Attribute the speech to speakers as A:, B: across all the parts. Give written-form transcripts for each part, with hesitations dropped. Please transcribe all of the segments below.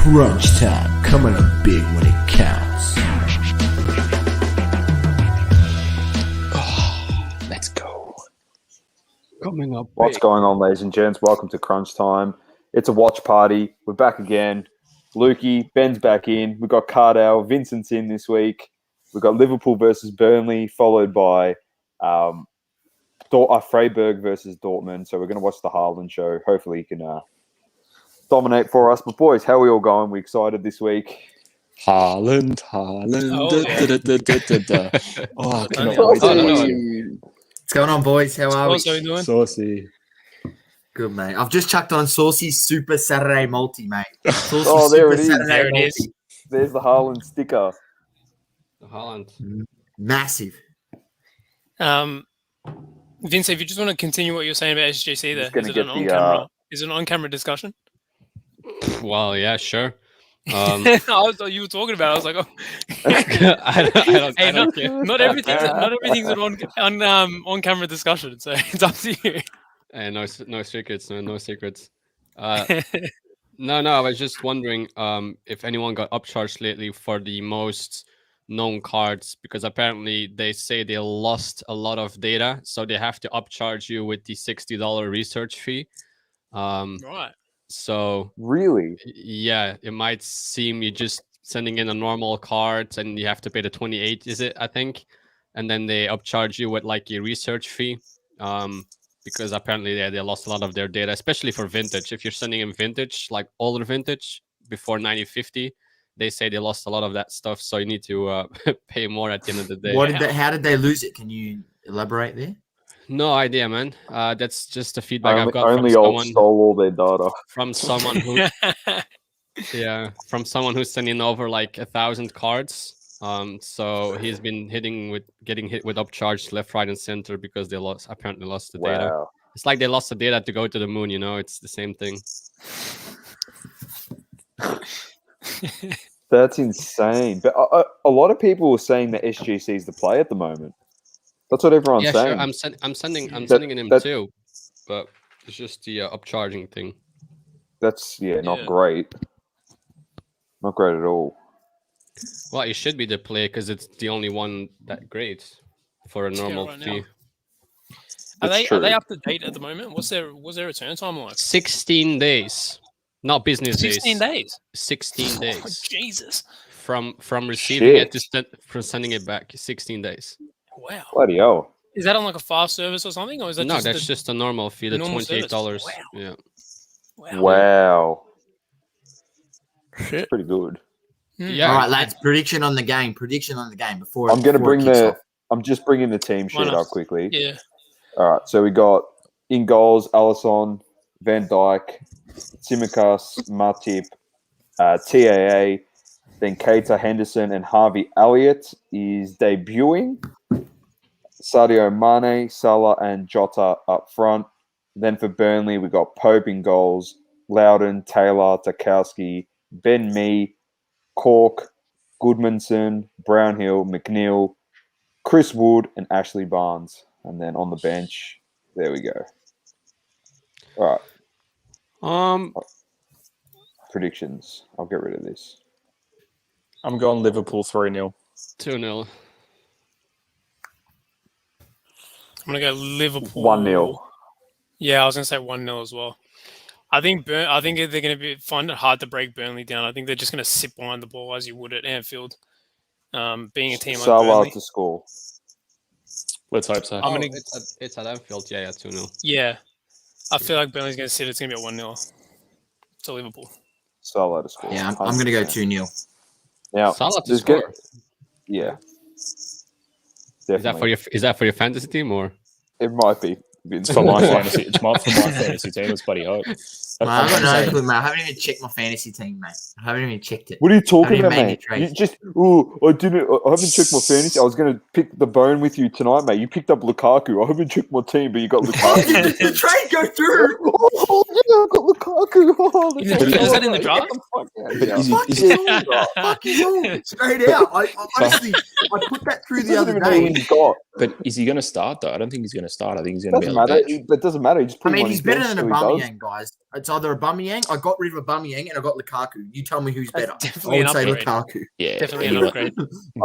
A: Crunch time, coming up big when it counts.
B: Oh, let's go. Coming up big.
C: What's going on, ladies and gents? Welcome to Crunch Time. It's a watch party. We're back again. Lukey, Ben's back in. We've got Cardhour, Vincent's in this week. We've got Liverpool versus Burnley, followed by Freiburg versus Dortmund. So we're going to watch the Haaland show. Hopefully he can dominate for us. But boys, how are we all going? We excited this week?
B: Haaland. Oh, cannot wait.
D: What's going on, boys? How are we?
E: Doing?
B: Saucy.
D: Good, mate. I've just chucked on Saucy's Super Saturday Multi, mate. Saucy's
C: Oh, there it is.
D: Saturday
E: There it
D: Multi.
E: is.
C: There's the Haaland sticker.
B: Haaland.
D: Massive.
E: Vince, if you just want to continue what you're saying about SGC there, is it an on-camera discussion?
B: Well, yeah, sure.
E: I thought you were talking about it. I was like, oh.
B: I don't care.
E: Not everything's an on-camera discussion, so it's up to you.
B: No secrets. No secrets. No. I was just wondering if anyone got upcharged lately for the most known cards, because apparently they say they lost a lot of data, so they have to upcharge you with the $60 research fee.
E: Right.
B: So
C: Really?
B: yeah, it might seem you're just sending in a normal card and you have to pay the 28, is it? I think, and then they upcharge you with like your research fee. Because apparently they lost a lot of their data, especially for vintage. If you're sending in vintage, like older vintage before 9050, they say they lost a lot of that stuff. So you need to pay more at the end of the day.
D: How did they lose it? Can you elaborate there?
B: No idea, man. That's just the feedback I've got
C: Only
B: from
C: old
B: someone,
C: stole all their data.
B: from someone who, from someone who's sending over like 1,000 cards. So he's been getting hit with upcharge left, right, and center because they apparently lost the data.
C: Wow.
B: It's like they lost the data to go to the moon, it's the same thing.
C: That's insane. But a lot of people are saying that SGC is the play at the moment. That's what everyone's saying.
B: Sure. I'm sending it in too, but it's just the upcharging thing.
C: That's not great. Not great at all.
B: Well, it should be the play because it's the only one that grades for a normal fee.
E: Are they up to date at the moment? What's their return time like?
B: 16 days, not business
E: 16 days.
B: 16 days.
E: Oh, Jesus.
B: From receiving it to sending it back. 16 days.
E: Wow.
C: Bloody hell.
E: Is that on like a fast service or something, or is that
B: that's just a normal fee. The $28.
E: Wow.
B: Yeah.
C: Wow.
E: Shit.
C: That's pretty good.
B: Yeah.
D: All right, lads. Prediction on the game. Before
C: I'm going to
D: before it kicks off.
C: I'm just bringing the team sheet up quickly.
E: Yeah.
C: All right. So we got in goals, Alisson, Van Dijk, Tsimikas, Matip, TAA. Then Keita, Henderson, and Harvey Elliott is debuting. Sadio Mane, Salah, and Jota up front. Then for Burnley, we got Pope in goals, Loudon, Taylor, Tarkowski, Ben Mee, Cork, Goodmanson, Brownhill, McNeil, Chris Wood, and Ashley Barnes. And then on the bench, there we go. All right. Predictions. I'll get rid of this.
F: I'm going Liverpool 3-0.
B: 2-0.
E: I'm going to go Liverpool.
C: 1-0.
E: Yeah, I was going to say 1-0 as well. I think they're going to find it hard to break Burnley down. I think they're just going to sit behind the ball as you would at Anfield. Being a team like
C: Salah
E: Burnley.
C: to score.
F: Let's hope so.
B: It's at Anfield. Yeah, 2-0.
E: Yeah. I feel like Burnley's going to sit. It's going to be a 1-0 to Liverpool.
C: Salah to score.
D: Yeah, I'm going to go 2-0.
C: Now,
B: Salah to score.
C: Yeah.
B: Definitely. Is that for your fantasy team or?
C: It might be.
F: It's for my fantasy. It's for my fantasy team. Let's bloody hope.
D: Mate, I got no clue, mate. I haven't even checked my fantasy team, mate. I haven't even checked it.
C: What are you talking about,
D: made
C: mate?
D: any
C: You
D: trades.
C: just, I haven't checked my fantasy. I was going to pick the bone with you tonight, mate. You picked up Lukaku. I haven't checked my team, but you got
D: Did
C: Lukaku.
D: the trade go through?
C: Oh, yeah, I got Lukaku. Oh,
E: Is that in the draft?
D: Fuck you, straight out. I honestly, I put that through the other day.
F: But is he going to start, though? I don't think he's going to start. I think he's going to be
C: Doesn't
F: on the
C: matter.
F: bench.
C: But it doesn't matter. He just
D: I
C: put him
D: mean,
C: on
D: he's
C: his
D: better
C: bench,
D: than
C: so he
D: a
C: does.
D: Aubameyang, guys. It's either Aubameyang. I got rid of Aubameyang and I got Lukaku. You tell me who's
E: That's
D: better.
E: definitely
D: I would
E: an
D: say
E: upgrade.
D: Lukaku.
F: Yeah,
E: Definitely an
F: anyone,
E: upgrade.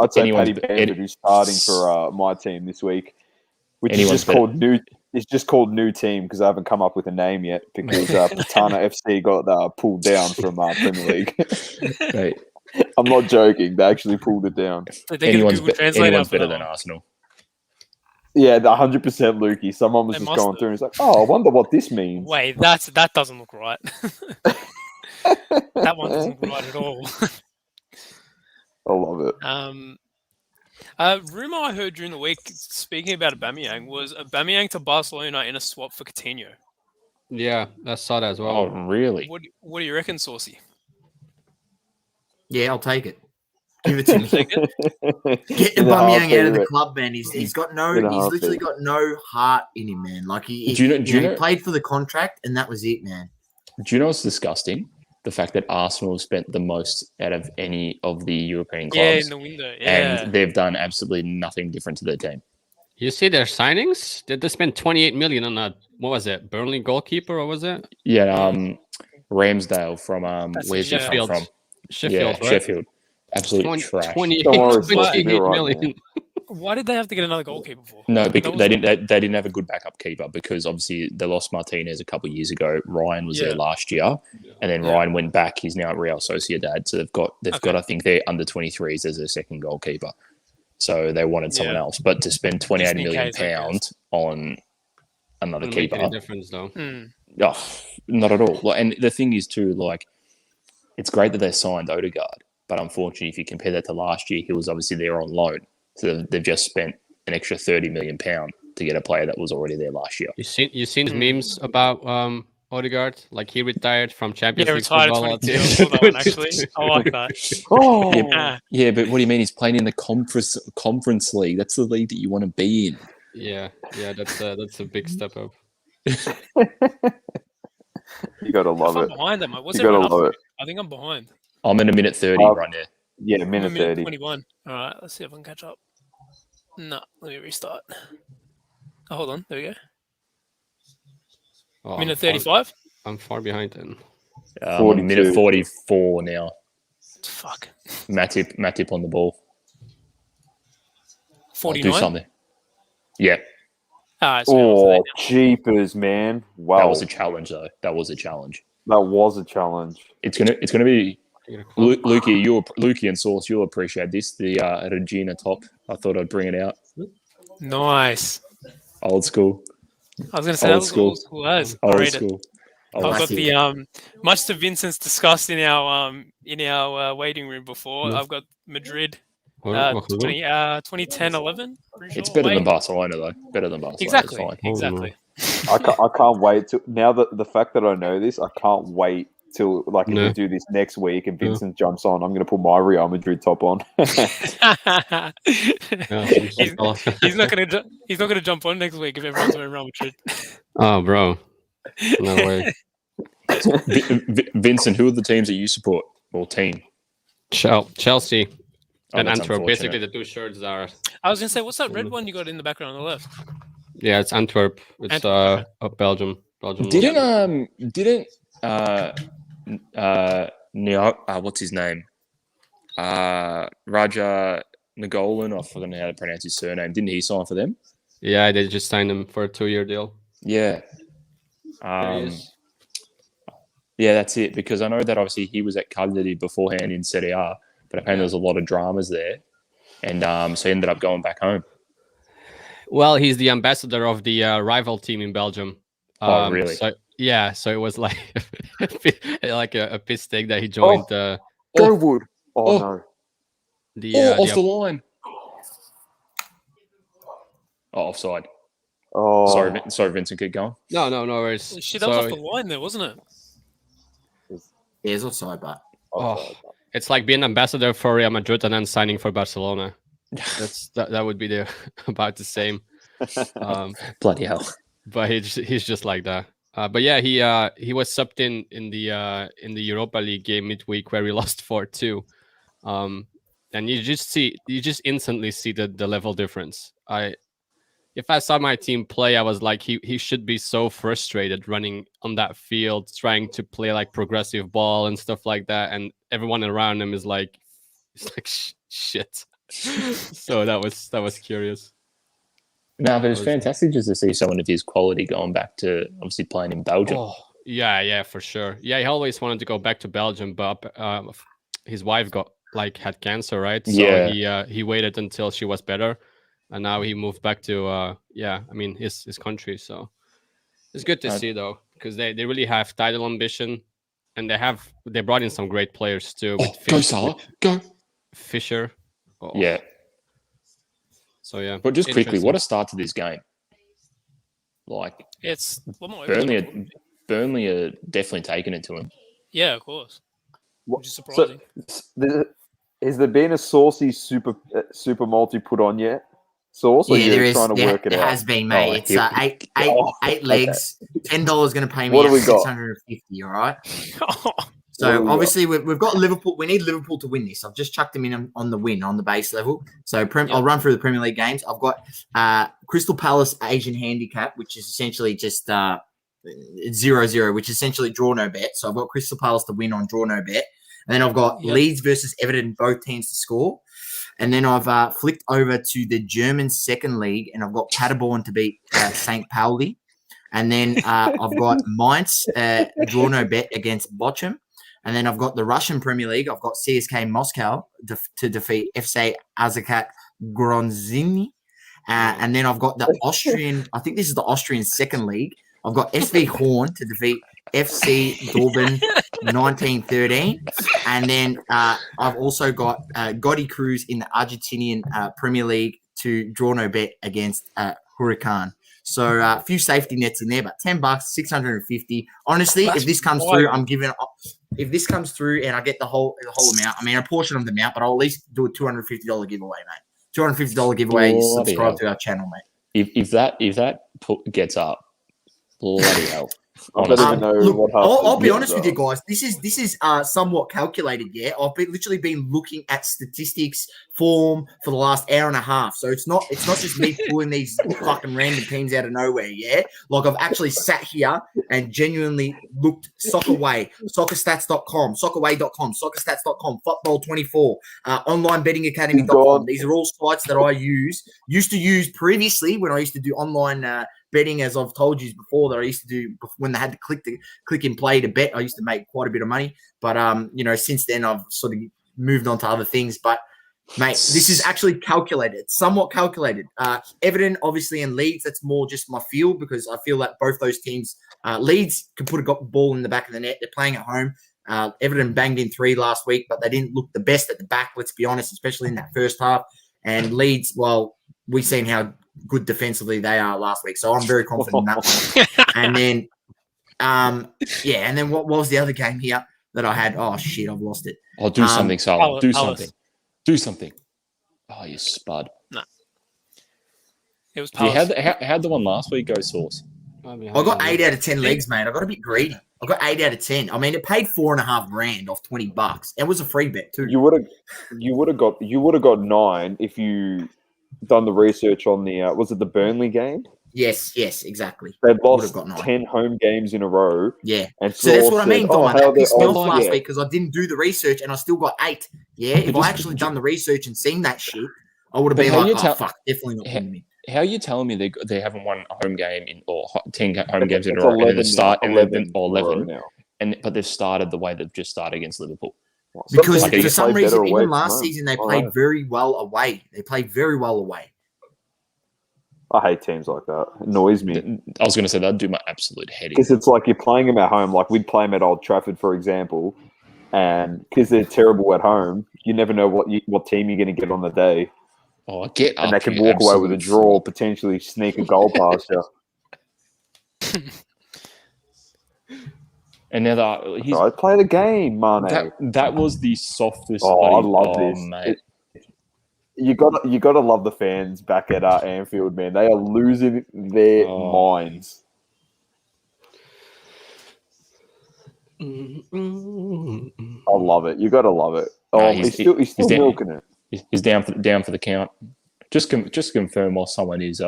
C: I'd say
F: Anyone's
C: Paddy
F: be-
C: Bamford, who's starting for my team this week, which is
F: Anyone's
C: just
F: better.
C: called new. It's just called new team because I haven't come up with a name yet because Patana FC got pulled down from Premier League.
F: Mate,
C: I'm not joking; they actually pulled it down.
E: So they get a Google Translate
F: anyone's
E: out for
F: better
E: that
F: than
E: one.
F: Arsenal.
C: Yeah, 100% Lukey. Someone was
E: They
C: just
E: must
C: going
E: have.
C: through and it's like, oh, I wonder what this means.
E: Wait, that doesn't look right. That one doesn't look right at all.
C: I love it.
E: Rumor I heard during the week, speaking about Aubameyang, was Aubameyang to Barcelona in a swap for Coutinho.
B: Yeah, I saw that as well.
F: Oh, really?
E: What do you reckon, Saucy?
D: Yeah, I'll take it. Give it to me.
E: Take it?
D: Get
C: In a
D: Aubameyang
C: heartbeat,
D: out of the
C: right?
D: club, man. He's got no.
C: In a
D: He's literally
C: heartbeat.
D: got no heart in him, man. Like he
F: Do you know-
D: he played for the contract, and that was it, man.
F: Do you know what's disgusting? The fact that Arsenal spent the most out of any of the European
E: Yeah,
F: clubs,
E: in the window. Yeah.
F: and they've done absolutely nothing different to their team.
B: You see their signings? Did they spend 28 million on a what was it? Burnley goalkeeper or was it?
F: Yeah, Ramsdale from
E: That's
F: where's he come
B: Sheffield.
F: from?
B: Sheffield,
F: Yeah,
B: right?
F: Sheffield. Absolute trash.
B: 28,
C: Don't worry,
B: 28
C: Saucy, you're right,
B: million.
E: Why did they have to get another goalkeeper for?
F: No,
E: That
F: because
E: was-
F: they didn't have a good backup keeper because obviously they lost Martinez a couple of years ago. Ryan was
E: Yeah.
F: there last year, and then
E: Yeah.
F: Ryan went back. He's now at Real Sociedad, so they've got
E: Okay.
F: I think they're under 23s as their second goalkeeper. So they wanted someone
E: Yeah.
F: else, but to spend 28
E: in
F: million
E: case, I guess.
F: pounds on another
B: Doesn't make
F: keeper,
B: any difference though.
F: oh, not at all. Like, and the thing is too, like, it's great that they signed Odegaard, but unfortunately, if you compare that to last year, he was obviously there on loan, so they've just spent an extra £30 million to get a player that was already there last year.
B: You seen his memes about Odegaard? Like he retired from Champions
E: Yeah,
B: League
E: retired at
B: football.
E: 22. I saw that one, actually. I like that.
C: Oh,
F: Yeah, but what do you mean? He's playing in the conference league. That's the league that you want to be in.
B: Yeah, that's a big step up.
C: you gotta love
E: I'm
C: it.
E: behind them. What's
C: You gotta
E: everyone up
C: love
E: to?
C: it.
E: I think I'm behind.
F: I'm in a minute 30 right now.
C: Yeah,
E: I'm
C: minute
E: a minute
C: 30.
E: 21. All right, let's see if I can catch up. No, let me restart. Oh, hold on. There we go.
B: Oh,
E: Minute 35?
B: I'm far behind then.
F: I'm on minute
C: 42.
F: 44 now.
E: Fuck.
F: Matip on the ball. I'll
E: 49?
F: do something. Yeah,
E: All right, so we're on for
C: Oh,
E: that
C: jeepers, man! Wow,
F: that was a challenge though. That was a challenge.
C: That was a challenge.
F: It's gonna be
B: You're gonna close-
F: Lukey and Sauce. You'll appreciate this. The Regina top. I thought I'd bring it out.
E: now. Nice.
F: Old school.
E: I was going to say that
F: Old
E: was
F: school.
E: old school as. I
F: Old
E: read it.
F: school.
E: I've
F: Old
E: got
F: school.
E: the much to Vincent's discussed in our waiting room before.
B: Yeah.
E: I've got Madrid
B: What-
E: 2010-11.
F: It's better than Barcelona though. Better than Barcelona.
E: Exactly.
F: It's fine.
E: Exactly.
C: I can't wait to now that the fact that I know this, I can't wait till like if
B: No.
C: we do this next week and
B: No.
C: Vincent jumps on, I'm gonna put my Real Madrid top on.
B: Yeah,
E: He's not gonna jump on next week if everyone's wearing Real Madrid.
B: oh, bro, no way.
F: Vincent, who are the teams that you support or team?
B: Chelsea
F: Oh,
B: and
F: that's
B: Antwerp.
F: unfortunate.
B: Basically, the two shirts are.
E: I was gonna say, what's that red one you got in the background on the left?
B: Yeah, it's Antwerp. It's
E: Antwerp,
B: of Belgium. Belgium.
F: Didn't what's his name? Raja Nagolan, I forgot how to pronounce his surname. Didn't he sign for them?
B: Yeah, they just signed him for a 2-year deal.
F: Yeah.
B: There he is.
F: Yeah, that's it. Because I know that obviously he was at Cagliari beforehand in Serie A, but apparently there was a lot of dramas there, and so he ended up going back home.
B: Well, he's the ambassador of the rival team in Belgium.
F: Oh, really?
B: So it was like like a piss take that he joined
C: Go
F: Oh.
C: Wood! Oh,
F: Oh.
C: no!
F: Off the line. Oh, offside.
C: Oh,
F: Sorry, Vincent, keep going.
B: No worries.
E: Shit, that was
B: So,
E: off the line there, wasn't it?
D: Yeah, it's offside, but
B: oh, it's like being ambassador for Real Madrid and then signing for Barcelona. That would be about the same.
F: Bloody hell.
B: But he's just like that. But yeah, he was subbed in the Europa League game midweek where we lost 4-2. And you just instantly see the level difference. if I saw my team play, I was like, he should be so frustrated running on that field, trying to play like progressive ball and stuff like that, and everyone around him is like, it's like shit. So that was curious.
F: No, but it's fantastic just to see someone of his quality going back to obviously playing in Belgium.
B: Oh, yeah, for sure. Yeah, he always wanted to go back to Belgium, but his wife had cancer, right? So
F: Yeah.
B: he waited until she was better, and now he moved back to his country. So it's good to see though, because they really have title ambition, and they brought in some great players too.
F: Go Salah, go
B: Fisher. Oh.
F: Yeah.
B: So yeah,
F: but just quickly, what a start to this game! Like
E: It's
F: Burnley are definitely taking it to him.
E: Yeah, of course. Which is
C: So,
E: surprising.
C: has there been a saucy super multi put on yet? Sauce, or
D: Yeah,
C: you're trying to work it
D: there
C: out?
D: has been, mate.
F: Oh,
D: It's
C: Oh,
D: eight legs. $10 going to pay me
C: What have we got?
D: $650. All right.
C: What have
D: So
C: we
D: obviously we've got Liverpool. We need Liverpool to win this. I've just chucked them in on the win on the base level. So I'll run through the Premier League games. I've got Crystal Palace Asian handicap, which is essentially just 0-0, which is essentially draw no bet. So I've got Crystal Palace to win on draw no bet, and then I've got Leeds versus Everton, both teams to score. And then I've flicked over to the German second league, and I've got Paderborn to beat St. Pauli. And then I've got Mainz draw no bet against Bochum. And then I've got the Russian Premier League. I've got CSK Moscow to defeat FC Azerkat Grozny. And then I've got the Austrian, I think this is the Austrian second league. I've got SV Horn to defeat FC Dortmund 1913. And then I've also got Gotti Cruz in the Argentinian Premier League to draw no bet against Huracan. So a few safety nets in there, but $10, 650. Honestly, if this comes through, I'm giving. If this comes through and I get the whole amount, I mean a portion of the amount, but I'll at least do a $250 giveaway, mate. $250 giveaway. Subscribe to our channel, mate.
F: If that gets up, bloody hell.
C: I don't even know
D: Look,
C: what
D: I'll be honest with you guys. This is somewhat calculated. Yeah, I've literally been looking at statistics, form for the last hour and a half. So it's not just me pulling these fucking random teams out of nowhere. Yeah, like I've actually sat here and genuinely looked Soccerway, soccerstats.com, soccerway.com, soccerstats.com, football24, onlinebettingacademy.com. These are all sites that I used to use previously when I used to do online betting, as I've told you before, that I used to do when they had to click and play to bet. I used to make quite a bit of money, but since then I've sort of moved on to other things. But mate, this is actually calculated, somewhat calculated. Everton, obviously, and Leeds, that's more just my feel, because I feel that both those teams, Leeds can put a ball in the back of the net. They're playing at home. Everton banged in 3 last week, but they didn't look the best at the back, let's be honest, especially in that first half. And Leeds, well, we've seen how good defensively they are last week, so I'm very confident in that one. And then, and then what was the other game here that I had? Oh shit, I've lost it.
F: Oh, do something, Salah. Do
E: Palace.
F: something. Do something. Oh, you spud.
E: No. It was
F: Yeah,
E: Palace.
F: how'd the one last week go, Sauce?
D: I got 8 out of 10 legs, mate. I got a bit greedy. I got 8 out of 10. I mean, it paid $4,500 off $20. It was a free bet too.
C: You would have got 9 if you done the research on the was it the Burnley game?
D: Yes, exactly.
C: They'd lost
D: got 9.
C: 10 home games in a row.
D: Yeah.
C: And
D: So that's what I mean, Dom. That pissed me off last
C: yeah.
D: week because I didn't do the research and I still got 8. Yeah. If I actually done the research and seen that shit, I would have been like, fuck, definitely not putting me.
F: How are you telling me they haven't won a home game or 10 home games in a
C: It's
F: row?
C: 11
F: And start
C: now,
F: 11 or 11,
C: now.
F: but they've started the way they've just started against Liverpool.
D: Because
C: Sometimes
D: for some
C: play better
D: reason,
C: away
D: even
C: from
D: last
C: home.
D: season, they
C: I
D: played
C: know.
D: very well away. They played very well away.
C: I hate teams like that. It annoys me.
F: I was going to say that'd do my absolute head in.
C: Because it's like you're playing them at home. Like we'd play them at Old Trafford, for example, and because they're terrible at home, you never know what team you're going to get on the day.
F: Oh, get up!
C: And they can
F: you
C: walk away with a
F: absolute
C: draw, potentially sneak a goal past you.
F: And now
C: I play the game, man.
F: that was the softest.
C: I love this.
F: Mate.
C: You gotta love the fans back at Anfield, man. They are losing their minds. I love it. You gotta love it. Oh, he's still milking it.
F: He's down for the count. Just confirm while someone is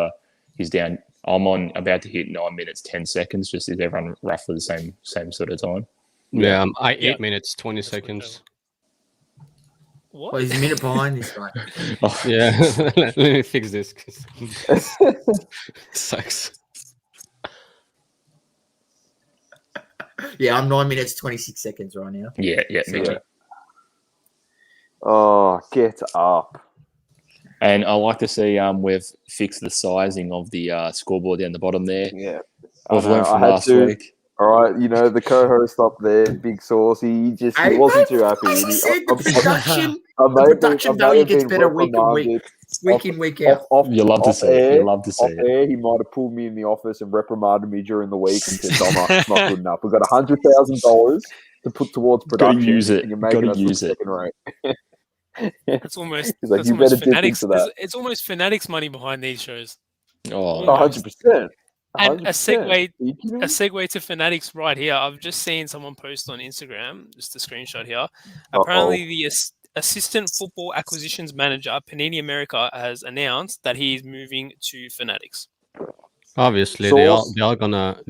F: He's down. I'm on about to hit 9 minutes 10 seconds. Just is everyone roughly the same sort of time?
B: Yeah, I 8
E: Yeah.
B: minutes 20
E: That's what
B: seconds.
D: Well,
E: What?
D: he's a minute behind this guy.
F: Oh,
B: Yeah, let me fix this. 'Cause it sucks.
D: Yeah, I'm 9 minutes 26 seconds right now.
F: yeah, me
D: So-
F: too.
C: Oh, get up.
F: And I like to see we've fixed the sizing of the scoreboard down the bottom there.
C: Yeah.
F: We've
C: I
F: learned
C: know,
F: from
C: I had
F: last
C: to-
F: week.
C: All right, you know, the co-host up there, Big Saucy, he
D: Hey,
C: wasn't
D: mate,
C: too happy.
D: as I said, the production,
C: I may have been-
D: production
C: I may
D: value
C: have
D: gets
C: been
D: better week on week,
C: reprimanded.
D: week in, week out.
F: You love to
C: off
F: see it.
C: air,
F: You love to see
C: off
F: it.
C: air, he might have pulled me in the office and reprimanded me during the week and said, Doma, it's not good enough. We've got $100,000 to put towards
F: Gotta
C: production.
F: use it.
C: And you're making
F: Gotta
C: us look
F: use it.
C: second rate.
E: It's almost.
C: He's like,
E: That's
C: you
E: almost
C: better dip
E: fanatics.
C: into that.
E: It's almost fanatics money behind these shows.
F: Oh,
E: Almost.
C: 100%.
E: And a
C: 100%.
E: segue-
C: Are you kidding
E: A
C: me?
E: segue to fanatics right here. I've just seen someone post on Instagram, just a screenshot here.
C: Uh-oh.
E: Apparently, the assistant football acquisitions manager, Panini America, has announced that he is moving to Fanatics.
B: Obviously,
C: Sauce.
B: they are gonna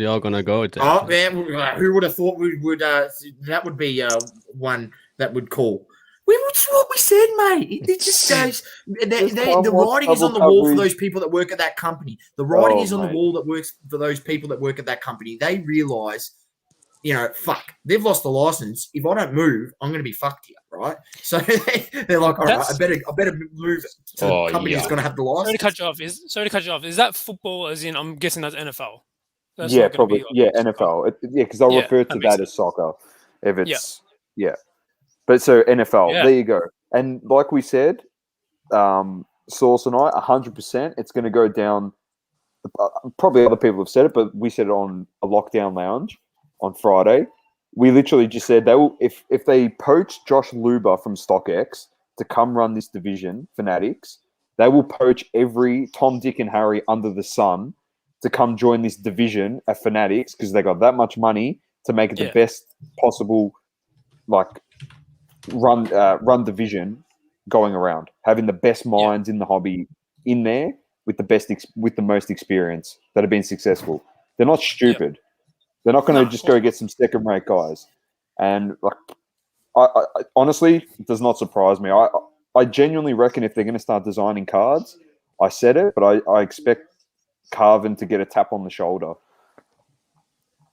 B: go there.
D: Oh, yeah, who would have thought we would? That would be one that would call. Which what we said, mate. It just goes. The writing is on the wall for those people that work at that company. The writing is on the wall that works for those people that work at that company. They realise, fuck, they've lost the license. If I don't move, I'm going to be fucked here, right? So they're like, all right, I better move to the company that's going to have the license.
E: Sorry to cut you off. Is that football? As in, I'm guessing that's NFL. That's
C: Yeah,
E: not gonna be
C: probably.
E: like-
C: Yeah, NFL. Because I'll
E: Yeah,
C: refer
E: that
C: to
E: makes
C: that as soccer. If it's but so NFL.
E: Yeah.
C: There you go. And like we said, Sauce and I, 100%. It's going to go down. Probably other people have said it, but we said it on a lockdown lounge on Friday. We literally just said they will if they poach Josh Luber from StockX to come run this division, Fanatics, they will poach every Tom, Dick, and Harry under the sun to come join this division at Fanatics because they got that much money to make it the best possible, run division going around, having the best minds in the hobby in there with the most experience that have been successful. They're not stupid. They're not going to just go get some second-rate guys. And I honestly, it does not surprise me. I genuinely reckon if they're going to start designing cards, I said it, but I expect Carvin to get a tap on the shoulder.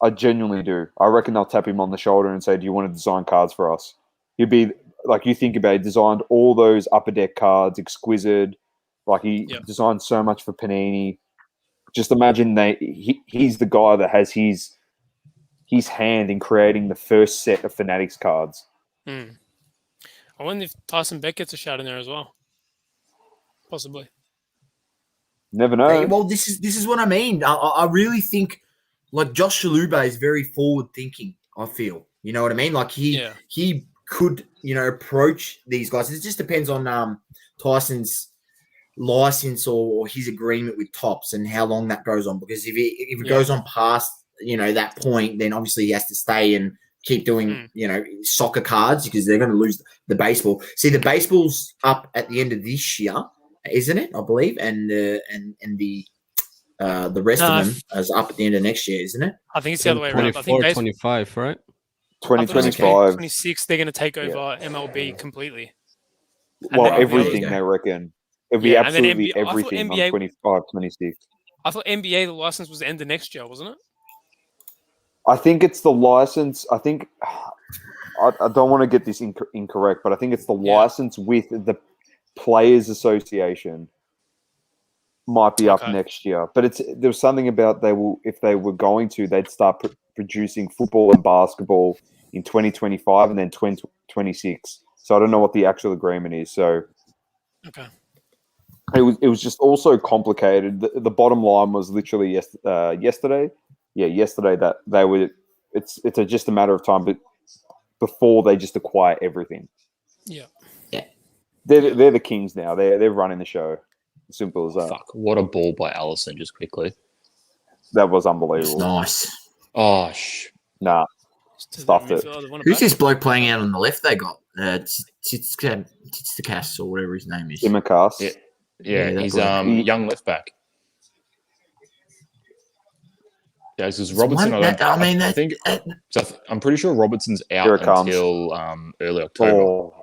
C: I genuinely do. I reckon they'll tap him on the shoulder and say, "Do you want to design cards for us?" He'd be like, you think about it, he designed all those upper deck cards, exquisite. Like he designed so much for Panini. Just imagine he's the guy that has his hand in creating the first set of Fanatics cards.
E: I wonder if Tyson Beck gets a shot in there as well. Possibly.
C: Never know.
D: Hey, well, this is what I mean. I really think like Josh Chalube is very forward thinking. I feel, you know what I mean. Like he could approach these guys. It just depends on Tyson's license or his agreement with Topps and how long that goes on. Because if it goes on past that point, then obviously he has to stay and keep doing soccer cards because they're going to lose the baseball. See, the baseball's up at the end of this year, isn't it? I believe, and the rest of them is up at the end of next year, isn't it?
E: I think it's the other way around. I think
B: 25, right?
C: 2025.
E: 26, they're going to take over MLB completely.
C: Well, everything they reckon. It'll be absolutely everything
E: NBA,
C: on 25, 26.
E: I thought NBA, the license was the end of next year, wasn't it?
C: I think it's the license. I think I don't want to get this incorrect, but I think it's the license with the Players Association might be up next year. But there was something about if they were going to, they'd start producing football and basketball in 2025 and then 2026. So I don't know what the actual agreement is. So it was just also complicated. The bottom line was literally yesterday. Yeah, yesterday that they were. It's just a matter of time, but before they just acquire everything.
E: Yeah.
C: They're the kings now. They're running the show. Simple as that.
F: Fuck! What a ball by Allison, just quickly.
C: That was unbelievable.
D: It's nice.
F: Oh,
C: nah. Stuffed it.
D: Who's this bloke playing out on the left? They got Titsikass or whatever his name is.
C: Imikas.
F: Yeah, he's young left back. Yeah, because Robertson. I think. I'm pretty sure Robertson's
C: Here
F: out
C: it comes.
F: until early October,
C: Oh,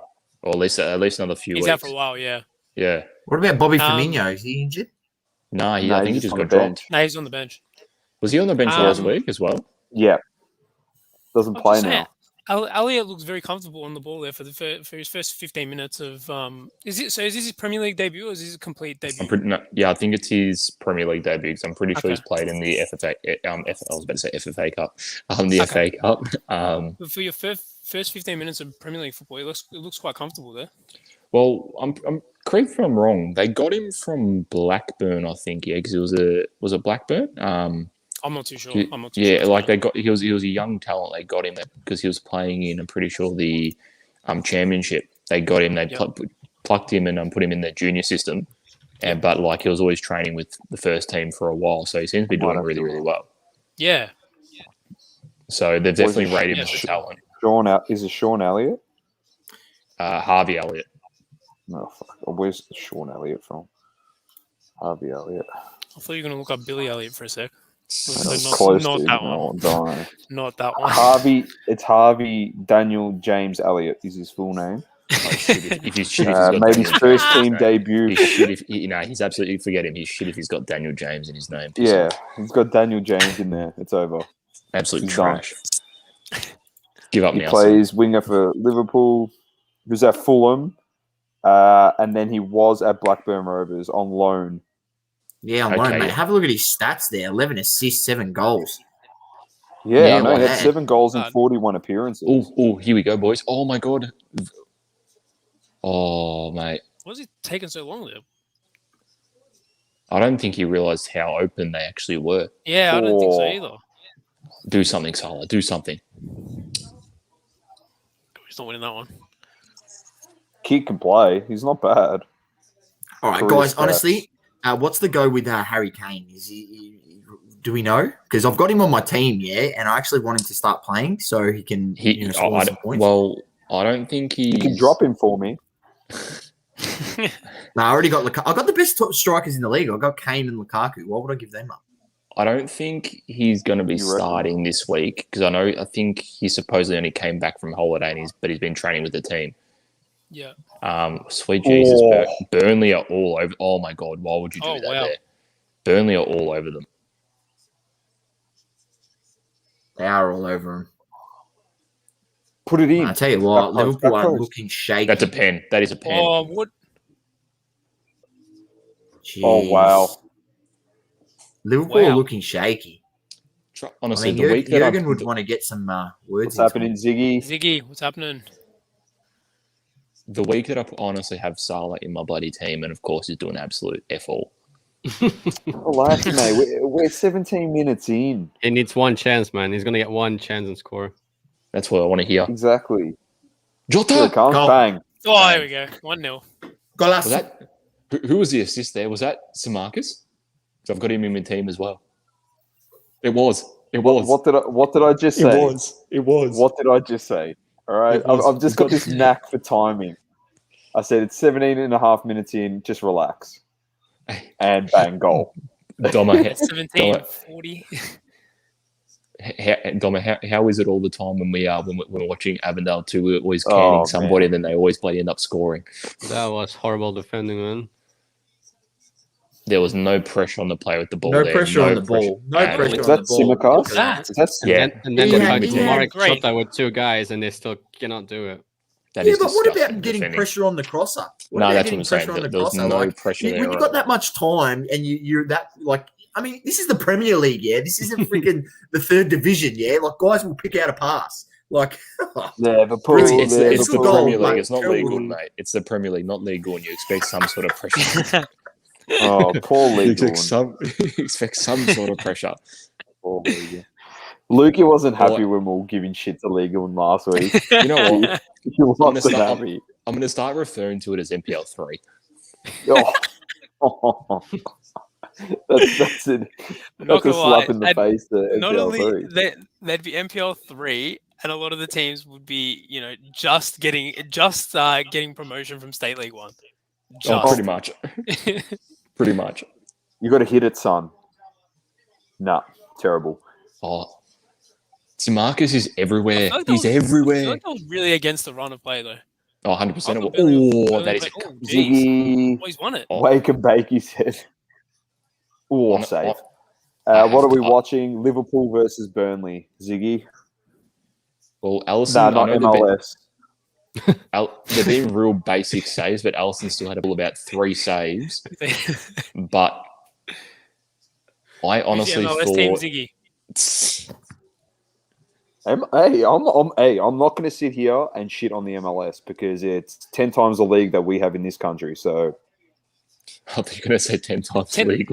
F: or at least another few
E: He's
F: weeks.
E: out for a while, yeah.
F: Yeah.
D: What about Bobby Firmino? Is he injured?
F: No, I think he
C: he's
F: just
C: on
F: got
C: the bench.
F: dropped.
E: No, he's on the bench.
F: Was he on the bench last week as well?
C: Yeah. Doesn't
E: I'm
C: play
E: just saying,
C: now.
E: Elliot looks very comfortable on the ball there for his first 15 minutes of. Is this his Premier League debut or is this a complete debut?
F: I think it's his Premier League debut. Because I'm pretty sure he's
E: Okay.
F: played in the FFA. I was about to say FFA Cup. The FA Cup.
E: But for your first 15 minutes of Premier League football, it looks quite comfortable there.
F: Well, I'm correct if I'm wrong. They got him from Blackburn, I think. Yeah, because was it Blackburn?
E: I'm not too sure.
F: Yeah, like he was a young talent. They got him because he was playing in, I'm pretty sure, the championship. They got him. They plucked him and put him in the junior system. But like he was always training with the first team for a while, so he seems to be doing really, really well.
E: Yeah.
F: So they've definitely rated him as a talent.
C: Is it Sean Elliott?
F: Harvey Elliott.
C: No, fuck. Where's Sean Elliott from? Harvey Elliott.
E: I thought you were going to look up Billy Elliott for a sec.
C: Close
E: not
C: to.
E: that
C: No,
E: one.
C: don't.
E: Not that one.
C: It's Harvey Daniel James Elliott is his full name.
F: If he's shit, if he's got
C: made his
F: Daniel
C: first
F: James,
C: team
F: right?
C: debut.
F: He's shit if he's absolutely forget him. He's shit if he's got Daniel James in his name.
C: Yeah, he's got Daniel James in there. It's over.
F: Absolute
C: He's
F: trash. Give up
C: He
F: now.
C: plays winger for Liverpool. He was at Fulham, and then he was at Blackburn Rovers on loan.
D: Yeah, on loan, mate. Have a look at his stats there. 11 assists, 7 goals.
C: Yeah, I know. He
D: well,
C: had 7 goals in 41 appearances.
F: Oh, here we go, boys. Oh, my God. Oh, mate.
E: Why is he taking so long there?
F: I don't think he realised how open they actually were.
E: Yeah, I don't think so either.
F: Do something, Salah. Do something.
E: He's not winning that one.
C: Kid can play. He's not bad.
D: All right, guys. Honestly, what's the go with Harry Kane? Is do we know? Because I've got him on my team, and I actually want him to start playing so he can score some points.
F: Well, I don't think
C: You can drop him for me.
D: No, I already got I got the best top strikers in the league. I got Kane and Lukaku. Why would I give them up?
F: I don't think he's going to be starting this week because I think he supposedly only came back from holiday, but he's been training with the team.
E: Yeah.
F: Sweet Jesus, Burnley are all over. Oh my God, why would you do that there? Burnley are all over them.
D: They are all over him.
C: Put it in.
D: I tell you what, Liverpool are looking shaky.
F: That's a pen. That is a pen.
E: Oh, what?
D: Jeez.
C: Oh, wow.
D: Liverpool are looking shaky.
F: Honestly,
D: the week that Jurgen would want to get some words.
C: What's happening, Ziggy?
E: Ziggy, what's happening?
F: The week that I honestly have Salah in my bloody team, and of course he's doing absolute F-all.
C: Relax, mate. We're 17 minutes in.
B: He needs one chance, man. He's going to get one chance and score.
F: That's what I want to hear.
C: Exactly.
F: Jota!
C: Here it comes. Bang.
E: Oh, there we go. 1-0.
F: Was that, who was the assist there? Was that Samarcus? So I've got him in my team as well. It was.
C: What did I just say?
F: It was.
C: What did I just say? All right. I've just got this knack for timing. I said it's 17 and a half minutes in. Just relax. And bang, goal.
F: Doma,
E: 17, 40.
F: How is it all the time when we're watching Avondale 2, we're always canning somebody and then they always bloody end up scoring?
B: That was horrible defending, man.
F: There was no pressure on the player with the ball.
D: No pressure on the ball. No pressure on the ball.
C: Is that
B: Simicast? And then Mark
E: great.
B: shot that with 2 guys and they still cannot do it.
D: But what about getting pressure on the crosser?
F: No, that's what I'm saying. There was no pressure there.
D: When you've got that much time and you're that, I mean, this is the Premier League, This isn't freaking the 3rd division, Like, guys will pick out a pass.
C: Liverpool.
F: It's the Premier League.
D: Mate.
F: It's not League One, mate. It's the Premier League, not League One. You expect some sort of pressure.
C: Oh, poor League One.
F: You expect some sort of pressure.
C: Poor League. Lukey wasn't happy when we were giving shit to League One last week.
F: You know what?
C: He wasn't happy.
F: I'm going to start referring to it as MPL 3.
C: Oh. That's it. That's a slap in the face.
E: Not only they'd be MPL 3, and a lot of the teams would be, just getting promotion from State League 1.
F: Pretty much. Pretty much.
C: You got to hit it, son. Nah, terrible.
F: Oh, Marcus is
E: I
F: everywhere.
E: feel like that
F: He's
E: was- I
F: everywhere.
E: feel like I was really against the run of play though.
F: Oh, 100%.
E: I thought Burnley-
F: Oh, that is
E: Burnley played- oh, geez.
C: Ziggy,
E: Oh, he's won it.
F: Oh.
C: Wake and Bake, he said. Oh,
F: On-
C: safe.
F: I
C: What are
F: have
C: we
F: to-
C: watching? Liverpool versus Burnley. Ziggy?
F: Well, Allison,
C: No,
F: I
C: not
F: know
C: MLS.
F: they're being real basic saves, but Allison still had about 3 saves. But I honestly
E: MLS team
F: thought.
E: Ziggy.
C: I'm not going to sit here and shit on the MLS because it's 10 times the league that we have in this country. So
F: I thought you were going to say 10 times
E: 10
F: league.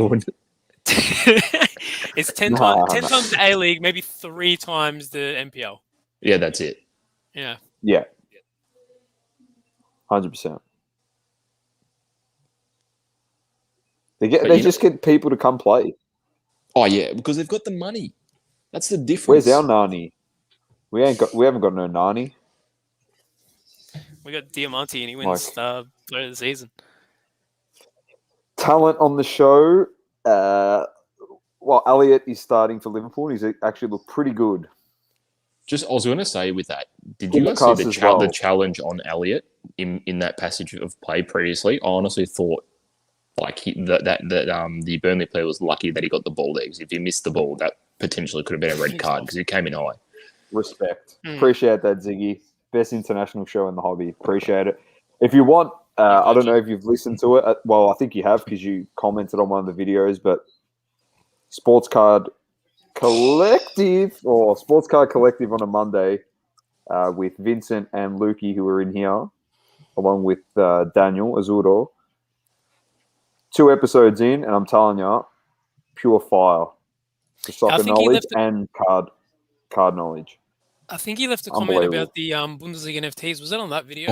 E: It's 10
C: Nah,
E: times
C: nah.
E: the A League, maybe 3 times the NPL.
F: Yeah, that's it.
E: Yeah.
C: yeah, 100%. They just get people to come play.
F: Oh, yeah, because they've got the money. That's the difference.
C: Where's our Nani? We haven't got no Nani.
E: We got Diamante and he wins player of the season.
C: Talent on the show. Well, Elliot is starting for Liverpool. He's actually looked pretty good.
F: I was going to say with that, did you guys
C: Podcast
F: see
C: as well.
F: the challenge on Elliot in that passage of play previously? I honestly thought like the Burnley player was lucky that he got the ball there, because if he missed the ball, that potentially could have been a red card because he came in high.
C: Respect. Appreciate that, Ziggy. Best international show in the hobby. Appreciate it. If you want, I don't know if you've listened to it. Well, I think you have because you commented on one of the videos, but Sports Card Collective on a Monday with Vincent and Lukey, who were in here, along with Daniel Azzurro. 2 episodes in, and I'm telling you, pure fire. The soccer knowledge and card knowledge.
E: I think he left a comment about the Bundesliga NFTs. Was that on that video?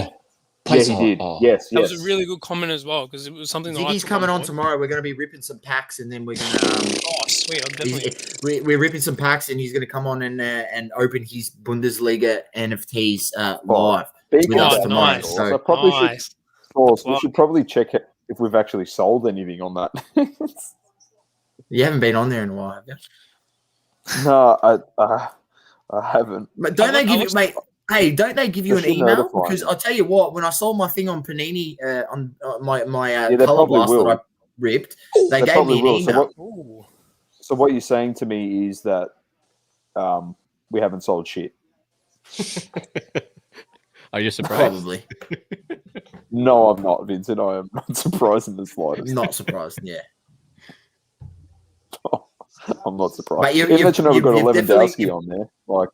C: Yeah, he did. Yes.
E: That was a really good comment as well, because it was something that
D: Ziggy's coming on tomorrow. We're going to be ripping some packs, and then we're going to.
E: Oh, sweet! I'm definitely.
D: We're ripping some packs, and he's going to come on and open his Bundesliga NFTs live with us tomorrow.
E: Nice.
C: So probably
E: Nice.
C: we should probably check it if we've actually sold anything on that.
D: You haven't been on there in a while, have you?
C: No, I haven't.
D: But don't they give you, mate? Hey, don't they give you an
C: should
D: email?
C: notify
D: Because
C: me.
D: I'll tell you what, when I sold my thing on Panini on my
C: they
D: color
C: probably
D: blast
C: will.
D: that I ripped, they gave
C: probably
D: me an
C: will.
D: email.
C: So what you're saying to me is that we haven't sold shit.
B: Are you surprised?
D: Probably.
C: No, I'm not, Vincent. I am not surprised in the slightest.
D: Not surprised, yeah.
C: I'm not surprised.
D: But
C: Imagine I've got a
D: you've definitely-
C: Lewandowski on there. Like,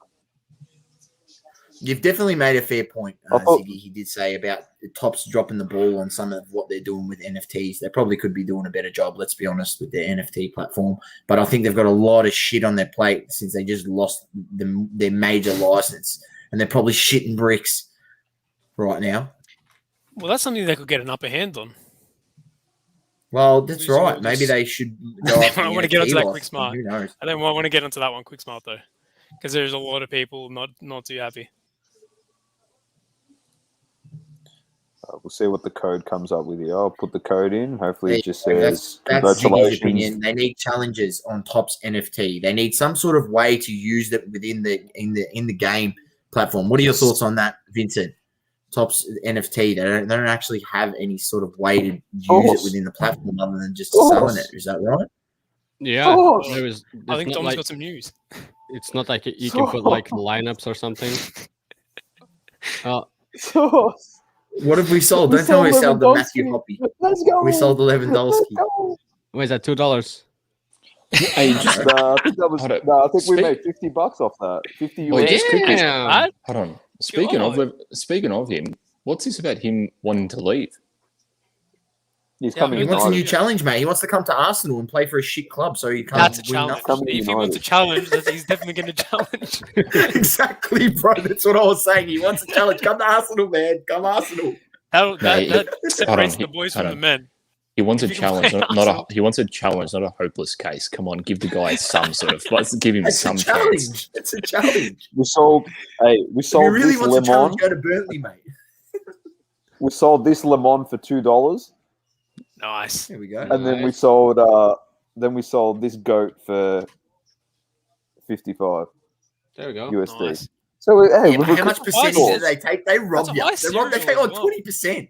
D: You've definitely made a fair point,
C: I thought-
D: Ziggy. He did say about the Tops dropping the ball on some of what they're doing with NFTs. They probably could be doing a better job, let's be honest, with their NFT platform. But I think they've got a lot of shit on their plate since they just lost their major license. And they're probably shitting bricks right now.
E: Well, that's something they could get an upper hand on.
D: Well, that's
E: So
D: right.
E: just-
D: Maybe they should go
E: I
D: after the
E: want to get onto
D: NFT
E: that
D: license.
E: quick smart.
D: Who knows?
E: I don't want to get onto that one quick smart though, because there's a lot of people not too happy.
C: we'll see what the code comes up with here. I'll put the code in. Hopefully it just says
D: That's Ziggy's
C: congratulations.
D: opinion. They need challenges on Top's NFT. They need some sort of way to use that within the game platform. What are your thoughts on that, Vincent? Top's NFT. They don't actually have any sort of way to use it within the platform other than just selling it. Is that right?
B: Yeah,
C: course.
E: I think Tom's
B: like,
E: got some news.
B: it's not like you can put like lineups or something.
D: What have we sold?
C: We
D: Don't tell me we
C: sold
D: sold the Matthew
C: Lewandowski.
D: Hoppy.
C: Let's go.
D: We sold the Lewandowski.
B: What is that? $2?
F: Hey, just,
C: I think that was.
F: Hold on.
C: No, I think we
F: Speak-
C: made $50 off that. 50
F: Wait,
C: US.
F: just quickly.
B: Damn.
F: Hold on. Speaking of him, what's this about him wanting to leave?
C: He's
E: Yeah,
C: coming.
D: He
C: in
D: wants a
C: United.
D: new challenge, mate. He wants to come to Arsenal and play for a shit club, so he can't
E: That's a
D: win
E: challenge.
D: nothing.
E: If he wants a challenge, he's definitely going to challenge.
D: Exactly, bro. That's what I was saying. He wants a challenge. Come to Arsenal, man. Come Arsenal.
E: That separates
F: hold
E: the boys
F: on.
E: from the men.
F: He wants a
E: If you can
F: challenge,
E: play
F: not
E: Arsenal.
F: he wants a challenge, not a hopeless case. Come on, give the guy some sort of. Let's give him
D: It's
F: some
D: a
F: chance.
D: challenge. It's a challenge.
C: We sold. Hey, we
D: If
C: sold
D: he really
C: this
D: wants a
C: lemon.
D: challenge, go to Burnley, mate.
C: We sold this lemon for $2,
E: Nice.
D: There we go.
C: and then we sold. Then we sold this goat for 55
B: There we go.
C: USD.
E: Nice.
C: So hey,
D: Yeah, but how much percentage
E: Well,
D: do they take? They rob
E: a
D: you.
E: high
D: They take
E: cereal
D: like
E: as well.
D: 20%.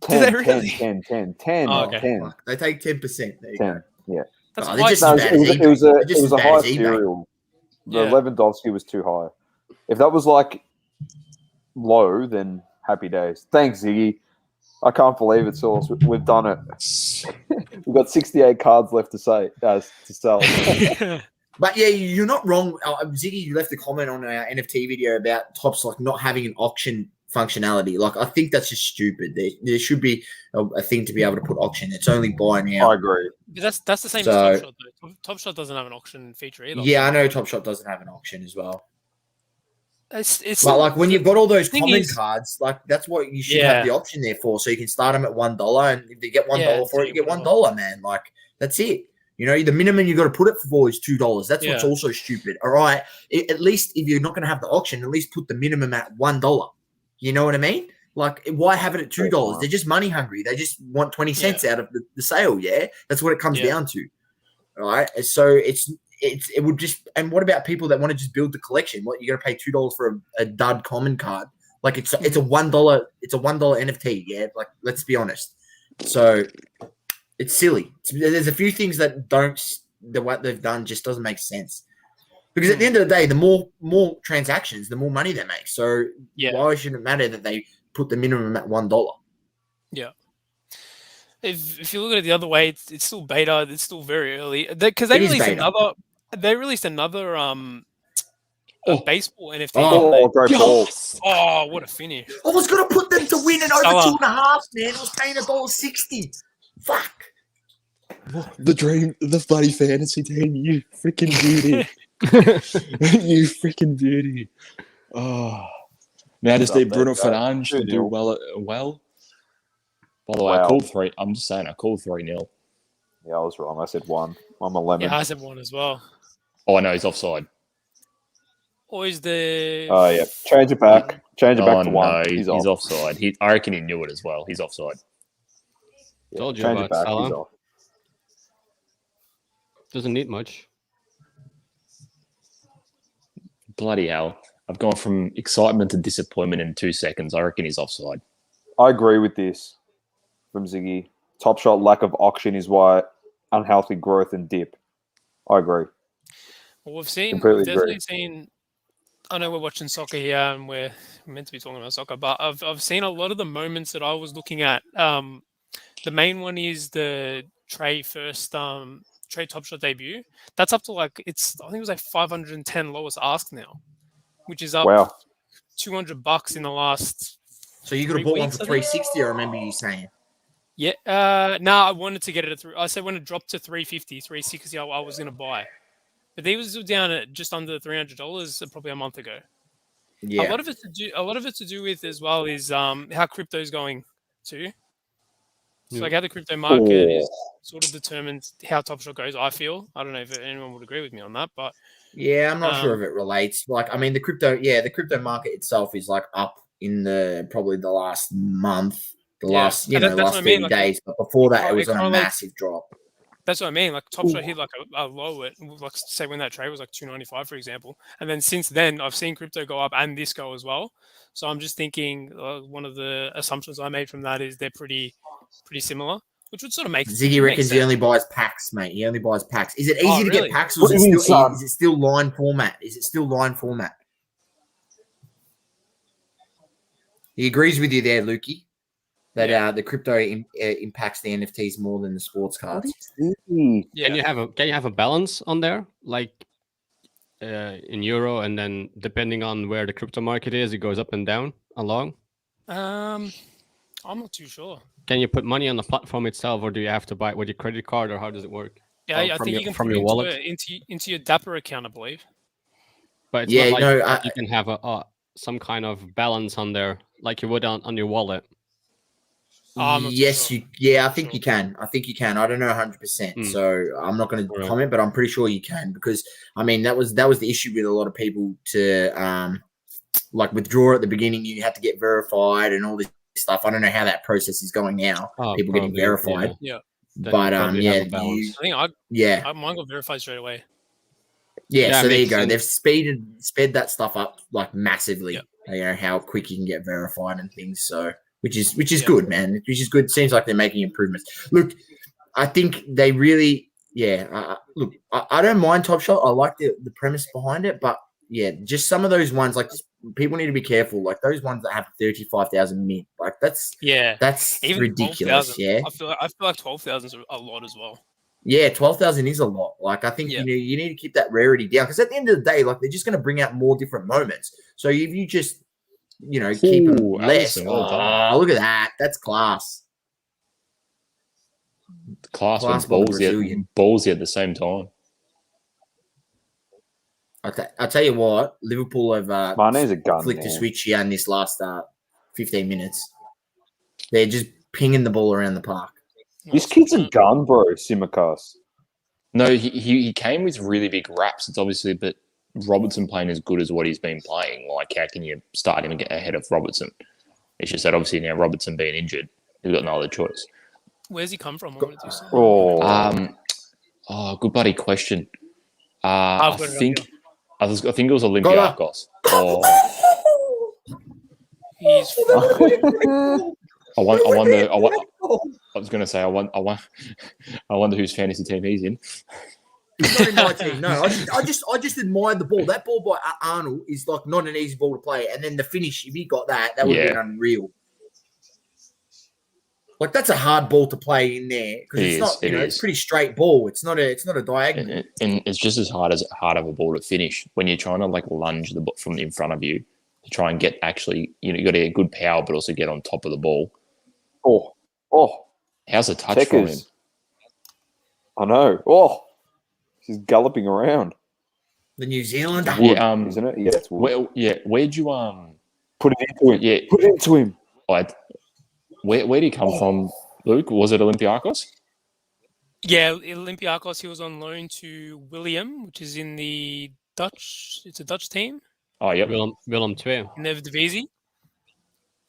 C: 10,
E: they really?
C: 10, 10, 10,
E: Oh, okay.
C: 10,
D: Fuck, they take 10%. There you
C: 10.
D: go.
C: Yeah.
E: That's
D: Oh,
E: a
D: they're
E: high
D: just
C: No,
D: as
C: it
D: bad as
C: was,
D: eBay.
C: it was a
D: They're
C: it
D: just
C: was
D: as
C: a
D: bad
C: high
D: as eBay.
C: cereal. The
E: Yeah.
C: Lewandowski was too high. If that was like low, then happy days. Thanks, Ziggy. I can't believe it, Sauce. We've done it. We've got 68 cards left to sell.
D: But yeah, you're not wrong. Ziggy, you left a comment on our NFT video about Tops like not having an auction functionality. Like, I think that's just stupid. There should be a thing to be able to put auction. It's only buy now.
C: I agree.
E: But that's the same
D: So-
E: as Top Shot, though. Top Shot doesn't have an auction feature either.
D: Yeah, I know Top Shot doesn't have an auction as well.
E: It's
D: But like when you've got all those
E: thing
D: common
E: is-
D: cards, like that's what you should
E: Yeah.
D: have the option there for. So you can start them at $1, and if you get $1
E: Yeah,
D: for it,
E: so
D: you get
E: whatever.
D: $1, man. Like that's it. You know, the minimum you got to put it for is $2. That's what's
E: Yeah.
D: also stupid. All right, at least if you're not going to have the auction, at least put the minimum at $1. You know what I mean? Like, why have it at $2? They're just money hungry. They just want 20 cents out of the sale. Yeah, that's what it comes down to. All right, so it would just. And what about people that want to just build the collection? What, you got to pay $2 for a dud common card? Like it's a $1. It's a $1 NFT. Yeah, like let's be honest. So it's silly. There's a few things that what they've done just doesn't make sense. Because at the end of the day, the more transactions, the more money they make. So why shouldn't it matter that they put the minimum at $1?
E: Yeah. If you look at it the other way, it's still beta. It's still very early because they
D: It is
E: released
D: beta.
E: another baseball NFT.
D: Oh,
E: didn't they?
C: great ball.
E: Oh, what a finish!
D: I was gonna put them to win it over
E: Salah.
D: 2.5, man. I was paying $1.60. Fuck.
F: The dream, the bloody fantasy team, you freaking beauty. You freaking beauty. Oh. Now just need Bruno Fernandes to do well. By the way, I
C: Wow.
F: called 3. I'm just saying, I called 3-0.
C: Yeah, I was wrong. I said 1. I'm a lemon.
E: Yeah, I said one as well.
F: Oh, I know he's offside.
E: Or is the
C: Oh, yeah. Change it back. Change it back
F: Oh,
C: to 1.
F: no,
C: He's
F: he's
C: off.
F: offside. I reckon he knew it as well. He's offside.
C: Yeah,
B: Told you
C: change it
B: about
C: back. He's
B: Salah.
C: off.
B: Doesn't need much.
F: Bloody hell. I've gone from excitement to disappointment in 2 seconds. I reckon he's offside.
C: I agree with this from Ziggy. Top Shot lack of auction is why unhealthy growth and dip. I agree.
E: Well, we've
C: Completely
E: definitely seen. I know we're watching soccer here, and we're meant to be talking about soccer, but I've seen a lot of the moments that I was looking at. The main one is the Trey Top Shot debut. That's up to I think it was like 510 lowest ask now, which is up
C: Wow.
E: $200 in the last.
D: So you could have
E: 3
D: bought one
E: weeks,
D: for
E: I think?
D: 360. I remember you saying.
E: Yeah. No, I wanted to get it at I said when it dropped to 350, 360, I was going to buy. But they was down at just under $300 probably a month ago.
D: Yeah.
E: A lot of it to do with as well is how crypto's going too. So like how the crypto market is sort of determines how Top Shot goes. I feel. I don't know if anyone would agree with me on that, but
D: Yeah, I'm not sure if it relates. Like, I mean, the crypto market itself is like up in probably the last month, last
E: And that's
D: last
E: what I
D: 30
E: mean, like,
D: days. But before that, it was on a
E: correlates-
D: massive drop.
E: that's what I mean. Like Top Shot hit like a low at like say when that trade was like 295, for example, and then since then I've seen crypto go up and this go as well. So I'm just thinking one of the assumptions I made from that is they're pretty similar, which would sort of make
D: Ziggy reckons he only buys packs, mate. He only buys packs. Is it easy
E: Oh,
D: to
E: really?
D: get packs, or is it still line format? He agrees with you there, Lukey, that the crypto impacts the NFTs more than the sports cards.
E: Yeah.
B: Can you have a balance on there, like in euro, and then depending on where the crypto market is, it goes up and down along?
E: I'm not too sure.
B: Can you put money on the platform itself, or do you have to buy it with your credit card, or how does it work?
E: Yeah, I
B: from
E: think
B: your-
E: you can
B: from
E: put
B: your
E: it
B: wallet?
E: into your Dapper account, I believe.
B: But it's
D: Yeah,
B: not like
D: no,
B: you can have some kind of balance on there, like you would on your wallet.
E: I'm not too
D: Yes,
E: sure.
D: I think you can. I think you can. I don't know 100%. So I'm not going to
B: Right.
D: comment, but I'm pretty sure you can, because I mean that was the issue with a lot of people to like withdraw at the beginning. You had to get verified and all this stuff. I don't know how that process is going now. People getting
B: Probably,
D: verified.
E: Yeah.
B: Then
D: But
B: you probably have a
D: you,
B: balance.
E: I think mine got verified straight away.
B: Yeah,
D: so there you
B: makes
D: go.
B: sense.
D: They've sped that stuff up like massively.
E: Yep.
D: You know how quick you can get verified and things. So which is
E: Yep.
D: good, man. Which is good. Seems like they're making improvements. Look, I think they really, look, I don't mind Top Shot. I like the premise behind it, but yeah, just some of those ones, like just, people need to be careful. Like those ones that have 35,000 mint, like that's
E: Even
D: ridiculous.
E: 12,000.
D: Yeah,
E: I feel like 12,000 is a lot as well.
D: yeah, 12,000 is a lot. Like I think
E: Yeah.
D: you need to keep that rarity down because at the end of the day, like they're just going to bring out more different moments. So if you just keep them
F: Ooh,
D: less,
F: Alisson, well done.
D: look at that, that's class.
F: Class
D: Class
F: with
D: by the
F: ballsy
D: Brazilian.
F: at the same time.
D: I'll tell you what, Liverpool have
C: Mane's a gun,
D: flicked a
C: man.
D: switch here in this last 15 minutes. They're just pinging the ball around the park.
C: This kid's a gun, bro. Simicast.
F: No, he came with really big raps. It's obviously, but Robertson playing as good as what he's been playing. Like, how can you start him and get ahead of Robertson? It's just that obviously now Robertson being injured, he's got no other choice.
E: Where's he come from? I wanted to say.
F: Good buddy question.
E: I've
F: I
E: got it up
F: think
E: here.
F: I think it was Olympiacos.
E: He's
F: I was going to say I wonder whose fantasy team he's in.
D: He's not in my team. No, I just admired the ball. That ball by Arnold is like not an easy ball to play. And then the finish, if he got that would have been unreal. Like that's a hard ball to play in there because it's not. It's pretty straight ball. It's not a diagonal.
F: And it's just as hard of a ball to finish when you're trying to like lunge the ball from in front of you to try and get actually. You got to get good power, but also get on top of the ball. How's the touch from him?
C: I know. She's galloping around.
D: The New Zealand,
C: isn't it? Yeah, it's
F: wood. Where'd you
C: put it into him?
F: Yeah,
C: put it into him.
F: Where did he come from, Luke? Was it Olympiacos?
E: Yeah, Olympiacos. He was on loan to William, which is in the Dutch. It's a Dutch team.
F: Oh, yep.
B: Willem II.
E: In the Divisie.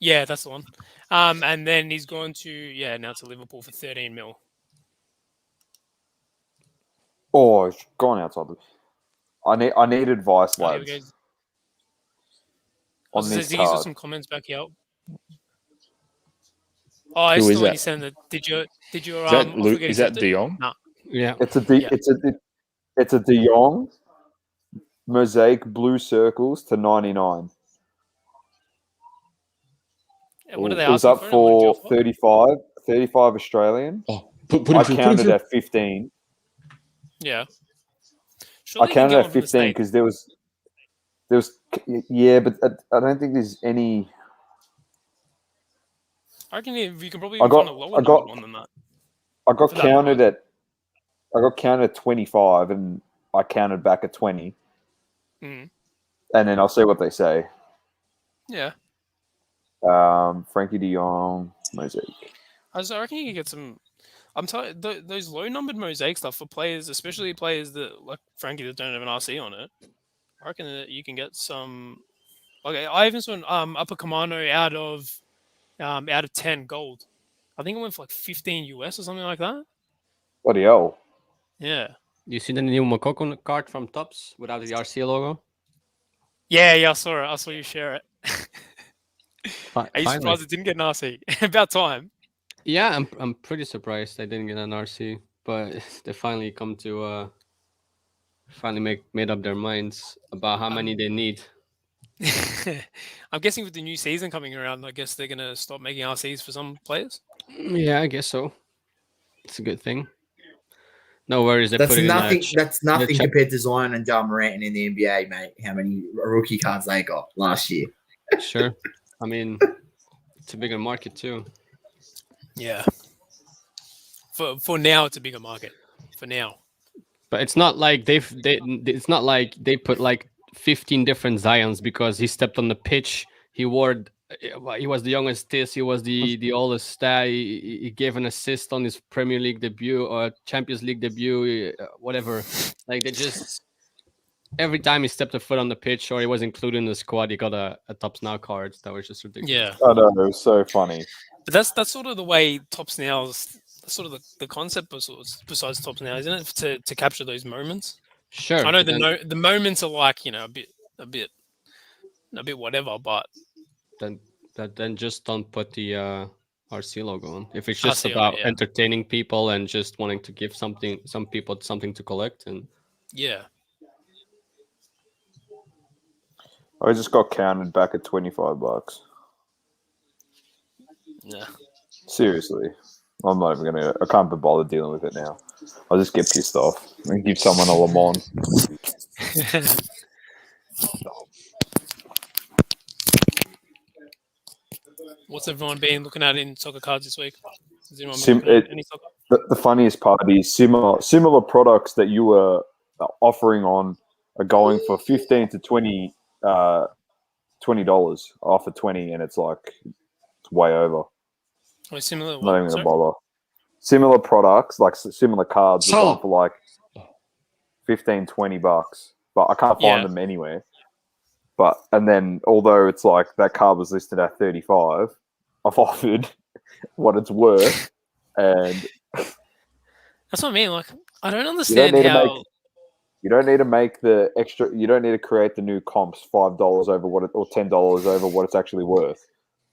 E: Yeah, that's the one. And then he's gone to now to Liverpool for 13 mil.
C: Oh, it's gone outside. I need advice, lads. On this
E: These
C: card.
E: are some comments back here. Oh, I still only send it. Did your
F: is that Luke? Is that De Jong?
E: No.
B: Yeah.
C: It's a De Jong mosaic blue circles to 99.
E: And what are they
C: It was
E: asking
C: up
E: for?
C: for 35 Australian.
F: Oh,
C: I counted at 15.
E: Yeah.
C: I counted at 15 because there was, but I don't think there's any.
E: I reckon you can probably find a lower one than that.
C: I got counted at 25, and I counted back at 20.
E: Mm.
C: And then I'll see what they say.
E: Yeah.
C: Frankie de Jong mosaic.
E: I reckon you can get some. I'm telling you, those low-numbered mosaic stuff for players, especially players that like Frankie that don't have an RC on it. I reckon that you can get some. Okay, I even saw an Upper Commando out of 10 gold. I think it went for like 15 US or something like that.
C: Bloody hell.
E: Yeah.
B: You see the new Mokoko card from Tops without the RC logo?
E: Yeah, I saw it. I saw you share it. Are you surprised it didn't get an RC? About time.
B: Yeah, I'm pretty surprised they didn't get an RC, but they finally come to made up their minds about how many they need.
E: I'm guessing with the new season coming around, I guess they're gonna stop making RCs for some players.
B: Yeah, I guess so. It's a good thing. No worries.
D: That's nothing compared to Zion and Ja Morant in the NBA, mate. How many rookie cards they got last year?
B: Sure. I mean, it's a bigger market too.
E: Yeah. For now, it's a bigger market. For now.
B: But it's not like they put like 15 different Zions because he stepped on the pitch. He was the youngest he was the oldest star. He gave an assist on his Premier League debut or Champions League debut, whatever. Like they just every time he stepped a foot on the pitch or he was included in the squad, he got a Tops Now card. That was just ridiculous.
E: Yeah.
C: I know, it was so funny.
E: But that's sort of the way Tops Now's sort of the concept besides Tops Now, isn't it? To capture those moments.
B: Sure.
E: I know
B: but
E: the moments are like a bit whatever, but
B: then just don't put the RC logo on. If it's just
E: RC on it,
B: about
E: yeah.
B: entertaining people and just wanting to give some people something to collect, and
E: yeah.
C: I just got counted back at $25.
E: Yeah.
C: Seriously. I'm not even gonna. I can't be bothered dealing with it now. I'll just get pissed off and give someone a Le Mans.
E: What's everyone been looking at in soccer cards this week? Has anyone been
C: Sim-
E: looking at
C: it-
E: any soccer?
C: The funniest part is similar products that you were offering on are going for $15 to $20 off of 20, and it's way over.
E: Oh, similar.
C: I'm not even
E: Sorry?
C: gonna bother. Similar products, like similar cards, are going for like $15-20, but I can't find them anywhere. And then although it's like that card was listed at 35, I've offered what it's worth, and
E: That's what I mean. Like, I don't understand how.
C: you don't need to make the extra. You don't need to create the new comps $5 over or $10 over what it's actually worth.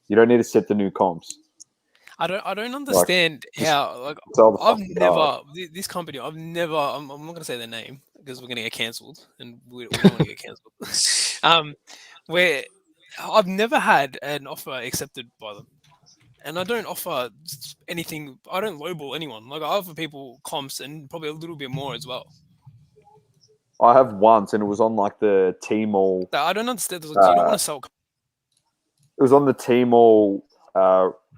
C: You don't need to set the new comps.
E: I don't understand how. Like,
C: sell the
E: I've
C: fucking
E: never
C: card.
E: this company. I'm not gonna say their name because we're gonna get cancelled, and we don't want to get cancelled. Where I've never had an offer accepted by them. And I don't offer anything. I don't lowball anyone. Like, I offer people comps and probably a little bit more as well.
C: I have once, and it was on like the T-Mall.
E: I don't understand. Like, do you not want to sell?
C: It was on the T-Mall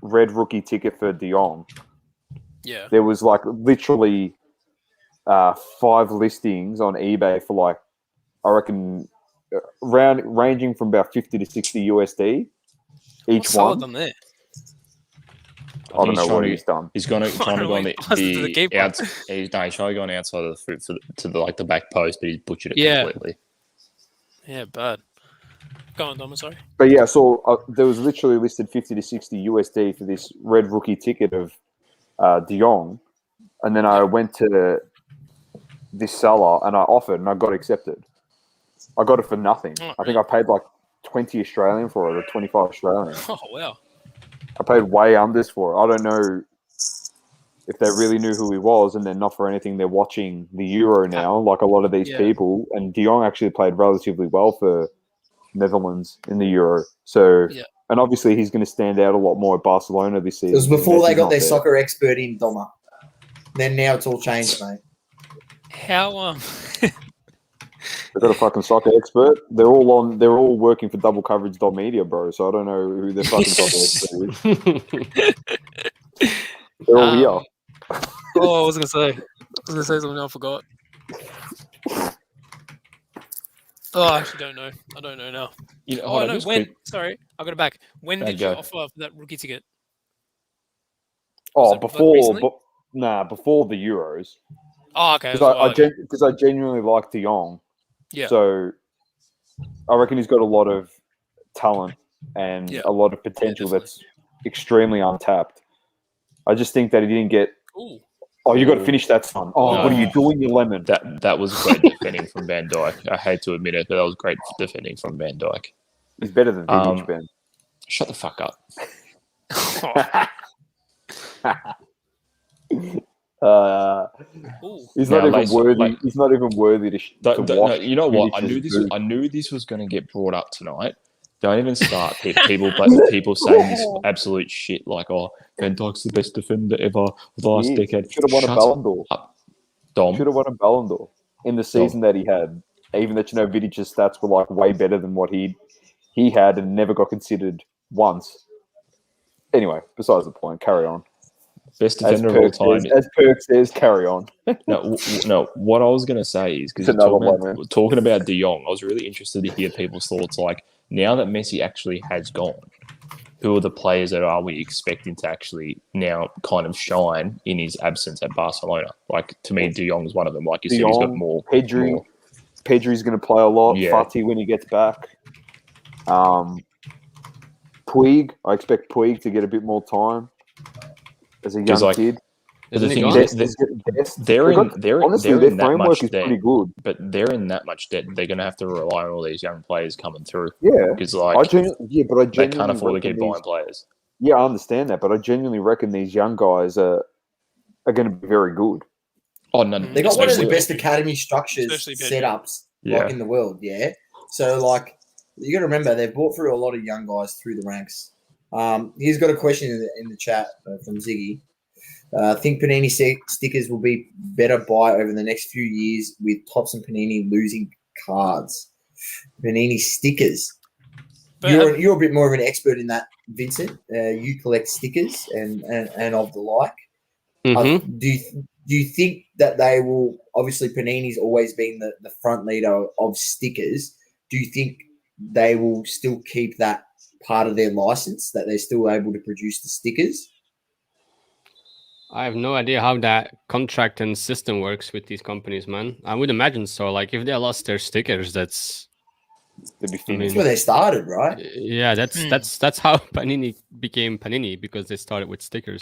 C: red rookie ticket for De Jong.
E: Yeah.
C: There was like literally 5 listings on eBay for like, I reckon, ranging from about 50 to 60 USD each
E: What's solid
C: one.
E: on there?
C: I don't know what he's done.
F: He's trying to go on the out. He's trying to go on outside of the fruit to the back post, but he's butchered it completely.
E: Yeah, bad. Go on, Dom. Sorry.
C: But yeah, so there was literally listed 50 to 60 USD for this red rookie ticket of De Jong, and then I went to this seller and I offered and I got accepted. I got it for nothing. I think I paid like 20 Australian for it, or 25 Australian.
E: Oh wow.
C: I paid way unders for it. I don't know if they really knew who he was, and then not for anything, they're watching the Euro now, like a lot of these people. And De Jong actually played relatively well for Netherlands in the Euro. So, and obviously he's going to stand out a lot more at Barcelona this season.
D: It was before they got their soccer expert in, Doma. Then now it's all changed, mate.
E: How
C: They've got a fucking soccer expert. They're all working for Coverage.Media, bro. So I don't know who their fucking soccer expert is. They're all here.
E: I was gonna say something I forgot. Oh, I actually don't know. I don't know now. No. When? Sorry, I got it back. When did you offer for that rookie ticket?
C: Oh, before the Euros.
E: Oh, okay.
C: Because I genuinely like De Jong.
E: Yeah.
C: So I reckon he's got a lot of talent and a lot of potential that's extremely untapped. I just think that he didn't get.
E: Ooh.
C: Oh, you got to finish that, son. Oh, what are you doing, you lemon?
F: That was great defending from Van Dijk. I hate to admit it, but that was great defending from Van Dijk.
C: He's better than Vidic, Ben.
F: Shut the fuck up.
C: He's not even worthy. He's not even worthy to watch.
F: No, you know what? I knew this was going to get brought up tonight. Don't even start. People saying this absolute shit like, "Oh, Van Dijk's the best defender ever of the last decade."
C: Should have won a Ballon d'Or.
F: Dom
C: should have won a Ballon d'Or in the season that he had. Even that Vidic's stats were like way better than what he had and never got considered once. Anyway, besides the point, carry on.
F: Best defender of all time.
C: As Perk says, carry on.
F: No. What I was going to say is because talking about De Jong, I was really interested to hear people's thoughts. Like, now that Messi actually has gone, who are the players that are we expecting to actually now kind of shine in his absence at Barcelona? Like, to me, De Jong's one of them. Like you said, he's got more.
C: Pedri's going to play a lot.
F: Yeah.
C: Fati when he gets back. Puig, I expect Puig to get a bit more time as a young kid.
F: But the
B: Isn't he
F: thing
B: gone?
F: is, they're
C: honestly,
F: in
C: their
F: that
C: framework
F: much
C: is
F: debt,
C: pretty good.
F: but they're in that much debt. They're going to have to rely on all these young players coming through.
C: Yeah,
F: Because like
C: but I genuinely
F: they can't afford to
C: reckon
F: keep buying players.
C: Yeah, I understand that, but I genuinely reckon these young guys are going to be very good.
F: Oh no,
D: They got one of the
F: especially-
D: best academy structures
E: Especially Pedro.
D: setups
F: Yeah.
D: like in the world. Yeah. So like you got to remember they've brought through a lot of young guys through the ranks. He's got a question in the chat from Ziggy. Think Panini stickers will be better buy over the next few years with Topps and Panini losing cards. Panini stickers.
E: But
D: You're a bit more of an expert in that, Vincent. You collect stickers and of the like.
B: Mhm.
D: Do you think that they will? Obviously, Panini's always been the front leader of stickers. Do you think they will still keep that part of their license, that they're still able to produce the stickers?
B: I have no idea how that contract and system works with these companies, man. I would imagine so. Like if they lost their stickers, that's
C: They'd be
B: I
C: finished.
D: That's where they started, right?
B: yeah, that's how Panini became Panini, because they started with stickers.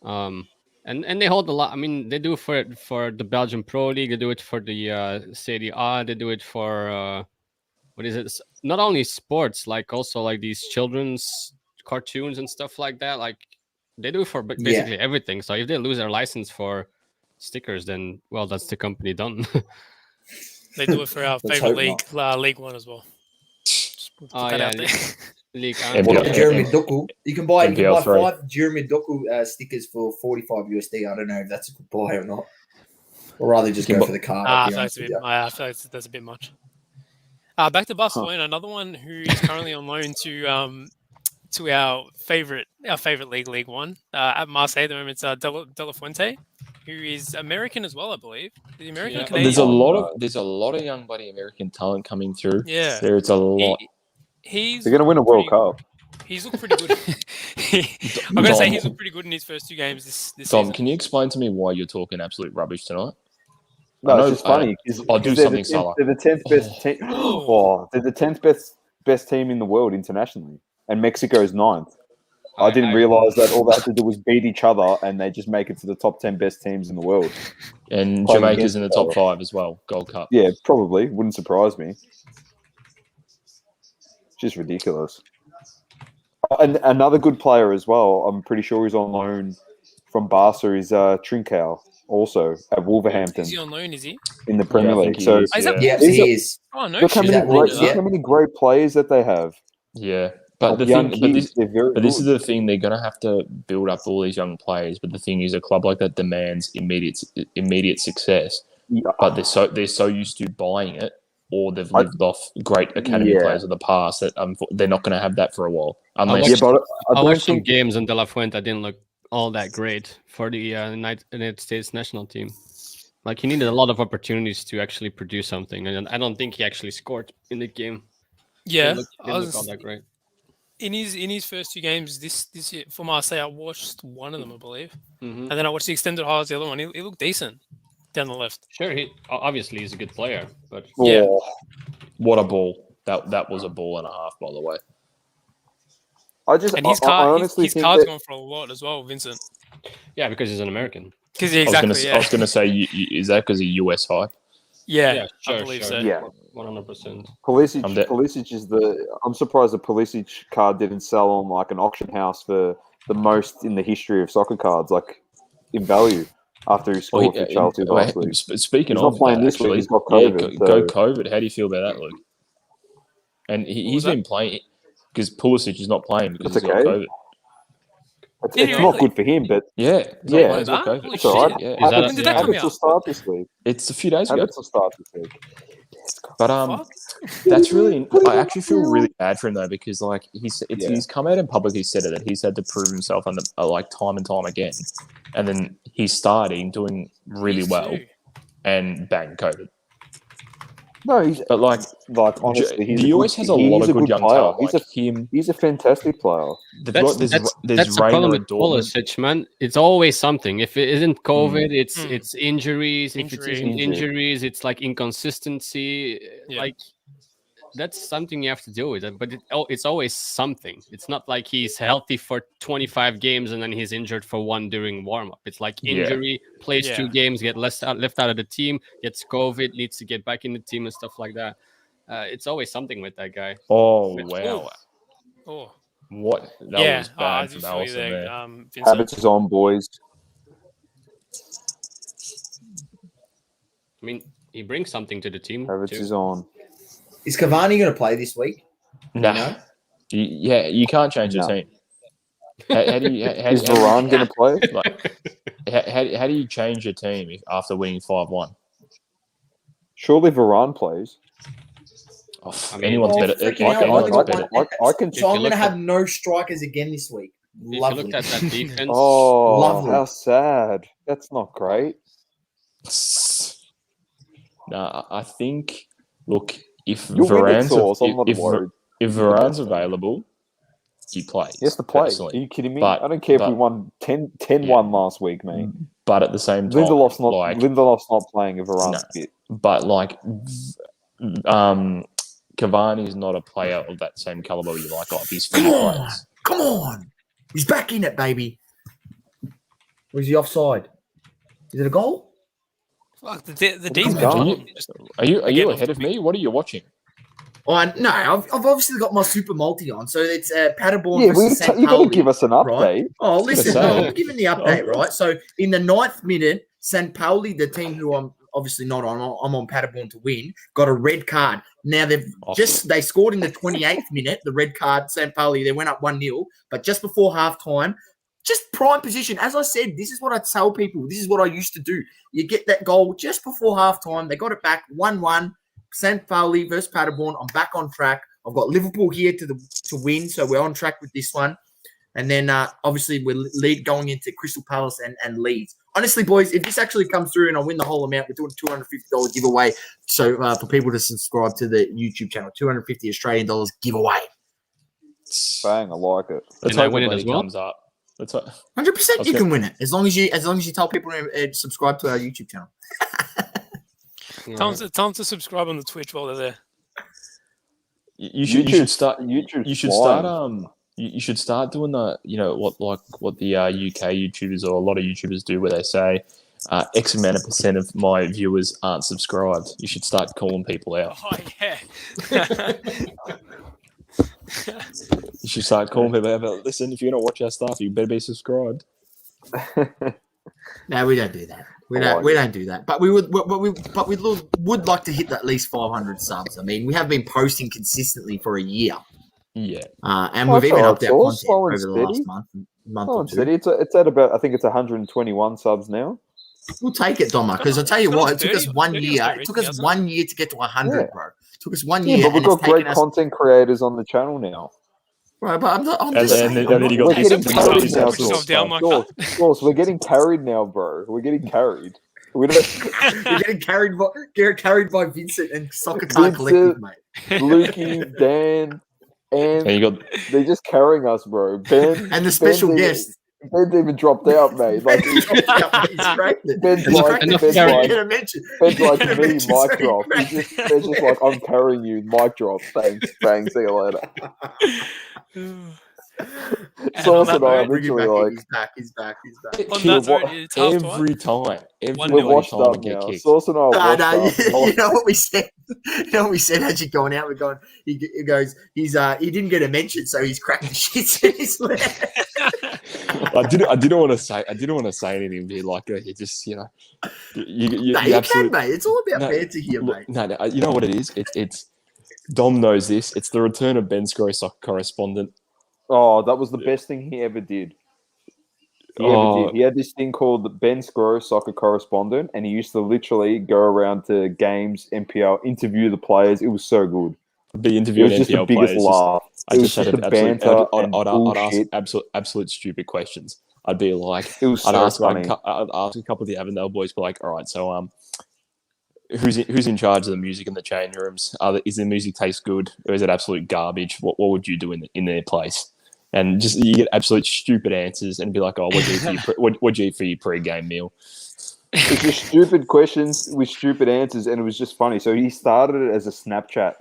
B: And they hold a lot. I mean, they do for the Belgian Pro League, they do it for the Serie A, they do it for what is it? Not only sports, like also like these children's cartoons and stuff like that. Like they do it for basically everything. So if they lose their license for stickers, then well, that's the company done.
E: they do it for our
D: Let's
E: favorite
D: hope
E: league, League One as well. Just put
B: Oh,
E: that
B: yeah,
E: out there.
B: League.
F: NPL.
D: What about Jeremy Doku? You can buy
F: NPL 3.
D: 5 Jeremy Doku stickers for $45 USD. I don't know if that's a good buy or not. Or rather just
F: You can
D: go
F: bu-
D: for the card.
E: I
D: I'll be
E: feel like
D: honest
E: it's a
D: with
E: bit,
D: you.
E: I feel like that's a bit much. Back to Barcelona, another one who is currently on loan to our favorite league, League One, at Marseille at the moment. It's De La Fuente, who is American as well, I believe. Is he American
B: Yeah.
E: or Canadian?
F: There's a lot of young buddy American talent coming through.
E: Yeah.
F: There's a lot.
E: He's
C: They're going to win a World Cup.
E: He's looked pretty good. I'm going to say he's looked pretty good in his first 2 games this
F: Tom,
E: season.
F: can you explain to me why you're talking absolute rubbish tonight?
C: No,
F: I know,
C: it's just funny.
F: I'll do something, Salah.
C: They're the 10th best team. Oh, they're the 10th best team in the world internationally, and Mexico's 9th. I didn't realize that all they had to do was beat each other, and they just make it to the top 10 best teams in the world.
F: And
C: Playing
F: Jamaica's
C: against
F: in the
C: each
F: top
C: other.
F: 5 as well, Gold Cup.
C: Yeah, probably. Wouldn't surprise me. Just ridiculous. And another good player as well, I'm pretty sure he's on loan from Barca, is Trincao, also at Wolverhampton
E: Is he on loan, is he?
C: in the Premier
F: I think
C: League.
F: he
C: So
F: is,
E: Is that
F: yeah.
D: Yes,
C: He's
D: he is.
E: Oh, no
C: look how
E: shit.
C: many
E: I didn't know
C: great,
E: that.
C: look how many great players that they have.
F: Yeah. But the
C: Young
F: thing,
C: kids, they're very
F: But this is
C: good.
F: the thing, they're going to have to build up all these young players. But the thing is, a club like that demands immediate success.
C: Yeah.
F: But they're so used to buying it, or they've lived off great academy players of the past that they're not going to have that for a while. Unless
C: Yeah, but I
B: I
C: don't
B: watched some
C: think
B: games and De La Fuente didn't look all that great for the United States national team. Like he needed a lot of opportunities to actually produce something, and I don't think he actually scored in the game.
E: Yeah.
B: Didn't look all that great.
E: In his first 2 games this year for Marseille, I watched one of them, I believe.
B: Mhm.
E: And then I watched the extended highlights, the other one. He looked decent down the left.
B: Sure, he obviously he's a good player, but
E: Yeah.
C: Oh,
F: what a ball. That was a ball and a half, by the way.
C: I just
E: And his
C: I
E: card,
C: honestly
E: his
C: think
E: card's
C: that,
E: gone for a lot as well, Vincent.
B: yeah, because he's an American.
E: Because
F: I
E: exactly,
F: was going to say, is that because of US hype?
E: yeah,
B: sure,
E: I believe
B: sure.
E: so.
C: Yeah.
B: 100%.
C: Pulisic is I'm surprised the Pulisic card didn't sell on like an auction house for the most in the history of soccer cards, like in value, after he scored for Chelsea last week.
F: Speaking
C: He's
F: of
C: not playing
F: that,
C: this week,
F: actually,
C: he's got COVID,
F: go
C: so-
F: COVID. How do you feel about that, Luke? And he's been playing because Pulisic is not playing because
C: That's
F: he's got
C: okay.
F: COVID.
C: It's
E: Did he
C: not
E: really?
C: good for him, but
F: Yeah,
C: Yeah.
F: he's got COVID.
E: Holy
C: it's all right.
E: shit.
F: Yeah.
B: Is that-
E: When did that come
C: Habits will
E: out?
C: start this week.
F: It's a few days ago.
C: Habits will start this week.
F: But
E: Fuck.
F: that's really. I actually feel really bad for him though because like he's come out in public. He said it that he's had to prove himself on like time and time again, and then he's starting doing really
E: Me
F: well,
E: too.
F: and bang COVID.
C: No, he's
F: But like
C: honestly, he's
F: the US has a lot of good young
C: player.
F: talent. Like him,
C: He's a fantastic player.
F: they've
B: That's
F: got there's
B: the problem
F: Rayner
B: with
F: at Dortmund.
B: Pulisic, man. It's always something. If it isn't COVID, it's injuries. If it
E: Injury.
B: isn't injuries, it's like inconsistency.
E: Yeah.
B: Like that's something you have to deal with. But it's always something. It's not like he's healthy for 25 games and then he's injured for one during warm up. It's like injury, plays 2 games, left out of the team, gets COVID, needs to get back in the team and stuff like that. It's always something with that guy.
F: Oh wow!
E: Oh,
F: What? That was
E: I
F: bad
E: do
F: from
E: feel you
F: Allison
E: there.
F: there.
E: Vincent.
C: Habits is on, boys.
B: I mean, he brings something to the team.
C: Habits
B: too.
C: is on.
D: Is Cavani going to play this week?
F: Nah.
D: No?
F: You can't change your
C: No.
F: team. How do you?
C: Is Varane going to play?
F: How do you change your team after winning 5-1?
C: Surely Varane plays.
F: Oh,
B: I mean,
F: anyone's better.
D: freaking
F: Like,
D: hell,
F: anyone's
D: I
F: better.
C: I can.
D: So
B: you
D: I'm going to
B: look
D: have
B: at-
D: no strikers again this week.
B: If you
D: Lovely.
B: looked at that defense,
C: Oh,
D: Lovely.
C: how sad! That's not great.
F: No, I think. Look, if
C: You'll win the
F: Varane's
C: toss. I'm not
F: if
C: worried.
F: Varane's available, he plays.
C: He has to play. Are
F: personally.
C: you kidding me?
F: But-
C: I don't care if we
F: but-
C: won 10-1 last week, mate.
F: But at the same time,
C: Lindelof's not playing if Varane's
F: No.
C: fit.
F: But Cavani is not a player of that same caliber you like his
D: Come
F: former
D: on.
F: players.
D: Come on. He's back in it, baby. Or is he offside? Is it a goal?
E: Fuck, the D's
C: Come
E: match.
C: on.
F: Are you
E: Again,
F: ahead of me? What are you watching?
D: Oh, no, I've obviously got my super multi on. So it's Paderborn
C: Yeah,
D: versus St.
C: you got to
D: Pauli.
C: give us an update.
D: Right? Oh, listen,
F: say.
D: I'm giving the update, right? So in the 9th minute, St. Pauli, the team who I'm obviously not on, I'm on Paderborn to win, got a red card. Now they scored in the 28th minute, the red card, St. Pauli, they went up 1-0, but just before halftime, just prime position. As I said, this is what I tell people. This is what I used to do. You get that goal just before halftime. They got it back 1-1. St. Pauli versus Paderborn. I'm back on track. I've got Liverpool here to win, so we're on track with this one. And then obviously we're going into Crystal Palace and Leeds. Honestly, boys, if this actually comes through and I win the whole amount, we're doing a $250 giveaway. So for people to subscribe to the YouTube channel, $250 Australian dollars giveaway.
C: Bang, I like it.
F: Let's
B: Can I
F: hope
B: win
F: the
B: it
F: money
B: as well?
F: comes up. Let's hope.
D: 100% you can win it as long as you tell people to subscribe to our YouTube channel.
E: Tell them to subscribe on the Twitch while they're there.
F: You should start.
C: YouTube.
F: You should start. You should start doing the. You know what the UK YouTubers or a lot of YouTubers do, where they say, X amount of % of my viewers aren't subscribed. You should start calling people out.
E: Oh yeah.
F: You should start calling people out. But listen, if you're gonna watch our stuff, you better be subscribed.
D: No, we don't do that. We don't do that. But we would like to hit at least 500 subs. I mean, we have been posting consistently for a year.
F: Yeah.
D: And we've even upped our content
C: slow and
D: over the last
C: steady.
D: month
C: Oh,
D: or two.
C: it's at about, I think it's 121 subs now.
D: We'll take it, Doma, because I'll tell you what, it took us 1
E: 30
D: year.
E: was
D: It took us
E: great,
D: 1 year to get to 100,
C: Yeah.
D: bro. It took us 1
C: Yeah,
D: year.
C: but we've
D: and
C: got great
D: us,
C: content creators on the channel now.
D: Bro, but I'm
F: And
D: just
F: then-
D: saying,
F: and then you got
C: We're
E: Hey,
C: getting
E: so
C: carried
E: please
C: now,
E: put yourself down, Mike.
C: George, we're getting carried now, bro. We're getting carried. We don't,
D: You're getting carried by Vincent and Soccer Card
C: Vincent.
D: Collective, mate.
C: Lukey, Dan,
F: And
C: and
F: you got
C: they're just carrying us, bro. Ben
D: And the special
C: Ben's
D: guest.
C: Ben's even dropped out, mate. Like
D: He's cracked it.
C: Ben's
D: He's
C: like,
D: cracked it.
C: Ben's
D: He's
C: like,
D: gonna mention.
C: Ben's like
D: He's gonna
C: me,
D: mention, so
C: mic
D: he
C: drop.
D: cracked
C: He's just like, I'm carrying you, mic drop. Thanks, bang, see you later. Sauce and I are
D: Bring him
C: literally
D: back.
C: like,
D: He's back.
E: On that note, it's half time.
F: every time. Every
E: 1-0.
C: we're washed
F: time
C: up
F: we get
C: now.
F: kicked.
C: Sauce and I are washed
D: No,
C: up.
D: you know what we said. You know what we said as you're going out. We're going. He goes. He didn't get a mention, so he's cracked the shit in his leg.
F: I didn't want to say anything, but like you just you
D: No, you
F: absolutely-
D: can, mate. It's all about
F: No,
D: banter here,
F: Look,
D: mate.
F: no, you know what it is? It's Dom knows this. It's the return of Ben Scroy, soccer correspondent.
C: Oh, that was the best thing he ever did. He had this thing called the Ben Scrow Soccer Correspondent, and he used to literally go around to games, NPL, interview the players. It was so good.
F: Be
C: It
F: interviewing
C: was just
F: NPL
C: the biggest
F: players.
C: laugh.
F: I
C: It was
F: just had
C: just
F: an
C: the
F: absolute.
C: banter
F: I'd
C: and
F: ask
C: bullshit.
F: absolute stupid questions. I'd be like,
C: It was
F: I'd
C: so
F: ask
C: funny.
F: I'd ask a couple of the Avondale boys, be like, all right, so who's in charge of the music in the change rooms? Is the music taste good, or is it absolute garbage? What would you do in their place? And just you get absolute stupid answers, and be like, oh, what'd you eat for your pre-game meal?
C: It's just stupid questions with stupid answers, and it was just funny. So he started it as a Snapchat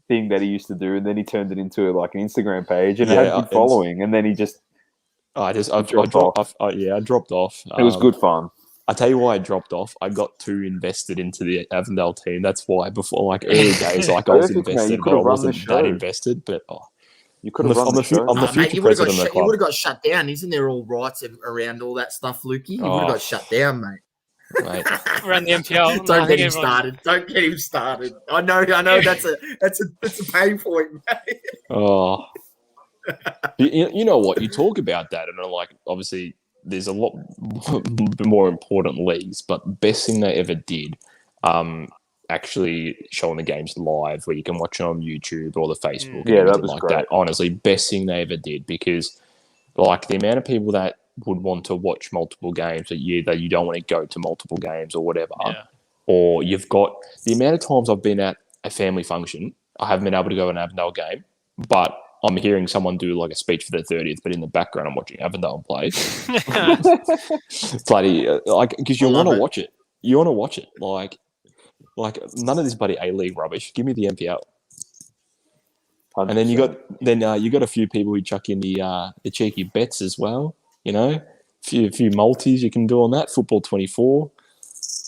C: thing that he used to do, and then he turned it into like an Instagram page, and it
F: Yeah,
C: had a good following, and then he just
F: I
C: dropped
F: dropped
C: off.
F: off. I dropped off.
C: It was good fun.
F: I tell you why I dropped off. I got too invested into the Avondale team. That's why. Before, like early days, like I was
C: Perfect, mate. You
F: invested,
C: could
F: but I
C: have run the
F: wasn't that
C: show.
F: invested. But
C: You could have run the show.
F: I'm the
D: Mate,
F: future
D: you would have
F: president of the
D: got,
F: club.
D: got shut down. Isn't there all rights around all that stuff, Lukey? You would
F: Oh.
D: have got shut down, mate.
F: Mate.
E: Around the MPL.
D: Don't get him started. Don't get him started. I know. That's a pain point, mate.
F: Oh, you know what? You talk about that, and I'm like, obviously, there's a lot more important leagues, but best thing they ever did, actually showing the games live, where you can watch it on YouTube or the Facebook, and
C: Yeah, that
F: everything
C: was
F: like
C: great.
F: that. Honestly, best thing they ever did, because like the amount of people that would want to watch multiple games that you don't want to go to multiple games or whatever, or you've got the amount of times I've been at a family function, I haven't been able to go to an Avondale game, but I'm hearing someone do like a speech for their 30th, but in the background I'm watching Avondale play. Bloody like, because you want to watch it. You want to watch it. Like none of this bloody A-League rubbish. Give me the MPL.
C: 100%.
F: And then you got a few people who chuck in the cheeky bets as well. You know, a few multis you can do on that. Football 24.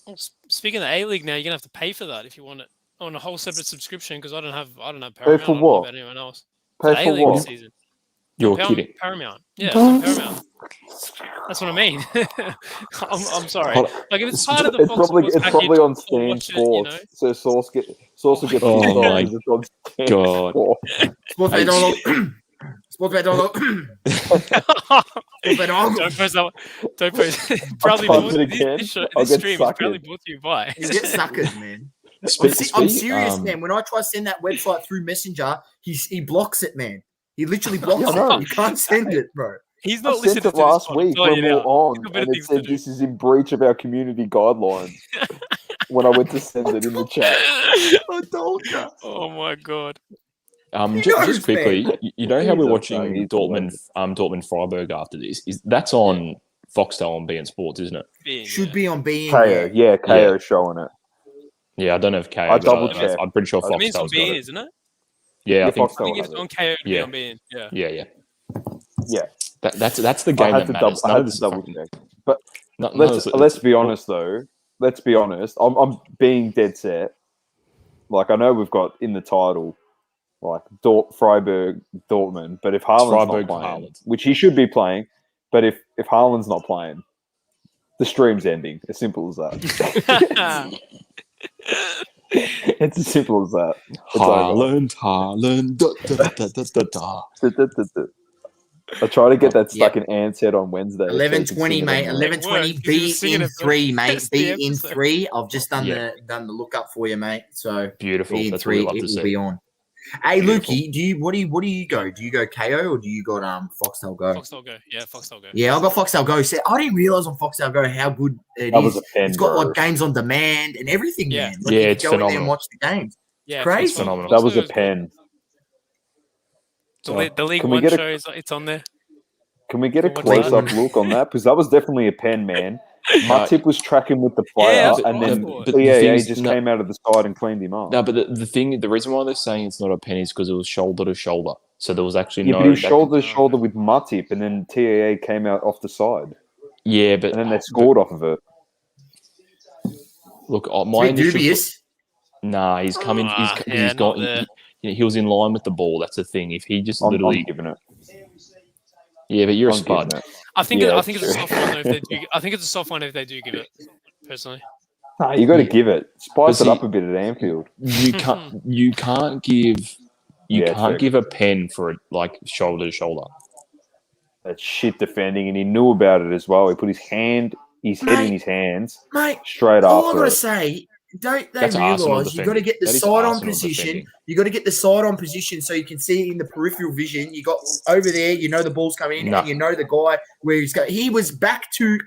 E: Well, speaking of A-League now, you're gonna have to pay for that if you want it on a whole separate subscription, because I don't have Paramount.
C: for
E: I don't know
C: what?
E: about anyone else.
C: Pay for
E: A-League
C: what?
E: this season.
F: You're kidding.
E: Paramount. Yeah, Paramount. That's what I mean. I'm sorry.
F: Hold
E: Like if it's part of the
C: It's
E: Fox
C: probably
E: Sports
C: on
E: package,
C: Stan
E: watch it,
C: Sports, so Source will get
F: Oh
C: pissed off
F: my
C: because it's on Stan
F: God.
C: Sports.
D: Sports bet Donald. Sports bet Donald. Sports bet Donald.
E: Don't post that one. Don't post. Probably
C: type it again. I'll
E: this
C: get
E: stream is
C: suckered.
E: probably brought to you by.
D: You get suckered, man.
F: Speak-
D: I'm
F: speak,
D: serious, man. When I try to send that website through Messenger, he blocks it, man. He literally blocks
C: Yeah, I know.
D: it. You can't send it, bro.
E: He's
C: I
E: not
C: sent
E: listening
C: it
E: to this
C: last
E: pod, I'm
C: week
E: telling
C: when
E: you
C: we were
E: now.
C: on,
E: He's got better
C: and it
E: things to
C: said
E: do.
C: this is in breach of our community guidelines when I went to send it in the chat.
D: I told you.
E: Oh my god.
F: Just quickly, you know how we're
C: Jesus,
F: watching
C: mate, he's
F: Dortmund Freiburg after this? That's on Foxtel on BN Sports, isn't it?
D: Should be on being.
C: KO, yeah, KO is showing it.
F: Yeah, I don't know if KO.
C: I double-checked.
F: I'm pretty sure
E: It means on
F: Foxtel's got
E: BN,
F: it.
E: isn't it?
F: Yeah, I
C: Yeah,
F: think.
C: Foxtel.
E: I think if it's on KO, it'd be
F: Yeah.
E: on BN. Yeah.
F: Yeah.
C: Yeah,
F: That's the
C: I
F: game
C: had
F: that
C: to
F: matters.
C: double, I
F: None of
C: had
F: this
C: to double
F: fucking-
C: check. But
F: none of
C: let's
F: this-
C: be honest though. Let's be honest. I'm being dead set. Like I know we've got in the title, like Freiburg, Dortmund. But if Haaland's
F: Freiburg,
C: not playing,
F: Haaland.
C: which he should be playing, but if Haaland's not playing, the stream's ending. As simple as that. It's as simple as that. It's over.
F: Haaland.
C: I try to get that stuck in Ant's head on Wednesday.
D: 11:20, mate. 11:20.
E: It
D: Be
E: works. You're
D: in
E: singing it,
D: 3, mate.
E: That's the
D: Be in
E: episode.
D: 3. I've just done
F: Yeah.
D: the lookup for you, mate. So
F: Beautiful.
D: be in
F: That's what
D: 3.
F: we love
D: It
F: to
D: will
F: see.
D: be on. Hey,
F: Beautiful.
D: Lukey, what do you go? Do you go KO or do you got Foxtel Go?
E: Foxtel Go. Yeah, Foxtel Go.
D: Yeah, I got Foxtel Go. So I didn't realize on Foxtel Go how good it
C: That was
D: is.
C: a pen,
D: It's got
C: bro.
D: like games on demand and everything,
E: Yeah.
D: man. Like,
F: Yeah,
D: you
F: it's
D: can go in there and
F: phenomenal.
D: watch the games.
E: Yeah,
D: Crazy.
E: it's
F: Phenomenal.
C: That was a
E: Also,
C: pen.
E: The League
C: Can we
E: One
C: get a-
E: show it's on there.
C: Can we get a
E: What's
C: close-up
E: that?
C: look on that? Because that was definitely a pen, man. Matip was tracking with the player,
E: Yeah, that's
C: and
E: what I
C: then
E: thought.
F: But the
C: CAA
F: thing is-
C: just
F: no-
C: came out of the side and cleaned him up.
F: No, but the reason why they're saying it's not a pen is because it was shoulder to shoulder. So there was actually
C: Yeah,
F: no.
C: but he was
F: that-
C: shoulder to shoulder with Matip, and then TAA came out off the side,
F: Yeah, but
C: and then they scored off of it.
F: Look,
D: It's a
F: my
D: bit
F: initial.
D: dubious.
F: Nah, he's coming.
E: Yeah,
F: He's
E: not
F: got.
E: there.
F: He was in line with the ball. That's the thing. If he just
C: I'm
F: literally,
C: giving it.
F: yeah, but you're a
C: I'm
F: spud.
C: giving it.
E: I think
C: Yeah,
E: I think it's a
C: true.
E: soft one though if they do. I think it's a soft one if they do give it. Personally,
C: Nah, you got to
F: Yeah.
C: give it. Spice
F: But
C: it up
F: see-
C: a bit at Anfield.
F: You can't. You can't give. You
C: Yeah,
F: can't
C: true.
F: give a pen for it like shoulder to shoulder.
C: That shit defending, and he knew about it as well. He put his head in
D: Mate.
C: his hands
D: Mate,
C: straight
D: all I
C: after
D: gotta
C: it.
D: say, don't they
F: That's Arsenal
D: realise you got to
F: defending.
D: get the
F: That is
D: side on
F: Arsenal
D: position?
F: defending.
D: You got to get the side on position so you can see it in the peripheral vision. You got over there, you know the ball's coming in,
F: No.
D: and you know the guy where he's going. He was back to,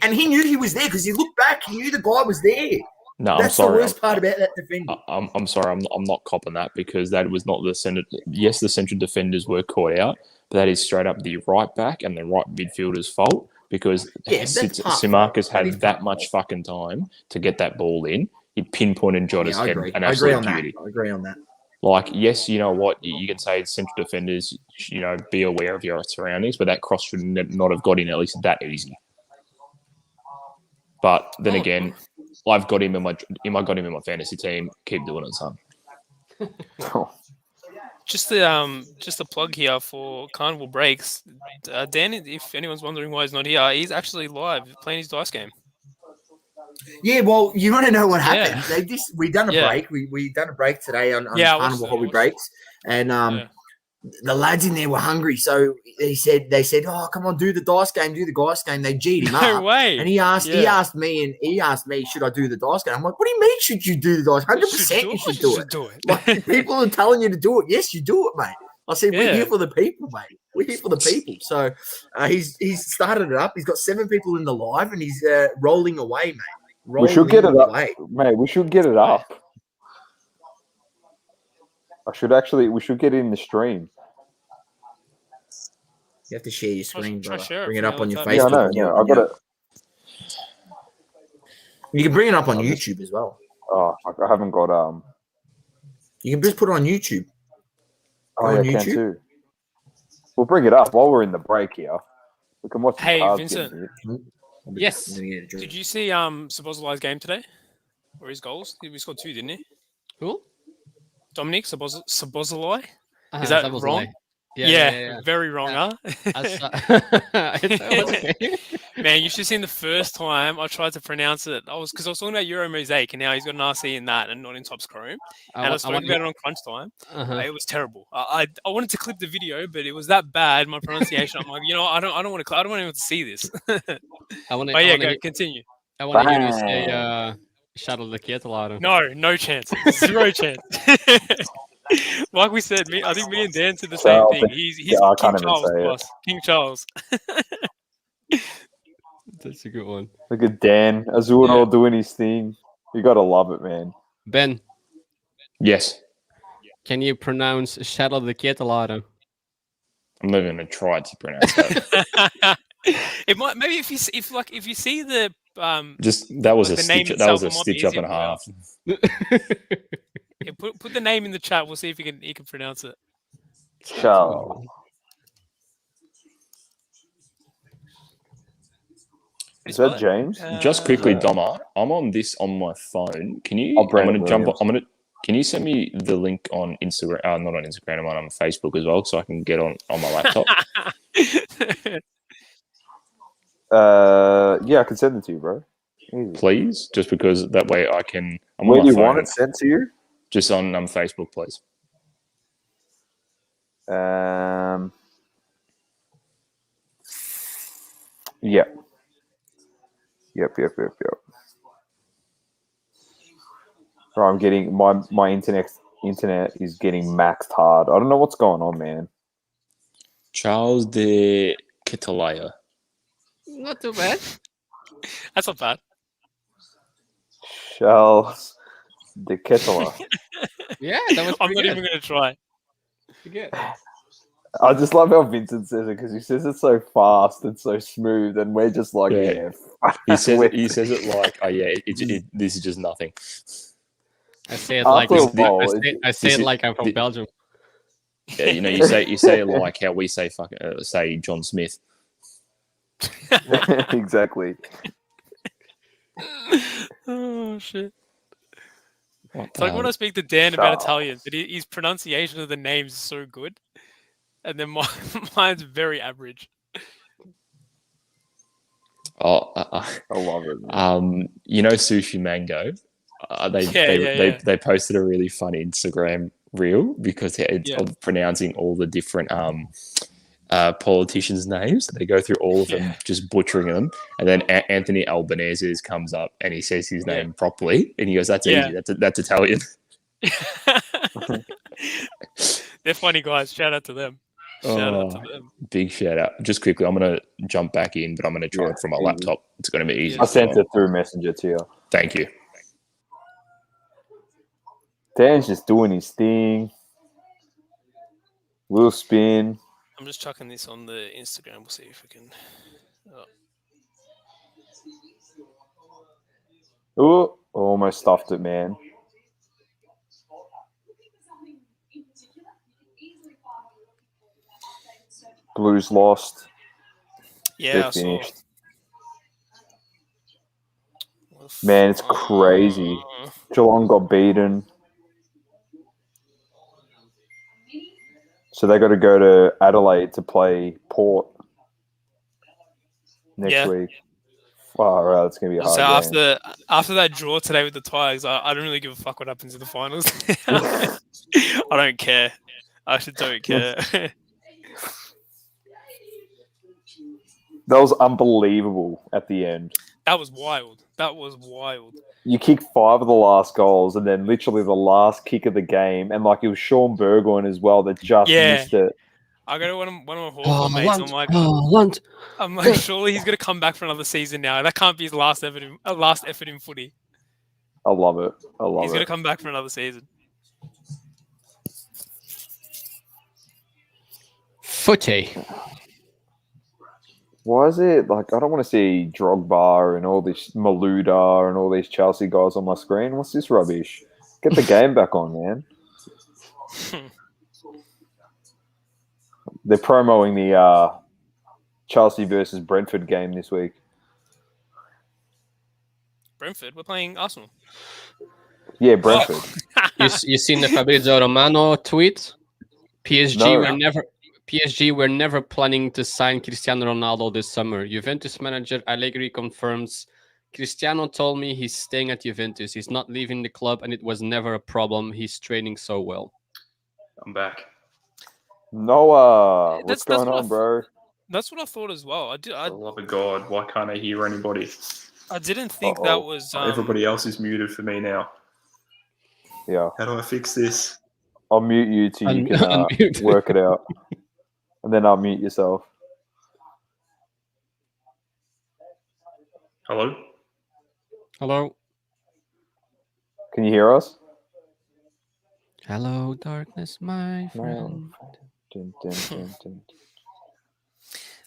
D: and he knew he was there because he looked back. He knew the guy was there.
F: No,
D: That's
F: I'm sorry.
D: the worst part about that defending.
F: I'm sorry. I'm not copping that because that was not the center. Yes, the central defenders were caught out, but that is straight up the right back and the right midfielder's fault because
D: Yeah, that's part
F: Simarcus
D: fault. That is
F: had that
D: part
F: much
D: fault.
F: fucking time to get that ball in. He pinpointed Jota's
D: Yeah, I
F: head
D: agree.
F: an
D: I agree
F: absolute
D: on that.
F: beauty.
D: I agree on that.
F: Like, yes, you know what? You can say central defenders, be aware of your surroundings, but that cross should not have got in at least that easy. But then again, I've got him in my fantasy team. Keep doing it, son.
E: Just a plug here for Carnival Breaks. Dan, if anyone's wondering why he's not here, he's actually live playing his dice game.
D: Yeah, well, you want to know what
E: Yeah.
D: happened? We done a break. We done a break today on Carnival Hobby Breaks, and the lads in there were hungry, so they said, "Oh, come on, do the dice game." They G'd him up.
E: No way.
D: And he asked me, should I do the dice game? I'm like, what do you mean, should you do the dice? 100% you should do it. Like, people are telling you to do it. Yes, you do it, mate. I said, we're here for the people, mate. We're here for the people. So he's started it up. He's got 7 people in the live, and he's rolling away, mate.
C: We should get it up, mate. We should get it up. We should get it in the stream.
D: You have to share your screen, brother.
E: Share
D: bring it up on your Facebook.
C: Yeah, I know. Yeah, I got it.
D: You can bring it up on YouTube as well.
C: Oh, I haven't got
D: You can just put it on YouTube.
C: Oh, yeah, can too. We'll bring it up while we're in the break here. We can watch.
E: Hey, Vincent.
B: Yes.
E: Did you see Szoboszlai's game today? Or his goals? He scored 2, didn't he?
B: Who?
E: Dominic Szoboszlai? Is
B: That
E: that
B: was
E: wrong? Yeah, very wrong, huh? Man, you should have seen the first time I tried to pronounce it. Because I was talking about Euro Mosaic, and now he's got an RC in that and not in Top Chrome. And I was talking about it on Crunchtime. It was terrible. I wanted to clip the video, but it was that bad, my pronunciation. I'm like, I don't want to. I don't want anyone to see this. Continue.
B: I want to hear you say Shuttle the Ketelado.
E: No chance. 0 chance. Like we said, I think me and Dan said the same thing. He's King Charles, boss. King Charles.
B: That's a good one.
C: Look at Dan Azzurro doing his thing. You gotta love it, man.
B: Ben.
F: Yes.
B: Can you pronounce Shuttle the Ketelado?
F: I'm not even gonna try to pronounce that.
E: It might maybe if you see the
F: just that was a
E: stitch.
F: That was a stitch up and a half.
E: Yeah, put the name in the chat. We'll see if he can pronounce it.
C: Ciao. Is that James?
F: Just quickly, Doma. I'm on this on my phone. Can you? I'm gonna jump. Can you send me the link on Instagram? Not on Instagram. I'm on Facebook as well, so I can get on my laptop.
C: Yeah, I can send it to you, bro. Easy.
F: Please, just because that way I can.
C: Where do you want it sent to you?
F: Just on Facebook, please.
C: Yep. So I'm getting my internet is getting maxed hard. I don't know what's going on, man.
F: Charles de Ketelaya.
B: Not too bad.
E: That's not bad.
C: Charles de Ketelaya.
B: Yeah, that was.
E: I'm not even going to try.
B: Good.
C: I just love how Vincent says it because he says it so fast and so smooth, and we're just like,
F: He says it like, oh yeah, this is just nothing.
B: I say it like I say it like I'm from Belgium.
F: Yeah, you say it like how we say say John Smith.
C: Exactly.
E: Oh shit. It's like when I speak to Dan about Italians, that his pronunciation of the names is so good, and then mine's very average.
F: Oh,
C: I love it.
F: Sushi Mango. They posted a really fun Instagram reel because it's of pronouncing all the different politicians' names. They go through all of them, just butchering them, and then Anthony Albanese comes up and he says his name properly, and he goes, "That's easy. That's Italian."
E: They're funny guys. Shout out to them. Shout out to them.
F: Big shout out. Just quickly, I'm going to jump back in, but I'm going to try it from my laptop. It's going to be easy.
C: I sent it through Messenger to you.
F: Thank you.
C: Dan's just doing his thing. We'll spin.
E: I'm just chucking this on the Instagram. We'll see if we can.
C: Oh, almost stuffed it, man. Blues lost.
E: Yeah, I saw.
C: Finished. Man, it's crazy. Geelong got beaten. So they got to go to Adelaide to play Port next week. Far out, it's going to be a hard
E: So
C: game.
E: after that draw today with the Tigers, I don't really give a fuck what happens in the finals. I don't care. I actually don't care.
C: That was unbelievable at the end.
E: That was wild.
C: You kicked 5 of the last goals, and then literally the last kick of the game, and like it was Sean Burgoyne as well that just missed it.
E: I go to one of my Hawthorn mates. I'm like, surely he's gonna come back for another season now. That can't be his last effort in footy.
C: I love it.
E: He's gonna come back for another season.
B: Footy.
C: Why is it like I don't want to see Drogba and all this Malouda and all these Chelsea guys on my screen? What's this rubbish? Get the game back on, man. They're promoting the Chelsea versus Brentford game this week.
E: Brentford? We're playing Arsenal.
C: Yeah, Brentford.
B: You seen the Fabrizio Romano tweet? PSG were never planning to sign Cristiano Ronaldo this summer. Juventus manager Allegri confirms, Cristiano told me he's staying at Juventus. He's not leaving the club and it was never a problem. He's training so well.
G: I'm back.
C: Noah, what's going on, bro?
E: That's what I thought as well.
G: For the love of God, why can't I hear anybody?
E: I didn't think that was...
G: Everybody else is muted for me now.
C: Yeah.
G: How do I fix this?
C: I'll mute you till you can work it out. And then I'll mute yourself.
G: Hello?
B: Hello?
C: Can you hear us?
B: Hello, darkness, my friend.
C: Dun, dun, dun,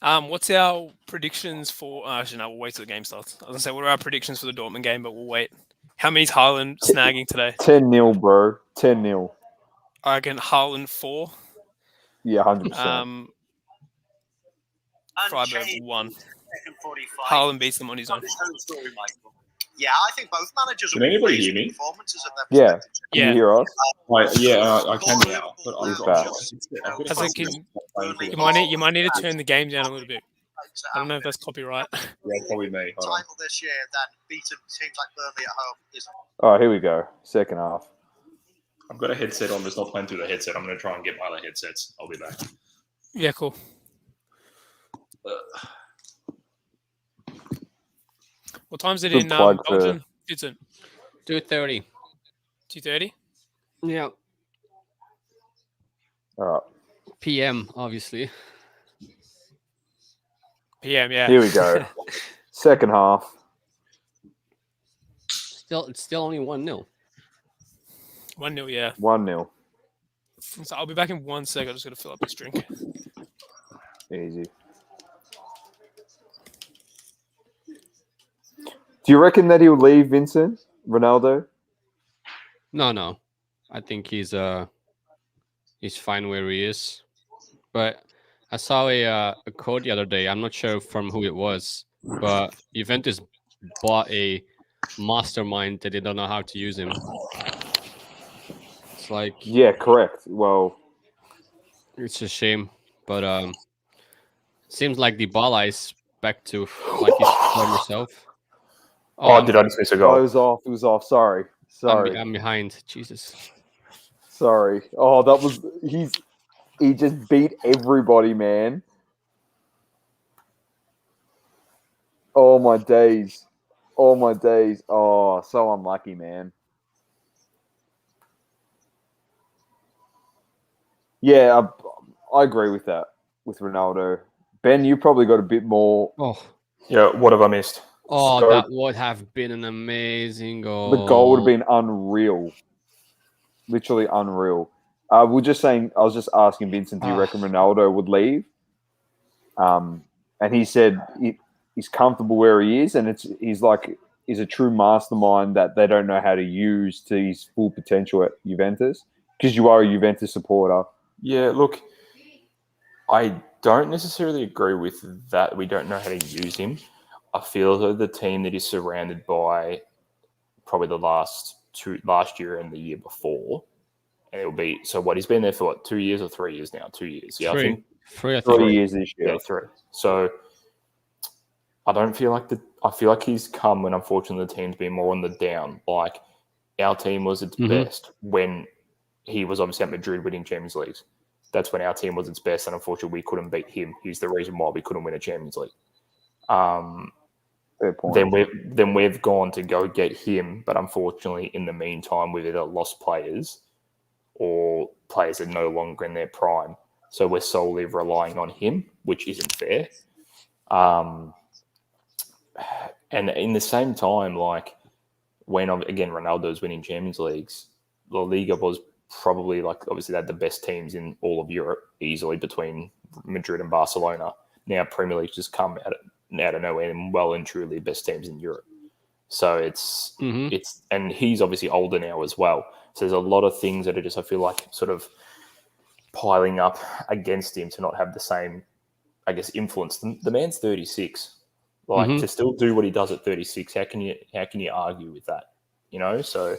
C: dun.
E: What's our predictions for... actually, no, we'll wait till the game starts. I was going to say, what are our predictions for the Dortmund game, but we'll wait. How many's Haaland snagging today?
C: 10-0, bro. 10-0.
E: I reckon Haaland 4.
C: Yeah, 100%.
E: Freiburg 1. Haaland beats them on his own.
H: Yeah, I think both managers
G: Can anybody hear me?
H: performances of their
C: Yeah.
H: perspective.
C: Can you hear us?
G: I can now. But
C: He's
G: I've
C: back.
G: got
E: I think you might need to turn the game down a little bit. I don't know if that's copyright.
G: Yeah, probably me. Hold on.
H: Title this year, then beaten teams like Burnley at home is
C: Oh, here we go. Second half.
G: I've got a headset on. There's not playing through the headset. I'm going to try and get my other headsets. I'll be back.
E: Yeah, cool. What time is it
C: Good
E: in
C: plug for-
E: Belgium? It's in
B: 2:30.
E: 2:30.
B: Yeah.
C: All right.
B: PM, obviously.
E: PM, yeah.
C: Here we go. Second half.
B: It's still only 1-0.
E: 1-0, yeah.
C: 1-0.
E: So I'll be back in 1 sec. I'm just going to fill up this drink.
C: Easy. Do you reckon that he'll leave, Vincent? Ronaldo?
B: No. I think he's fine where he is. But I saw a quote the other day. I'm not sure from who it was, but Juventus bought a mastermind that they don't know how to use him. It's like,
C: Yeah, correct. Well,
B: it's a shame, but it seems like Dybala is back to like his former self.
F: Did I just miss a
C: it
F: goal?
C: was off. It was off. Sorry.
B: I'm behind. Jesus.
C: Sorry. Oh, that was he just beat everybody, man. Oh my days. Oh, so unlucky, man. Yeah, I agree with that with Ronaldo. Ben, you probably got a bit more.
F: Yeah, what have I missed?
B: Oh,
C: So-
B: that would have been an amazing goal.
C: The goal would have been unreal. Literally unreal. I was just asking Vincent, do you reckon Ronaldo would leave? And he said he's comfortable where he is, and he's a true mastermind that they don't know how to use to his full potential at Juventus. Because you are a Juventus supporter.
F: Yeah, look, I don't necessarily agree with that. We don't know how to use him. I feel though the team that is surrounded by probably the last year and the year before, and it'll be so. What he's been there for 2 years or 3 years now? 2 years. Yeah, I think
B: Three, I think.
C: 3 years this year.
F: yeah, 3. So I don't feel like I feel like he's come when unfortunately the team's been more on the down. Like our team was its best when he was obviously at Madrid winning Champions Leagues. That's when our team was its best, and unfortunately we couldn't beat him. He's the reason why we couldn't win a Champions League.
C: Fair point.
F: Then we've gone to go get him, but unfortunately in the meantime we've either lost players or players are no longer in their prime. So we're solely relying on him, which isn't fair. And in the same time, like when again Ronaldo's winning Champions Leagues, La Liga was probably like obviously they had the best teams in all of Europe easily between Madrid and Barcelona. Now Premier League's just come out of nowhere and well and truly best teams in Europe. So it's and he's obviously older now as well. So there's a lot of things that are just I feel like sort of piling up against him to not have the same, I guess, influence. The man's 36. Like to still do what he does at 36, how can you argue with that? You know, so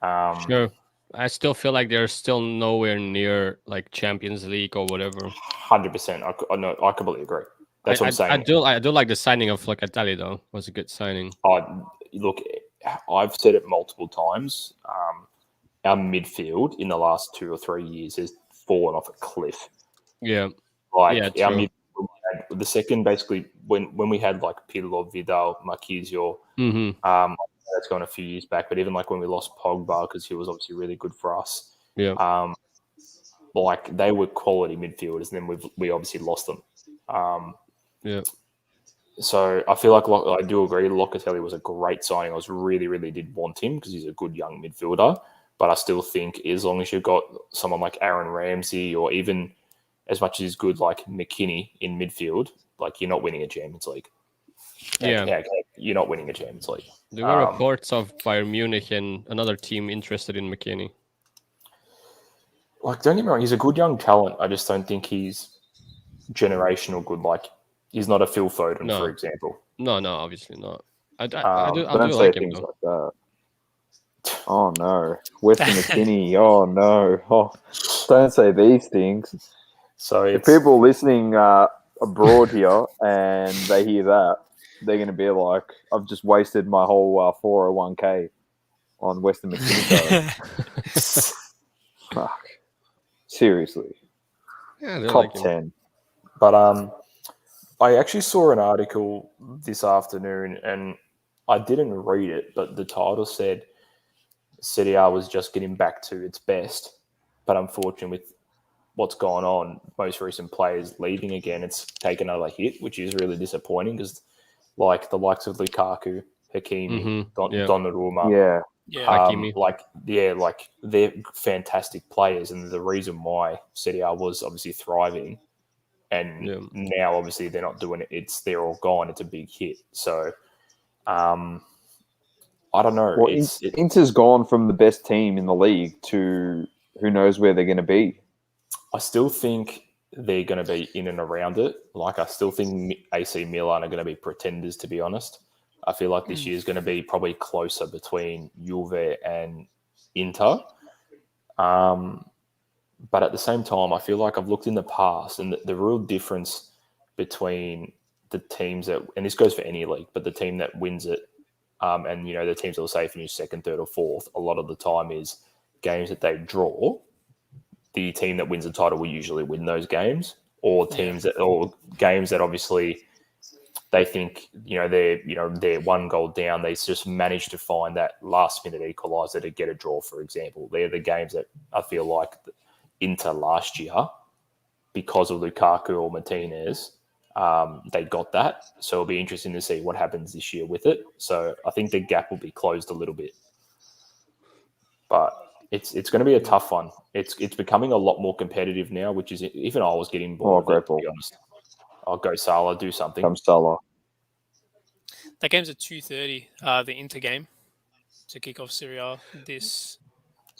B: Sure. I still feel like they're still nowhere near like Champions League or whatever.
F: 100%. I completely agree. That's what I'm saying.
B: I do like the signing of Locatelli though. It was a good signing.
F: Look, I've said it multiple times. Our midfield in the last 2 or 3 years has fallen off a cliff.
B: Yeah.
F: Like
B: Yeah,
F: our
B: true.
F: midfield, the second basically when we had like Pirlo, Vidal, Marquinhos, that's gone a few years back. But even like when we lost Pogba because he was obviously really good for us.
B: Yeah.
F: Like they were quality midfielders, and then we obviously lost them.
B: Yeah.
F: So I feel like I do agree. Locatelli was a great signing. I was really did want him because he's a good young midfielder. But I still think as long as you've got someone like Aaron Ramsey or even as much as he's good like McKinney in midfield, like you're not winning a Champions League.
B: Yeah.
F: You're not winning a Champions League.
B: There were reports of Bayern Munich and another team interested in McKinney.
F: Like, don't get me wrong, he's a good young talent. I just don't think he's generational good. Like, he's not a Phil Foden, for example.
B: No, obviously not. I do
C: Don't say
B: like him
C: things
B: though.
C: like that. Oh no, Weston McKinney. Oh no. Oh, don't say these things.
F: So
C: if people listening abroad here and they hear that, they're going to be like, "I've just wasted my whole 401k on Weston McKinney." Fuck. Seriously.
B: Yeah,
C: Top
B: like
C: 10.
F: But I actually saw an article this afternoon, and I didn't read it, but the title said Serie A was just getting back to its best, but unfortunately with what's gone on, most recent players leaving again, it's taken another hit, which is really disappointing because like the likes of Lukaku, Hakimi, Donnarumma,
B: Hakimi.
F: like they're fantastic players, and the reason why Serie A was obviously thriving, and now obviously they're not doing it. They're all gone. It's a big hit. So, I don't know.
C: Well, Inter's gone from the best team in the league to who knows where they're going to be.
F: I still think they're going to be in and around it. Like, I still think AC Milan are going to be pretenders, to be honest. I feel like this year is going to be probably closer between Juve and Inter. But at the same time, I feel like I've looked in the past, and the real difference between the teams that, and this goes for any league, but the team that wins it, and the teams that will say finish second, third, or fourth, a lot of the time is games that they draw. The team that wins the title will usually win those games, or games that obviously they think they're one goal down. They just manage to find that last minute equaliser to get a draw. For example, they're the games that I feel like Inter last year, because of Lukaku or Martinez, they got that. So it'll be interesting to see what happens this year with it. So I think the gap will be closed a little bit, but it's going to be a tough one. It's becoming a lot more competitive now, which is even I was getting bored.
C: Great
F: to be honest. I'll go Salah, do something.
C: Come Salah.
E: That game's at 2:30. The Inter game to kick off Serie A this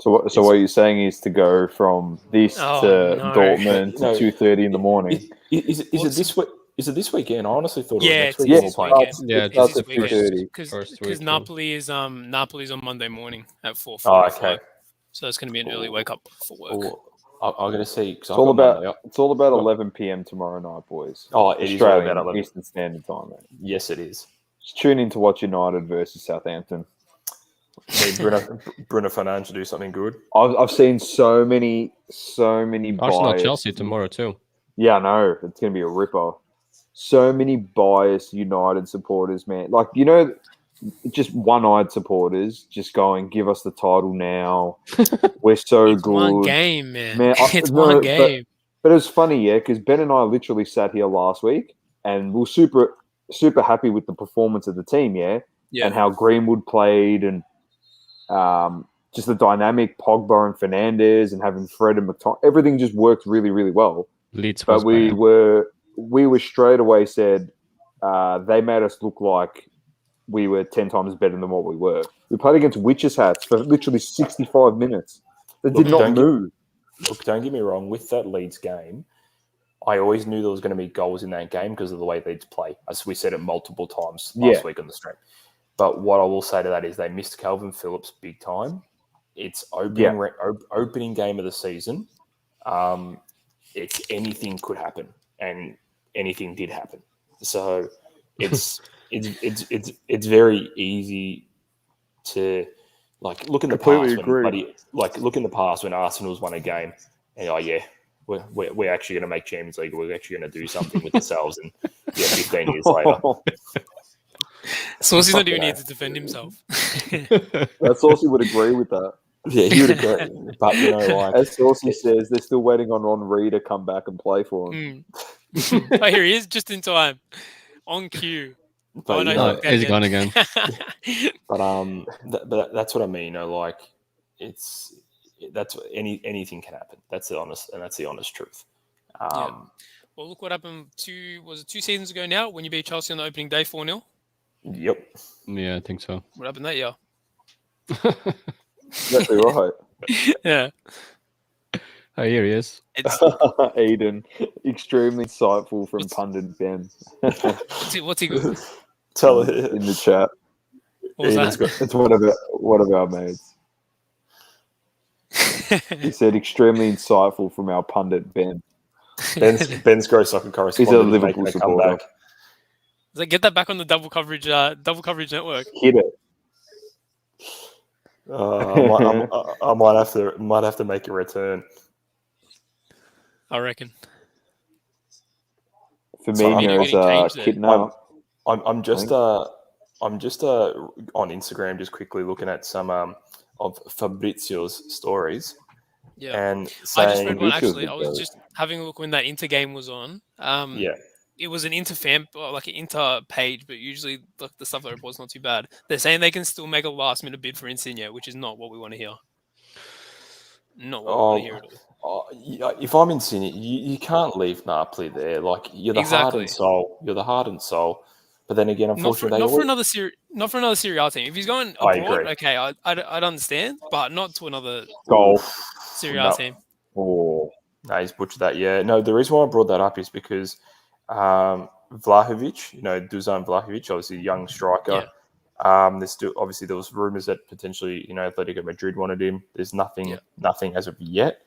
C: So what you're saying is to go from this to
E: no.
C: Dortmund to
F: No.
C: 2:30 in the morning.
F: Is it this week? Is it this weekend? I honestly thought
E: Yeah,
F: it was next
E: it's
F: week.
E: this
F: we're playing.
E: weekend.
B: Yeah,
C: it starts
E: It's
C: at
E: this weekend.
C: 2:30.
B: First
E: Because
B: week,
E: Napoli's on Monday morning at 4:45.
F: Oh, okay.
E: So it's going to be an early wake up for work.
F: Oh, I'm going to see.
C: It's all about 11 p.m. tomorrow night, boys.
F: Oh, it is all
C: Australian
F: about 11.
C: Eastern Standard Time, mate.
F: Yes, it is.
C: Just tune in to watch United versus Southampton.
G: Need Bruno Fernandes to do something good.
C: I've seen so many
B: Arsenal
C: biased.
B: Chelsea tomorrow too.
C: Yeah, I know. It's going to be a ripper. So many biased United supporters, man. Like, just one-eyed supporters just going, give us the title now. We're so
E: It's
C: good.
E: one game, man. It's
C: no,
E: one game.
C: But it was funny, yeah, because Ben and I literally sat here last week and we were super, super happy with the performance of the team, and how Greenwood played and just the dynamic Pogba and Fernandes and having Fred and McTominay. Everything just worked really, really well.
B: Leeds
C: But
B: was
C: we
B: bad.
C: were straight away said they made us look like we were 10 times better than what we were. We played against Witches Hats for literally 65 minutes. They did not move.
F: Look, don't get me wrong. With that Leeds game, I always knew there was going to be goals in that game because of the way Leeds play. As we said it multiple times last week on the stream. But what I will say to that is they missed Calvin Phillips big time. It's opening game of the season. It's anything could happen, and anything did happen. So it's very easy to look in the
C: Completely
F: past.
C: agree.
F: Look in the past when Arsenal's won a game, and we're actually going to make Champions League. We're actually going to do something with ourselves. And 15 years later.
E: Saucy's not even here to defend himself.
C: Saucy would agree with that.
F: Yeah, he would agree. But
C: as Saucy says, they're still waiting on Henri to come back and play for him.
E: Oh, here he is, just in time, on cue.
F: But
B: he's gone again.
F: but that's what I mean. Anything can happen. That's the honest truth.
E: Well, look what happened 2 seasons ago now when you beat Chelsea on the opening day 4-0.
F: Yep.
B: Yeah, I think so.
E: What happened that year?
C: Exactly right.
E: Yeah.
B: Oh, here he is.
C: Eden, extremely insightful from pundit Ben.
E: What's he good?
F: Tell it
C: in the chat.
E: What was that?
C: It's one of our mates. He said extremely insightful from our pundit Ben.
F: Ben's gross soccer correspondent.
C: He's a Liverpool supporter.
E: Get that back on the double coverage network.
C: Hit it.
F: I might have to make a return.
E: I reckon.
C: Firmino's kidnapped.
F: I'm just on Instagram, just quickly looking at some of Fabrizio's stories.
E: Yeah,
F: and
E: I just read one actually. I was just having a look when that Inter game was on. It was an Inter fan, like an Inter page, but usually the stuff they report is not too bad. They're saying they can still make a last minute bid for Insigne, which is not what we want to hear. Not what we want to hear at all.
F: If I'm Insigne, you can't leave Napoli there. You're the heart and soul. You're the heart and soul. But then again, unfortunately,
E: not for another Serie A team. If he's going abroad, okay, I'd understand, but not to another Serie A team.
F: Oh, no, he's butchered that. Yeah, no. The reason why I brought that up is because Vlahovic, Dusan Vlahovic, obviously a young striker. Yeah. There was rumors that potentially, Atletico Madrid wanted him. There's nothing as of yet.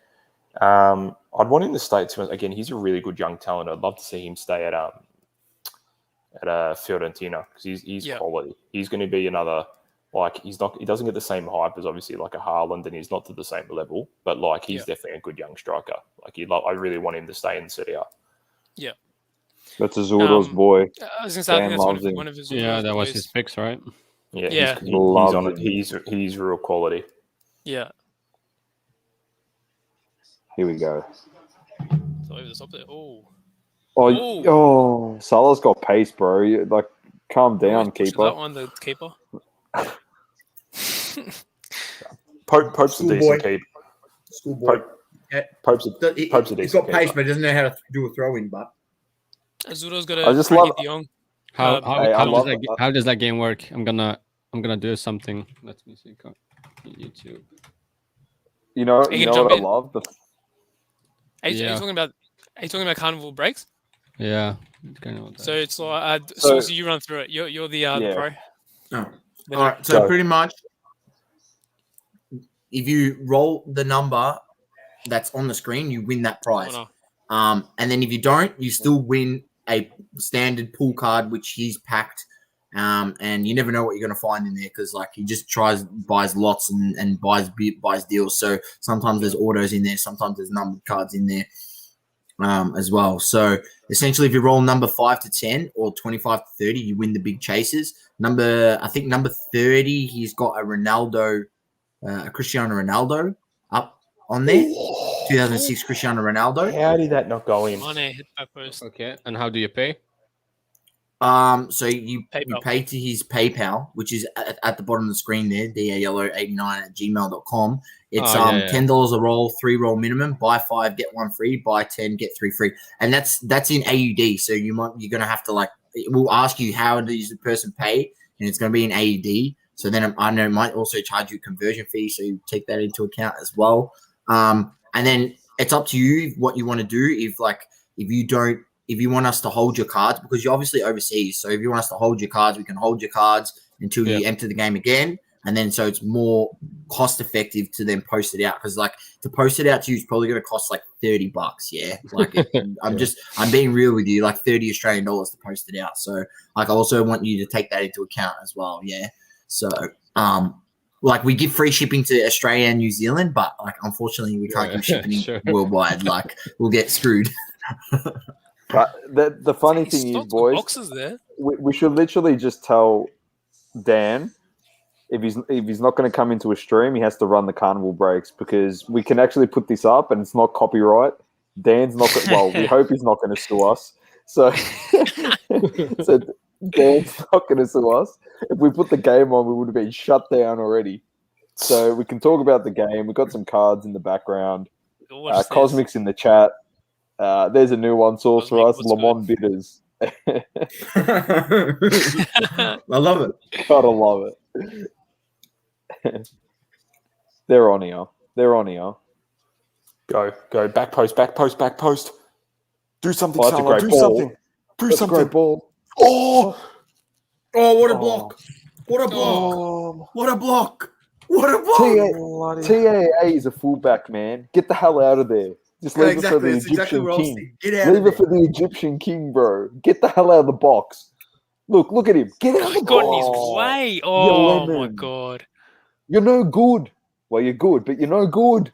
F: I'd want him to stay. Again, he's a really good young talent. I'd love to see him stay at Fiorentina because he's quality. He's going to be another he doesn't get the same hype as obviously like a Haaland, and he's not to the same level, but he's definitely a good young striker. I really want him to stay in Serie A.
E: Yeah.
C: That's Azzurro's boy.
E: I was going to say, I think that's one of his.
B: Yeah, that was his picks, right?
F: Yeah, he's on it. He's real quality.
E: Yeah.
C: Here we go.
E: So over the top there.
C: Salah's got pace, bro. Calm down, keeper.
E: That one, the keeper.
F: Pope's a decent keeper.
D: Schoolboy.
F: Pope's a decent keeper.
D: He's got pace, but he doesn't know how to do a throw in, but.
E: Azzurro's got a Young.
B: How does that game work? I'm gonna do something. Let me see. YouTube.
C: You know
E: can
C: what
E: jump
C: I
E: in.
C: love?
E: Are you
B: Yeah.
E: talking about carnival breaks?
B: Yeah.
E: So it's like
C: So-
E: so you run through it. You're the
C: Yeah.
E: pro.
D: Oh.
E: The
D: All right. So
C: Go.
D: pretty much, if you roll the number that's on the screen, you win that prize.
E: no.
D: And then if you don't, you still win a standard pool card, which he's packed. And you never know what you're going to find in there because, like, he just buys lots and buys deals. So sometimes there's autos in there, sometimes there's numbered cards in there as well. So essentially, if you roll number 5 to 10 or 25 to 30, you win the big chases. I think number 30, he's got a Ronaldo, a Cristiano Ronaldo up on there. 2006 Cristiano Ronaldo.
F: How did that not go in?
E: Mane hit back post.
B: Okay. And how do you pay?
D: So you
E: PayPal.
D: pay to his PayPal, which is at the bottom of the screen there, dayellow89@gmail.com. It's
B: Oh, yeah.
D: $10 a roll, 3 roll minimum. Buy 5, get 1 free. Buy 10, get 3 free. And that's in AUD. So you're gonna have to, like, we'll ask you how does the person pay, and it's gonna be in AUD. So then I know it might also charge you a conversion fee, so you take that into account as well. And then it's up to you what you want to do. If you want us to hold your cards, because you're obviously overseas. So if you want us to hold your cards, we can hold your cards until you enter the game again. And then so it's more cost effective to then post it out. Because, like, to post it out to you is probably going to cost like $30. Yeah. Like I'm being real with you, like $30 Australian dollars to post it out. So, like, I also want you to take that into account as well. Yeah. So, like, we give free shipping to Australia and New Zealand, but, like, unfortunately we can't give shipping worldwide. Like, we'll get screwed.
C: But the funny thing is,
E: Stock's got
C: boys,
E: boxes there.
C: we should literally just tell Dan if he's not going to come into a stream, he has to run the carnival breaks, because we can actually put this up and it's not copyright. Dan's not we hope he's not going to sue us. So Dan's not going to sue us. If we put the game on, we would have been shut down already. So we can talk about the game. We've got some cards in the background. Cosmic's in the chat. There's a new one source for us, Lamont Bitters.
D: I love it.
C: Gotta love it. They're on here.
F: Go. Back post. Do something,
C: Oh, that's a
F: Salah.
C: great
F: Do
C: ball.
F: something. Do
C: That's a
F: something.
C: great ball.
F: Oh!
D: Oh, what a block. What a block.
F: Oh!
D: What a block. What a block.
C: TAA is a fullback, man. Get the hell out of there. Just leave it for the
D: That's exactly
C: Egyptian
D: what I was
C: king.
D: thinking. Get out
C: Leave
D: of
C: it for the Egyptian king, bro. Get the hell out of the box. Look at him. Get out of the
E: Got in his
C: box.
E: way. Oh my
C: lemon.
E: god.
C: You're no good. Well, you're good, but you're no good.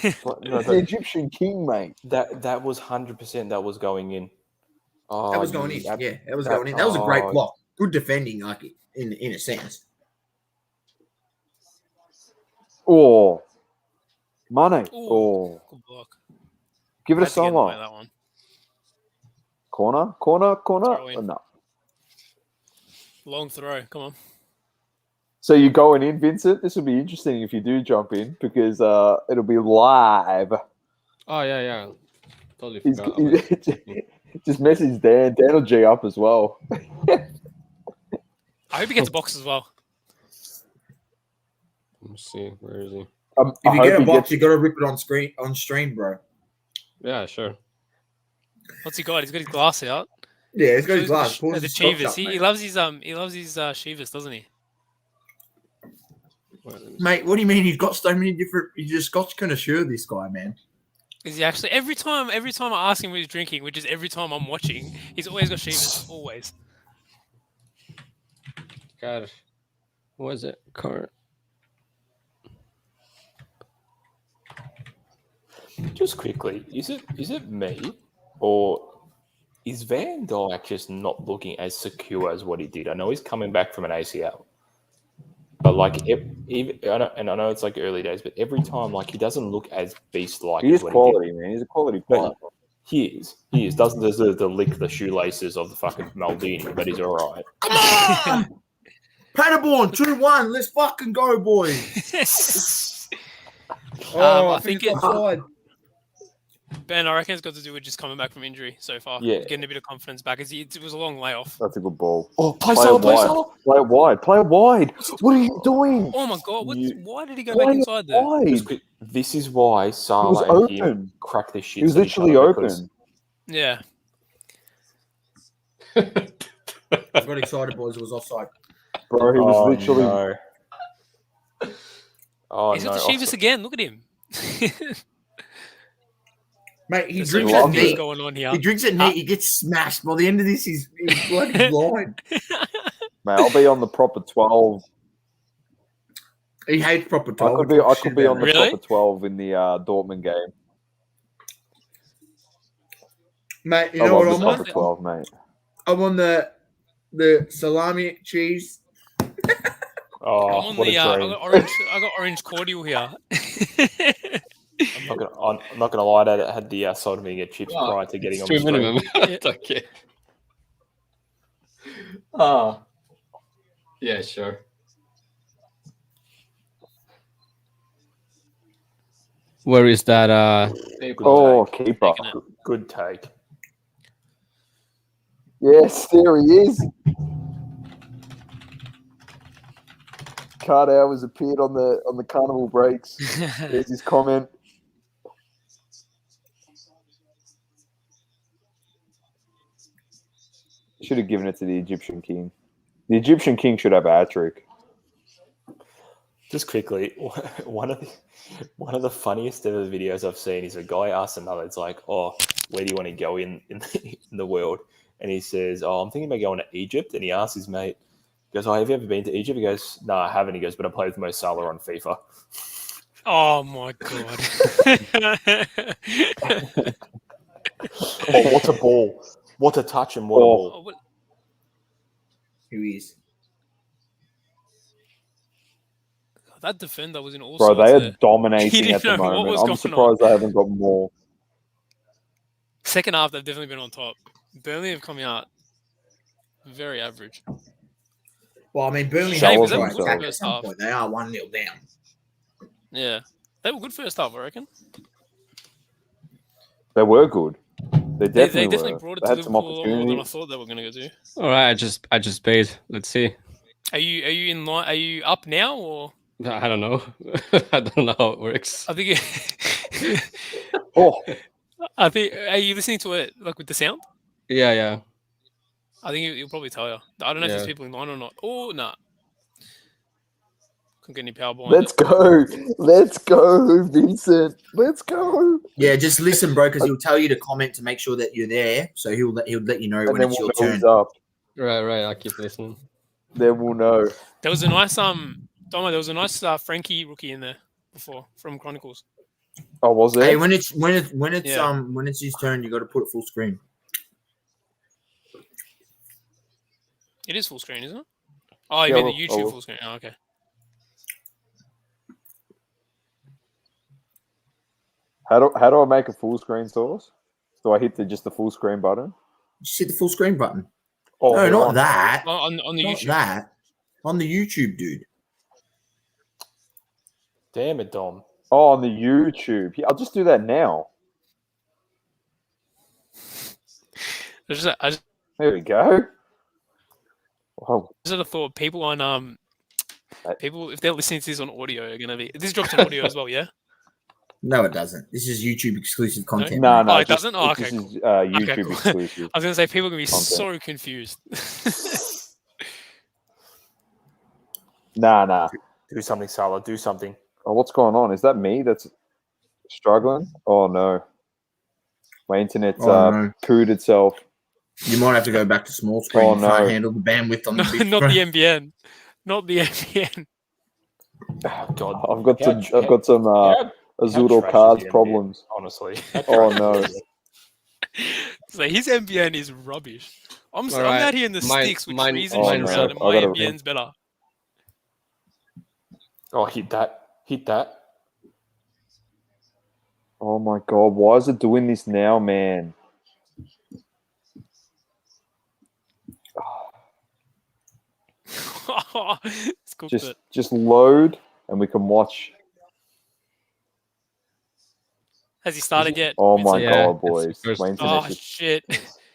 F: No,
C: It's the Egyptian king, mate.
F: that was 100%. That was going in. Oh,
D: That was going in. Yeah, that was going in. That was a great block. Good defending, like, in a sense.
C: Oh. Mane.
E: Ooh.
C: Oh.
E: Good block.
C: Give it a
E: Had to get in the way of
C: solo.
E: that one.
C: Corner.
E: Throw in.
C: Oh, no.
E: Long throw. Come on.
C: So you're going in, Vincent? This will be interesting if you do jump in, because it'll be live.
B: Oh, yeah. Totally
C: He's,
B: forgot. about
C: just message Dan. Dan will G up as well.
E: I hope he gets a box as well.
B: Let's see. Where is he?
D: If
C: I
D: you
C: hope
D: get a
C: he
D: box,
C: gets-
D: you got to rip it on stream, bro.
B: Yeah, sure.
E: What's he got? He's got his glass out.
D: Yeah, he's got his glass.
E: The Chivas. He loves his Chivas, doesn't he?
D: Mate, what do you mean? He's got so many different. He's a Scotch connoisseur, this guy, man.
E: Is he actually? Every time I ask him what he's drinking, which is every time I'm watching, he's always got Chivas. Always.
B: God. What is it? Car.
F: Just quickly, is it me, or is Van Dijk just not looking as secure as what he did? I know he's coming back from an ACL, but like, I know it's like early days, but every time, like, he doesn't look as beast-like.
C: He is
F: as what
C: quality,
F: he did.
C: man. He's a quality player.
F: He is. Doesn't deserve to lick the shoelaces of the fucking Maldini, but he's all right.
D: Come on! Paderborn, 2-1. Let's fucking go, boys.
E: I think
D: it's offside.
E: Ben, I reckon it's got to do with just coming back from injury so far.
F: Yeah.
E: Getting a bit of confidence back. It was a long layoff.
C: That's a good ball.
F: Oh, play
C: Play it
F: Salah, play
C: wide.
F: Salah.
C: Play it wide. Play it wide. What are you doing?
E: Oh my god!
F: You-
E: Why did he go
C: Play
E: back
C: it
E: inside there?
C: wide.
F: This is why
C: He was
F: Salah and him
C: open.
F: crack their shit.
C: He was
F: at each
C: literally
F: other because-
C: open.
E: Yeah.
D: I got excited, boys. It was offside.
C: Bro, he was literally...
F: No. Oh,
E: He's
F: no.
E: got the Chivas again. Look at him.
D: Mate, he
E: There's so
D: drinks
E: many
D: at
E: things
D: neat.
E: going on here.
D: He drinks at neat. He gets smashed. By the end of this, he's bloody blind.
C: Man, I'll be on the proper 12.
D: He hates proper
C: I
D: talk.
C: could be on the
E: Really?
C: proper 12 in the Dortmund game.
D: Mate, you
C: I
D: know
C: love
D: what
C: the
D: I'm on?
C: proper 12, mate.
D: I'm on the salami cheese.
F: Oh,
E: I'm on
F: what
E: the.
F: a
E: I
F: dream.
E: got orange cordial here.
F: I'm not gonna lie, Dad. I had the salt and vinegar chips prior to getting on the
B: Two
F: stream.
B: minimum. It's okay. Oh. Yeah, sure. Where is that?
C: Oh, keeper.
E: Taking it.
F: Good take.
C: Yes, there he is. Cardhour has appeared on the carnival breaks. There's his comment. Should have given it to the Egyptian king. The Egyptian king should have a hat trick.
F: Just quickly, one of the funniest ever videos I've seen is a guy asks another. It's like, "Oh, where do you want to go in the world?" And he says, "Oh, I'm thinking about going to Egypt." And he asks his mate, he goes, "Oh, have you ever been to Egypt?" He goes, "No, I haven't." He goes, "But I played with Mo Salah on FIFA."
E: Oh my god.
F: Oh, what a ball! What a touch and what a ball!
E: Oh, what-
D: Who is?
E: that defender was in all
C: Bro,
E: sorts
C: they are
E: there. He
C: dominating
E: didn't
C: at the
E: know what
C: moment.
E: was
C: I'm
E: going
C: surprised they haven't got more.
E: Second half, they've definitely been on top. Burnley have come out very average.
D: Well, I mean, Burnley
E: Shame,
D: have
C: because
D: to
C: they were
D: attack
E: good
D: at
E: first
D: some
E: half.
D: point. They are 1-0 down.
E: Yeah. They were good first half, I reckon.
C: They were good. They
E: They
C: definitely,
E: definitely
C: were.
E: brought it
C: They
E: to
C: had some
E: Liverpool a lot more than I
C: opportunities.
E: thought they were going to go to.
B: All right, I just paid. Let's see.
E: Are you in line? Are you up now or?
B: I don't know. I don't know how it works.
E: I think.
C: Oh,
E: I think. Are you listening to it like with the sound?
B: Yeah, yeah.
E: I think he'll probably tell you. I don't know if there's
B: Yeah.
E: people in line or not. Oh, no. Couldn't get any power behind
C: let's
E: it.
C: go. Let's go, Vincent. Let's go.
D: Yeah, just listen, bro, because he'll tell you to comment to make sure that you're there. So he'll let you know
C: And
D: when
C: then
D: it's
C: we'll
D: your
C: know
D: turn.
C: who's up.
B: Right. I keep listening.
C: Then we'll know.
E: There was a nice Domo, there was a nice Frankie rookie in there before from Chronicles.
C: Oh, was there?
D: Hey, when it's
E: Yeah.
D: when it's his turn, you got to put it full screen.
E: It is full screen, isn't it? Oh, you
C: Yeah,
E: mean the
C: well,
E: YouTube
C: well.
E: full screen? Oh, okay.
C: How do I make a full screen source? Do I hit just the full screen button?
D: Just hit the full screen button.
C: Oh,
D: No,
C: they're
D: not
C: on.
D: that.
E: On the
D: Not
E: YouTube.
D: that. On the YouTube, dude.
F: Damn it, Dom.
C: Oh, on the YouTube. Yeah, I'll just do that now.
E: I just
C: There we go. Oh,
E: had a thought. People on people if they're listening to this on audio are gonna be. This drops on audio as well, yeah.
D: No, it doesn't. This is YouTube exclusive content.
C: no,
D: mate.
C: no.
E: Oh, it doesn't? Oh, okay,
C: This
E: cool.
C: is YouTube
E: cool.
C: exclusive.
E: I was gonna say people are gonna be
C: Content.
E: so confused.
C: Nah.
F: Do something, Salah. Do something.
C: Oh, what's going on? Is that me that's struggling? Oh, no. My internet's
D: Oh, no.
C: pooed itself.
D: You might have to go back to small screen.
C: Oh,
D: You can't
C: no.
D: handle the bandwidth on the big
E: Not
D: screen.
E: the MBN. Not the MBN.
F: Oh, God.
C: I've got some
F: How
C: Azzurro
F: trash is
C: cards
F: the NBA?
C: problems.
F: Honestly.
C: Oh, no.
E: So his MBN is rubbish. I'm
B: Alright,
E: out here in the
B: mine-
E: sticks with
B: mine-
E: trees and
C: mine's
E: shit
C: up.
E: around, and
C: I
E: my
C: gotta-
E: MBN's better.
F: Oh, hit that. Hit that.
C: Oh, my God. Why is it doing this now, man?
E: It's cooked it.
C: Just load and we can watch.
E: Has he started yet?
C: Oh my
E: Vincent?
B: Yeah,
C: god,
B: it's
C: boys!
B: first-
C: Wayne's
E: Oh
C: next.
E: shit!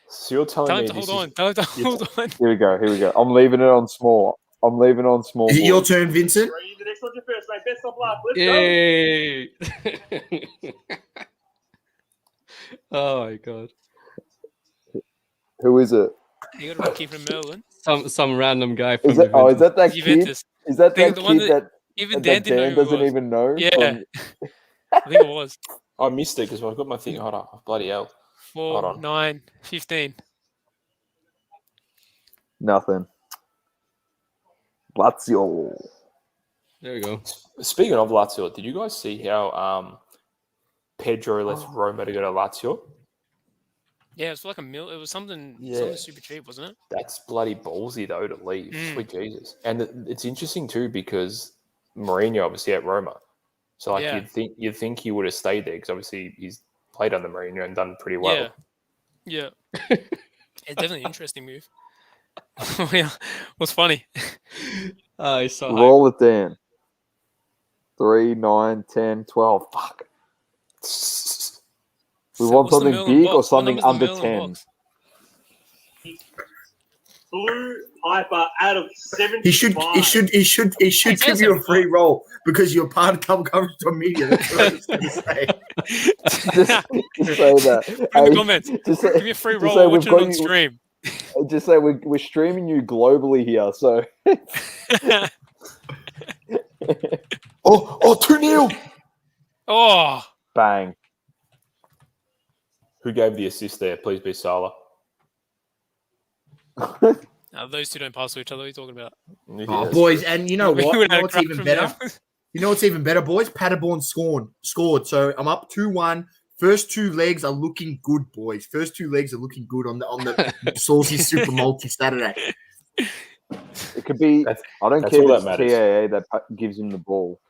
G: So you're telling
E: Tell
G: me
E: him to
G: this
E: hold
G: is
E: on. Tell him to hold on.
C: Here we go. Here we go. I'm leaving it on small. I'm leaving it on small.
D: Is it your
C: boys.
D: turn, Vincent?
I: The next one's your first, mate. Best of luck. Let's
B: Yay! Oh my god!
C: Who is it?
E: You got a rookie from Merlin.
B: Some random guy from
C: Is that? Oh, is that that kid?
E: Juventus.
C: Is that
E: The-
C: that
E: the one
C: kid
E: that
C: that
E: Even
C: that
E: Dan didn't know
C: Dan
E: who it
C: doesn't
E: was.
C: even know?
E: Yeah.
C: from-
E: I think it was
G: I missed it because I've got my thing. Hold on. Bloody hell. Hold
E: 4,
G: on.
E: 9, 15.
C: Nothing. Lazio.
B: There we go.
G: Speaking of Lazio, did you guys see how Pedro left Roma to go to Lazio?
E: Yeah, it was for like $1 million. It was something
G: Yeah.
E: super cheap, wasn't it?
G: That's bloody ballsy though to leave.
E: Mm.
G: Sweet Jesus! And it's interesting too because Mourinho obviously at Roma, so like
E: Yeah.
G: you'd think he would have stayed there because obviously he's played under Mourinho and done pretty well.
E: Yeah. It's definitely an interesting move. Yeah, what's funny?
B: He's so hyped.
C: Roll it, Dan. 3, 9, 10, 12. Fuck. We want
E: What's the
C: something
E: Merlin
C: big
E: box?
C: or
E: What
C: something
E: number's the
C: under
E: Merlin
C: 10.
E: box?
I: Blue Piper out of 75.
D: He should give you a free roll because you're part of Coverage.Media. That's what I was going to say.
C: Just say that.
E: Put in the
C: Hey,
E: comments.
C: just say,
E: Give me a free
C: just
E: roll.
C: say
E: Watch
C: we've
E: it
C: got
E: on
C: you-
E: stream.
C: Just say we're streaming you globally here, so.
G: Oh, 2-0.
E: Oh,
C: Bang.
G: Who gave the assist there? Please be Salah.
E: no, those two don't pass to each other. What are you talking about?
G: Yeah,
D: Oh,
G: that's
D: boys,
G: true.
D: and you know
E: We
D: what?
E: would
D: You know
E: have
D: what's
E: crap
D: even
E: from
D: better?
E: them.
D: You know what's even better, boys? Paderborn scored. So I'm up 2-1. First two legs are looking good, boys. First two legs are looking good on the Saucy Super Multi Saturday.
C: It could be.
G: That's-
C: I don't
G: that's
C: care
G: all
C: if
G: that
C: it's
G: matters.
C: TAA that gives him the ball.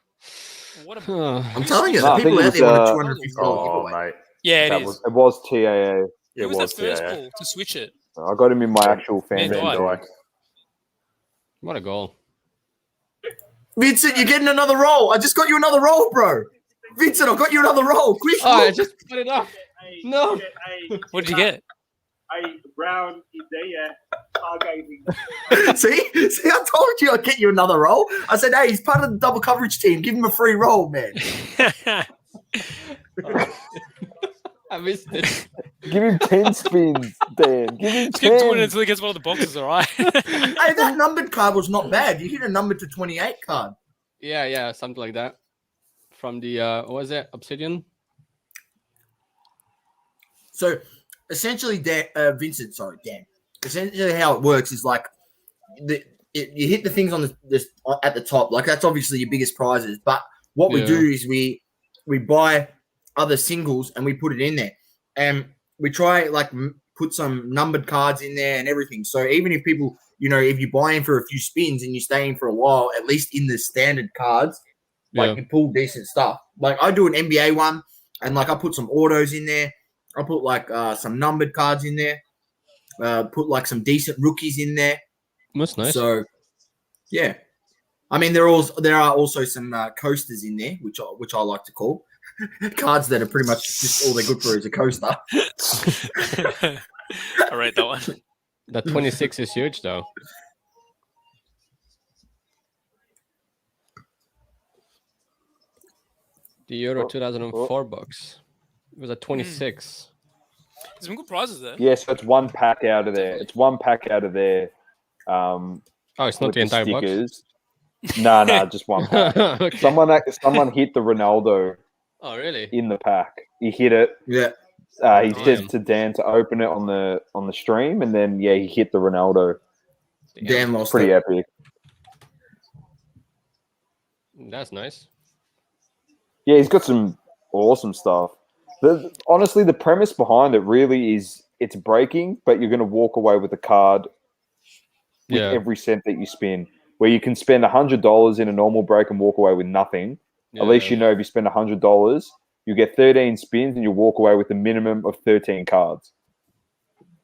E: What a
D: I'm telling you,
C: No,
D: the
C: I
D: people
C: think it
D: out there want a
C: was,
D: $250
G: Oh,
D: giveaway.
G: mate.
E: yeah, it
G: That
E: is.
G: was-
C: It was TAA.
E: Who
G: It
E: was
G: was
E: that first
G: TAA.
E: ball to switch it?
C: I got him in my actual
E: Van
C: fantasy.
E: Dijk.
C: team.
B: What a goal!
D: Vincent, you're getting another roll. I just got you another roll, bro. Vincent, I got you another roll. Quick,
B: Oh, I
D: look.
B: just put it up. No.
E: What did you get?
I: A brown is there, yeah. Targeting.
D: See, I told you I'd get you another roll. I said, hey, he's part of the double coverage team. Give him a free roll, man.
B: I missed it.
C: Give him 10 spins, Dan. Give him
E: Just keep doing it
C: 10.
E: until he gets one of the boxes, all right?
D: Hey, that numbered card was not bad. You hit a number to 28 card.
B: Yeah, something like that. From the what was it? Obsidian.
D: So essentially, Dan. Essentially, how it works is like you hit the things on the at the top. Like that's obviously your biggest prizes. But what we
B: Yeah.
D: do is we buy other singles and we put it in there, and we try like put some numbered cards in there and everything. So even if people, if you buy in for a few spins and you stay in for a while, at least in the standard cards, like you pull decent stuff. Like I do an NBA one, and like I put some autos in there. I put like some numbered cards in there. Put like some decent rookies in there.
B: That's nice.
D: So, yeah, I mean there are also some coasters in there, which I like to call cards that are pretty much just all they're good for is a coaster.
E: I rate that one.
B: That 26 is huge, though. The Euro 2004 box. It was a 26.
E: There's some good prizes there.
C: Yeah, so it's one pack out of there. It's one pack out of there.
B: Oh, it's not
C: With
B: the entire box.
C: stickers. No, just one pack.
B: Okay.
C: Someone hit the Ronaldo
B: Oh, really?
C: in the pack. He hit it.
D: Yeah,
C: He said to Dan to open it on the stream, and then he hit the Ronaldo.
D: Dan lost
C: Pretty
D: it.
C: epic.
B: That's nice.
C: Yeah, he's got some awesome stuff. Honestly, the premise behind it really is it's breaking, but you're going to walk away with a card with every cent that you spin. Where you can spend $100 in a normal break and walk away with nothing. At least you know if you spend $100, you get 13 spins and you walk away with a minimum of 13 cards.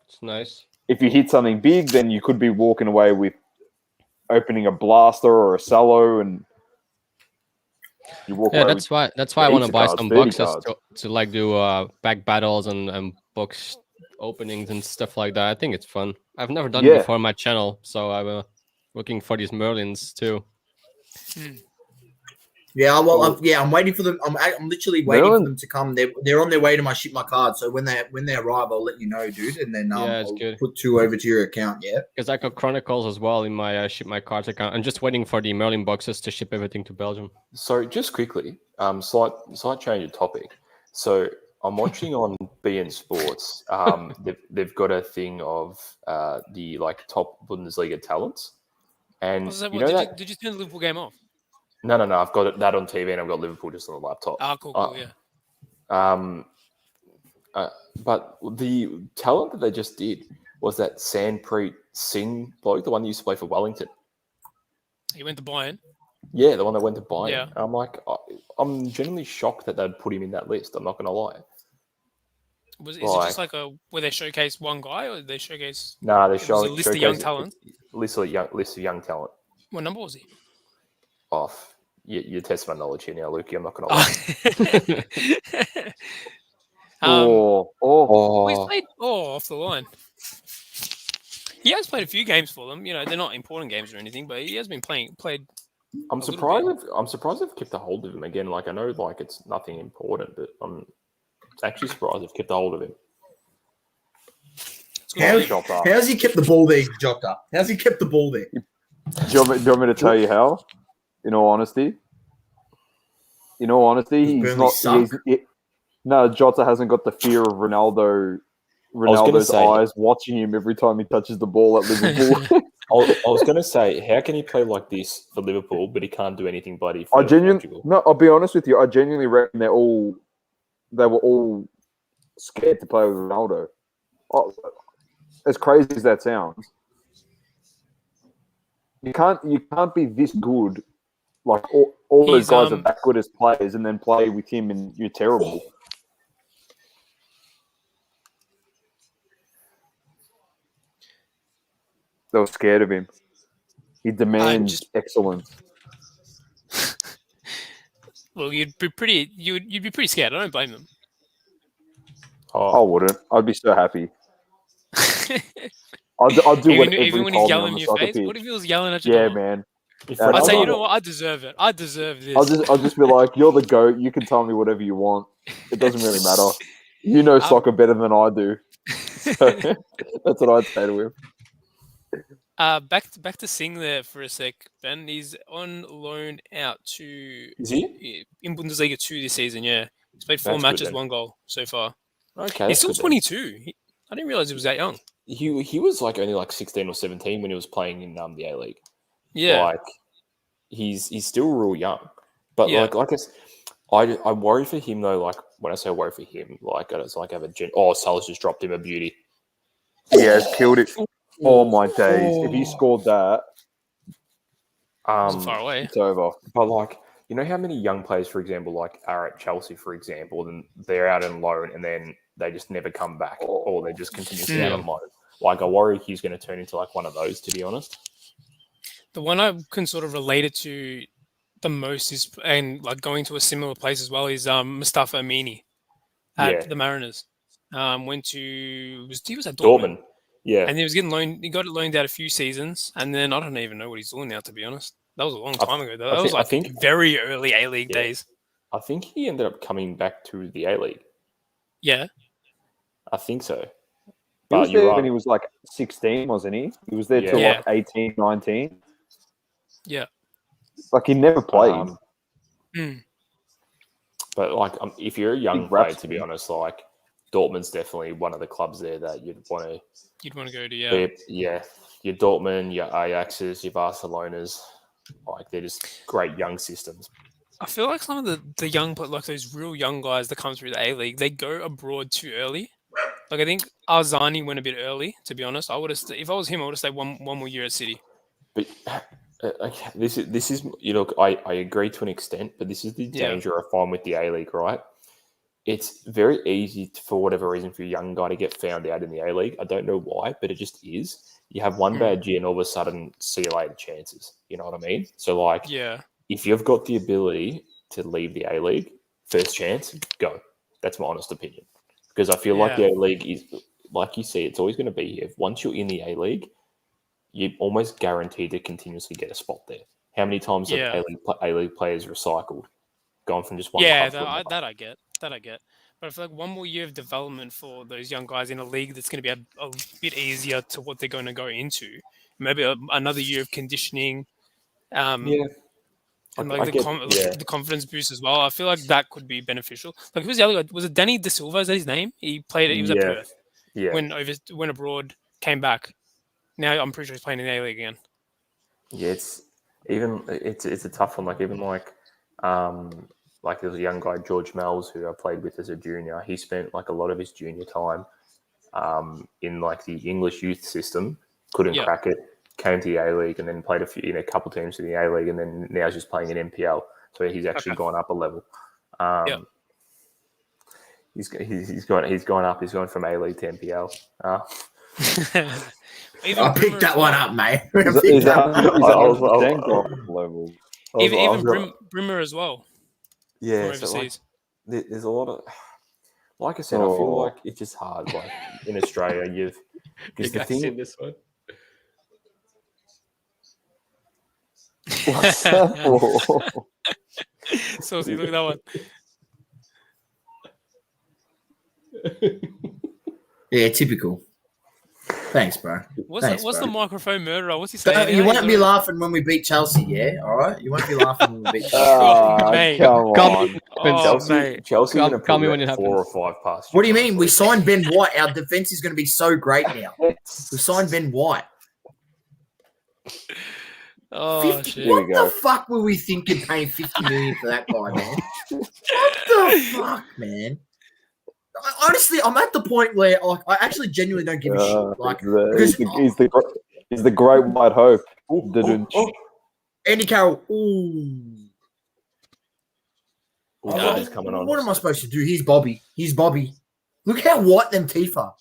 B: It's nice.
C: If you hit something big, then you could be walking away with opening a blaster or a cello, and You walk
B: Yeah,
C: away
B: that's why I want
C: heaps
B: to
C: of
B: buy
C: cards,
B: some
C: 30
B: boxes
C: cards.
B: to like do back battles and box openings and stuff like that. I think it's fun. I've never done it
C: Yeah.
B: before on my channel, so I'm looking for these Merlins too.
D: Yeah, well,
C: Cool.
D: I'm waiting for them. I'm literally waiting
C: Merlin-
D: for them to come. They're on their way to my ship my card. So when they arrive, I'll let you know, dude, and then
B: Yeah, it's
D: I'll
B: good.
D: put 2 over to your account. Yeah.
B: Because I got Chronicles as well in my ship my cards account. I'm just waiting for the Merlin boxes to ship everything to Belgium.
G: So just quickly, slight change of topic. So I'm watching on BN Sports. They've got a thing of the like top Bundesliga talents, and
E: Was that
G: you
E: what,
G: know
E: did
G: that
E: you turn the Liverpool game off?
G: no, I've got that on TV and I've got Liverpool just on the laptop.
E: Cool, yeah.
G: But the talent that they just did was that Sanpreet Singh bloke, the one that used to play for Wellington.
E: He went to Bayern.
G: Yeah, the one that went to Bayern.
E: Yeah.
G: I'm like, I'm genuinely shocked that they'd put him in that list. I'm not going to lie.
E: Is it just like where they showcase one guy, or did they showcase?
G: Nah, they
E: It was a list of young
G: showcase
E: talent.
G: List of young talent.
E: What number was he?
G: Off. You test my knowledge here now, Lukey. I'm not going to lie.
E: He's played off the line. He has played a few games for them. You know, they're not important games or anything, but he has been played.
G: I'm surprised. I'm surprised they've kept a hold of him again. Like I know, like it's nothing important, but I'm actually surprised they've kept a hold of him.
D: How's he kept the ball there, Jota? How's he kept the ball there?
C: Do you want me to tell you how? In all honesty, he's not. No, Jota hasn't got the fear of Ronaldo's eyes watching him every time he touches the ball at Liverpool.
G: I was going to say, how can he play like this for Liverpool, but he can't do anything bloody for Portugal?
C: No, I'll be honest with you. I genuinely reckon they were all scared to play with Ronaldo. As crazy as that sounds, you can't be this good. Like all those guys are that good as players, and then play with him, and you're terrible. They were scared of him. He demands excellence.
E: Well, you'd be pretty scared. I don't blame them.
C: I wouldn't. I'd be so happy. I'd do whatever
E: even when he's yelling in your face.
C: Pitch.
E: What if he was yelling at you?
C: Yeah, man.
E: I'd say, you know what? I deserve it. I deserve this.
C: I'll just be like, you're the GOAT. You can tell me whatever you want. It doesn't really matter. You know soccer better than I do. So that's what I'd say to him.
E: Back to Singh there for a sec, Ben. He's on loan out to...
G: Is he?
E: In Bundesliga 2 this season, yeah. He's played 4 matches, 1 goal so far.
G: Okay,
E: he's still 22. I didn't realize he was that young.
G: He was like only like 16 or 17 when he was playing in the A-League.
E: Yeah.
G: Like, he's still real young. But like I worry for him though, like when I say worry for him, like it's like I have a Salah's just dropped him a beauty.
C: Yeah, it's killed it. Oh my days! If he scored that,
E: wasn't far away.
C: It's over.
G: But like, you know how many young players, for example, like are at Chelsea, for example, then they're out on loan and then they just never come back, or they just continue to be out on loan. Like I worry he's going to turn into like one of those, to be honest.
E: The one I can sort of relate it to the most is, and like going to a similar place as well, is Mustafa Amini at the Mariners. He was at Dortmund.
G: Yeah.
E: And he was getting loaned. He got it loaned out a few seasons, and then I don't even know what he's doing now, to be honest. That was a long time ago. That was like very early A-League days.
G: I think he ended up coming back to the A-League.
E: Yeah.
G: I think so.
C: He was there when he was like 16, wasn't he? He was there till like 18, 19.
E: Yeah.
C: Like he never played.
G: But like, if you're a young player, to be honest, like Dortmund's definitely one of the clubs there that you'd want to
E: go to, yeah.
G: Your Dortmund, your Ajaxes, your Barcelonas, like they're just great young systems.
E: I feel like some of the young, like those real young guys that come through the A-League, they go abroad too early. Like I think Arzani went a bit early, to be honest. If I was him, I would have stayed one more year at City.
G: But this is you know, I agree to an extent, but this is the danger I find with the A-League, right? It's very easy for whatever reason for a young guy to get found out in the A-League. I don't know why, but it just is. You have one bad year and all of a sudden see you later chances. You know what I mean? So like, if you've got the ability to leave the A League, first chance, go. That's my honest opinion. Because I feel like the A League is, like you see, it's always going to be here. Once you're in the A League, you're almost guaranteed to continuously get a spot there. How many times have A League players recycled, gone from just one club to another?
E: That I get. But I feel like one more year of development for those young guys in a league that's going to be a bit easier to what they're going to go into. Maybe another year of conditioning. And like the confidence boost as well. I feel like that could be beneficial. Like who was the other guy? Was it Danny De Silva? Is that his name? He was at Perth.
G: Yeah.
E: Went abroad, came back. Now I'm pretty sure he's playing in the A League again.
G: Yeah, it's a tough one. Like even like there's a young guy, George Mells, who I played with as a junior. He spent like a lot of his junior time in like the English youth system, couldn't crack it, came to the A League and then played a couple teams in the A League and then now he's just playing in NPL. So he's actually gone up a level. He's gone up. He's gone from A League to NPL.
D: I picked that one up, mate.
E: Even Brimmer as well.
G: Yeah, so there's a lot of, like I said, I feel like it's just hard. Like in Australia, you guys seen this one.
C: What's that for?
E: So look at that one.
D: Yeah, typical. Thanks, bro.
E: What's the microphone murderer? What's he saying?
D: You won't be laughing when we beat Chelsea, yeah? All right? You won't be laughing when we beat Chelsea.
G: Chelsea going to put me 4 or 5 past.
D: What do you mean? We signed Ben White. Our defense is going to be so great now. We signed Ben White.
E: Oh, shit.
D: What the fuck were we thinking paying 50 million for that guy, man? What the fuck, man? Honestly, I'm at the point where I actually genuinely don't give a shit. Like,
C: he's the great white hope.
D: Andy Carroll. Ooh.
G: He's coming on.
D: What am I supposed to do? He's Bobby. Look how white them teeth are.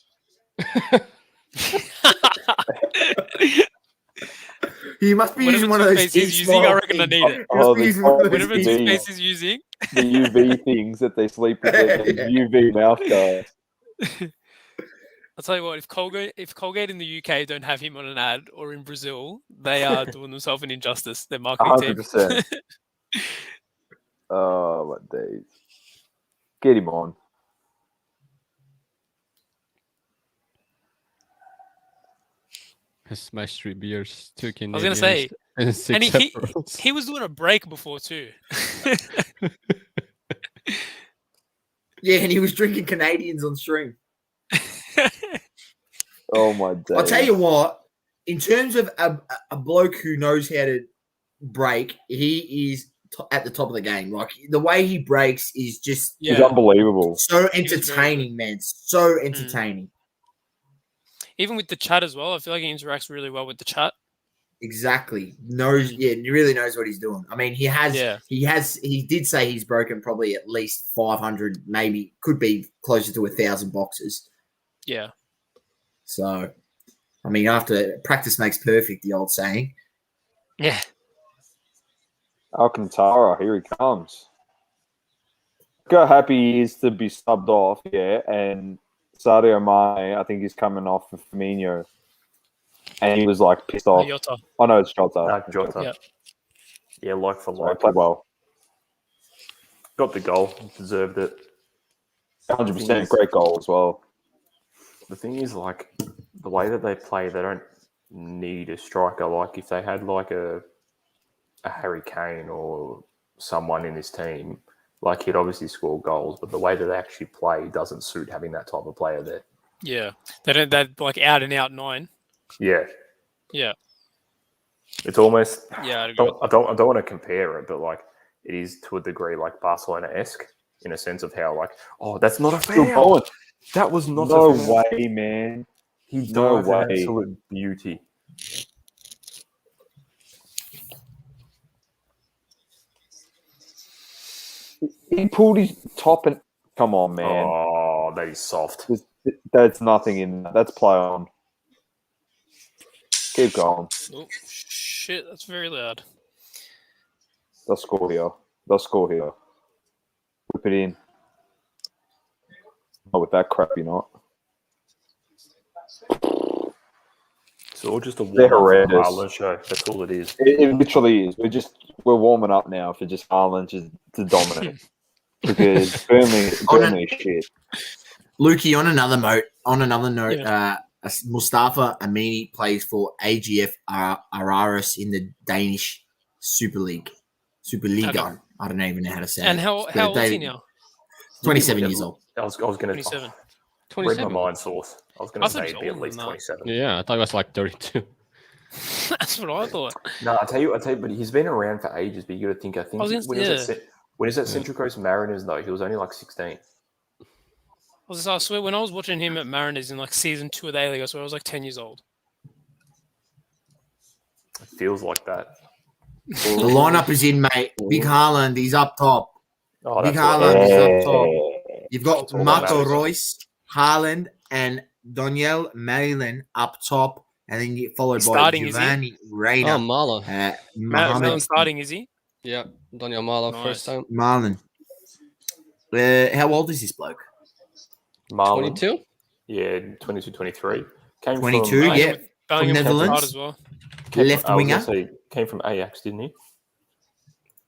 D: He must be using one of those
E: he's using. I reckon I need it. Whatever toothpaste he's using.
C: The UV things that they sleep with, UV mouth guard.
E: I'll tell you what, if Colgate in the UK don't have him on an ad or in Brazil, they are doing themselves an injustice. Their marketing
C: 100%. Oh, my days. Get him on.
B: I smashed 3 beers, 2 Canadians.
E: I was going to say,
B: and
E: he was doing a break before too.
D: Yeah, and he was drinking Canadians on stream.
C: Oh, my days.
D: I'll tell you what, in terms of a bloke who knows how to break, he is at the top of the game. Like, the way he breaks is just...
C: He's unbelievable.
D: So entertaining, man. So entertaining.
E: Even with the chat as well, I feel like he interacts really well with the chat.
D: Exactly. He really knows what he's doing. I mean, he did say he's broken probably at least 500, maybe could be closer to 1,000 boxes.
E: Yeah.
D: So, I mean, after practice makes perfect, the old saying.
E: Yeah.
C: Alcantara, here he comes. Look how happy he is to be subbed off, and Sadio Mane, I think he's coming off for Firmino. And he was like pissed off.
E: Jota.
C: Oh, no, it's Jota.
G: Jota. Yeah, like for like.
C: Played well.
G: Got the goal. Deserved it.
C: 100% great goal as well.
G: The thing is, like, the way that they play, they don't need a striker. Like, if they had, like, a Harry Kane or someone in this team, like, he'd obviously score goals, but the way that they actually play doesn't suit having that type of player there.
E: Yeah. They're like out and out 9.
G: Yeah.
E: Yeah.
G: It's almost...
E: Yeah,
G: I don't want to compare it, but, like, it is to a degree, like, Barcelona-esque in a sense of how, like, oh, that's not a foul. That was not a foul.
C: No way, man.
G: He died with absolute beauty.
C: He pulled his top and... Come on, man.
G: Oh, that is soft.
C: That's nothing in that. That's play on. Keep going.
E: Oh, shit. That's very loud.
C: They'll score here. They'll score here. Whip it in. Not with that crap, you're not.
G: It's all just a
C: They're
G: warm-up for
C: horrendous.
G: Haaland show. That's all it is.
C: It literally is. We're warming up now for just Haaland just to dominate. Because Burnley is shit.
D: Lukey, on another note, Mustafa Amini plays for AGF Araris in the Danish Super League. Superliga.
E: Okay.
D: I don't even know how to say
E: And
D: it.
E: how old is he now?
D: 27 years old.
G: I was going to
E: 27.
G: read my
B: 27.
G: mind source. I was going
E: I
G: to
E: thought
G: say
E: he
G: it'd
E: was
G: be at
E: older
G: least
E: than that.
G: 27.
B: Yeah, I thought it was like 32.
E: That's what I thought.
G: No, I tell you, but he's been around for ages. But you got to think. I think
E: I was
G: when he was at Central Coast Mariners, though, he was only like 16.
E: I swear, when I was watching him at Mariners in like season 2 of the A-League, I swear I was like 10 years old.
G: It feels like that.
D: The lineup is in, mate. Big Haaland, he's up top.
G: Oh,
D: Big
G: that's all
D: Haaland
G: right.
D: is up top. You've got
G: That's all that
D: Marco
G: matters.
D: Reus, Haaland, and Daniel Marilyn up top, and then you followed by
E: Starting, is he?
D: Giovanni
B: Oh,
D: Reina,
B: Marlo.
E: Melon
D: Mohamed
E: starting, is he?
B: Yeah, Daniel Marlo
E: Nice.
B: first time.
D: Marlon. How old is this bloke?
G: Marlon.
B: 22?
G: Yeah, 22, 23. Came
D: 22,
G: from,
D: yeah.
E: Bellingham was
D: Netherlands.
E: out as well.
D: Left winger.
G: Came from Ajax, didn't he?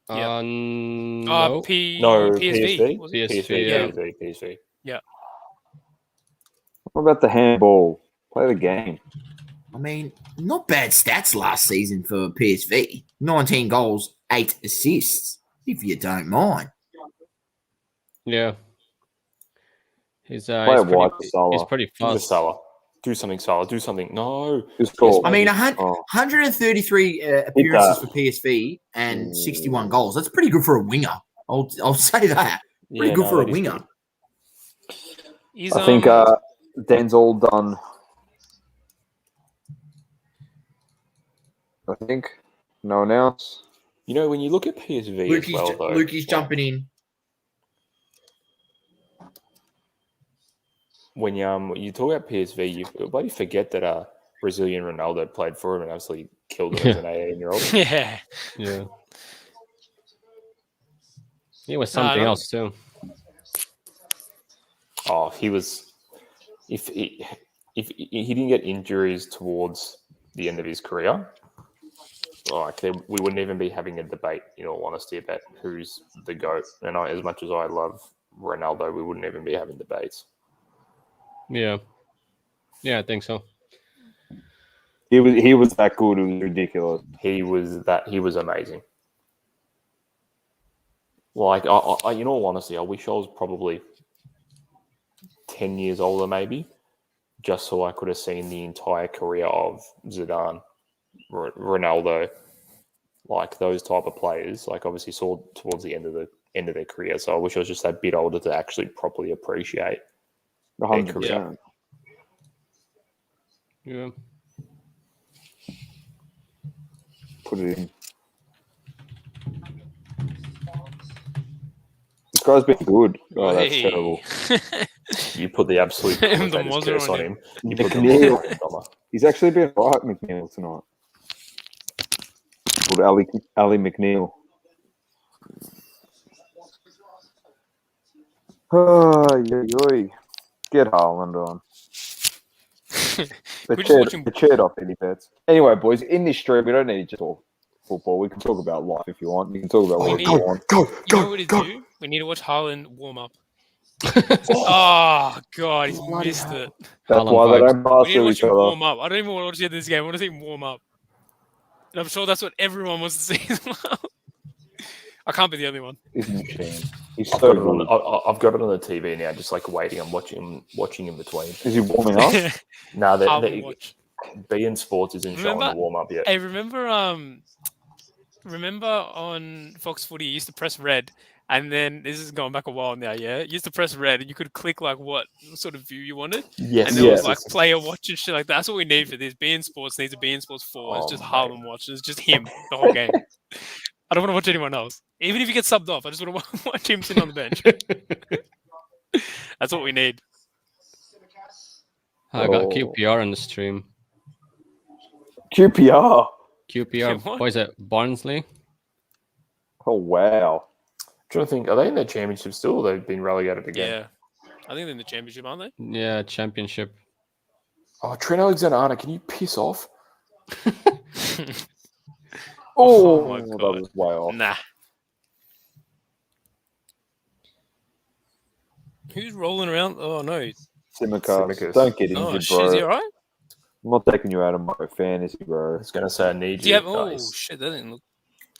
E: Yeah.
B: No.
E: PSV. Was it?
G: PSV.
C: What about the handball? Play the game.
D: I mean, not bad stats last season for PSV. 19 goals, 8 assists, if you don't mind.
B: Yeah. He's
C: Play wide for
B: he's
C: Salah.
B: pretty
G: Do
B: fast.
G: Salah. Do something, Salah. Do something. No.
C: Just call.
D: I mean,
C: Oh.
D: 133 appearances for PSV and 61 goals. That's pretty good for a winger. I'll say that. Pretty good for a winger.
E: He's,
C: I think Denzel done. I think no one else.
G: You know, when you look at PSV as well, though.
D: Lukey's jumping in.
G: When you talk about PSV, you bloody forget that Brazilian Ronaldo played for him and absolutely killed him as an 18-year-old.
E: yeah.
B: Yeah. He was something else too.
G: Oh, he was. If he didn't get injuries towards the end of his career, we wouldn't even be having a debate, in all honesty, about who's the GOAT. And as much as I love Ronaldo, we wouldn't even be having debates.
B: Yeah. Yeah, I think so.
C: He was that good. It was ridiculous.
G: He was amazing. Like, I in all honesty, I wish I was probably 10 years older, maybe, just so I could have seen the entire career of Zidane, Ronaldo, like those type of players. Like, obviously, saw towards the end of their career. So I wish I was just that bit older to actually properly appreciate
C: 100%.
B: Yeah.
C: Put it in. This guy's been good. Oh, that's
E: Hey.
C: terrible.
G: You put the absolute
E: The
G: commentator's
E: muzzle
G: curse
E: on
G: on
E: him.
G: him. You put the
C: McNeil.
G: muzzle on him, Doma.
C: He's actually been right, McNeil, tonight. Called Ali McNeil. Oh, yoy. Get Haaland on.
E: We're just watching-
C: The cheered off any bets. Anyway, boys, in this stream, we don't need to just talk football. We can talk about life if you want. You can talk about
E: We
C: what
E: need-
C: you want.
E: You know what to do? We need to watch Haaland warm up. Oh, God, he's missed it.
C: That's
B: Haaland
C: why they
B: vibes.
C: don't pass
E: We need to
C: to
E: watch
C: each
E: him
C: other.
E: warm up. I don't even want to watch the end of this game. I want to see him warm up. And I'm sure that's what everyone wants to see as well. I can't be the only one.
C: He's a machine. He's
G: I've
C: so
G: got, it on,
C: good.
G: I've got it on the TV now, just like waiting. I'm watching in between.
C: Is he warming up?
G: No,
E: I'll
G: they
E: watch.
G: beIN Sports isn't showing
E: Remember-
G: the warm up yet.
E: Hey, remember on Fox Footy, you used to press red, and then this is going back a while now. Yeah, you used to press red, and you could click like what sort of view you wanted,
G: Yes,
E: and there was
C: yes.
E: like player watch and shit like that. That's what we need for this. beIN Sports needs a beIN Sports 4. It's
G: Oh,
E: just
G: mate.
E: Haaland watch. It's just him the whole game. I don't want to watch anyone else, even if he gets subbed off. I just want to watch him sitting on the bench. That's what we need.
B: I got
C: Oh.
B: QPR on the stream.
C: QPR.
B: QPR,
E: What?
B: what is it? Barnsley?
C: Oh, wow.
G: trying to think, are they in the championship still, or they've been relegated again?
E: Yeah. I think they're in the championship, aren't they?
B: Yeah, championship.
G: Oh, Trent Alexander-Arnold, can you piss off?
E: Oh my
C: that
E: God.
C: was way off.
E: Nah. Who's rolling around? Oh no.
C: Tsimikas. Don't get
E: Oh,
C: injured,
E: shit, is he
C: bro.
E: alright?
C: I'm not taking you out of my fantasy,
G: I
C: bro.
G: was going to say I need
E: Do
G: you.
E: you have? Oh
G: Nice.
E: shit, that didn't look.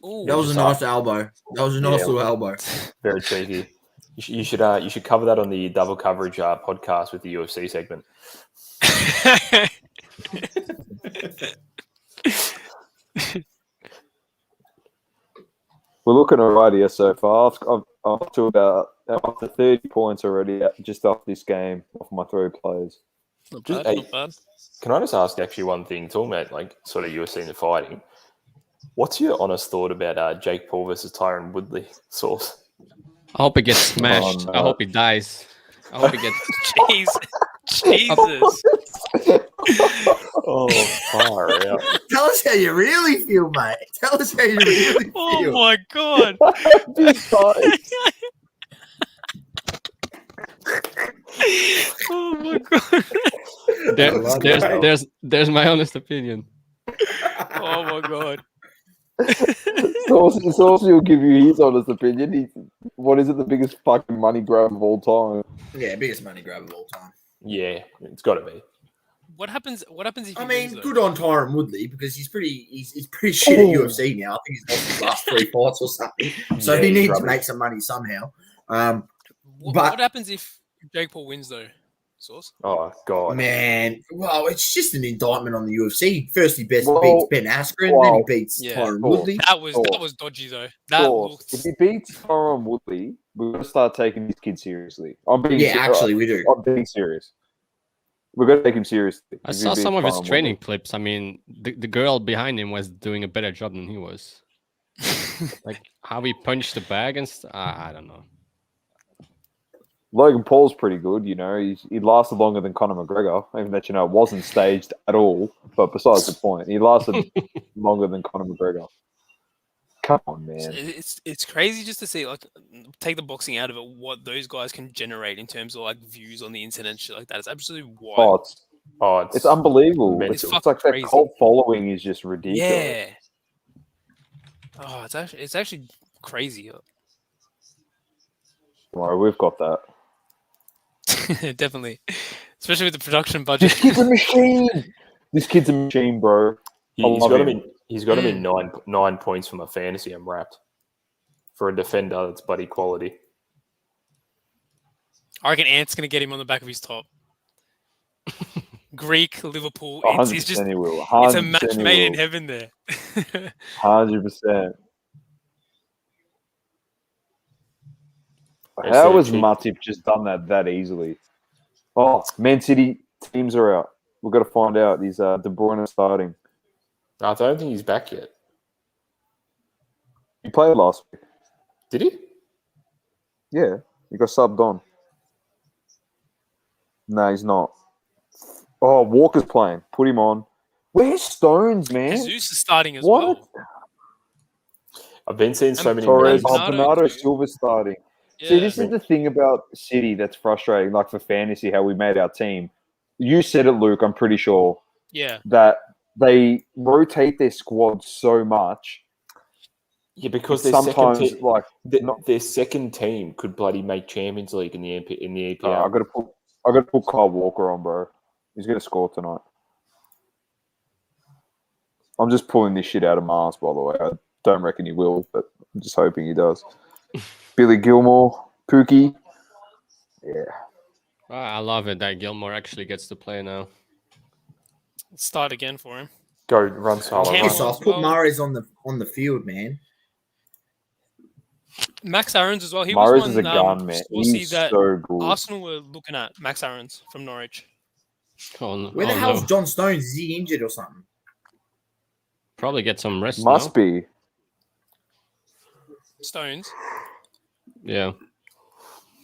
E: Oh,
D: That was a
G: just
D: nice elbow. That was a nice little elbow.
G: Very cheeky. You should cover that on the double coverage podcast with the UFC segment.
C: We're looking alright here so far. I'm up to about up to 30 points already just off this game, off my 3 players.
E: Not
G: Just-
E: bad.
G: hey,
E: Not bad.
G: Can I just ask actually one thing, talking about like sort of UFC and the fighting? What's your honest thought about Jake Paul versus Tyron Woodley, Source?
B: I hope he gets smashed.
C: no.
B: I hope he dies. I hope he gets.
E: Jesus.
G: Oh, far out.
D: Tell us how you really feel, mate. Tell us how you really feel.
E: Oh my God. Oh my God.
B: There's my honest opinion.
E: Oh my God.
C: Saucy will give you his honest opinion. What is it, the biggest fucking money grab of all time?
D: Yeah, biggest money grab of all time.
G: Yeah, it's got to be.
E: What happens if
D: I
E: he
D: mean,
E: wins, though?
D: good on Tyron Woodley because he's pretty shit at UFC now. I think he's lost his last 3 fights or something. So
G: Yeah,
D: he
G: he's
D: needs to
G: rubbish.
D: make some money somehow.
E: What
D: but
E: happens if Jake Paul wins, though? Source?
G: Oh, God.
D: man, well, it's just an indictment on the UFC. First he beats
C: Well,
D: Ben Askren, then he
C: well,
D: beats
E: yeah.
D: Tyron
C: Cool.
D: Woodley.
E: That was dodgy, though. That
C: Source,
E: looked.
C: if he beats Tyron Woodley, we're going to start taking this kid seriously. I'm being
D: Yeah, actually, we do.
C: I'm being serious. We're going to take him seriously.
B: I
C: If he
B: saw
C: beats
B: some of his
C: Tyron
B: training
C: Woodley.
B: clips. I mean, the girl behind him was doing a better job than he was. Like how he punched the bag and stuff. I don't know.
C: Logan Paul's pretty good, you know. He lasted longer than Conor McGregor, even though, it wasn't staged at all. But besides the point, he lasted longer than Conor McGregor. Come on, man.
E: It's crazy just to see, like, take the boxing out of it, what those guys can generate in terms of like views on the internet and shit like that. It's absolutely wild.
C: It's unbelievable.
G: It's
C: It's
E: fucking
C: like that
E: crazy.
C: cult following is just ridiculous.
E: Yeah. Oh, it's actually crazy.
C: Well, we've got that.
E: Definitely, especially with the production budget.
C: This kid's a machine. This kid's a machine, bro.
G: He's
C: love
G: got
C: him.
G: him in. He's got him in 9 points from a fantasy. I'm wrapped for a defender that's bloody quality.
E: I reckon Ant's gonna get him on the back of his top. Greek, Liverpool.
C: 100%
E: It's just
C: he will.
E: it's a
C: 100%
E: match
C: he
E: made in
C: will.
E: heaven there.
C: 100%.
G: It's
C: How
G: so
C: has
G: cheap.
C: Matip just done that easily? Oh, Man City teams are out. We've got to find out. Is De Bruyne starting?
G: I don't think he's back yet.
C: He played last week.
G: Did he?
C: Yeah, he got subbed on. No, he's not. Oh, Walker's playing. Put him on. Where's Stones, man?
E: Jesus is starting as
C: What?
E: well.
G: I've been seeing so
E: And
G: many
C: Torres,
G: memes.
C: Bernardo Silva starting.
E: Yeah.
C: See, this is the thing about City that's frustrating, like for fantasy, how we made our team. You said it, Luke, I'm pretty sure,
E: Yeah.
C: that they rotate their squad so much.
G: Yeah, because
C: It's
G: their
C: sometimes
G: second team,
C: like
G: their second team could bloody make Champions League in the EPL.
C: I got to put Kyle Walker on, bro. He's gonna score tonight. I'm just pulling this shit out of my ass, by the way. I don't reckon he will, but I'm just hoping he does. Billy Gilmore, Pookie. Yeah.
B: I love it that Gilmore actually gets to play now.
E: Start again for him.
G: Go run solo.
E: Cam-
G: run.
D: Piss off. Put Mahrez on the field, man.
E: Max Aarons as well. He
C: Mahrez
E: was one
C: is a gun, man.
E: we'll see
C: He's
E: that
C: so good.
E: Arsenal were looking at Max Aarons from Norwich.
B: Oh,
D: Where the
B: oh,
D: hell's
B: no.
D: John Stones? Is he injured or something?
B: Probably get some rest.
C: Must
B: now.
C: be.
E: Stones.
B: Yeah.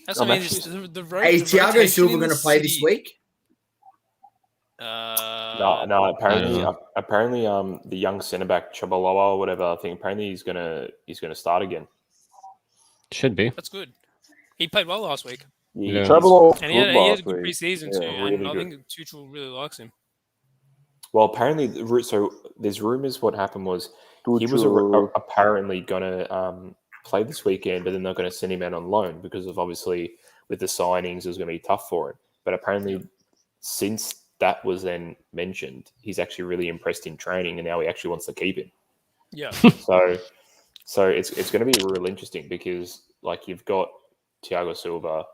E: That's
G: I'm
E: what I mean.
G: actually-
D: Hey, is Thiago Silva going to play this week?
G: No. Apparently, the young centre back Chabaloa or whatever. I think apparently he's gonna start again.
B: Should be.
E: That's good. He played well last week.
B: Yeah.
C: Travel
E: And he had a
C: last
E: good
C: week.
E: preseason
C: Yeah,
E: too.
G: really
E: And I
G: good.
E: think Tuchel really likes him.
G: Well, apparently, so there's rumors. What happened was he was
C: Tuchel.
G: apparently going to play this weekend, but then they're going to send him out on loan because of obviously with the signings, it was going to be tough for him. But apparently, since that was then mentioned, he's actually really impressed in training, and now he actually wants to keep him.
E: Yeah.
G: So it's going to be real interesting because like you've got Thiago Silva.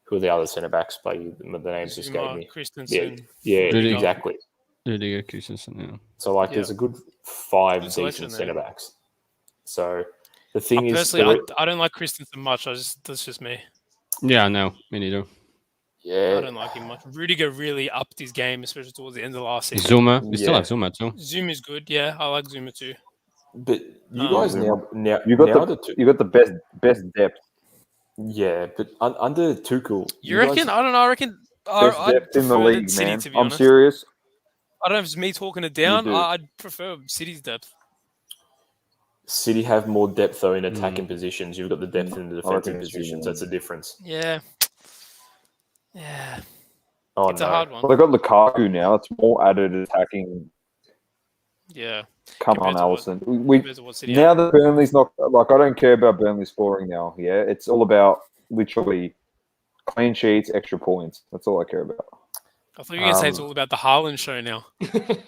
G: Who are the other centre backs play? The names escape me.
E: Christensen.
G: Yeah,
B: Rudiger.
G: exactly.
B: Rudiger, Christensen, yeah.
G: So like, there's a good 5
E: Good selection
G: decent
E: there.
G: centre backs. So the thing is,
E: Personally, I don't like Christensen much. That's just me.
B: Yeah, no, me neither.
G: yeah,
E: I don't like him much. Rudiger really upped his game, especially towards the end of the last season.
B: Zuma. We still
G: Yeah.
B: have Zuma too.
E: Zoom is good. Yeah, I like Zuma too.
G: but you guys now
C: You got
G: now
C: you got the best depth.
G: yeah, but under Tuchel,
E: You reckon? I don't know. I reckon.
C: Best
E: I'd
C: depth in the
E: prefer
C: league,
E: City,
C: man.
E: to be
C: I'm
E: honest.
C: serious.
E: I don't know if it's me talking it down.
C: do.
E: I'd prefer City's depth.
G: City have more depth though in attacking positions. You've got the depth in the
C: I reckon
G: defensive
C: it's
G: positions.
C: City.
G: That's a difference.
E: Yeah. Yeah.
G: Oh
E: It's
G: no,
E: a hard one.
C: Well, they got Lukaku now. It's more added attacking.
E: Yeah.
C: Come
E: Compared
C: on,
E: to what-
C: Allison. We
E: Compared to what City
C: now
E: have.
C: that Burnley's not like I don't care about Burnley scoring now. Yeah, it's all about literally clean sheets, extra points. That's all I care about.
E: I thought you were going to say it's all about the Haaland show now.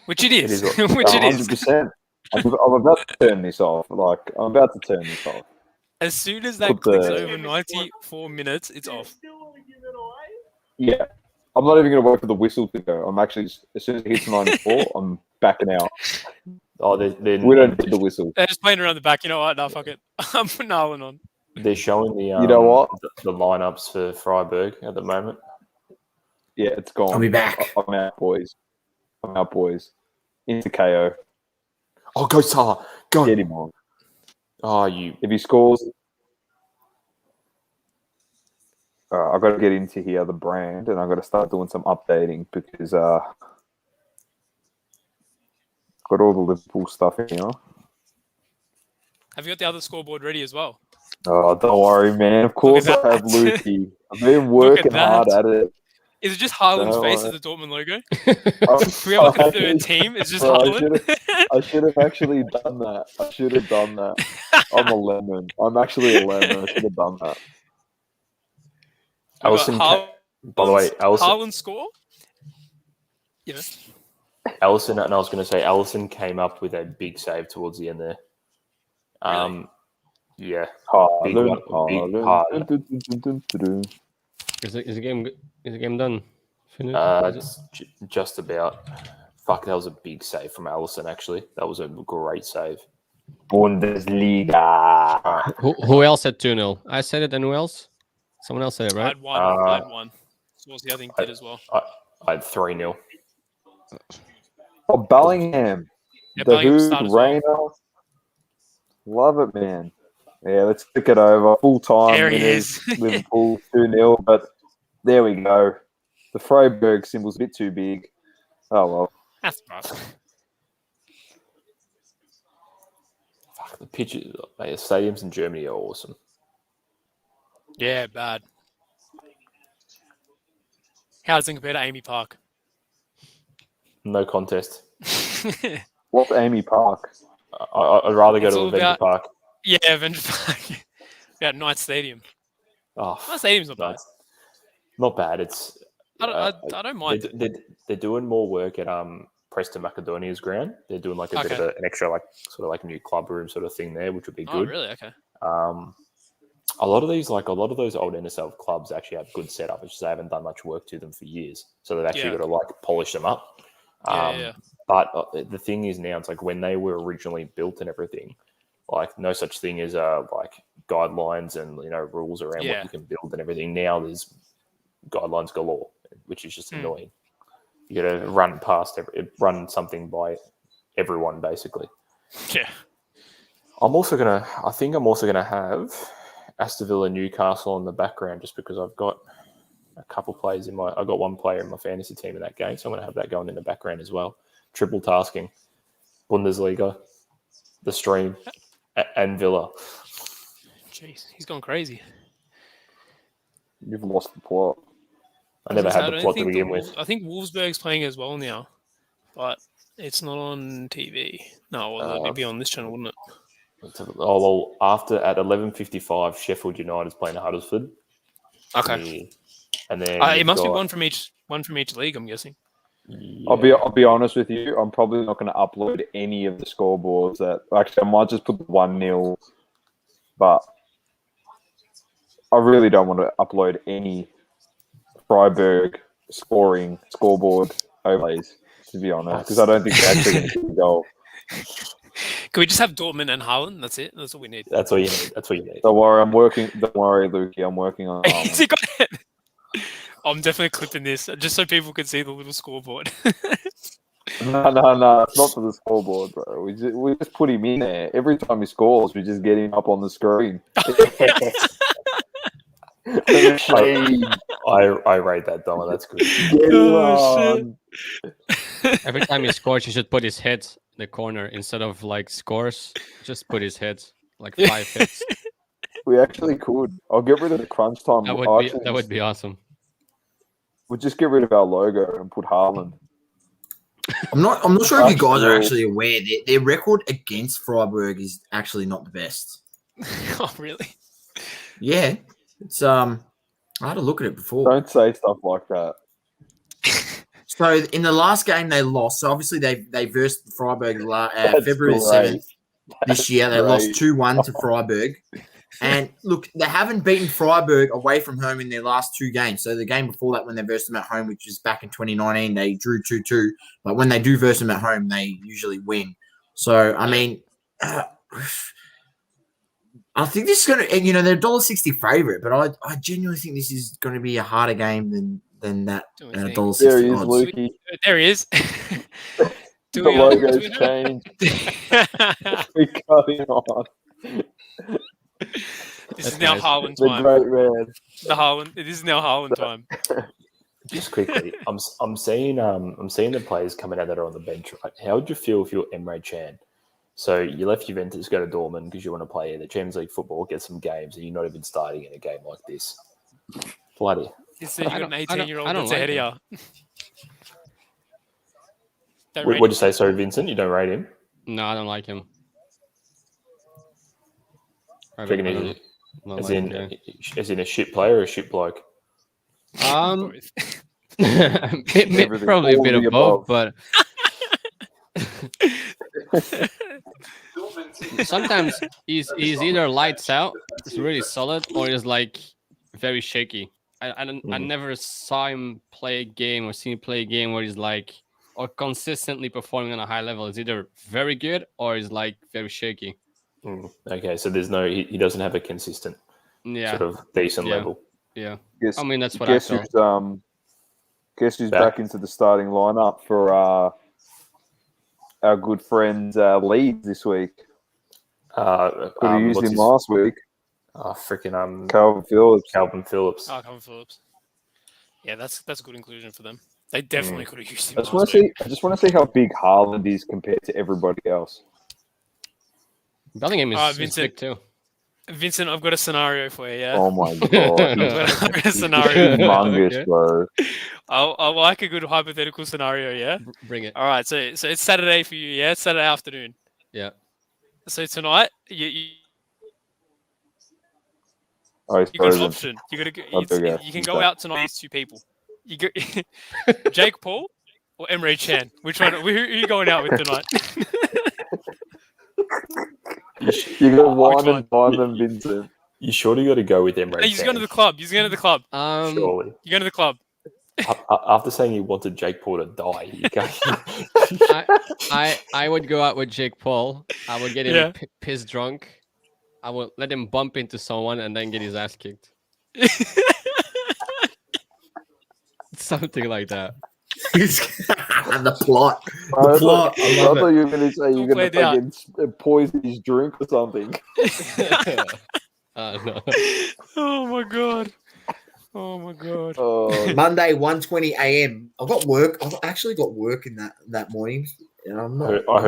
E: Which it is.
G: is.
E: Which it is.
C: 100%. I'm about to turn this off. Like I'm about to turn this off.
E: As soon as that
C: Put
E: clicks
C: the-
E: over 94 minutes, it's off.
C: Yeah, I'm not even going to wait for the whistle to go. I'm actually as soon as it hits 94, I'm backing out.
G: Oh, they're
C: We don't need the whistle.
E: They're just playing around the back. You know what? No, fuck it. I'm putting Haaland on.
G: They're showing the
C: You know what?
G: the lineups for Freiburg at the moment.
C: Yeah, it's gone.
D: I'll be back.
C: I'm out, boys. I'm out, boys. Into KO.
G: Oh, go Salah, go!
C: Get him on.
G: Oh, you
C: If he scores, I've got to get into here the brand, and I've got to start doing some updating because got all the Liverpool stuff in here.
E: Have you got the other scoreboard ready as well?
C: Oh, don't worry, man. Of course
E: at
C: I have
E: that.
C: Lukey. I've been
E: Look at
C: working hard
E: that.
C: at it.
E: Is it just Haaland's
C: No,
E: face
C: I-
E: as the Dortmund logo?
C: Oh,
E: We have like a third team. It's just
C: Bro,
E: Haaland.
C: I should have actually done that. I should have done that. I'm a lemon. I'm actually a lemon. I should have done that.
G: Allison. By the way,
E: Haaland score? Yeah.
G: Allison, and I was going to say Allison came up with a big save towards the end there. Yeah, big one, big hard.
B: Is the game done? Finished?
G: Just about. Fuck, that was a big save from Allison. Actually, that was a great save.
C: Bundesliga.
B: Who else said 2-0? I said it, and who else? Someone else said it,
E: I
B: right?
E: had one. I had one. Swansea, I think, did as well.
G: I had 3-0.
C: Oh, Bellingham.
E: Yeah,
C: The
E: Bellingham
C: Who,
E: started as well.
C: Rayner. Love it, man. Yeah, let's pick it over. Full time.
E: There he
C: winners,
E: is.
C: Liverpool 2-0, but there we go. The Freiburg symbol's a bit too big. Oh, well.
E: That's right.
G: Fuck, the pitches, the stadiums in Germany are awesome.
E: Yeah, bad. How does it compare to Amy Park?
G: No contest.
C: What's Amy Park?
G: I'd rather go
E: It's
G: to
E: all
G: Avenger
E: about-
G: Park.
E: Yeah, Avenger Park. Yeah, Knight Stadium.
G: Oh,
E: Knight Stadium's not bad.
G: not bad. It's
E: I don't mind.
G: they're doing more work at Preston Macedonia's ground. They're doing like a bit of an extra like sort of like a new club room sort of thing there, which would be
E: Oh,
G: good.
E: really? Okay.
G: A lot of those old NSL clubs actually have good setup. It's just they haven't done much work to them for years, so they've actually got to like polish them up.
E: Yeah.
G: But the thing is now, it's like when they were originally built and everything, like no such thing as like guidelines and rules around what you can build and everything. Now there's guidelines galore, which is just annoying. You got to run something by everyone basically.
E: Yeah.
G: I think I'm also gonna have Aston Villa Newcastle in the background just because I've got a couple players I've got one player in my fantasy team in that game, so I'm gonna have that going in the background as well. Triple tasking, Bundesliga, the stream, and Villa.
E: jeez, he's gone crazy.
C: You've lost the plot.
G: I never had
E: I
G: the
E: don't
G: plot to
E: think
G: begin with.
E: I think Wolfsburg's playing as well now, but it's not on TV. No, well, it'd be on this channel, wouldn't it?
G: Oh well, after at 11:55, Sheffield United is playing Huddersfield.
E: Okay.
G: And then
E: It
G: you've
E: must be
G: got-
E: one from each league. I'm guessing.
G: Yeah.
C: I'll be honest with you. I'm probably not going to upload any of the scoreboards. Actually, I might just put the 1-0, but I really don't want to upload any Freiburg scoring scoreboard overlays, to be honest, because I don't think they're actually going to get a goal.
E: Can we just have Dortmund and Haaland? That's it. That's all we need.
G: That's all you need. That's what you need.
C: Don't worry, I'm working. Don't worry, Lukey, I'm working on
E: Has he got it? I'm definitely clipping this just so people can see the little scoreboard.
C: No, it's not for the scoreboard, bro. We just put him in there. Every time he scores, we just get him up on the screen.
G: I rate that, Donna. That's good.
B: Every time he scores, he should put his head in the corner instead of like scores. Just put his head like 5 hits.
C: We actually could. I'll get rid of the Crunchtime.
B: That would be awesome.
C: We'll just get rid of our logo and put Haaland.
D: I'm not sure if you guys are actually aware their record against Freiburg is actually not the best.
E: Oh, really?
D: Yeah, it's I had a look at it before.
C: Don't say stuff like that.
D: So in the last game they lost. So obviously they versed Freiburg February 7th this year. They lost 2-1 to Freiburg. And look, they haven't beaten Freiburg away from home in their last 2 games. So the game before that, when they versed them at home, which was back in 2019, they drew 2-2. But when they do verse them at home, they usually win. So, I mean, I think this is going to, they're $1.60 favourite, but I genuinely think this is going to be a harder game than that $1.60
C: There he is,
D: odds.
C: Lukey.
E: There he is.
C: The logo's changed. We're cutting on.
E: This is now Haaland
C: The
E: time.
C: great man.
E: This is now Haaland time.
G: Just quickly, I'm seeing the players coming out that are on the bench. Right? How would you feel if you're Emre Can? So you left Juventus, go to Dortmund because you want to play the Champions League football, get some games, and you're not even starting in a game like this. Bloody.
E: You got an 18-year-old that's
B: like
E: ahead of you.
G: What'd you say? Sorry, Vincent, you don't rate him?
B: No, I don't like him.
G: As in a shit player or a shit bloke?
B: Probably
C: Everything,
B: a bit
C: all
B: of
C: the
B: both,
C: above.
B: but sometimes he's either lights out, it's really solid, or he's like very shaky. I never saw him play a game or seen him play a game where he's like or consistently performing on a high level. It's either very good or he's like very shaky.
G: Okay, so there's no he doesn't have a consistent sort of decent level.
B: Yeah.
C: Guess,
B: I mean that's what I felt.
C: Guess who's back into the starting lineup for our good friend Leeds this week? Could have used him last week. Calvin Phillips.
G: Calvin Phillips.
E: Calvin Phillips. Yeah, that's a good inclusion for them. They definitely could have used him.
C: I just want to see how big Haaland is compared to everybody else.
B: Bellingham is big too.
E: Vincent, I've got a scenario for you. Yeah.
C: Oh my god!
E: I've got a scenario.
C: Humongous, bro.
E: I like a good hypothetical scenario. Yeah.
B: Bring it.
E: All right. So it's Saturday for you. Yeah. It's Saturday afternoon.
B: Yeah.
E: So tonight you
C: got
E: an option. You can go out tonight with 2 people. You go, Jake Paul or Emre Can. Which one? Who are you going out with tonight?
C: You got wine and dine them, Vincent.
G: You surely got to go with Emre.
E: He's going to the club.
G: Surely.
E: You're going to the club.
G: After saying you wanted Jake Paul to die, you can't.
B: I would go out with Jake Paul. I would get him piss drunk. I would let him bump into someone and then get his ass kicked. Something like that.
D: The plot.
C: I thought you were going to say you're going to fucking poison his drink or something.
B: No.
E: Oh my god.
D: Monday, 1:20 a.m. I've got work. I've actually got work in that morning. And I'm not.
G: I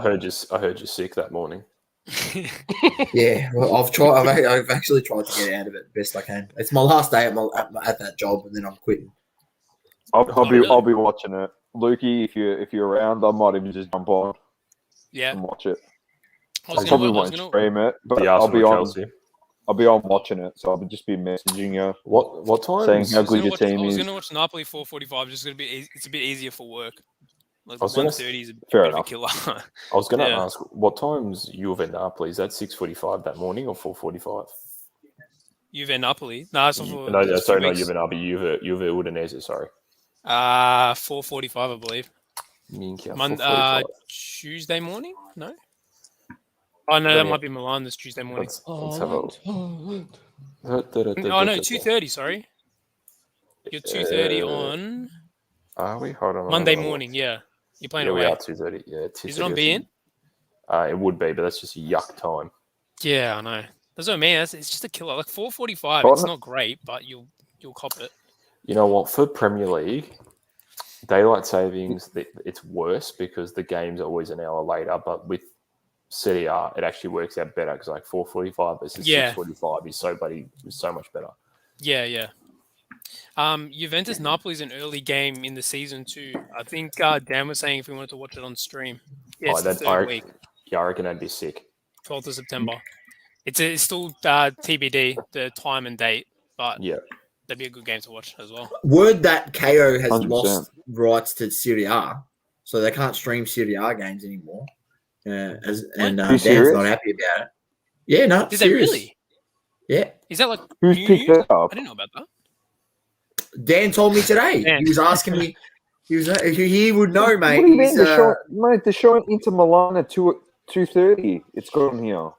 G: heard you're sick that morning.
D: Yeah, well, I've actually tried to get out of it best I can. It's my last day at that job, and then I'm quitting.
C: I'll be watching it. Lukey, if you're around, I might even just jump on
E: Yeah.
C: and watch it.
E: I
C: I
E: was
C: probably
E: gonna-
C: won't stream it, but
G: The
C: I'll be
G: Arsenal
C: on.
G: Chelsea.
C: I'll be on watching it, so I'll just be messaging you,
G: What time?
C: saying how
E: I was
C: good
E: gonna
C: your
E: watch-
C: team
E: I was
C: is.
E: gonna watch Napoli 4:45. Just gonna be. It's a bit easier for work. Like
G: I was gonna
E: 1:30 is a
C: Fair
E: bit
C: enough.
E: of a killer.
G: I was going to
E: Yeah.
G: ask, what time's Juve Napoli? Is that 6:45 that morning or 4:45?
E: Juve Napoli. No, it's not for.
G: No,
E: it's
G: sorry,
E: 2
G: not
E: weeks.
G: Juve Napoli. Juve Udinese. Sorry.
E: 4:45, I believe.
G: Minchia, 4:45.
E: Tuesday morning? No. Oh no,
G: Let
E: that
G: me-
E: might be Milan this Tuesday morning.
G: Let's have a.
E: Oh no, 2:30. Sorry, you're 2:30 on
G: Are we? Hold on.
E: Monday morning. Yeah, you're playing
G: Yeah, we
E: away.
G: are 2:30. Yeah, 2:30.
E: Is it on beIN?
G: It would be, but that's just a yuck time.
E: Yeah, I know. That's what I mean. It's just a killer. Like 4:45.
C: Well,
E: It's not great, but you'll cop it.
G: You know what? For Premier League, daylight savings, it's worse because the game's always an hour later. But with Serie A, it actually works out better because like 4:45 versus
E: Yeah.
G: 6:45 is so much better.
E: Yeah. Juventus Napoli is an early game in the season too. I think Dan was saying if we wanted to watch it on stream. Yeah, it's the third week,
G: Yeah, I reckon that'd be sick.
E: 12th of September. It's still TBD, the time and date, but
G: Yeah.
E: that'd be a good game to watch as well.
D: Word that KO has
C: 100%.
D: lost rights to Serie A, so they can't stream Serie A games anymore. Dan's
C: serious?
D: not happy about it. Yeah, no,
E: Did
D: serious.
E: they really?
D: Yeah,
E: Is that like
C: Who's
E: new
C: picked
E: news?
C: it up?
E: I didn't know about that.
D: Dan told me today.
E: Dan.
D: He was asking me. He would know,
C: What
D: mate.
C: do you mean?
D: He's,
C: They're showing Inter Milan at 2:30. It's gone here.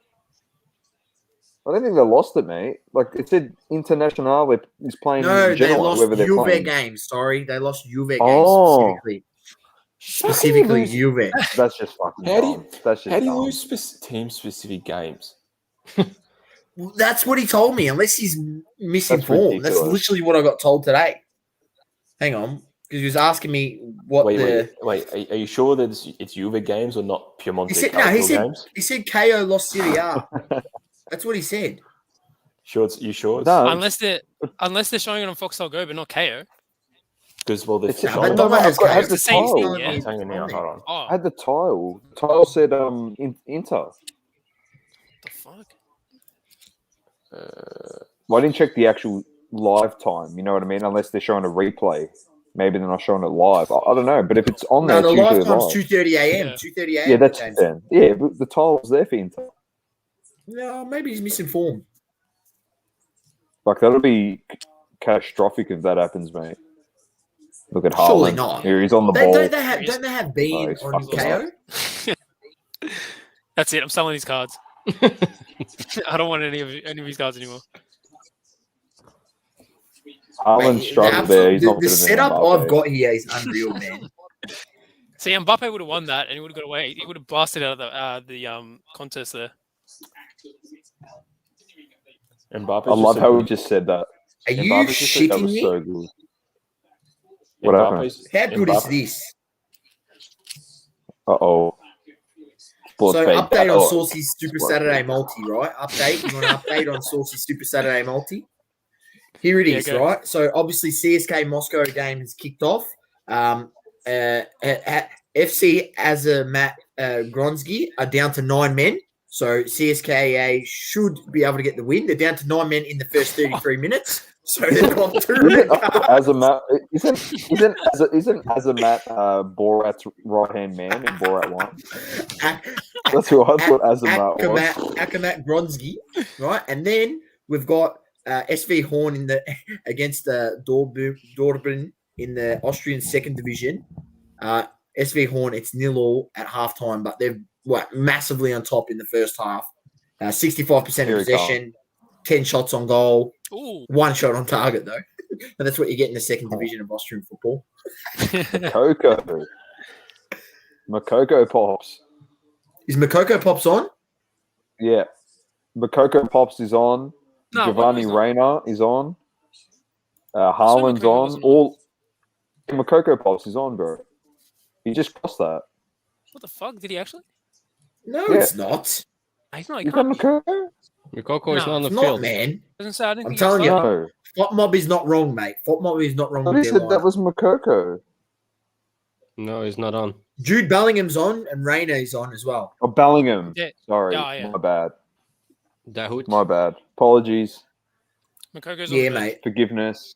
C: I don't think they lost it, mate. Like it said, International is playing.
D: no, they
C: Genoa,
D: lost
C: whoever they're
D: Juve
C: playing.
D: games. Sorry, they lost Juve games
C: Oh.
D: specifically Juve.
C: That's just fucking
G: How do you-
C: dumb. That's just
G: How do you
C: dumb.
G: lose team-specific games?
D: That's what he told me. Unless he's misinformed. That's
C: ridiculous.
D: literally what I got told today. Hang on, because he was asking me what
G: Wait. Are you sure that it's Juve games or not Piemonte
D: He said,
G: Calcio games?
D: he said KO lost Serie A. That's what he said.
G: You sure?
C: No,
E: Unless they're showing it on Foxtel Go, but not KO.
G: Because they're
C: It's-
D: No,
G: showing
D: but Donna has
C: I've got-
D: KO.
C: has the
E: It's the same
C: tile.
E: thing, yeah.
G: It's hanging now. Hold on.
E: Oh,
C: I had the tile. The tile said Inter.
E: what the fuck?
C: Well, I didn't check the actual live time. You know what I mean? Unless they're showing a replay. Maybe they're not showing it live. I don't know. But if it's on there,
D: No, the
C: it's usually
D: live time's
C: live.
D: 2:30 a.m.
E: Yeah.
D: 2:30 a.m.
C: Yeah, that's
D: James.
C: then. Yeah, but the tile was there for Inter.
D: No, maybe he's misinformed.
C: Like that'll be catastrophic if that happens, mate. Look at Haaland.
D: Surely not.
C: Here he's on the ball.
D: Don't they have Bean
C: Oh, he's
D: on
C: fucking
D: KO?
E: That's it. I'm selling these cards. I don't want any of his cards anymore.
C: Haaland
D: Mate,
C: struggled there. He's not
D: the
C: better than
D: setup
C: Mbappe.
D: I've got here is unreal, man.
E: See, Mbappe would have won that, and he would have got away. He would have blasted out of the contest there.
G: Mbappe.
C: I love how we just said that.
D: Are you
G: Mbappe's just
C: That
D: shitting
C: was
D: me?
C: so good. What happened?
D: How good is this?
C: Uh-oh.
D: So
C: Sports page.
D: update on
C: Oh,
D: Saucy's Super Saturday multi, right? Update. You want an update on Saucy's Super Saturday multi? Here it is,
E: go.
D: right? So obviously CSK Moscow game has kicked off. FC Azzurro Gronsky are down to 9 men. So CSKA should be able to get the win. They're down to 9 men in the first 33 minutes. So they've gone through.
C: Isn't Azamat Borat's right hand man in Borat 1? That's who I thought Azamat was.
D: Akamat Gronsky, right? And then we've got SV Horn in the against Dortmund in the Austrian second division. SV Horn, it's 0-0 at halftime, but they're massively on top in the first half. 65%
C: Here
D: of
C: we
D: possession, 10 shots on goal,
E: Ooh.
D: 1 shot on target though. And that's what you get in the second division of Austrian football.
C: Makoko Pops.
D: Is Makoko Pops on?
C: Yeah. Makoko Pops is on.
E: No,
C: Giovanni
E: Makko's not.
C: Reyna is on. Haaland's
E: Makoko
C: on.
E: wasn't on.
C: All Makoko Pops is on, bro. He just crossed that.
E: What the fuck? Did he actually?
D: No,
C: Yeah.
D: it's not.
E: He's not. He
C: Is that
E: can't be.
C: Makoko?
B: Mikoko is
E: No,
B: not on the
D: It's not,
B: field.
D: man.
E: Doesn't say. I didn't
D: I'm
E: think
D: telling
E: he
D: you.
E: started.
C: No.
D: Fop Mob is not wrong, mate. Fop Mob is not wrong
C: But
D: with
C: he
D: their
C: said that
D: lineup.
C: was Makoko.
B: No, he's not on.
D: Jude Bellingham's on and Reyna is on as well.
C: Oh, Bellingham.
E: Yeah.
C: Sorry,
E: Yeah.
C: my bad.
B: Dahoud.
C: My bad. Apologies.
E: Makoko's
D: Yeah,
E: on the bench.
D: mate.
C: Forgiveness.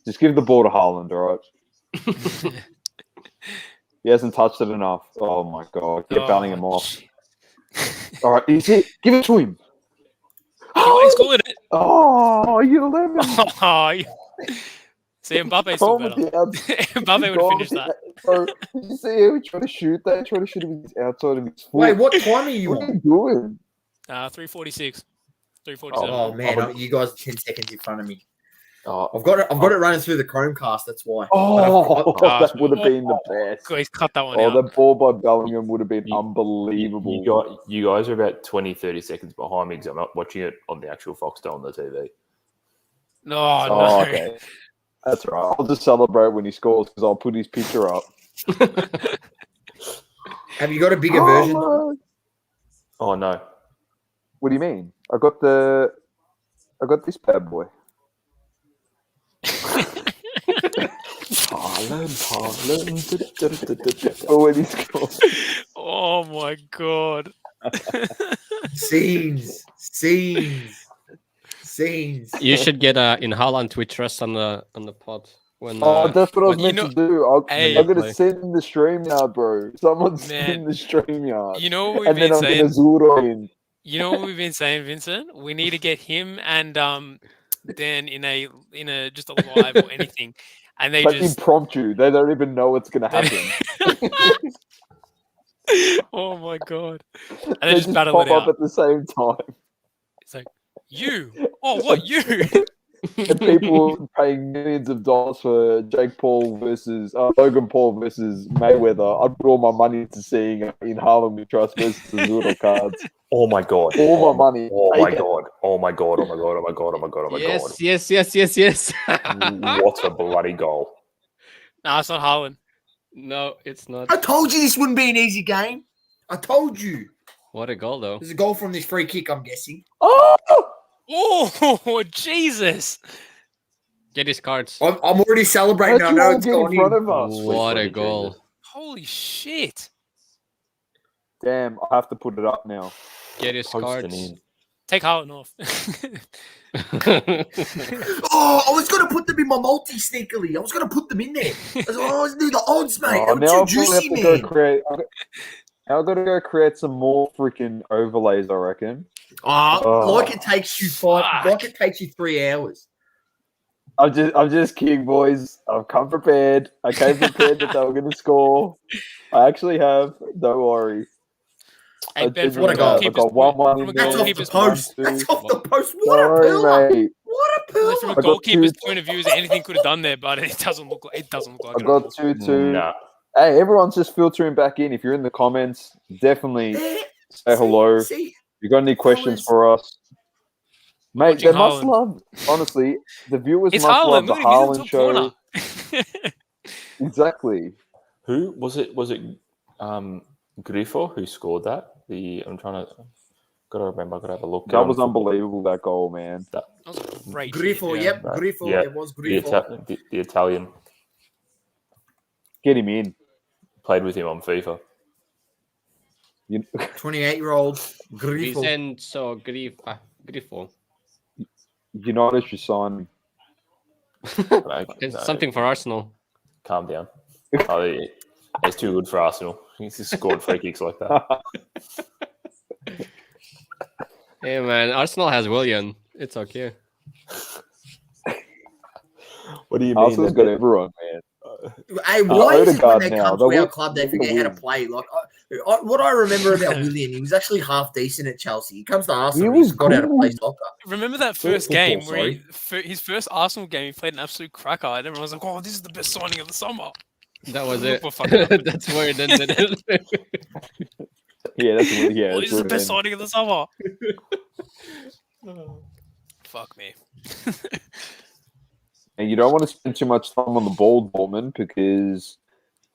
C: Just give the ball to Haaland, all right? He hasn't touched it enough. Oh my god. Get Bellingham off.
E: shit.
C: All right, is it? Give it to him.
E: He's calling it.
C: Oh, you lemon.
E: Oh, see, Mbappe's still
C: Gone with
E: better.
C: the outside.
E: Mbappe would have finished that.
C: Bro, did you see how he tried to shoot that? He tried to shoot it with his outside of his foot.
D: Wait, what time are you
C: What are
D: on?
C: you doing?
E: 3:46. 3:47.
D: Oh man, you guys are 10 seconds in front of me.
G: Oh,
D: I've got it running through the Chromecast. That's why.
C: Oh,
E: Oh,
C: that would have been the best.
E: He's cut that one
C: Oh,
E: out.
C: that ball by Bellingham would have been
G: You-
C: unbelievable.
G: you guys are about 20, 30 seconds behind me because I'm not watching it on the actual Foxtel on the TV.
E: No,
C: Oh,
E: no.
C: okay. That's right. I'll just celebrate when he scores because I'll put his picture up.
D: Have you got a bigger version?
C: Haaland.
G: Oh no.
C: What do you mean? I got this bad boy.
G: Haaland.
C: Oh, when he scores.
E: Oh my god.
D: Scenes.
B: You should get in Haaland we trust on the pod when.
C: Oh, that's what I was
B: when-
C: meant to do.
E: Hey,
C: I'm going
B: play.
C: to send the stream yard, bro. Someone's
E: Man.
C: in the stream yard.
E: You know what we've
C: And then
E: been
C: I'm going to
E: saying?
C: Azzurro in.
E: You know what we've been saying, Vincent? We need to get him and Dan in a just a live or anything, and they
C: But
E: just
C: impromptu. They don't even know what's going to happen.
E: oh my god, and
C: They
E: they just battle
C: pop
E: it
C: up
E: out.
C: at the same time.
E: It's like you. Oh, what you?
C: And people paying millions of dollars for Jake Paul versus Logan Paul versus Mayweather. I'd put all my money into seeing in Harlem We Trust versus Azzurro cards.
G: Oh my god.
C: All my money.
G: Oh my
C: Take it.
G: god. Oh my god. Oh my god. Oh my god. Oh my god. Oh my
B: yes, yes.
G: god. What a bloody goal.
E: Nah, it's not Haaland.
B: No, it's not.
D: I told you this wouldn't be an easy game. I told you.
B: What a goal, though.
D: There's a goal from this free kick, I'm guessing.
C: Oh!
E: Oh Jesus!
B: Get his cards.
D: I'm already celebrating. I
C: How'd you
D: know
C: all
D: it's
C: get
D: gone
C: in front
D: in.
C: of us?
B: What a
G: sweet
B: goal.
G: Jesus.
E: Holy shit!
C: Damn, I have to put it up now.
B: Get his
G: Posting
B: cards.
G: in.
E: Take Haaland off.
D: Oh, I was going to put them in my multi sneakily. I was going to put them in there. I was like, oh, let's do the odds, mate.
C: Oh,
D: I'm
C: now
D: too
C: I'll probably have
D: juicy,
C: to go
D: man.
C: create. Now I've got to go create some more freaking overlays, I reckon. Oh.
D: Like it takes you like it takes you 3 hours.
C: I'm just kidding, boys. I've come prepared. I came prepared that they were going to score. I actually have. Don't worry.
E: Hey, Ben, from
D: What
E: a
D: a goal.
C: I've
E: goalkeeper's
C: got one
E: point,
C: in
E: from a
C: there.
D: That's off the
E: goalkeeper's
D: post.
C: One,
D: That's
C: two.
D: off the post. What a
C: Sorry,
D: pillar.
C: mate.
D: What a pillar.
E: from a
C: got
E: goalkeeper's
C: two-
E: point of view, is anything could have done there, but it doesn't look like
C: I
E: it.
C: got 2-2.
G: Nah.
C: Hey, everyone's just filtering back in. If you're in the comments, definitely
D: There.
C: say hello. If
D: See,
C: you got any questions
D: Fellas.
C: for us? Mate,
E: Watching
C: they must
E: Haaland.
C: love, honestly, the viewers
E: It's
C: must love
E: Haaland.
C: the
E: Look at him. He's in
C: Haaland
E: the
C: show.
E: top corner.
C: Exactly.
G: Who was it? Was it Grifo who scored that? I'm trying to. Gotta remember. I gotta have a look.
C: That was unbelievable, that goal, man.
E: That was a great
D: Grifo,
E: shit,
D: yep.
G: Right.
D: Grifo,
G: Yeah.
D: it was
G: The,
D: Grifo.
G: the Italian.
C: Get him in.
G: Played with him on FIFA.
C: You,
D: 28-year-old Grifo.
B: Vincenzo Grifo.
C: United should sign him.
B: It's
G: No,
B: something for Arsenal.
G: Calm down. Oh, he's too good for Arsenal. He's just scored free kicks like that.
B: Hey, man. Arsenal has Willian. It's okay.
G: What do you mean?
C: Arsenal's got everyone, man.
D: Hey, why is it when
C: Odegaard
D: they
C: now,
D: come
C: the
D: to our
C: win-
D: club, they
C: the
D: forget how to
C: win.
D: play? Like, what I remember about Willian, he was actually half decent at Chelsea. He comes to Arsenal,
C: He
D: he's
C: was
D: got how to play
C: good.
D: soccer.
E: Remember that first
D: Football,
E: game where his first Arsenal game, he played an absolute cracker, and everyone was like, "Oh, this is the best signing of the summer."
B: That was
E: Look
B: it.
E: what fucking happened.
B: That's where it ended.
C: Yeah, that's what, yeah.
E: Oh,
C: that's
E: this is the
C: what
E: best
C: it
E: signing of the summer. Fuck me.
C: And you don't want to spend too much time on the ball, Dortmund, because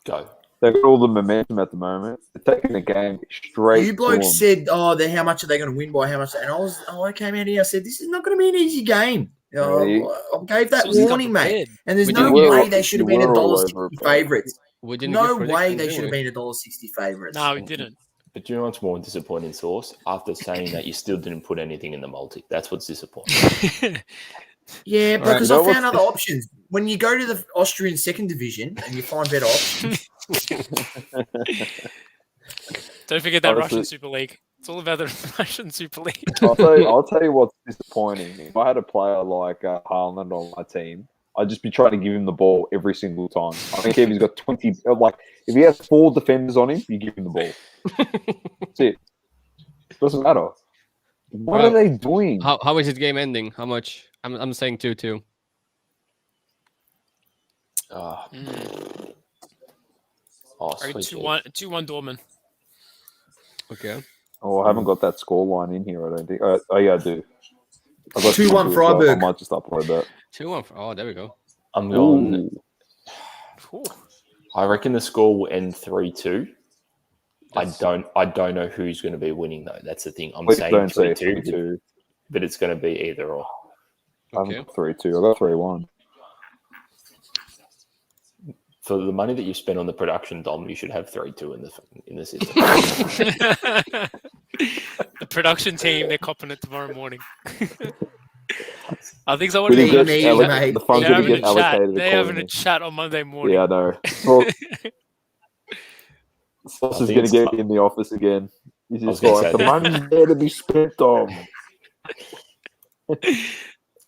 G: Go.
C: They've got all the momentum at the moment. They're taking the game straight.
D: You blokes said, "Oh, how much are they going to win by? How much?" And I came out here. I said, "This is not going to be an easy game."
C: Really?
D: I gave that
E: Source got
D: warning, mate.
E: prepared.
D: And there's
B: We
D: no
B: didn't
D: way
C: get-
D: they should have
C: you
D: been
C: were all
D: $1.60
C: over it, bro.
D: favourites.
B: We didn't
D: No
B: give
D: way
B: predictions,
D: they
B: did
D: should have
B: we?
D: been $1.60 favourites.
E: No, we didn't.
G: But do you know what's more disappointing, Source? After saying that, you still didn't put anything in the multi. That's what's disappointing.
D: Yeah,
C: All right,
D: because
C: you
D: I
C: know
D: found
C: what's-
D: other options. When you go to the Austrian second division and you find better options,
E: Don't forget that
C: Honestly-
E: Russian Super League. It's all about the Russian Super League.
C: I'll tell you what's disappointing. If I had a player like Haaland on my team, I'd just be trying to give him the ball every single time. I don't care if he's got 20. Like, if he has 4 defenders on him, you give him the ball. That's it. Doesn't matter. What
B: Well,
C: are they doing?
B: How is this game ending? How much? I'm saying 2-2.
G: Oh,
E: Mm.
G: sweet.
E: 2-1 Dortmund.
B: Okay.
C: Oh, I haven't got that score line in here, I don't think. Oh, yeah, I do. I got
D: 2-1
C: 2 as well. I
D: Freiburg.
C: might just upload that.
B: 2-1. Oh, there we go.
G: I'm going.
E: Ooh.
G: I reckon the score will end 3-2. I don't know who's going to be winning though. That's the thing. I'm
C: Please
G: saying
C: don't say
G: 3-2,
C: 3-2.
G: but it's going to be either or.
C: I haven't
B: Okay.
C: got 3-2. I got 3-1.
G: For the money that you spend on the production, Dom, you should have 3-2 in the system.
E: The production team, they're copping it tomorrow morning. I think someone
C: We didn't get
D: me,
C: alloc-
D: mate.
C: the funds
E: they're
C: didn't
E: having
C: get
E: a chat.
C: allocated
E: They're having a
C: accordingly.
E: chat on Monday morning.
C: Yeah, I know. Well, Sauce
G: I
C: is
G: think
C: going to
G: it's
C: get in the office again. He's
G: was
C: just
G: gonna
C: like,
G: say
C: the
G: that.
C: money's there to be spent on.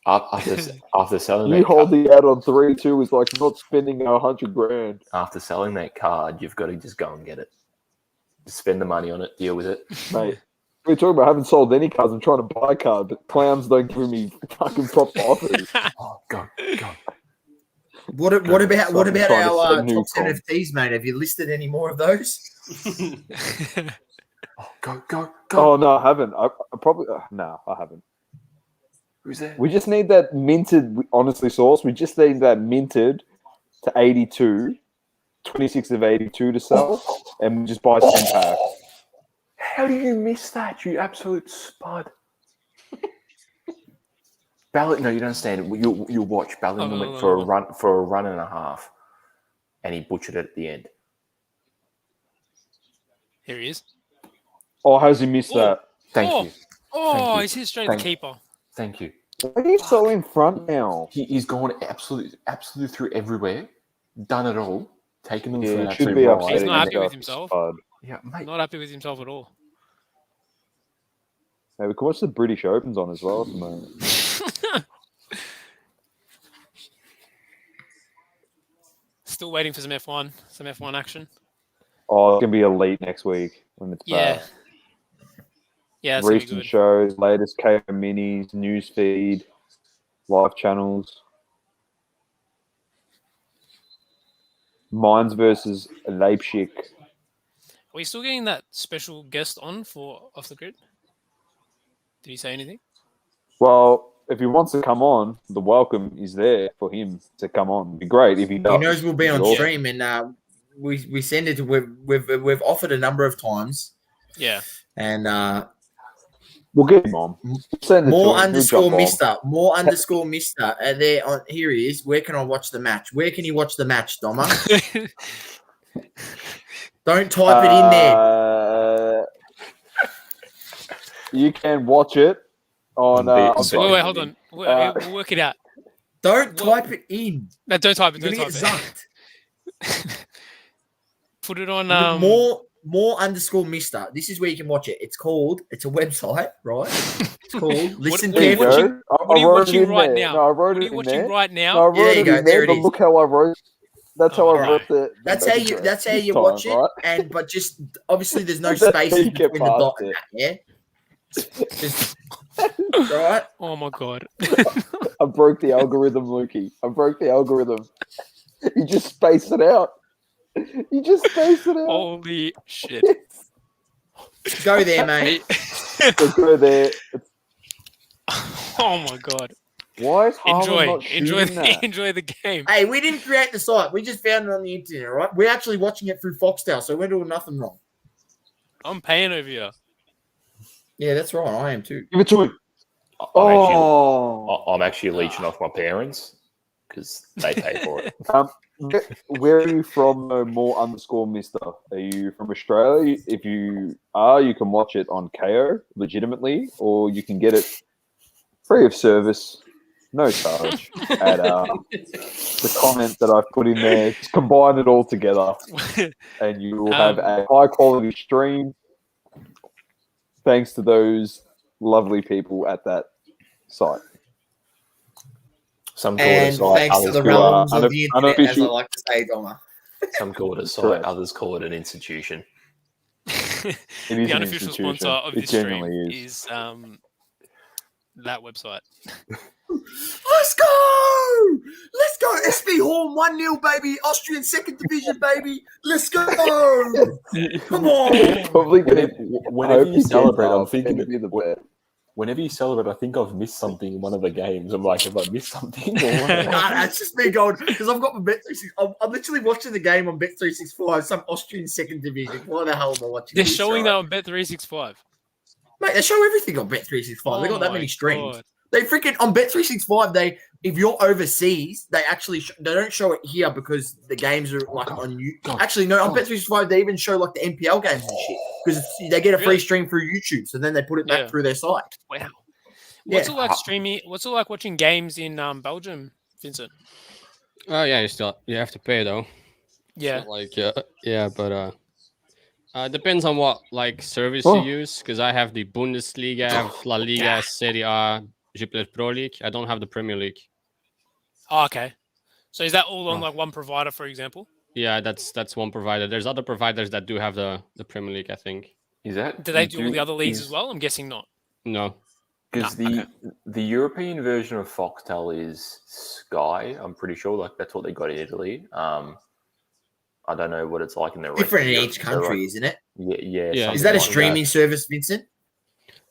G: After selling
C: You
G: that
C: hold
G: card,
C: the ad on 3-2 is like not spending $100,000.
G: after selling that card, you've got to just go and get it. Just spend the money on it, deal with it.
C: Mate, we're talking about I haven't sold any cards. I'm trying to buy cards, but clowns don't give me fucking proper offers.
G: Oh, go.
D: What about
C: I'm trying to
D: our
C: set new
D: top
C: comp.
D: NFTs, mate? Have you listed any more of those?
G: Oh, go.
C: Oh, no, I haven't. I probably... no, I haven't.
G: Who's there?
C: We just need that minted, honestly, Source. We just need that minted to 82, 26 of 82 to sell, and we just buy 10 packs.
G: How do you miss that, you absolute spud? Ballot, no, you don't understand. You'll watch. Bellingham went for a run and a half, and he butchered it at the end.
E: Here he is.
C: Oh, how's he missed
E: Oh.
C: that?
G: Thank
E: Oh.
G: you.
E: Oh,
G: you.
E: he's hit straight at the keeper.
G: Thank you.
C: Why are you so in front now?
G: He's gone absolutely through everywhere, done it all, taken them for
C: Yeah,
G: an
C: it should
G: absolute
C: be
G: ride.
C: upsetting.
E: He's not happy with
C: himself,
E: himself.
C: Spud.
G: Yeah, mate.
E: Not happy with himself at all.
C: Hey, we can watch the British Opens on as well at the moment.
E: Still waiting for some F1 action.
C: Oh, it's going to be elite next week when it's
E: Yeah.
C: back.
E: Yeah, it's gonna be
C: Recent
E: good.
C: shows, latest KO minis, news feed, live channels. Mines versus Leipzig.
E: Are we still getting that special guest on for Off the Grid? Did he say anything?
C: Well, if he wants to come on, the welcome is there for him to come on. It'd be great if he does.
D: He knows we'll be on
C: Awesome.
D: stream, and we send it. We've offered a number of times,
E: Yeah.
D: and
C: We'll get him on. Send it to
D: more
C: him. He'll jump on.
D: Mister. There on here he is. Where can I watch the match? Where can you watch the match, Doma? Don't type it in there.
C: You can watch it on.
E: Wait, hold on. We'll work it out.
D: Don't type it in.
E: No, don't type it.
D: You're
E: Don't
D: gonna
E: type
D: get
E: it.
D: zucked.
E: Put it on.
D: More underscore Mister. This is where you can watch it. It's a website, right? It's called Listen
E: what are you
D: Carefully.
E: watching? What are you watching right now?
C: No, I wrote
E: What are
C: it
E: you
C: in
E: watching
C: there.
E: right now?
C: No, I wrote
D: There you
C: it
D: go,
C: in
D: there
C: there,
D: it
C: but
D: is.
C: look how I wrote. That's how I
E: Alright.
C: wrote the.
D: That's how you
C: this
D: watch
C: time,
D: it,
C: right?
D: but just obviously there's no
C: That's how
D: spaces
C: you get
D: between the dot
C: past
D: and
C: it.
D: that, yeah. Just, right?
E: Oh my god.
C: I broke the algorithm, Lukey. I broke the algorithm. You just space it out. You just space it out.
E: Holy shit.
D: Go there, mate.
C: So go there.
E: Oh my god.
C: Why is Haaland not
E: enjoy
C: shooting that?
E: enjoy the game.
D: Hey, we didn't create the site. We just found it on the internet, right? We're actually watching it through Foxtel, so we're doing nothing wrong.
E: I'm paying over here.
D: Yeah, that's right. I am too.
C: Give it to him.
G: I'm actually leeching off my parents because they pay for it.
C: Where are you from, _mister? Are you from Australia? If you are, you can watch it on KO legitimately, or you can get it free of service, no charge, at the comment that I've put in there. Just combine it all together, and you will have a high quality stream. Thanks to those lovely people at that site.
G: Some call it a
D: And
G: site,
D: thanks to
G: others
D: the
G: call it
D: realms of the internet, as I like to say, Donna.
G: some call it a site,
C: Correct.
G: others call it an institution.
C: It is
E: The
C: an
E: unofficial
C: institution.
E: sponsor of
C: It
E: this stream
C: genuinely
E: is that website.
D: Let's go! Let's go! SB Horn 1-0, baby. Austrian second division, baby. Let's go! Come on!
C: Probably
G: Whenever you celebrate, I'm thinking
C: be the best.
G: whenever you celebrate, I think I've missed something in one of the games. I'm like, have I missed something? Or what?
D: That's just me going, because I've got my Bet365. I'm literally watching the game on Bet365, some Austrian second division. Why the hell am I watching
E: They're
D: this,
E: showing that
D: right?
E: on Bet365.
D: Mate, they show everything on Bet365. They got that many streams. They freaking on Bet365. If you're overseas, they actually they don't show it here because the games are like on you. Actually, no, on Bet365 they even show like the NPL games and shit because they get a free stream through YouTube. So then they put it back through their site.
E: Wow. What's it like streaming? What's it like watching games in Belgium, Vincent?
B: Oh yeah, you have to pay though.
E: Yeah.
B: So, but depends on what like service you use. Because I have the Bundesliga, I have La Liga, Serie A, Jupiler Pro League. I don't have the Premier League.
E: Oh, okay. So is that all on like one provider, for example?
B: Yeah, that's one provider. There's other providers that do have the Premier League, I think.
G: Is that?
E: Do they do all the other leagues as well? I'm guessing not.
B: No.
G: Because the European version of Foxtel is Sky. I'm pretty sure, like that's what they got in Italy. I don't know what it's like in the rest
D: Different
G: of
D: in
G: Europe.
D: each country, isn't it?
G: Yeah.
D: Is that a
G: something like
D: streaming service, Vincent?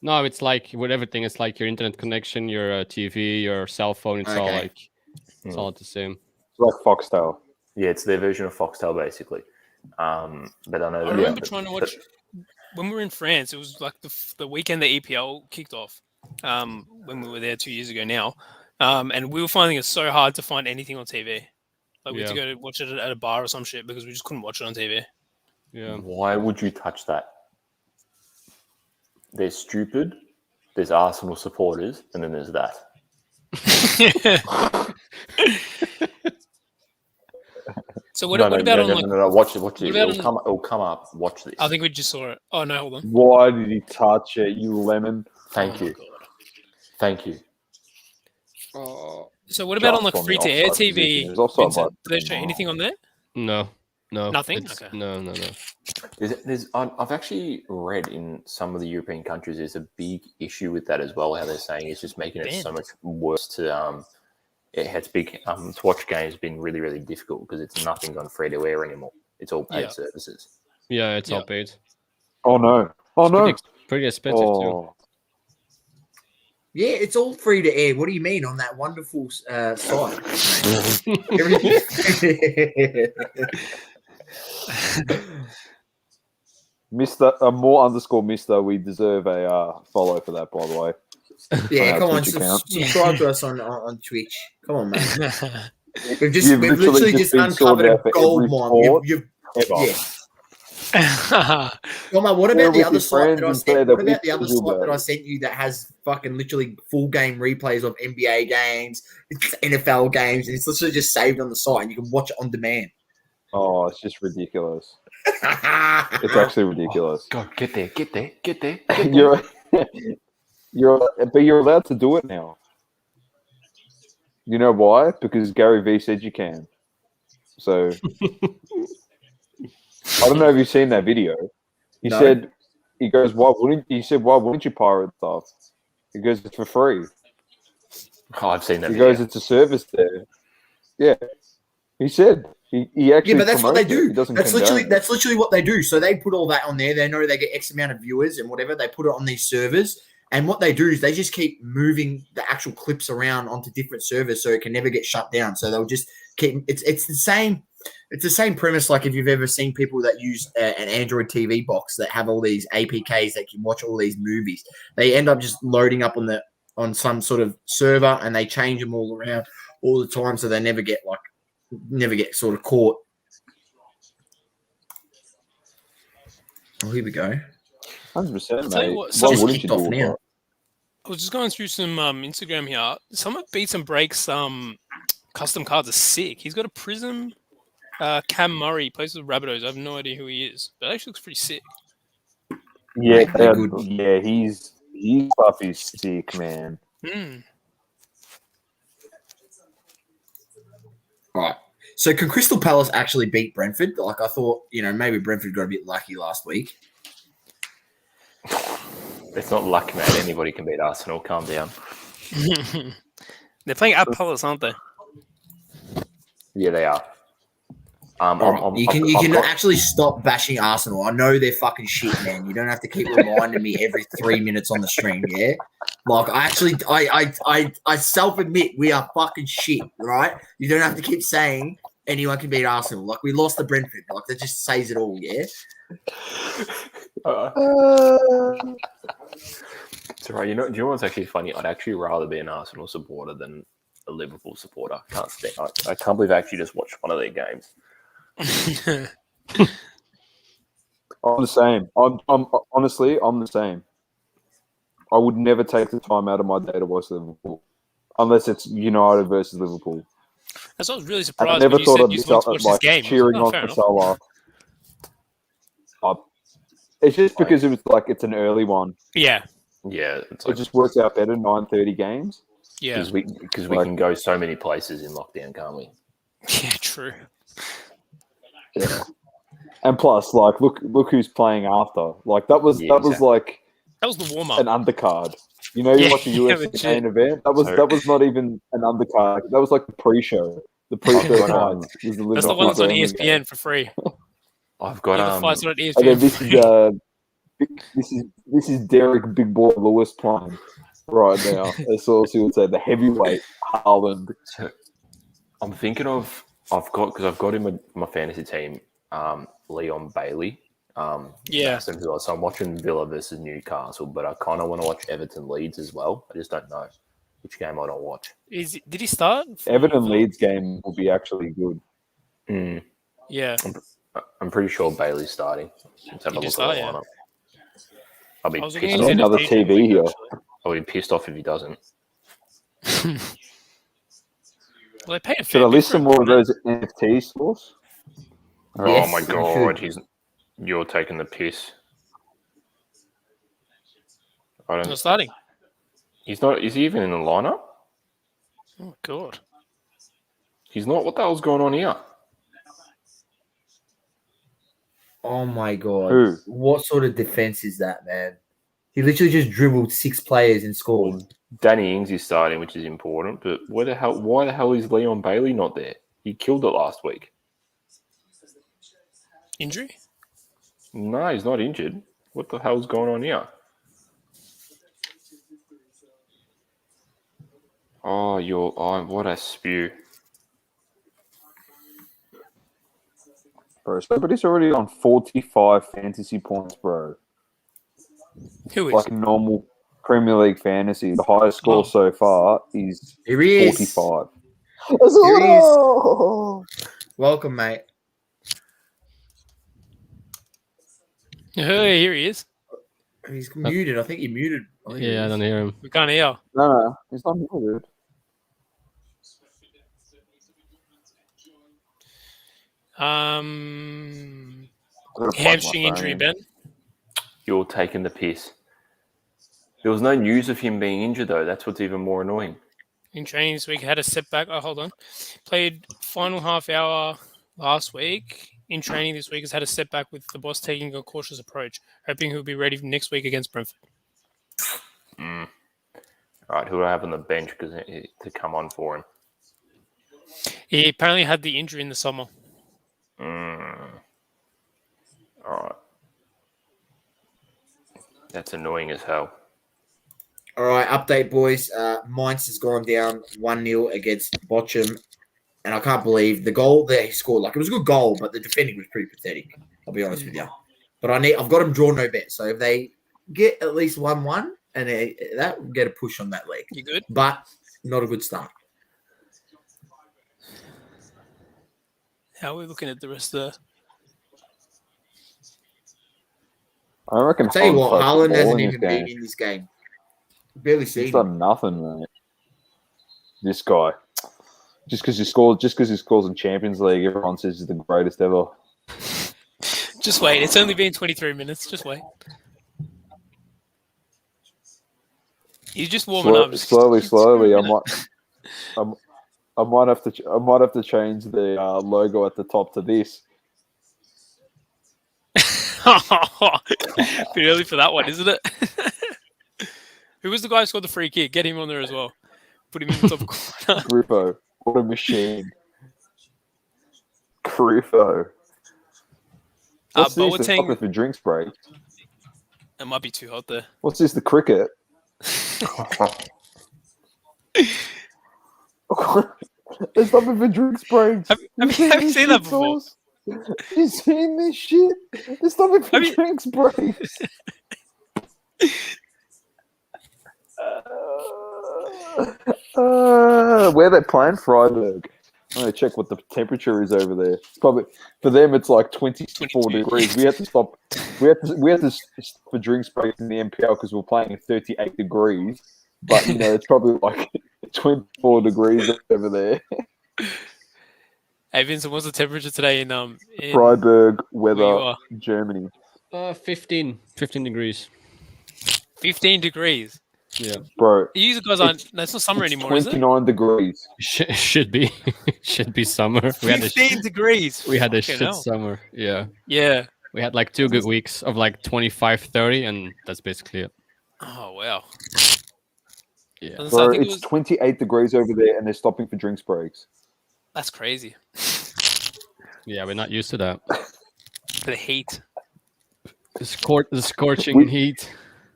B: No, it's like with everything. It's like your internet connection, your TV, your cell phone. It's all like it's all the same.
C: It's like Foxtel.
G: Yeah, it's their version of Foxtel basically. But I know.
E: I remember trying to watch when we were in France. It was like the weekend the EPL kicked off. When we were there 2 years ago now, and we were finding it so hard to find anything on TV. Like we had to go to watch it at a bar or some shit because we just couldn't watch it on TV.
B: Yeah.
G: Why would you touch that? They're stupid. There's Arsenal supporters, and then there's that.
E: So what about
G: No, watch it. It'll come up. Watch this.
E: I think we just saw it. Oh no, hold on.
C: Why did he touch it, you lemon?
G: Thank you.
E: So what about on like
G: Just on the
E: free to air
G: offside
E: TV?
G: position.
C: also
E: Vincent, do they show anything on there?
B: No.
E: Nothing?
B: It's-
E: Okay.
B: No.
G: I've actually read in some of the European countries there's a big issue with that as well. How they're saying it's just making it so much worse to to watch games. Been really, really difficult because it's nothing on free to air anymore. It's all paid services.
B: Yeah, it's all paid.
C: Oh no!
B: Pretty expensive too.
D: Yeah, it's all free to air. What do you mean on that wonderful site?
C: Mr. _Mister, we deserve a follow for that, by the way.
D: Yeah, come on,
C: Twitch account.
D: subscribe to us on Twitch. Come on, man. We've
C: You've
D: literally just
C: been
D: uncovered
C: sorted
D: a
C: out for
D: gold
C: every
D: mine.
C: sport
D: Yeah.
C: ever.
D: Well, what about the other site that I sent? What about the other
C: Google
D: site that I
C: that.
D: sent you that has fucking literally full game replays of NBA games, it's NFL games, and it's literally just saved on the site, and you can watch it on demand.
C: Oh, it's just ridiculous. It's actually ridiculous.
G: God, get there.
C: But you're allowed to do it now. You know why? Because Gary Vee said you can. So I don't know if you've seen that video. He said, why wouldn't you pirate stuff? He goes, it's for free.
G: Oh, I've seen that.
C: He goes, it's a service there. Yeah. He said he actually.
D: Yeah, but that's what they do.
C: That's
D: literally what they do. So they put all that on there. They know they get X amount of viewers and whatever. They put it on these servers, And what they do is they just keep moving the actual clips around onto different servers so it can never get shut down. So they'll just keep it's the same. It's the same premise. Like if you've ever seen people that use an Android TV box that have all these APKs that can watch all these movies, they end up just loading up on some sort of server and they change them all around all the time, so they never get sort of caught. Oh, here we go.
C: 100%,
E: tell you
C: mate.
E: what,
C: Why
E: some-
C: wouldn't you
D: Kicked off
C: do
D: now.
C: it?
E: I was just going through some Instagram here. Some of Beats and Breaks custom cards are sick. He's got a Prism. Cam Murray plays with Rabbitohs. I have no idea who he is, but it actually looks pretty sick.
C: Yeah,
D: They're good.
C: yeah, his stuff is sick, man.
D: All right. So can Crystal Palace actually beat Brentford? Like I thought, maybe Brentford got a bit lucky last week.
G: It's not luck, man. Anybody can beat Arsenal. Calm down.
E: They're playing at Palace, aren't they?
G: Yeah, they are.
D: You can actually stop bashing Arsenal. I know they're fucking shit, man. You don't have to keep reminding me every 3 minutes on the stream, yeah? Like, I self-admit we are fucking shit, right? You don't have to keep saying anyone can beat Arsenal. Like, we lost to Brentford. Like, that just says it all, yeah?
G: It's all right. Do you know what's actually funny? I'd actually rather be an Arsenal supporter than a Liverpool supporter. I can't believe I actually just watched one of their games.
C: I'm the same. I'm honestly, I'm the same. I would never take the time out of my day to watch Liverpool, unless it's United versus Liverpool.
E: That's why I was really
C: And I
E: surprised
C: never
E: when you
C: thought
E: said
C: I'd
E: you
C: be
E: wanted to watch this game.
C: cheering on
E: Fair
C: for
E: enough.
C: Salah. It's just because it was it's an early one.
E: Yeah,
G: Yeah, it's
C: It just works out better. 9:30 games.
E: yeah,
G: because we can go so many places in lockdown, can't we?
E: yeah. True.
C: Yeah. And plus, look who's playing after. That was
G: Yeah, exactly.
E: That was the warm
C: an
E: up.
C: undercard. You
E: Yeah,
C: watch a UFC
E: legit.
C: main event. That was not even an undercard. That was like the pre-show. The pre-show fight was the
E: That's the
C: Liverpool
E: ones on
C: Burnley
E: ESPN
C: game.
E: for free.
G: I've got
E: Yeah, the fights are on
C: And then
E: ESPN.
C: this is Derek Big Boy Lewis playing right now. That's all he would say. The heavyweight Haaland.
G: So, I'm thinking of I've got in my fantasy team Leon Bailey.
E: Yeah.
G: Aston Villa. So I'm watching Villa versus Newcastle, but I kind of want to watch Everton Leeds as well. I just don't know which game I don't watch.
E: Did he start?
C: Everton Leeds game will be actually good.
E: Yeah.
G: I'm pretty sure Bailey's starting. Let's have a
E: He
G: look
E: just
G: at the
E: started, yeah.
G: lineup. I'll be
E: I was
G: pissed
E: looking
C: There's
E: at
G: off.
C: another
E: his
C: TV
E: page,
C: here.
E: actually.
G: I'll be pissed off if he doesn't.
E: Well, they pay a
C: Should I
E: fair bit
C: list
E: for
C: some
E: him,
C: more of
E: don't
C: those NFT stores?
D: Yes,
G: Oh my
D: you
G: god,
D: should.
G: you're taking the piss. I
E: they?
G: don't.
E: Not starting.
G: He's not. Is he even in the lineup?
E: Oh god.
G: He's not. What the hell's going on here?
D: Oh my god.
C: Who?
D: What sort of defense is that, man? He literally just dribbled 6 players and scored.
G: Well, Danny Ings is starting, which is important. But why the hell is Leon Bailey not there? He killed it last week.
E: Injury?
G: No, he's not injured. What the hell's going on here? Oh, what a spew.
C: Bro, somebody's already on 45 fantasy points, bro.
E: Who is?
C: Like normal Premier League fantasy. The highest score
E: Oh.
C: so far is
D: Here he is.
C: 45.
D: Here he is. Welcome, mate.
E: Hey, here he is.
D: He's muted. I think he muted.
B: Yeah, I don't hear him.
E: We can't hear.
C: No, he's not muted.
E: Hamstring injury, Ben.
G: You're taking the piss. There was no news of him being injured, though. That's what's even more annoying.
E: In training this week, had a setback. Oh, hold on. Played final half hour last week. In training this week, has had a setback with the boss taking a cautious approach, hoping he'll be ready for next week against Brentford.
G: All right, who do I have on the bench to come on for him?
E: He apparently had the injury in the summer.
G: All right. That's annoying as hell.
D: All right, update, boys. Mainz has gone down 1-0 against Bochum, and I can't believe the goal that he scored. Like, it was a good goal, but the defending was pretty pathetic. I'll be honest with you. But I've got them draw no bet. So if they get at least 1-1, and that will get a push on that leg.
E: You good?
D: But not a good start.
E: How are we looking at the rest of the...
C: I reckon.
D: I'll tell you what,
C: Haaland
D: Haaland hasn't
C: in
D: even
C: this game.
D: been in this game. Barely
C: He's
D: seen him.
C: done nothing, mate. This guy, just because he scores in Champions League, everyone says he's the greatest ever.
E: Just wait. It's only been 23 minutes. Just wait. He's just warming up.
C: Slowly. I might have to change the logo at the top to this.
E: Bit early for that one, isn't it? Who was the guy who scored the free kick? Get him on there as well. Put him in the top corner.
C: Grupo, what a machine. Grupo. What's
E: but
C: this?
E: we're
C: The
E: saying
C: topic for drinks break.
E: it might be too hot there.
C: What's this? The cricket. There's something for drinks breaks.
E: Have you seen that before?
C: You seen this shit? There's something for drinks breaks. Where they playing? Freiburg. I'm gonna check what the temperature is over there. It's probably for them. It's like 24 degrees. We had to stop. We had to stop for drinks break in the MPL because we're playing at 38 degrees. But it's probably like 24 degrees over there.
E: Hey Vincent, what's the temperature today in
C: Freiburg weather, Germany?
B: 15 degrees.
E: 15 degrees.
B: Yeah,
C: bro.
E: You guys aren't. That's not summer anymore, is it?
C: 29 degrees.
B: Should be. Should be summer.
E: 15 degrees.
B: We had a shit summer. Yeah.
E: Yeah.
B: We had like 2 good weeks of like 25, 30, and that's basically it.
E: Oh wow.
B: Yeah.
C: Bro, it's 28 degrees over there, and they're stopping for drinks breaks.
E: That's crazy.
B: Yeah, we're not used to that.
E: For the heat.
B: The scorching heat.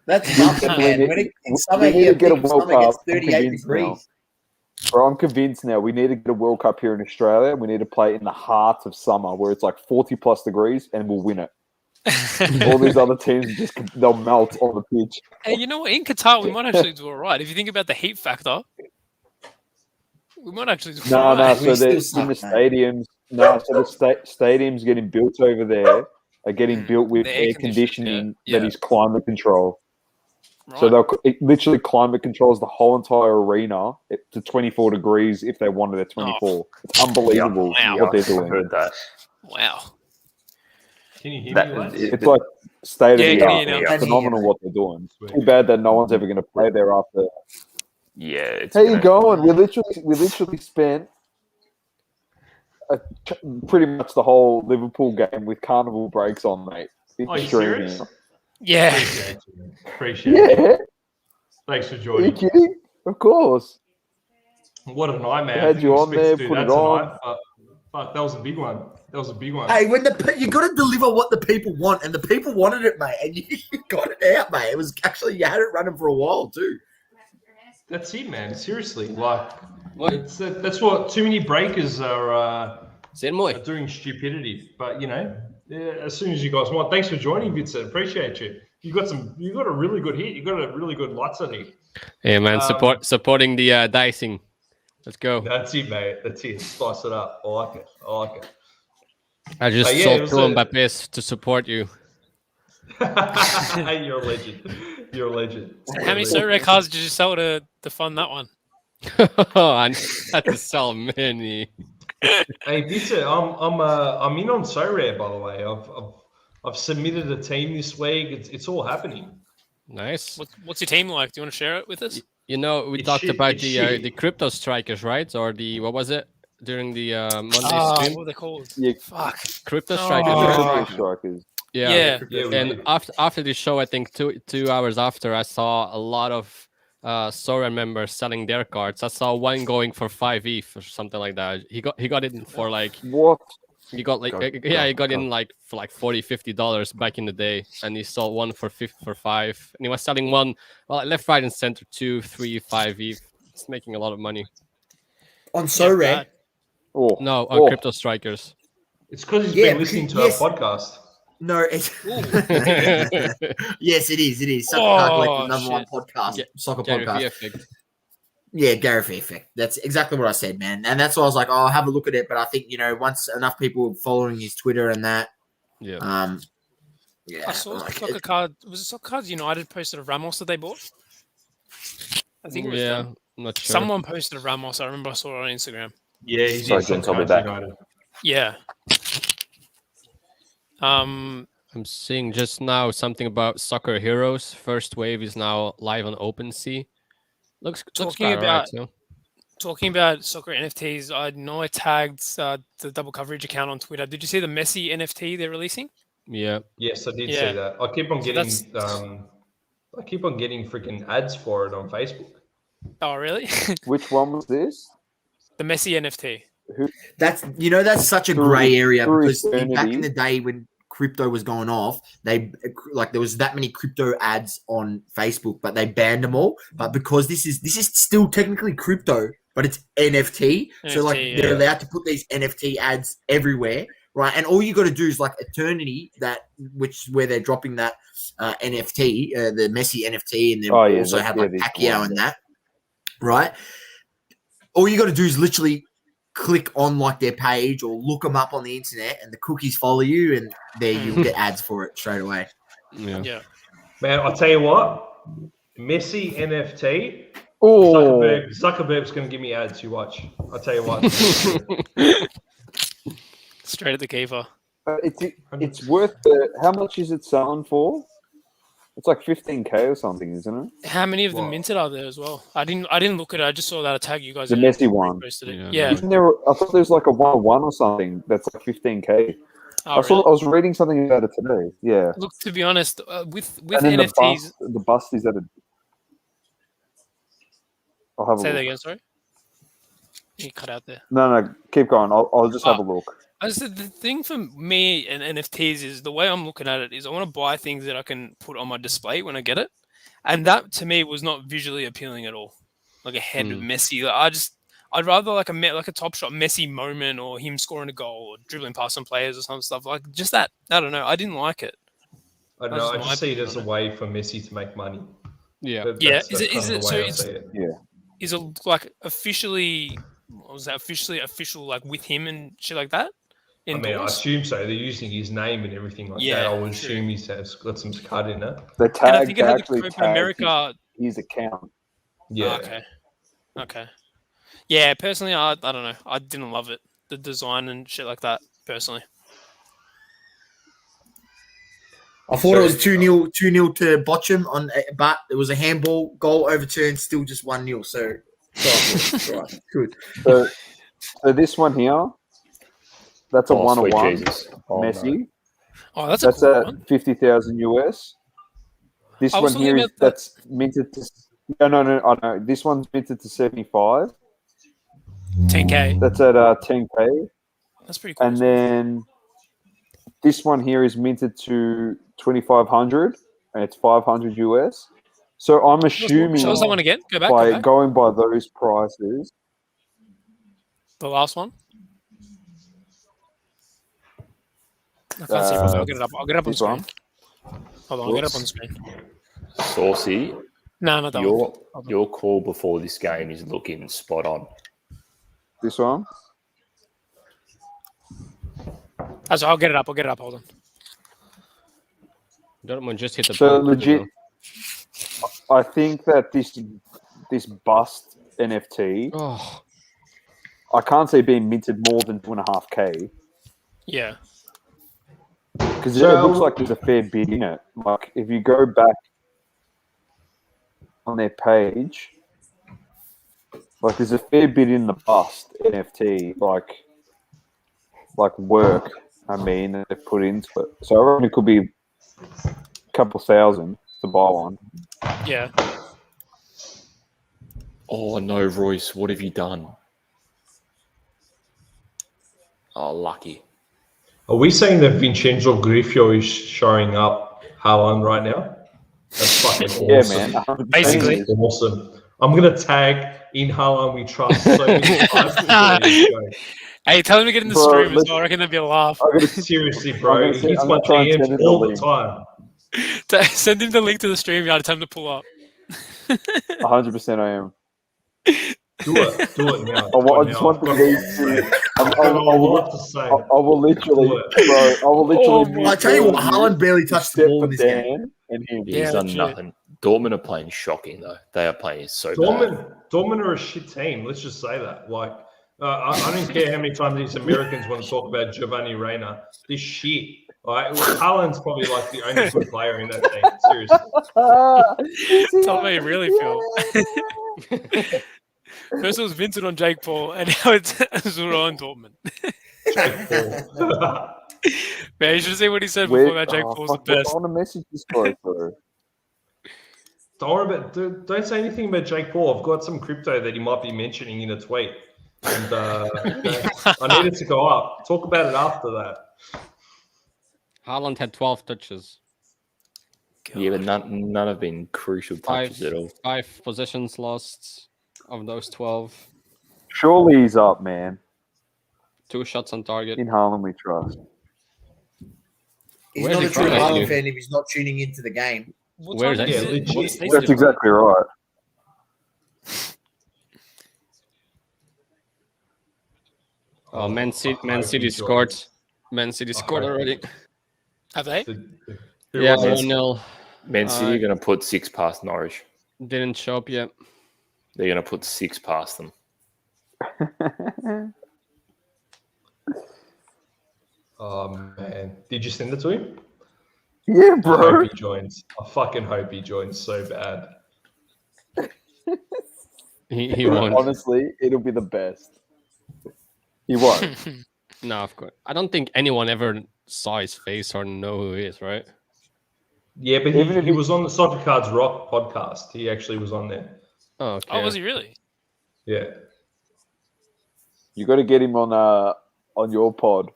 D: That's nothing, man. In summer
C: we need
D: here,
C: to get a World Cup.
D: it's 38 degrees.
C: Bro, I'm convinced now. We need to get a World Cup here in Australia. We need to play in the heart of summer where it's like 40 plus degrees and we'll win it. All these other teams, they'll melt on the pitch.
E: Hey, you know what? In Qatar, we might actually do all right. If you think about the heat factor, we might actually do all right.
C: So they're in the stadiums. No, so the stadiums getting built over there are getting built with air conditioning that is climate control. Right. So it literally climate controls the whole entire arena to 24 degrees if they wanted at 24. Oh. It's unbelievable what they're doing.
G: I heard that.
E: Wow.
I: Can you hear me?
C: It's like state of the art.
E: It's
C: phenomenal what they're doing. Too bad that no one's ever going to play there after.
G: Yeah.
C: How you going? We literally spent pretty much the whole Liverpool game with carnival breaks on, mate.
I: Are you serious?
E: Yeah.
I: Appreciate it.
C: Yeah.
I: Thanks for
C: Are you
I: joining.
C: kidding? Of course.
I: What a nightmare.
C: I had you on there, put it on.
I: Fuck, that was a big one.
D: Hey, when you got to deliver what the people want, and the people wanted it, mate, and you got it out, mate. It was actually, you had it running for a while too.
I: That's it, man. Seriously, like that's what too many breakers are doing stupidity. But as soon as you guys want, thanks for joining, Vincent. Appreciate you. You got a really good hit. You got a really good lights on here.
B: Yeah, man. Supporting the dicing. Let's go.
I: That's it, mate. That's it. Spice it up. I like it.
B: I just sold 2 Mbappés to support you.
I: Hey, you're a legend. You're a legend.
E: How many Sorare cars did you sell to fund that one?
B: I had to sell many.
I: Hey, Vita, I'm in on Sorare, by the way. I've submitted a team this week. It's all happening.
B: Nice.
E: What's your team like? Do you want to share it with us?
B: We talked about the crypto strikers, right? Or what was it during the Monday stream?
E: What are they called?
C: Yeah.
E: Fuck.
B: Crypto strikers.
C: Crypto strikers.
B: Yeah. And after the show, I think 2 hours after, I saw a lot of Sora members selling their cards. I saw one going for 5 ETH or something like that. He got it for like
C: what?
B: You got like he got in like for like $40-$50 back in the day, and he sold one for $5, and he was selling one left, right, and center 2, 3, 5 ETH. It's making a lot of money.
D: On So Rare.
B: No, on Crypto Strikers.
I: It's because he's been listening to our podcast.
D: No, it's yes, it is. It is. Soccer Collective, number one podcast, soccer podcast.
B: Effect.
D: Yeah, Gary Vee effect. That's exactly what I said, man. And that's why I was like, I'll have a look at it. But I think, once enough people following his Twitter and that,
B: yeah.
E: I saw Soccer Cards. Was it Soccer Cards United posted a Ramos that they bought? I think it was them.
B: I'm not sure.
E: Someone posted a Ramos. I remember I saw it on Instagram.
I: Yeah, he's in Soccer Cards United.
E: Yeah.
B: I'm seeing just now something about Soccer Heroes. First wave is now live on OpenSea. Talking about
E: soccer NFTs, I know I tagged the Double Coverage account on Twitter. Did you see the Messi NFT they're releasing?
B: Yeah.
I: Yes, I did see that. I keep on getting freaking ads for it on Facebook.
E: Oh, really?
C: Which one was this?
E: The Messi NFT.
D: That's such a grey area because back in the day when crypto was going off, there was that many crypto ads on Facebook, but they banned them all. But because this is still technically crypto, but it's NFT, so they're allowed to put these NFT ads everywhere, right? And all you got to do is like Eternity, where they're dropping that NFT, the Messi NFT, and then also have like Pacquiao and that, right? All you got to do is literally click on like their page or look them up on the internet, and the cookies follow you, and there you'll get ads for it straight away.
E: Yeah.
I: Man, I'll tell you what, Messi NFT. Zuckerberg's going to give me ads. You watch. I'll tell you what.
E: Straight at the keeper.
C: It's worth how much is it selling for? It's like 15K or something, isn't it?
E: How many of them minted are there as well? I didn't look at it. I just saw that tag you guys.
C: The Messi one.
E: Yeah.
C: Isn't there? I thought there was like a 101 or something that's like 15K. I was reading something about it today. Yeah.
E: Look, to be honest, with
C: and
E: NFTs,
C: the bust is at a. I'll have
E: say
C: a
E: that
C: look.
E: again. Sorry. You cut out there.
C: No, keep going. I'll just have a look.
E: I said the thing for me and NFTs is the way I'm looking at it is I want to buy things that I can put on my display when I get it, and that to me was not visually appealing at all. Like a head of Messi, I'd rather like a top shot Messi moment or him scoring a goal or dribbling past some players or some stuff like just that. I don't know. I didn't like it.
I: I don't know. I just see it as a way for Messi to make money.
B: Yeah.
E: Is it like officially? Was that official like with him and shit like that?
I: Indoors? I mean, I assume so. They're using his name and everything like that. I would assume he's got some cut in it.
C: They
E: actually tagged
C: America his account.
I: Yeah.
E: Okay. Yeah, personally, I don't know. I didn't love it. The design and shit like that, personally.
D: I thought it was 2-0 to Bochum but it was a handball goal overturned, still just 1-0. So right, good.
C: So this one here, that's a 101 Messi.
E: No. Oh, that's a cool
C: at
E: one.
C: 50,000 US. This one here that's minted to no. This one's minted to 75.
E: 10K.
C: That's at 10K.
E: That's pretty cool.
C: And then this one here is minted to 2,500, and it's 500 US. So I'm assuming
E: show us that one again. Go back.
C: Going by those prices.
E: The last one. I can't see it. I'll get it up. I'll get it up on screen. Hold on, I'll get it up on screen.
F: Saucy.
E: No, not that one.
F: Your call before this game is looking spot on.
C: This one?
E: I'll get it up. Hold on.
B: Dortmund just hit the
C: so legit. I think that this bust NFT, I can't see being minted more than 2.5K.
E: Yeah.
C: Because it looks like there's a fair bit in it. Like if you go back on their page, like there's a fair bit in the bust NFT, like work. I mean, that they've put into it. So I reckon it could be a couple thousand to buy one.
E: Yeah.
F: Oh no, Royce, what have you done? Oh, lucky.
I: Are we saying that Vincenzo Griffio is showing up Haaland right now? That's fucking awesome.
C: Yeah, man. 100%
E: Basically.
C: it is.
I: Awesome. I'm going to tag in Haaland we trust so many times before this show.
E: Hey, tell him to get in the
C: Bro,
E: stream as
C: listen.
E: well. I reckon that'd be a laugh.
C: I'm gonna,
I: Seriously,
C: I'm
I: bro.
C: gonna
I: He
C: say-
I: hits
C: I'm
I: my
C: gonna try and send
I: DMs
C: him the
I: all the
C: link.
I: time.
E: Send him the link to the stream yard. Tell him to pull up.
C: 100% I am.
I: Do it now.
C: I just want the league to.
I: I've got a lot to say.
C: I will literally,
I: Do it.
C: bro. I will literally.
D: Well, I tell you what, Haaland barely touched the
C: except
D: ball
C: for
D: in this game.
C: Dan and him.
F: Yeah, he's
E: Yeah,
F: done
E: legit.
F: nothing. Dortmund are playing shocking though. They are playing so bad.
I: Dortmund are a shit team. Let's just say that. Like, I don't care how many times these Americans want to talk about Giovanni Reina. This shit. Like, Haaland's probably like the only good player in that team. Seriously.
E: Tell me how you really feel. First it was Vincent on Jake Paul, and now it's Azzurro on Dortmund.
I: Jake Paul.
E: Man, you should see what he said before that Jake Paul's the best.
C: I want to message this guy, bro.
I: Don't worry about. Don't say anything about Jake Paul. I've got some crypto that he might be mentioning in a tweet, and I need it to go up. Talk about it after that.
B: Haaland had 12 touches,
F: Yeah, but none have been crucial touches at all.
B: 5 possessions lost of those 12.
C: Surely he's up, man.
B: 2 shots on target.
C: In Haaland we trust.
D: He's
B: Where's
D: not
B: he
D: a true
B: from,
D: Haaland
B: actually?
D: fan if he's not tuning into the game.
E: What
B: Where is
E: time
B: that?
E: is
I: Yeah,
E: it?
I: legit.
E: What's
C: That's
E: this?
C: exactly right.
B: Oh, Man City
I: I hope he
B: scored.
I: joins.
B: Man City
I: I
B: scored
I: hope
B: already.
E: Have they?
I: Who
B: Yeah,
I: was it?
B: 1-0.
F: Man City are going to put 6 past Norwich.
B: Didn't show up yet.
F: They're going to put 6 past them.
I: Oh man, did you send it to him?
C: Yeah,
I: I
C: bro.
I: hope he joins. I fucking hope he joins so bad.
B: He won't.
C: Honestly, it'll be the best. He won't.
B: No, of course. I don't think anyone ever saw his face or know who he is, right?
I: Yeah, but
C: Even if
I: he
C: he-
I: was on the Soccer Cards Rock podcast. He actually was on there.
B: Oh, okay.
E: Oh, was he really?
I: Yeah.
C: You got to get him on your pod.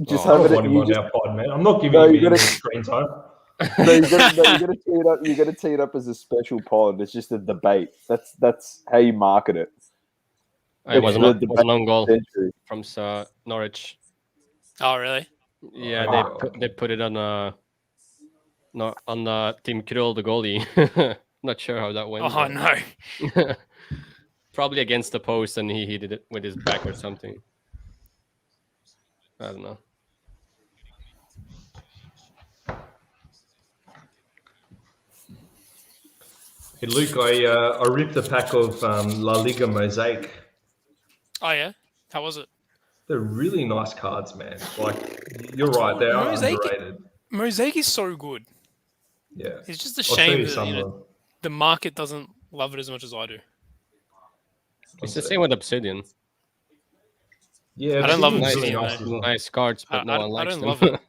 C: Just
I: I
C: have
I: don't
C: it.
I: want him
C: You
I: on
C: just,
I: our pod, man. I'm not giving
C: No,
I: him
C: you
I: any more
C: gotta-
I: screen time.
C: no, you got to tee it up. You got to tee it up as a special pod. It's just a debate. That's how you market it.
B: It was
C: It's the
B: an own goal
C: century.
B: from Norwich.
E: Oh, really?
B: Yeah,
I: Wow.
B: they put it on Team Kirill, the goalie. Not sure how that went.
E: Oh,
B: but-
E: no.
B: Probably against the post, and he did it with his back or something. I don't know.
I: Hey, Luke, I ripped a pack of La Liga Mosaic.
E: Oh, yeah? How was it?
I: They're really nice cards, man. Like, you're right, they are
E: Mosaic-
I: underrated.
E: Mosaic is so good.
I: Yeah.
E: It's just a
I: I'll show
E: shame
I: you
E: that
I: some
E: you
I: of
E: know,
I: them.
E: the market doesn't love it as much as I do.
B: It's the same with Obsidian.
I: Yeah,
E: I don't love
I: Obsidian's
E: Obsidian,
I: really nice
E: though.
I: as well.
B: Nice cards, but no
E: I
B: one likes
E: don't
B: them.
E: love it.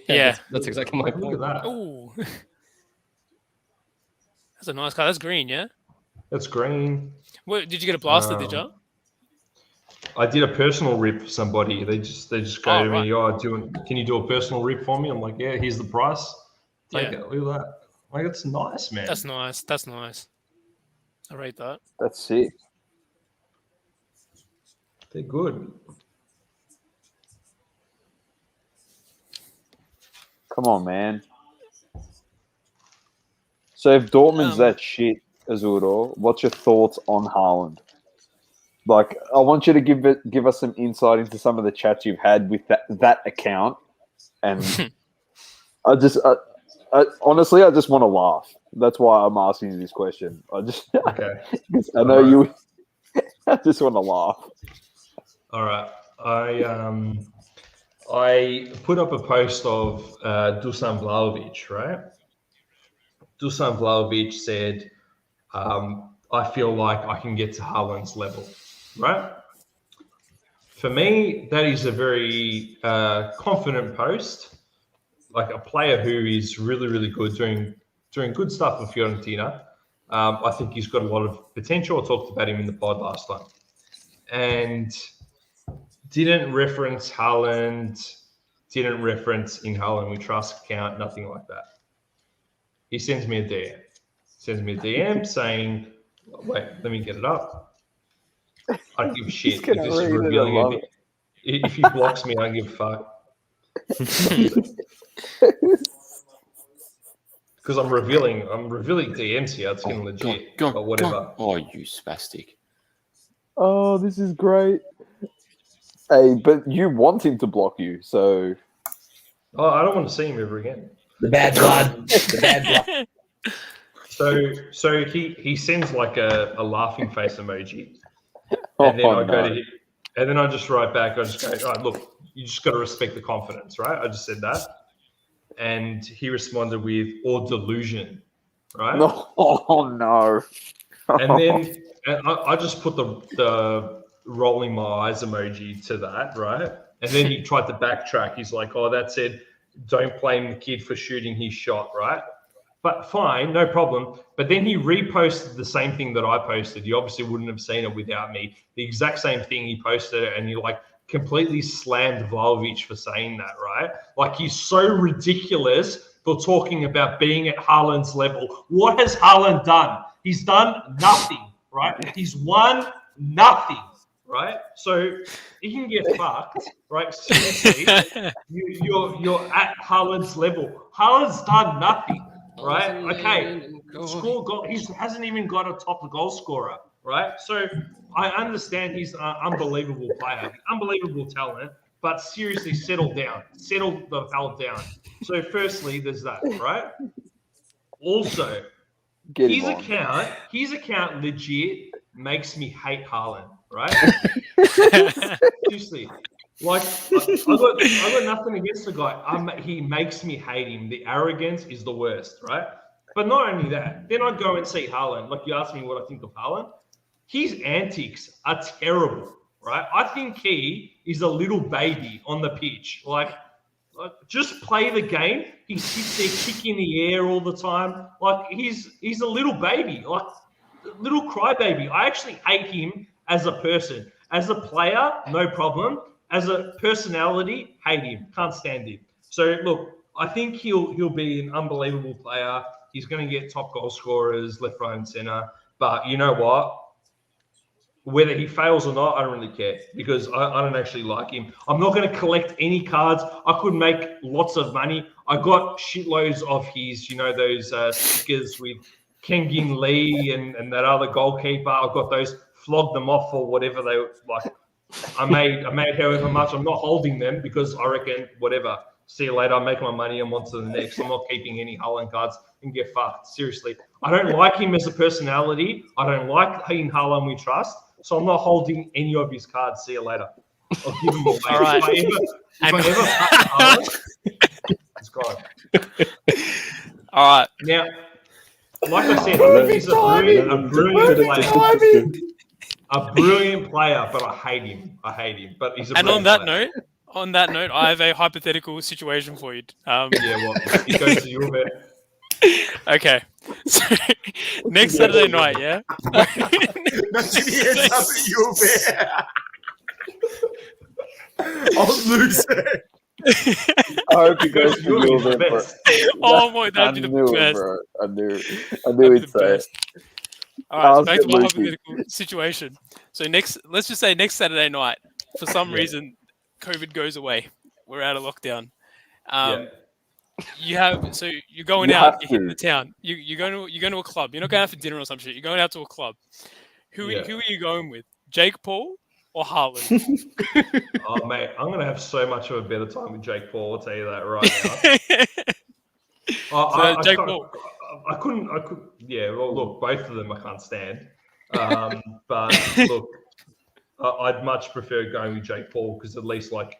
E: Yeah.
B: that's exactly my
I: Look
B: point.
I: at that.
E: Oh, that's a nice card. That's green, yeah.
I: That's green.
E: Wait, did you get a blaster? Did you?
I: I did a personal rip for somebody. They just go
E: Oh,
I: to
E: right.
I: me, can you do a personal rip for me? I'm like, yeah, here's the price. Take
E: Yeah.
I: it. Look at that. Like, it's nice, man.
E: That's nice. That's nice. I rate that.
C: That's sick.
I: They're good.
C: Come on, man. So if Dortmund's
E: Um,
C: that shit, Azzurro, what's your thoughts on Haaland? Like, I want you to give us some insight into some of the chats you've had with that account, and honestly, I just want to laugh. That's why I'm asking you this question.
I: Okay.
C: I know you. I just want to laugh.
I: All right. I put up a post of Dusan Vlahovic, right? Dusan Vlahovic said, I feel like I can get to Haaland's level, right? For me, that is a very confident post. Like a player who is really, really good, doing good stuff for Fiorentina. I think he's got a lot of potential. I talked about him in the pod last time. And didn't reference Haaland, didn't reference in Haaland We Trust account, nothing like that. He sends me a DM. Saying, wait, let me get it up. I don't give a shit if this is revealing anything. If he blocks me, I don't give a fuck. Because I'm revealing DMs here. It's getting legit. But whatever.
G: Oh, you spastic.
C: Oh, this is great. Hey, but you want him to block you, so...
I: Oh, I don't want to see him ever again.
D: The bad blood. The bad blood.
I: So he sends like a laughing face emoji. And then I go to him, and then I just write back, I just go, all right, look, you just got to respect the confidence, right? I just said that. And he responded with, or delusion, right?
C: No. Oh, no.
I: And then I just put the rolling my eyes emoji to that, right? And then he tried to backtrack. He's like, oh, that said, don't blame the kid for shooting his shot, right? But fine, no problem. But then he reposted the same thing that I posted. You obviously wouldn't have seen it without me. The exact same thing, he posted it, and he like completely slammed Vlahovic for saying that, right? Like, he's so ridiculous for talking about being at Haaland's level. What has Haaland done? He's done nothing, right? He's won nothing, right? So he can get fucked, right? Seriously, you're at Haaland's level. Haaland's done nothing. Right? Okay. Score goal. He hasn't even got a top goal scorer. Right? So I understand he's an unbelievable player, unbelievable talent. But seriously, settle down. Settle the hell down. So firstly, there's that. Right? Also, his account legit makes me hate Haaland. Right? Seriously. Like, I got nothing against the guy. He makes me hate him. The arrogance is the worst, right? But not only that, then I go and see Haaland. Like, you asked me what I think of Haaland. His antics are terrible, right? I think he is a little baby on the pitch. Like just play the game. He sits there kicking the air all the time. Like, he's a little baby, like little crybaby. I actually hate him as a person. As a player, no problem. As a personality, hate him. Can't stand him. So, look, I think he'll be an unbelievable player. He's going to get top goal scorers, left, right, and center. But you know what? Whether he fails or not, I don't really care because I don't actually like him. I'm not going to collect any cards. I could make lots of money. I got shitloads of his, those stickers with Kengin Lee and that other goalkeeper. I've got those, flogged them off or whatever they like. I made however much. I'm not holding them because I reckon whatever. See you later. I make my money. I'm on to the next. I'm not keeping any Haaland cards and get fucked. Seriously. I don't like him as a personality. I don't like in Haaland We Trust. So I'm not holding any of his cards. See you later. I'll give him away.
E: All right.
I: If I ever fuck Haaland, it's gone.
E: All right.
I: Now, like I said, he's a brilliant player. A brilliant player, but I hate him. But he's a
E: and
I: brilliant player.
E: On that note, I have a hypothetical situation for you.
I: Yeah, well, he goes to your bed.
E: Okay. So next Saturday night, yeah?
D: Imagine he ends up at your bed. I'll lose it.
C: I hope he goes to your bed.
E: Oh my, that'd be the best.
C: Bro. I knew he'd say it.
E: All right, so back to my hypothetical situation. So let's just say next Saturday night, for some reason, COVID goes away. We're out of lockdown. You're going out, you're hitting the town. You're going to a club. You're not going out for dinner or some shit. You're going out to a club. Who are you going with? Jake Paul or Haaland?
I: Oh mate, I'm gonna have so much of a better time with Jake Paul. I'll tell you that right now.
E: Jake Paul.
I: I couldn't. Yeah. Well, look, both of them I can't stand. But look, I'd much prefer going with Jake Paul because at least, I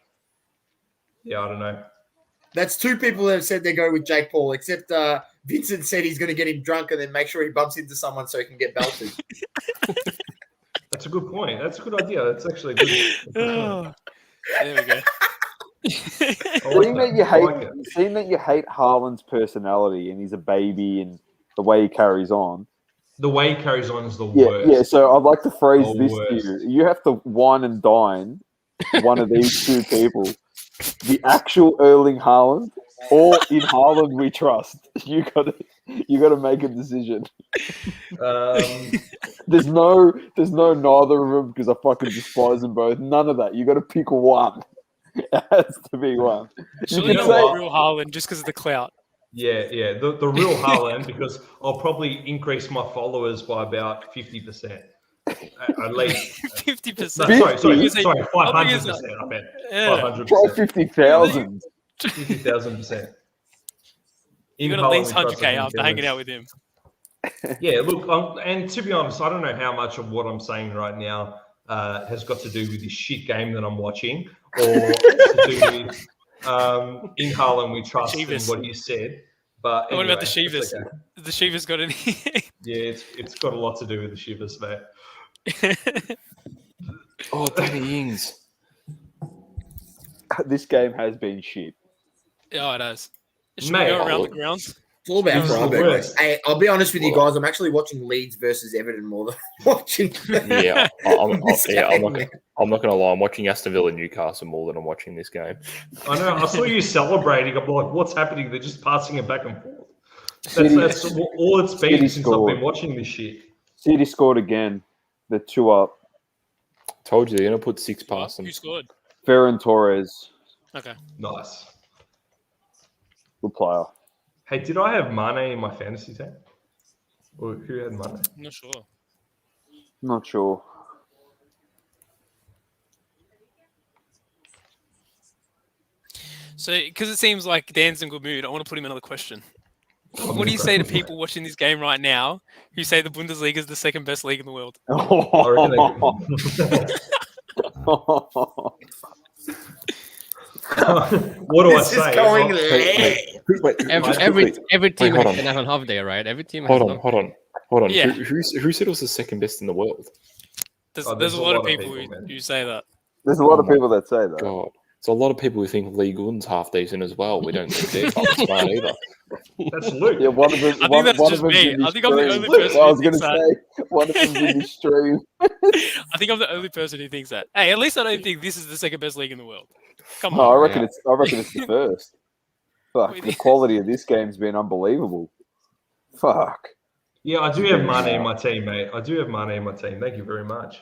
I: don't know.
D: That's two people that have said they go with Jake Paul, except Vincent said he's going to get him drunk and then make sure he bumps into someone so he can get belted.
I: That's a good point. That's a good idea. That's actually a good point.
E: There we go.
C: Seeing that you hate Haaland's personality and he's a baby and the way he carries on.
I: The way he carries on is the worst.
C: Yeah, so I'd like to phrase this to you. You have to wine and dine one of these two people, the actual Erling Haaland, or in Haaland we trust. You gotta make a decision. There's no neither of them because I fucking despise them both. None of that. You got to pick one. It has to be one.
E: Surely not the real Haaland just because of the clout.
I: Yeah. The real Haaland, because I'll probably increase my followers by about 50%. At least
E: 50%.
I: Sorry, 500%. I bet 500%.
C: Try 50,000.
I: 50,000%.
E: You got at least 100k after hanging out with him.
I: Yeah, look, and to be honest, I don't know how much of what I'm saying right now has got to do with this shit game that I'm watching, or to do with in Haaland we trust and what he said. But anyway,
E: what about the Shivas?
I: Okay.
E: The Shivas got any?
I: Yeah, it's got a lot to do with the Shivas, mate.
F: Oh, Danny Ings.
C: This game has been shit.
E: Oh, it has. Should
I: Mate,
E: we go around the grounds?
D: It's all about
I: This is the
D: Freiburg.
I: worst.
D: Hey, I'll be honest with you guys. I'm actually watching Leeds versus Everton more than watching.
F: Yeah,
D: this
F: I'm
D: game.
F: not going to lie. I'm watching Aston Villa Newcastle more than I'm watching this game.
I: I know. I saw you celebrating. I'm like, what's happening? They're just passing it back and forth. That's all it's been
C: City
I: since
C: scored.
I: I've been watching this shit.
C: City scored again. They're 2 up.
F: Told you they're going to put 6 past them.
E: Who scored?
C: Ferran Torres,
E: Okay.
I: Nice.
C: good player.
I: Hey, did I have Mane in my fantasy team? Or who had Mane?
E: I'm not sure.
C: Not sure.
E: So, because it seems like Dan's in good mood, I want to put him another question. What do you say to people watching this game right now who say the Bundesliga is the second best league in the world?
I: I reckon what do I
D: This is
I: say?
D: going
F: Wait,
B: Every team
F: hold on.
B: can have a half day, right? Every team has
F: hold
B: a
F: on,
B: half-
F: hold on.
E: Yeah.
F: Who said it was the second best in the world?
E: There's a lot of people who say that.
C: There's a lot of
F: my
C: people that say that.
F: God. So a lot of people who think League One's half decent as well. We don't think they're fucking smart either.
I: That's Luke.
C: Yeah, one of them.
E: I think that's just me. I think I'm the only person
C: I
E: who
C: was going to
E: thinks
C: say one of them's in the stream.
E: I think I'm the only person who thinks that. Hey, at least I don't think this is the second best league in the world. Come
C: No, I
E: on.
C: reckon it's the first. Fuck, the quality of this game's been unbelievable. Fuck.
I: Yeah, I do have Mane in my team, mate. I do have Mane in my team. Thank you very much.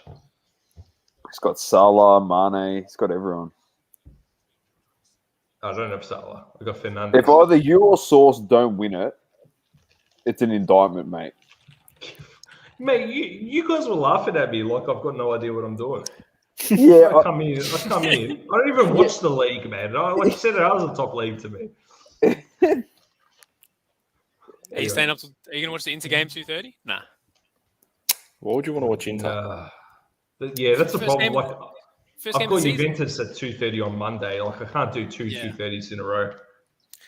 C: It's got Salah, Mane. It's got everyone.
I: I don't have Salah. I got Fernandes.
C: If either you or Source don't win it, it's an indictment, mate.
I: Mate, you guys were laughing at me like I've got no idea what I'm doing.
C: Yeah,
I: I come in. I don't even watch the league, man. Like you said, it was a top league to me.
E: Are you staying up? Are you gonna watch the Inter game 2:30? Nah.
F: What would you want to watch Inter?
I: Yeah, that's the
E: First
I: problem.
E: game-
I: Like,
E: First
I: I've
E: game
I: got
E: of the season.
I: Juventus at 2:30 on Monday. Like, I can't do two 2:30s in a row.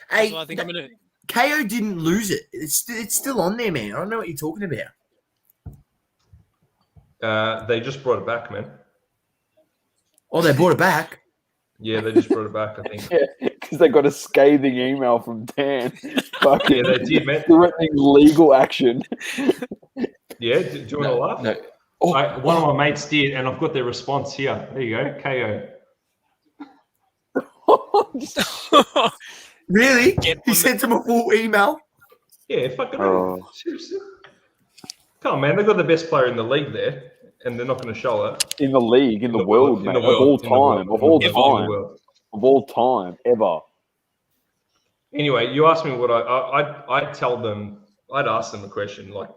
D: Hey,
E: So I think I'm gonna.
D: KO didn't lose it. It's still on there, man. I don't know what you're talking about.
I: They just brought it back, man.
D: Oh, they brought it back.
I: Yeah, they just brought it back, I think.
C: because they got a scathing email from Dan. Fucking
I: Yeah, they did, man.
C: threatening legal action.
I: Yeah, do you want to laugh?
F: No. Oh,
I: One of my mates did, and I've got their response here. There you go, KO.
D: Really?
E: Get
D: He
E: on
D: sent him a full email.
I: Yeah, fucking
C: Oh.
I: seriously. Come on, man. They've got the best player in the league there, and they're not going to show it.
C: In the league, in the world,
I: in
C: mate,
I: the
C: of
I: world,
C: all
I: in the world,
C: time, of
I: in
C: all
I: the
C: time,
I: world.
C: of all time, ever.
I: Anyway, you asked me what I'd tell them. I'd ask them a question like,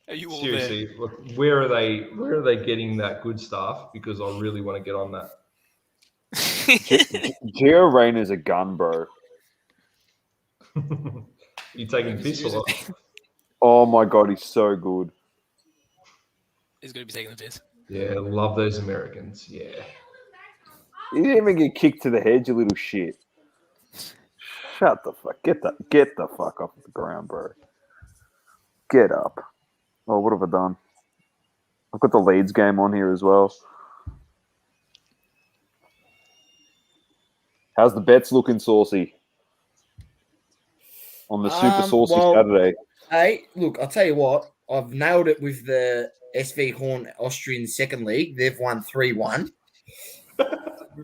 E: Are you all
I: seriously, look, where are they getting that good stuff? Because I really want to get on that.
C: Gio Reyna's a gun, bro.
I: You taking the piss or what?
C: Oh my god, he's so good.
E: He's going to be taking the piss.
I: Yeah, love those Americans. Yeah.
C: He didn't even get kicked to the head, you little shit. Shut the fuck. Get the fuck off the ground, bro. Get up. Oh, what have I done? I've got the Leeds game on here as well. How's the bets looking, Saucy? On the Super Saucy Saturday.
D: Hey, look, I'll tell you what. I've nailed it with the SV Horn Austrian Second League. They've won 3-1.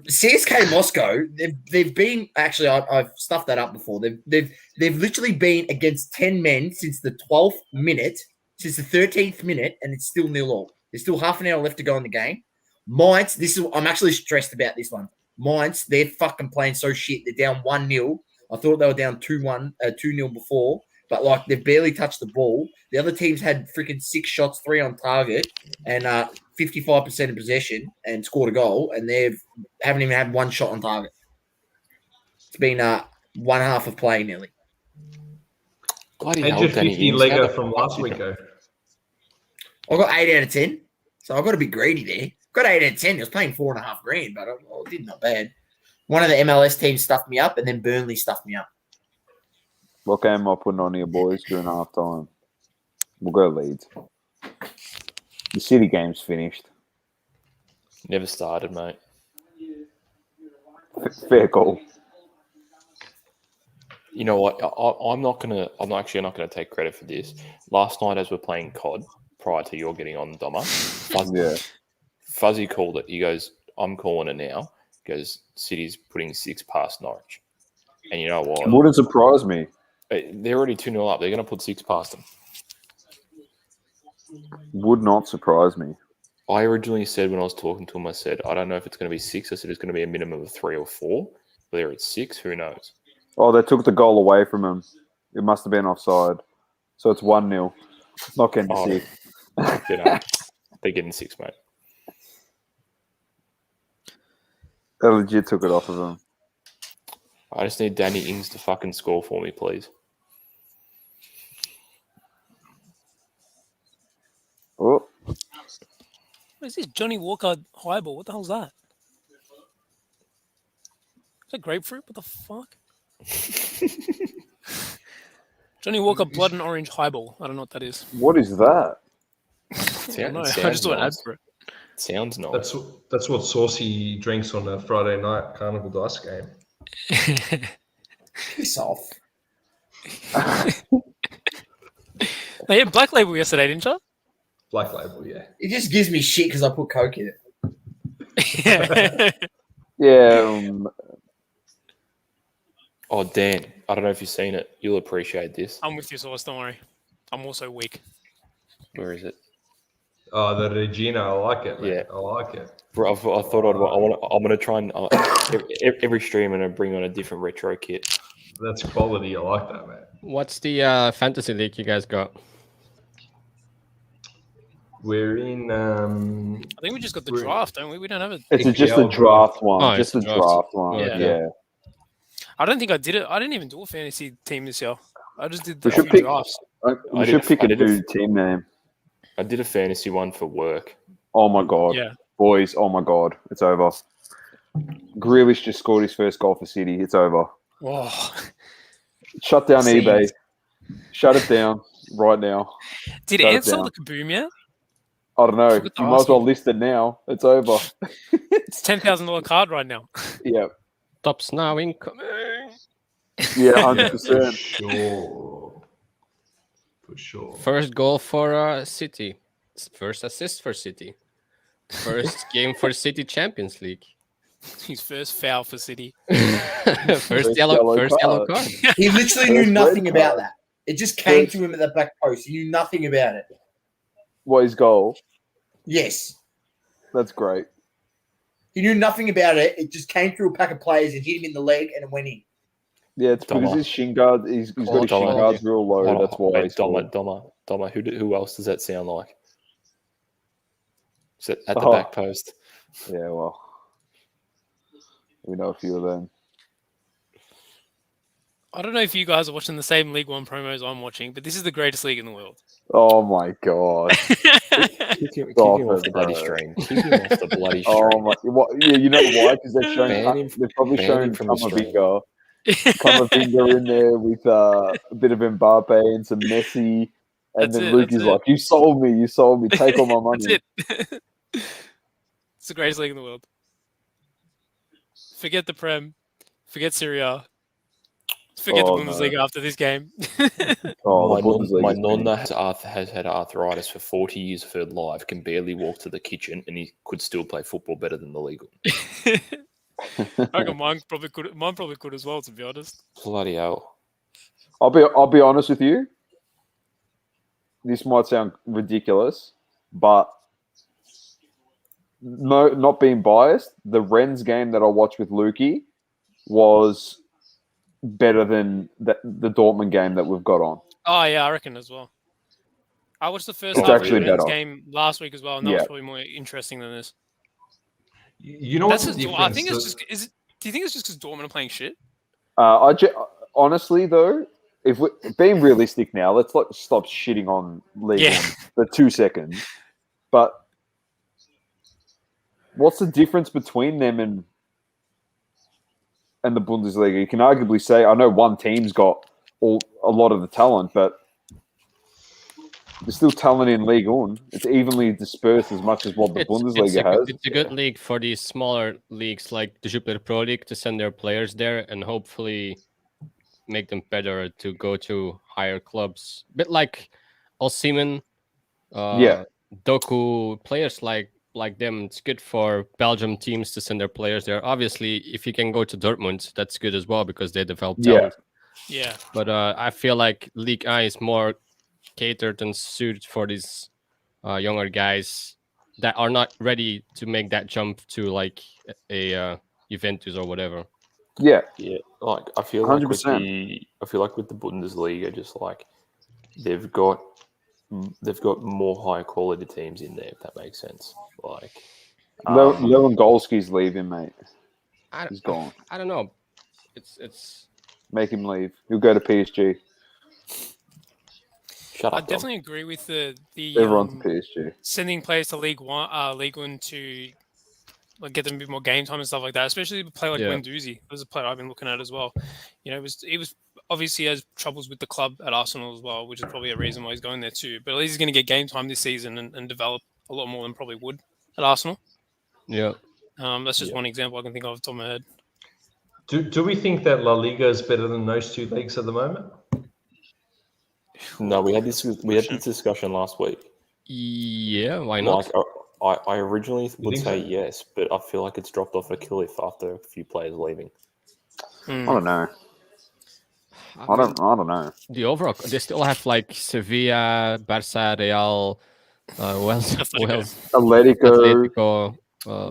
D: CSK Moscow, they've been actually. I've stuffed that up before. They've literally been against 10 men since the 12th minute, since the 13th minute, and it's still 0-0. There's still half an hour left to go in the game. Mainz, I'm actually stressed about this one. Mainz, they're fucking playing so shit. They're down 1-0. I thought they were down 2-0 before, but like they've barely touched the ball. The other teams had freaking 6 shots, 3 on target, and 55% of possession and scored a goal, and they haven't even had 1 shot on target. It's been one half of play nearly.
G: Bloody
I: hell, Danny Ings. Legger from last week, though.
D: I got 8 out of 10, so I've got to be greedy there. Got 8 out of 10. I was paying $4.5 grand, but I did not bad. One of the MLS teams stuffed me up, and then Burnley stuffed me up.
C: What game am I putting on here, boys, during half time? We'll go Leeds. The City game's finished.
G: Never started, mate.
C: Fair call.
G: You know what? I'm not gonna take credit for this. Last night, as we're playing COD, prior to your getting on, Doma, Fuzzy called it. He goes, "I'm calling it now." He goes, "City's putting 6 past Norwich," and you know what?
C: Wouldn't surprise me.
G: They're already 2-0 up. They're going to put 6 past them.
C: Would not surprise me.
G: I originally said when I was talking to him, I said, I don't know if it's going to be 6. I said it's going to be a minimum of 3 or 4. Whether it's 6, who knows?
C: Oh, they took the goal away from him. It must have been offside. So it's 1-0. It's not getting 6.
G: You know, they're getting 6, mate.
C: They legit took it off of him.
G: I just need Danny Ings to fucking score for me, please.
C: Oh.
E: What is this Johnny Walker highball? What the hell's that? Is that grapefruit? What the fuck? Johnny Walker blood and orange highball. I don't know what that is.
C: What is that?
E: I just thought I'd for it.
G: Sounds nice.
I: That's what Saucy drinks on a Friday night Carnival Dice game.
D: Piss off.
E: They had Black Label yesterday, didn't you?
I: Black Label, yeah.
D: It just gives me shit because I put Coke in
E: Yeah.
C: Yeah.
G: Oh, Dan, I don't know if you've seen it. You'll appreciate this.
E: I'm with you, Sauce. Don't worry. I'm also weak.
G: Where is it?
I: Oh, the Regina. I like it, man.
G: Yeah.
I: I like it.
G: Bro, I thought I'm going to try and every stream I'm going to bring on a different retro kit.
I: That's quality. I like that, man.
B: What's the fantasy league you guys got?
I: We're in.
E: I think we just got the draft, don't we? We don't have it.
C: It's just a draft one.
B: Oh,
C: just
B: it's
C: a
B: a
C: draft one.
E: Yeah.
C: Yeah.
E: I don't think I did it. I didn't even do a fantasy team this year. I just did
C: We
E: the
C: should
E: few
C: pick-
E: drafts.
C: We should pick a new team name.
G: I did a fantasy one for work.
C: Oh my god.
E: Yeah.
C: Boys, oh my god. It's over. Grealish just scored his first goal for City. It's over.
E: Oh.
C: Shut down
E: Scenes.
C: eBay. Shut it down right now.
E: Did
C: Shut it
E: Ant sell
C: down.
E: the Kaboom yet?
C: I don't know.
E: Forgot to
C: You might as
E: ask
C: well
E: you.
C: list it now. It's over.
E: It's $10,000 card right now.
C: Yeah.
B: Tops now incoming.
C: Yeah,
I: For
C: 100%.
I: sure. For sure.
B: First goal for City. First assist for City. First game for City Champions League.
E: His first foul for City.
B: First yellow card.
D: He literally knew nothing about that. It just came to him at the back post. He knew nothing about it.
C: What, his goal?
D: Yes.
C: That's great.
D: He knew nothing about it. It just came through a pack of players and hit him in the leg and it went in.
C: Yeah, it's because his shin guard, he's got his shin guards real low. That's why.
G: Doma, who else does that sound like? Is it at the back post?
C: Yeah, well, we know a few of them.
E: I don't know if you guys are watching the same League One promos I'm watching, but this is the greatest league in the world.
C: Oh my god!
G: Keep him off the bloody stream. Keep him off the bloody stream.
C: Oh my! Yeah, you know why? Because they're
G: Ban
C: showing.
G: him
C: They're probably
G: ban
C: showing
G: him from the stream.
C: Kamavinga in there with a bit of Mbappe and some Messi, and
E: That's
C: then
E: it,
C: Luke
E: that's
C: is like, "You sold me. Take all my money."
E: That's it. It's the greatest league in the world. Forget the Prem. Forget Serie A. Forget the
C: Oh,
E: Bundesliga after this game.
C: Oh,
G: My
C: the Bundesliga.
G: nonna has had arthritis for 40 years of her life, can barely walk to the kitchen, and he could still play football better than the league.
E: I reckon mine probably could as well, to be honest.
G: Bloody hell.
C: I'll be honest with you. This might sound ridiculous, but no, not being biased, the Rennes game that I watched with Lukey was better than the Dortmund game that we've got on.
E: Oh yeah, I reckon as well. I watched the first
C: It's
E: half of
C: actually
E: the Rennes
C: better.
E: game last week as well, and that was probably more interesting than this.
I: You know what's the difference?
E: I think it's just. Do you think it's just because Dortmund are playing shit?
C: Honestly, though, if we're being realistic now, let's stop shitting on League One for 2 seconds. But what's the difference between them and the Bundesliga? You can arguably say, I know one team's got a lot of the talent, but there's still talent in League One. It's evenly dispersed as much as what the Bundesliga has.
B: It's a good league for these smaller leagues like the Jupiler Pro League to send their players there and hopefully make them better to go to higher clubs. A bit like Osimhen, Doku, players like them. It's good for Belgium teams to send their players there. Obviously, if you can go to Dortmund, that's good as well because they develop talent.
E: Yeah.
B: But I feel like League A is more catered and suited for these younger guys that are not ready to make that jump to like a Juventus or whatever.
C: Yeah.
G: Like I feel
C: 100%.
G: like with the Bundesliga, just like they've got more high quality teams in there. If that makes sense. Like
C: Lewandowski's leaving, mate. He's gone.
B: I don't know. It's
C: Make him leave. He'll go to PSG.
G: Shut up.
E: I definitely agree with the
C: Everyone's PSG.
E: sending players to League One to like get them a bit more game time and stuff like that. Especially a player like Guendouzi. There's a player I've been looking at as well. You know, he was obviously has troubles with the club at Arsenal as well, which is probably a reason why he's going there too. But at least he's going to get game time this season and develop a lot more than probably would at Arsenal.
B: Yeah.
E: That's just one example I can think of off the top of my head.
I: Do we think that La Liga is better than those two leagues at the moment?
G: No, we had this discussion last week.
B: Yeah, why not?
G: Like, I originally would say yes, but I feel like it's dropped off a cliff after a few players leaving.
C: I don't know. I don't know.
B: The overall, they still have like Sevilla, Barça, Real,
C: Atletico,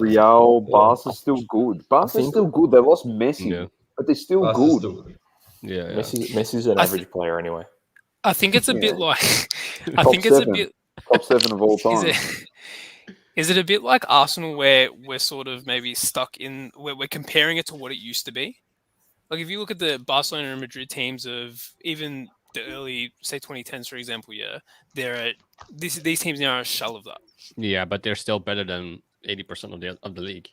C: Real, Barca's still good. Barca's still good. They lost Messi, but they're still
I: Barca's
C: good.
I: still good.
B: Yeah.
G: Messi's an average player anyway.
E: I think it's a bit like.
C: Top 7 of all time.
E: Is it a bit like Arsenal where we're sort of maybe stuck in where we're comparing it to what it used to be? Like if you look at the Barcelona and Madrid teams of even the early, say 2010s, for example, these teams now are a shell of that.
B: Yeah, but they're still better than 80% of the league.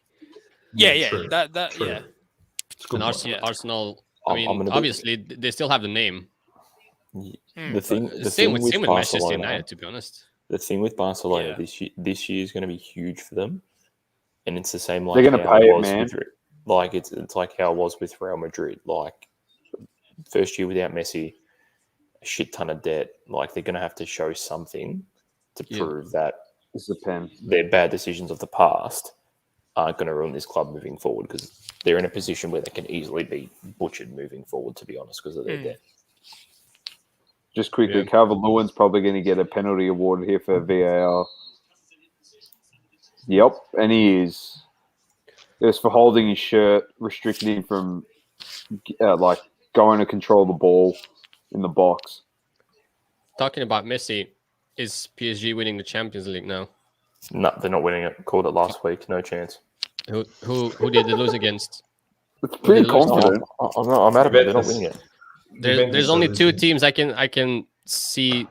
E: Yeah.
I: True.
E: Yeah.
B: And Arsenal. I mean, obviously they still have the name.
G: The thing
B: with Manchester United, to be honest.
G: The thing with Barcelona this year is going to be huge for them, and it's the same. Like
C: they're going to pay it, man.
G: Like it's like how it was with Real Madrid. Like first year without Messi, a shit ton of debt. Like they're going to have to show something to prove that their bad decisions of the past aren't going to ruin this club moving forward, because they're in a position where they can easily be butchered moving forward, to be honest, because of their debt.
C: Just quickly, Calvert-Lewin's probably going to get a penalty awarded here for VAR. Yep, and he is. It was for holding his shirt, restricting him from going to control the ball in the box.
B: Talking about Messi, is PSG winning the Champions League now?
G: No, they're not winning it. Called it last week. No chance.
B: Who did they lose against?
C: It's pretty confident.
G: I'm out of it. They're not winning it.
B: There's only two teams I can see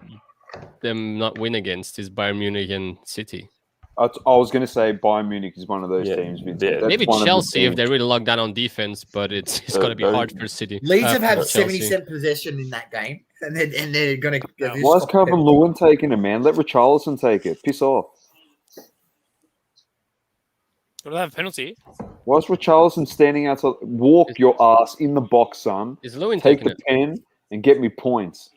B: them not win against is Bayern Munich and City.
C: I was going to say Bayern Munich is one of those teams.
B: Maybe Chelsea if they really lock down on defense, but it's going to be hard for City.
D: Leeds have had 70% possession in that game, and they're going to.
C: Why is Calvert-Lewin taking it, man? Let Richarlison take it. Piss off.
E: Will they have a penalty?
C: Why's Richarlison standing outside? Walk your ass in the box, son.
B: Is Lewin
C: Take
B: taking
C: the pen and get me points.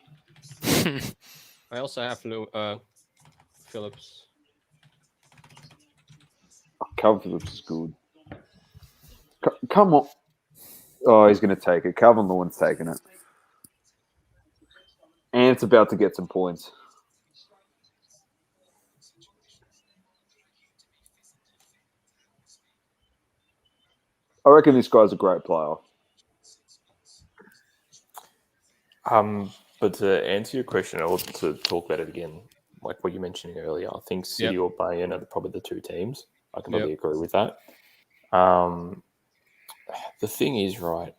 B: I also have Phillips.
C: Oh, Calvin Phillips is good. Come on. Oh, he's going to take it. Calvin Lewin's taking it. And it's about to get some points. I reckon this guy's a great player.
G: But to answer your question, I want to talk about it again, like what you mentioned earlier. I think City or Bayern are probably the two teams. I can probably agree with that. The thing is, right,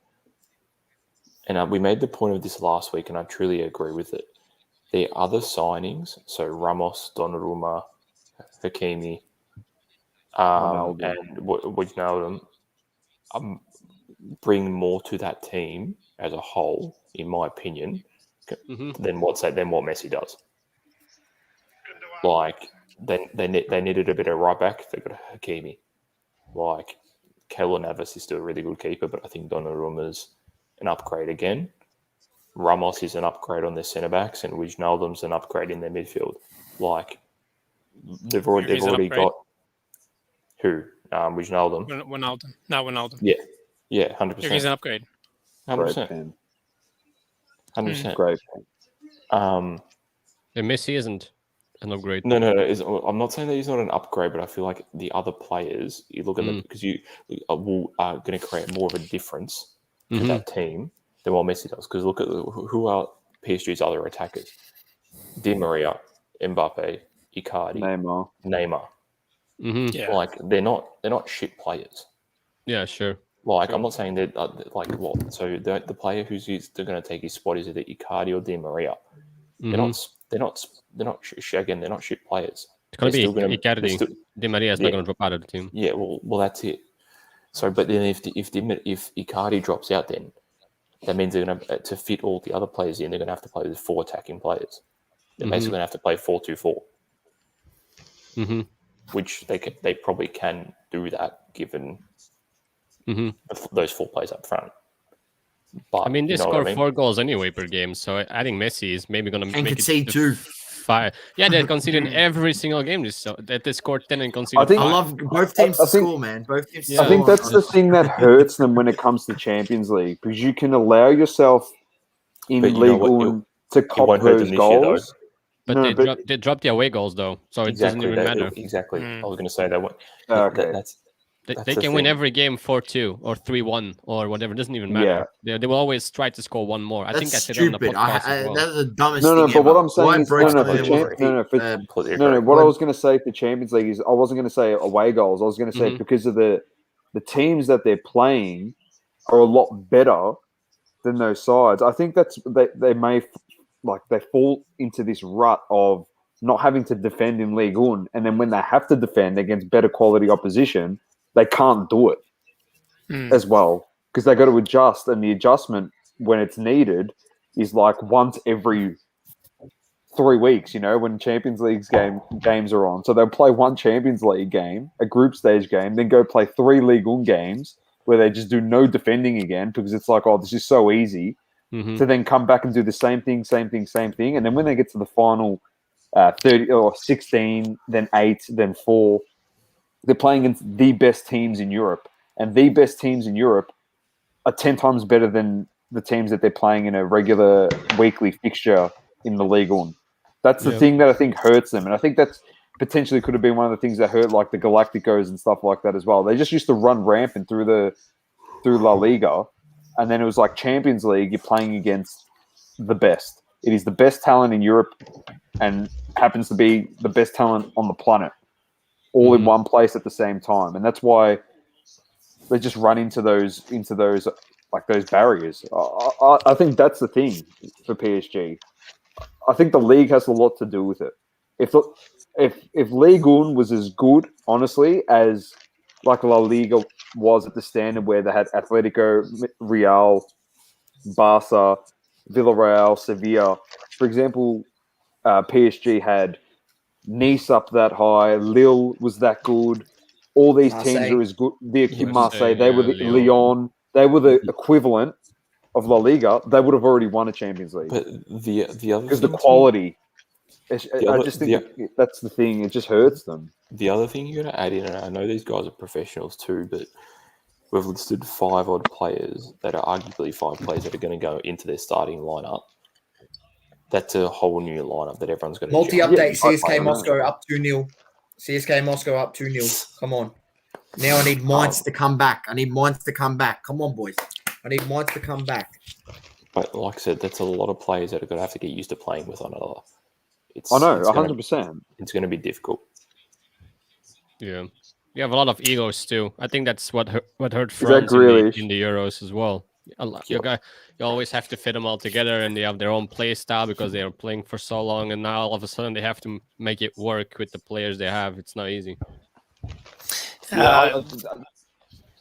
G: and we made the point of this last week, and I truly agree with it. The other signings, so Ramos, Donnarumma, Hakimi, and Wijnaldum, bring more to that team as a whole, in my opinion, than what Messi does. Like they needed a bit of right back. They got Hakimi. Like Keylor Navas is still a really good keeper, but I think Donnarumma's an upgrade again. Ramos is an upgrade on their centre backs, and Wijnaldum's an upgrade in their midfield. Like they've already got who Wijnaldum.
E: Wijnaldum. No, Wijnaldum.
G: Yeah, 100%.
E: He's an upgrade.
G: 100%. 100%.
C: Great.
B: Messi isn't an upgrade.
G: No. I'm not saying that he's not an upgrade, but I feel like the other players, you look at them because you are going to create more of a difference to that team than what Messi does. Because look at who are PSG's other attackers: Di Maria, Mbappe, Icardi, Neymar.
E: Yeah.
G: Like they're not shit players.
B: Yeah, sure.
G: Like I'm not saying that like what. So the player who's they're going to take his spot is either Icardi or Di Maria. They're not shit players.
B: It's going to be Icardi. Di Maria is not going to drop out of the team.
G: Yeah, well, that's it. So, but then if Icardi drops out, then that means they're going to fit all the other players in. They're going to have to play with 4 attacking players. They're basically going to have to play 4-2-4, which they probably can do that given those 4 players up front. But
B: I mean, they score 4 goals anyway per game, so adding Messi is maybe going to make
D: concede
B: it
D: 2.
B: 5. Yeah, they're conceding every single game. So that they scored 10 and conceded.
D: I love both teams to score, man. Both teams.
C: I think that's the thing that hurts them when it comes to Champions League, because you can allow yourself in League One to cop those goals.
B: But they dropped the away goals though, so it doesn't even matter.
G: Exactly. I was going to say that one.
C: Okay.
B: They can win every game 4-2 or 3-1 or whatever. It doesn't even matter. Yeah. They will always try to score one more. I think I said that on the podcast as well.
D: That's the dumbest thing
C: but
D: ever.
C: what I'm saying is what I was going to say for Champions League is I wasn't going to say away goals. I was going to say because of the teams that they're playing are a lot better than those sides. I think that's they may they fall into this rut of not having to defend in Ligue 1, and then when they have to defend against better quality opposition, they can't do it as well because they got to adjust, and the adjustment when it's needed is like once every 3 weeks, when Champions League games are on. So they'll play 1 Champions League game, a group stage game, then go play 3 Ligue 1 games where they just do no defending again because it's like, oh, this is so easy to then come back and do the same thing. And then when they get to the final 30 or 16, then 8, then 4, they're playing against the best teams in Europe. And the best teams in Europe are 10 times better than the teams that they're playing in a regular weekly fixture in the Ligue 1. That's the thing that I think hurts them. And I think that's potentially could have been one of the things that hurt like the Galacticos and stuff like that as well. They just used to run rampant through La Liga. And then it was like Champions League, you're playing against the best. It is the best talent in Europe and happens to be the best talent on the planet. All in one place at the same time, and that's why they just run into those barriers. I think that's the thing for PSG. I think the league has a lot to do with it. If Ligue 1 was as good, honestly, as like La Liga was at the standard where they had Atletico, Real, Barca, Villarreal, Sevilla, for example, PSG had Nice up that high, Lille was that good, all these
D: Marseille.
C: teams are as good. Marseille, they
B: yeah,
C: were the Lyon. They were the equivalent of La Liga. They would have already won a Champions League.
G: But the other
C: because the
G: thing
C: quality. I
G: other-
C: just think that's the thing. It just hurts them.
G: the other thing you got to add in, and I know these guys are professionals too, but we've listed 5 odd players that are arguably 5 players that are going to go into their starting lineup. That's a whole new lineup that everyone's going to
D: Multi-update,
C: Yeah,
D: CSK
C: I
D: Moscow
C: know.
D: up 2-0. CSK Moscow up 2-0. Come on. Now I need Mainz to come back. Come on, boys. I need Mainz to come back.
G: But like I said, that's a lot of players that are going to have to get used to playing with one another.
C: I know, 100%.
G: It's going to be difficult.
B: Yeah. You have a lot of egos too. I think that's what hurt
C: that
B: France
C: Grealish?
B: in the Euros as well. You always have to fit them all together, and they have their own play style because they are playing for so long, and now all of a sudden they have to make it work with the players they have. It's not easy.
C: I don't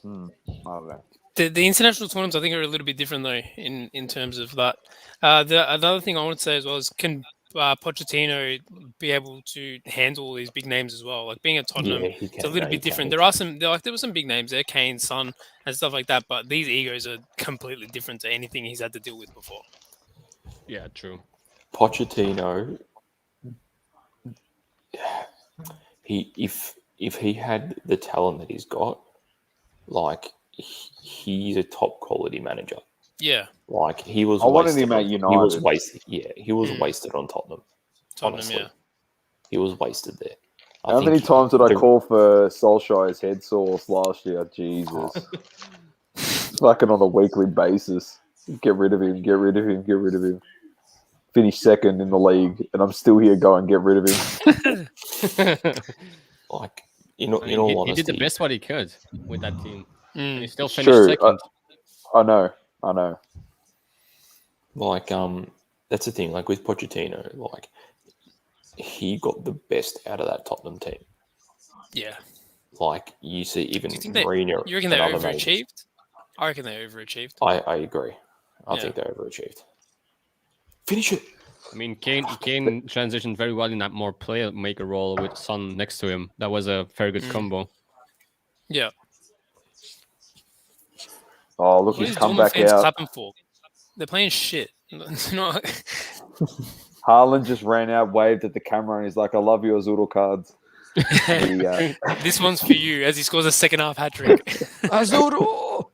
C: know.
E: The international tournaments, I think, are a little bit different though in terms of that. Another thing I want to say as well is, can Pochettino be able to handle all these big names as well? Like being at Tottenham, it's a little bit different. There were some big names there, Kane, Son, and stuff like that. But these egos are completely different to anything he's had to deal with before.
B: Yeah, true.
G: Pochettino, if he had the talent that he's got, like he's a top quality manager.
E: Yeah.
G: Like he was.
C: I wanted him at United.
G: He was wasted. Yeah, he was wasted on Tottenham. Honestly,
E: yeah.
G: He was wasted there.
C: How many times did I call for Solskjaer's head sauce last year? Jesus. Fucking on a weekly basis. Get rid of him, get rid of him, get rid of him. Finish second in the league, and I'm still here going, get rid of him.
G: Like, in all honesty.
B: He did the best what he could with that team. And he still finished
C: True.
B: second.
C: I know.
G: Like, that's the thing. Like with Pochettino, like he got the best out of that Tottenham team.
E: Yeah.
G: Like you see, even
E: Mourinho. You reckon they overachieved? I reckon they overachieved.
G: I agree. I think they overachieved. Finish it.
B: I mean, Kane transitioned very well in that more playmaker role with Son next to him. That was a very good combo.
E: Yeah.
C: Oh, look, he's come back out.
E: Clapping for? They're playing shit.
C: Haaland just ran out, waved at the camera, and he's like, I love you, Azzurro cards.
E: This one's for you as he scores a second half hat trick.
B: Azzurro!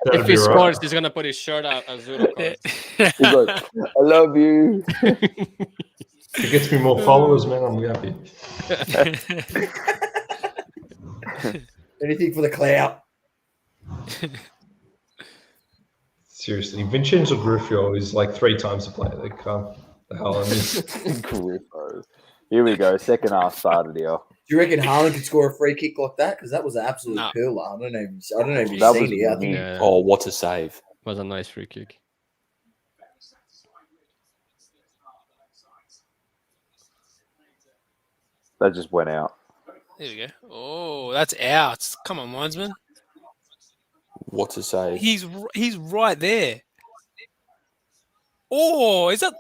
B: If he scores, he's going to put his shirt out. Azzurro cards.
C: He's like, I love you.
I: It gets me more followers, man. I'm happy.
D: Anything for the clout.
I: Seriously, Vincenzo Gruffio is like 3 times the player. They can't. The Haaland is.
C: Gruffo. Here we go. Second half started here.
D: Do you reckon Haaland could score a free kick like that? Because that was an absolute curler. I don't know if you've
C: That
D: seen
C: was
D: it. I think
G: Oh, what a save!
B: It was a nice free kick.
C: That just went out.
E: There we go. Oh, that's out. Come on, linesman.
G: What a save!
E: He's right there. Oh, is that?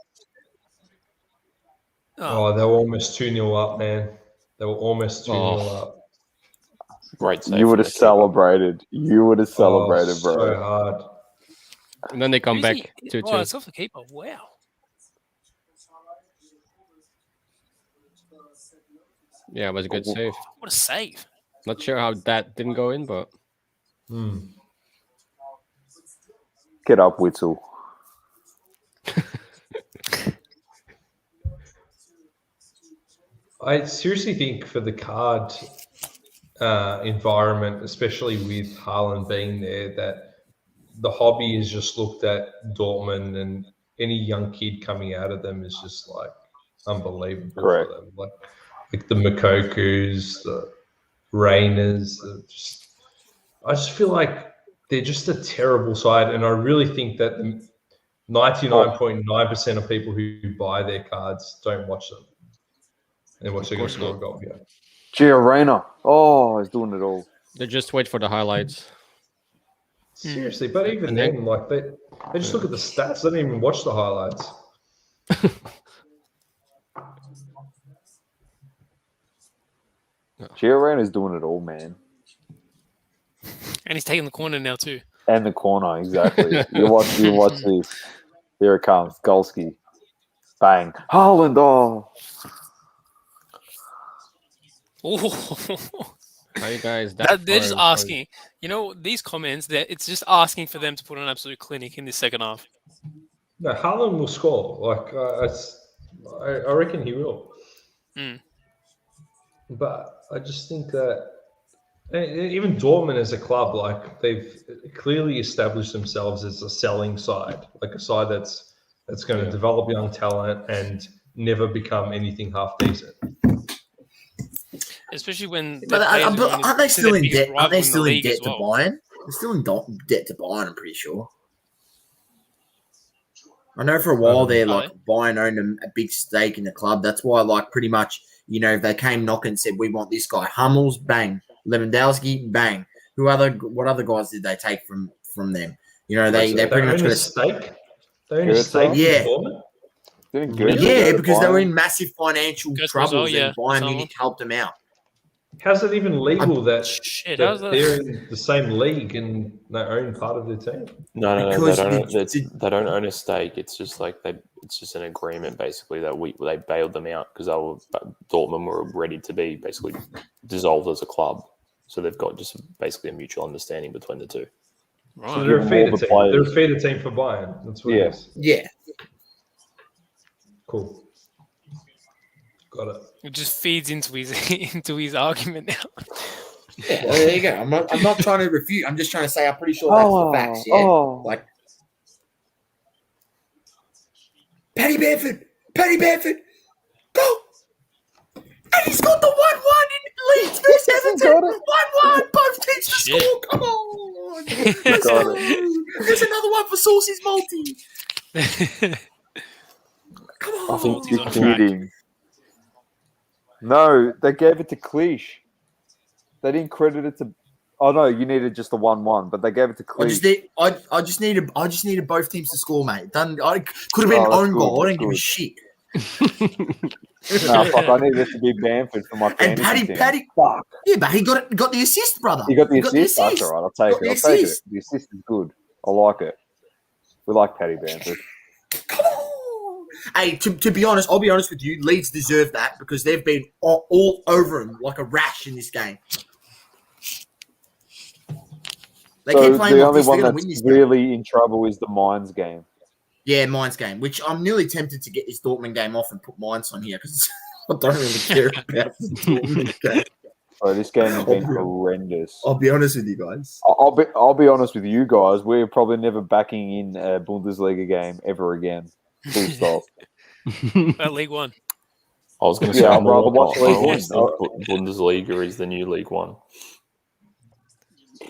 I: Oh, they were almost 2-0 up, man. They were almost 2-0 up.
G: Great save.
C: You would have celebrated. Bro.
I: So hard.
B: And then they come back 2-2.
E: Oh, it's off the keeper. Wow.
B: Yeah, it was a good save.
E: What a save.
B: Not sure how that didn't go in, but...
C: Get up, Witzel.
I: I seriously think for the card environment, especially with Haaland being there, that the hobby is just looked at Dortmund, and any young kid coming out of them is just like unbelievable for them. Like the Makokus, the Rainers. I just feel like they're just a terrible side, and I really think that 99.9% of people who buy their cards don't watch them. And watch they're going to score a goal. Yeah.
C: Gio Reyna. Oh, he's doing it all.
B: They just wait for the highlights.
I: Seriously, but even then, like they just look at the stats. They don't even watch the highlights.
C: Gio is doing it all, man.
E: And he's taking the corner now too.
C: And the corner, exactly. you watch this. Here it comes. Golski. Bang. Haaland, oh.
B: Hey guys,
E: They're just asking. You know, these comments, it's just asking for them to put an absolute clinic in the second half.
I: No, Haaland will score. Like, I reckon he will. But I just think that even Dortmund as a club, like they've clearly established themselves as a selling side, like a side that's going to develop young talent and never become anything half decent.
E: Especially when
D: aren't they still in debt? Aren't they still in debt to Bayern? They're still in debt to Bayern, I'm pretty sure. I know for a while there, like Bayern owned a big stake in the club. That's why, like, pretty much, you know, if they came knocking and said, "We want this guy," Hummels, bang. Lewandowski, bang. What other guys did they take from them? You know, they pretty much got a
I: stake. They own a stake.
D: Yeah, because they were in massive financial troubles and Bayern Munich helped them out.
I: How's it even legal that they're in the same league and they own part of their team?
G: No, they don't own a stake. It's just like it's just an agreement basically that they bailed them out because Dortmund were ready to be basically dissolved as a club. So they've got just basically a mutual understanding between the two.
I: Right. So they're a feeder team. They're a feeder team for Bayern. That's what it is.
D: Yeah.
I: Cool. Got it.
E: It just feeds into his argument now.
D: Yeah, well, there you go. I'm not trying to refute. I'm just trying to say I'm pretty sure that's the facts. Yeah, like Paddy Bamford, go! And he's got the 1-1 in Leeds versus Everton. 1-1, both teams to score. Come on, there's another one for Saucy's multi. Come on,
C: I think you're kidding. No, they gave it to Cleach. They didn't credit it to. Oh no, you needed just the 1-1, but they gave it to Cleach.
D: I just needed both teams to score, mate. I could have been own goal. I don't give a shit.
C: No, fuck! I needed it to be Bamford for my fantasy
D: and Paddy. Fuck. Yeah, but he got the assist, brother.
C: He got the assist. That's all right. I'll take it. The assist is good. I like it. We like Paddy Bamford.
D: Come on. Hey, to be honest, I'll be honest with you. Leeds deserve that because they've been all over him like a rash in this game. They keep playing
C: the
D: like
C: only
D: this.
C: one that's really in trouble is the Mainz game.
D: Yeah, Mainz game, which I'm nearly tempted to get this Dortmund game off and put Mainz on here because I don't really care about the Dortmund game.
C: Oh, this game has been horrendous.
D: I'll be honest with you guys.
C: I'll be honest with you guys. We're probably never backing in a Bundesliga game ever again. Full stop.
E: League One.
G: I was going to say,
C: I'd rather watch League One.
G: Bundesliga is the new League One.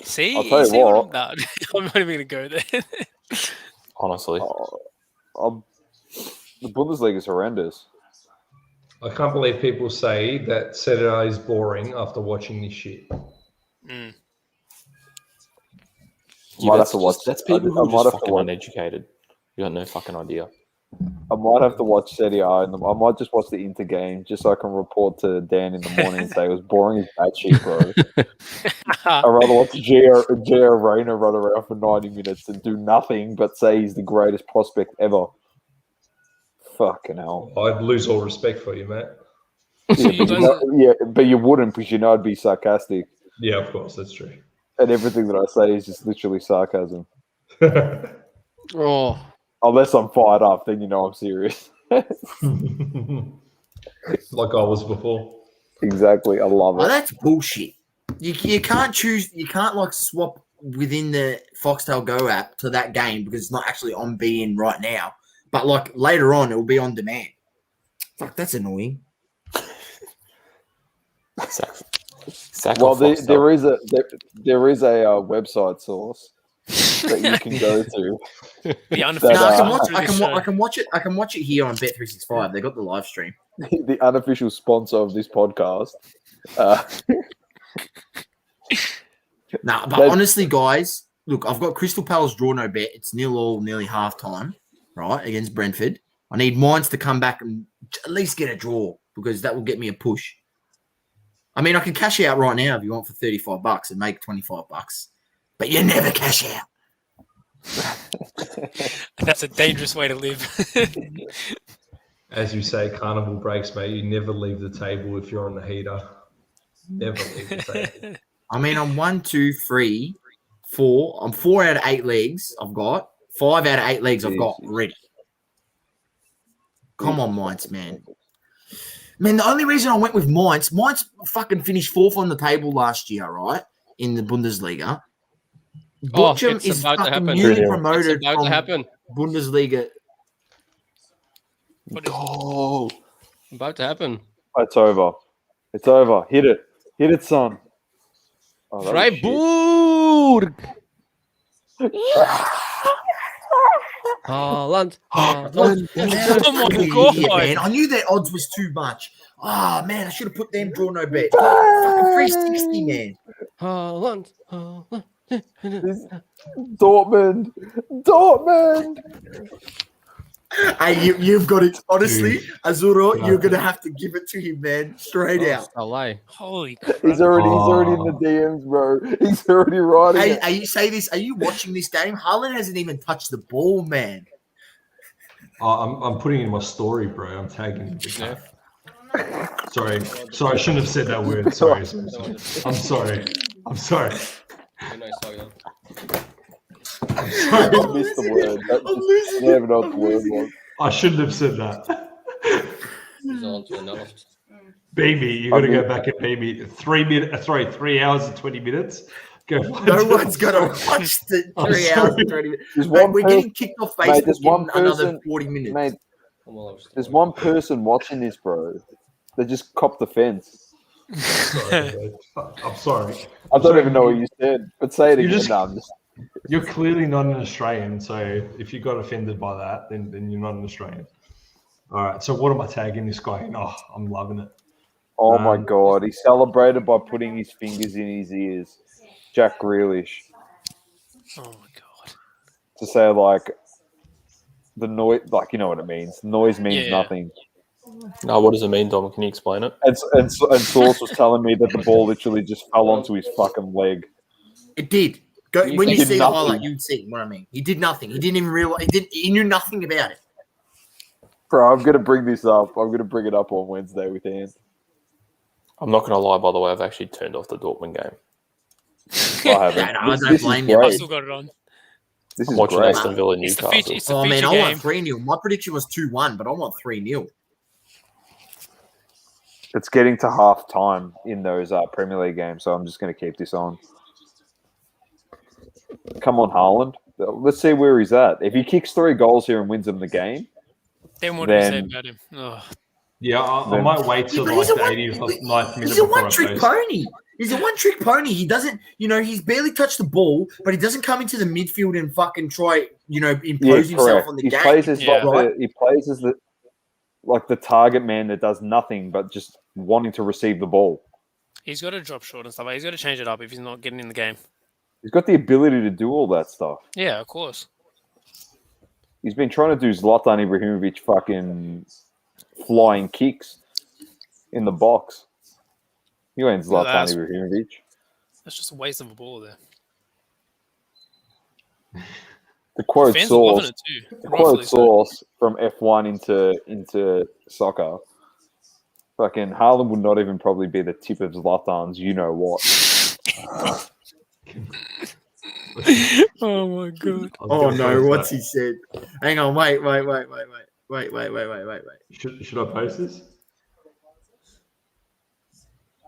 E: See,
C: I'll tell you what.
E: I'm not even going to go there.
G: Honestly,
C: the Bundesliga is horrendous.
I: I can't believe people say that Saturday is boring after watching this shit.
G: Yeah, that's people who are just fucking uneducated. You got no fucking idea.
C: I might have to watch Serie A, and I might just watch the Inter game just so I can report to Dan in the morning and say it was boring as bad shit, bro. I'd rather watch Gio Reyna run around for 90 minutes and do nothing but say he's the greatest prospect ever. Fucking hell.
I: I'd lose all respect for you, mate.
C: But you wouldn't because you know I'd be sarcastic.
I: Yeah, of course, that's true.
C: And everything that I say is just literally sarcasm.
B: Oh.
C: Unless I'm fired up, then you know I'm serious.
I: Like I was before.
C: Exactly. I love it.
D: Oh, that's bullshit. You can't choose. You can't like swap within the Foxtel Go app to that game because it's not actually on beIN right now. But like later on, it will be on demand. Fuck, that's annoying.
C: Well, there is a website source that you can go to.
D: I can watch it. I can watch it here on Bet365. They got the live stream.
C: The unofficial sponsor of this podcast.
D: But honestly, guys, look, I've got Crystal Palace draw no bet. It's 0-0, nearly half time, right, against Brentford. I need Mainz to come back and at least get a draw because that will get me a push. I mean, I can cash out right now if you want for $35 and make $25, but you never cash out.
E: That's a dangerous way to live.
I: As you say, carnival breaks, mate. You never leave the table if you're on the heater. Never leave the table.
D: I mean, I'm 1, 2, 3, 4. I'm 4 out of 8 legs. I've got 5 out of 8 legs. I've got ready. Come on, Mainz, man. Man, the only reason I went with Mainz fucking finished 4th on the table last year, right? In the Bundesliga. Bochum is fucking newly promoted
B: It's about to happen.
D: Bundesliga.
G: Goal.
B: About to happen.
C: It's over. It's over. Hit it. Hit it, son. Oh,
B: Freiburg. Haaland.
D: Oh my God, man. I knew their odds was too much. Oh, man, I should have put them draw no bet. Fucking 360, man.
B: Haaland.
C: Dortmund.
D: Hey, you've got it. Honestly, Azzurro, you're going to have to give it to him, man. Straight out.
B: I'll lie.
E: Holy crap.
C: He's already in the DMs, bro. He's already writing it.
D: Are you watching this game? Haaland hasn't even touched the ball, man.
I: I'm putting in my story, bro. I'm tagging the cat. Sorry, I shouldn't have said that word. Sorry. I'm sorry.
C: I missed the word. I never know what the word was.
I: I shouldn't have said that. Baby, you got to go back and baby 3 hours and 20 minutes. No
D: one's going to watch the 3 hours and 20 minutes. We're getting kicked off Facebook in another 40 minutes.
C: Mate, there's one person watching this, bro. They just copped the fence.
I: I'm sorry.
C: I don't even know what you said, but say it again.
I: You're clearly not an Australian, so if you got offended by that, then you're not an Australian. All right, so what am I tagging this guy in? Oh, I'm loving it.
C: Oh, my God. He celebrated by putting his fingers in his ears. Jack Grealish.
E: Oh, my God.
C: To say, like, the noise, like, you know what it means. Noise means nothing.
G: No, what does it mean, Dom? Can you explain it?
C: And Source was telling me that the ball literally just fell onto his fucking leg.
D: It did. When you see the highlight, you'd see what I mean. He did nothing. He didn't even realize. He knew nothing about it.
C: Bro, I'm going to bring this up. I'm going to bring it up on Wednesday with Ant.
G: I'm not going to lie, by the way. I've actually turned off the Dortmund game.
C: I haven't.
D: I don't blame you.
E: I still got it on.
C: This
G: I'm
C: is
G: watching
C: great.
G: Aston Villa Newcastle.
E: It's the
D: Oh, man,
E: feature
D: I
E: game.
D: want 3-0. My prediction was 2-1, but I want 3-0.
C: It's getting to half time in those Premier League games, so I'm just going to keep this on. Come on, Haaland. Let's see where he's at. If he kicks 3 goals here and wins them the game,
E: Then what do you say about him? Oh.
I: Yeah, I might wait till like the 89th minute.
D: He's a one-trick pony. He's a one-trick pony. He doesn't, he's barely touched the ball, but he doesn't come into the midfield and fucking try, impose himself on the game.
C: He plays as the target man that does nothing but just wanting to receive the ball.
E: He's got to drop short and stuff. He's got to change it up if he's not getting in the game.
C: He's got the ability to do all that stuff.
E: Yeah, of course.
C: He's been trying to do Zlatan Ibrahimovic fucking flying kicks in the box. You ain't Zlatan Ibrahimovic.
E: That's just a waste of a ball there.
C: The quote source from F1 into soccer. Fucking Haaland would not even probably be the tip of Zlatan's you know what.
E: Oh my God.
D: Oh no, what's he said? Hang on, wait.
I: Should I post this?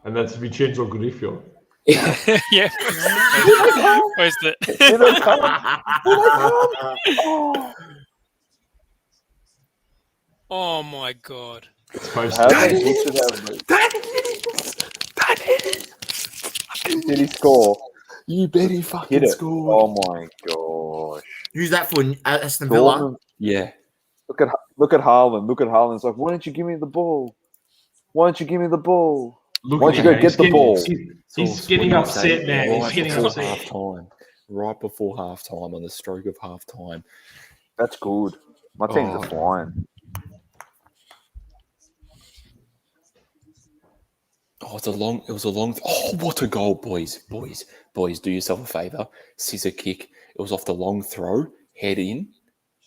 I: And that's Vincenzo Grifio.
E: Yeah. Post it. Oh my God.
I: It's posted.
C: Did he score?
G: You bet he fucking scored.
C: Oh my gosh.
D: Who's that for? Aston Villa?
G: Yeah.
C: Look at Haaland. Look at Haaland. It's like, why don't you give me the ball? Why don't you give me the ball? Why don't you go get the ball?
I: He's getting upset, man. He's getting upset.
G: Half-time. Right before half-time, on the stroke of half-time.
C: That's good. My teams are flying.
G: Oh, it was a long. Oh, what a goal, boys! Do yourself a favour. Scissor kick. It was off the long throw, head in,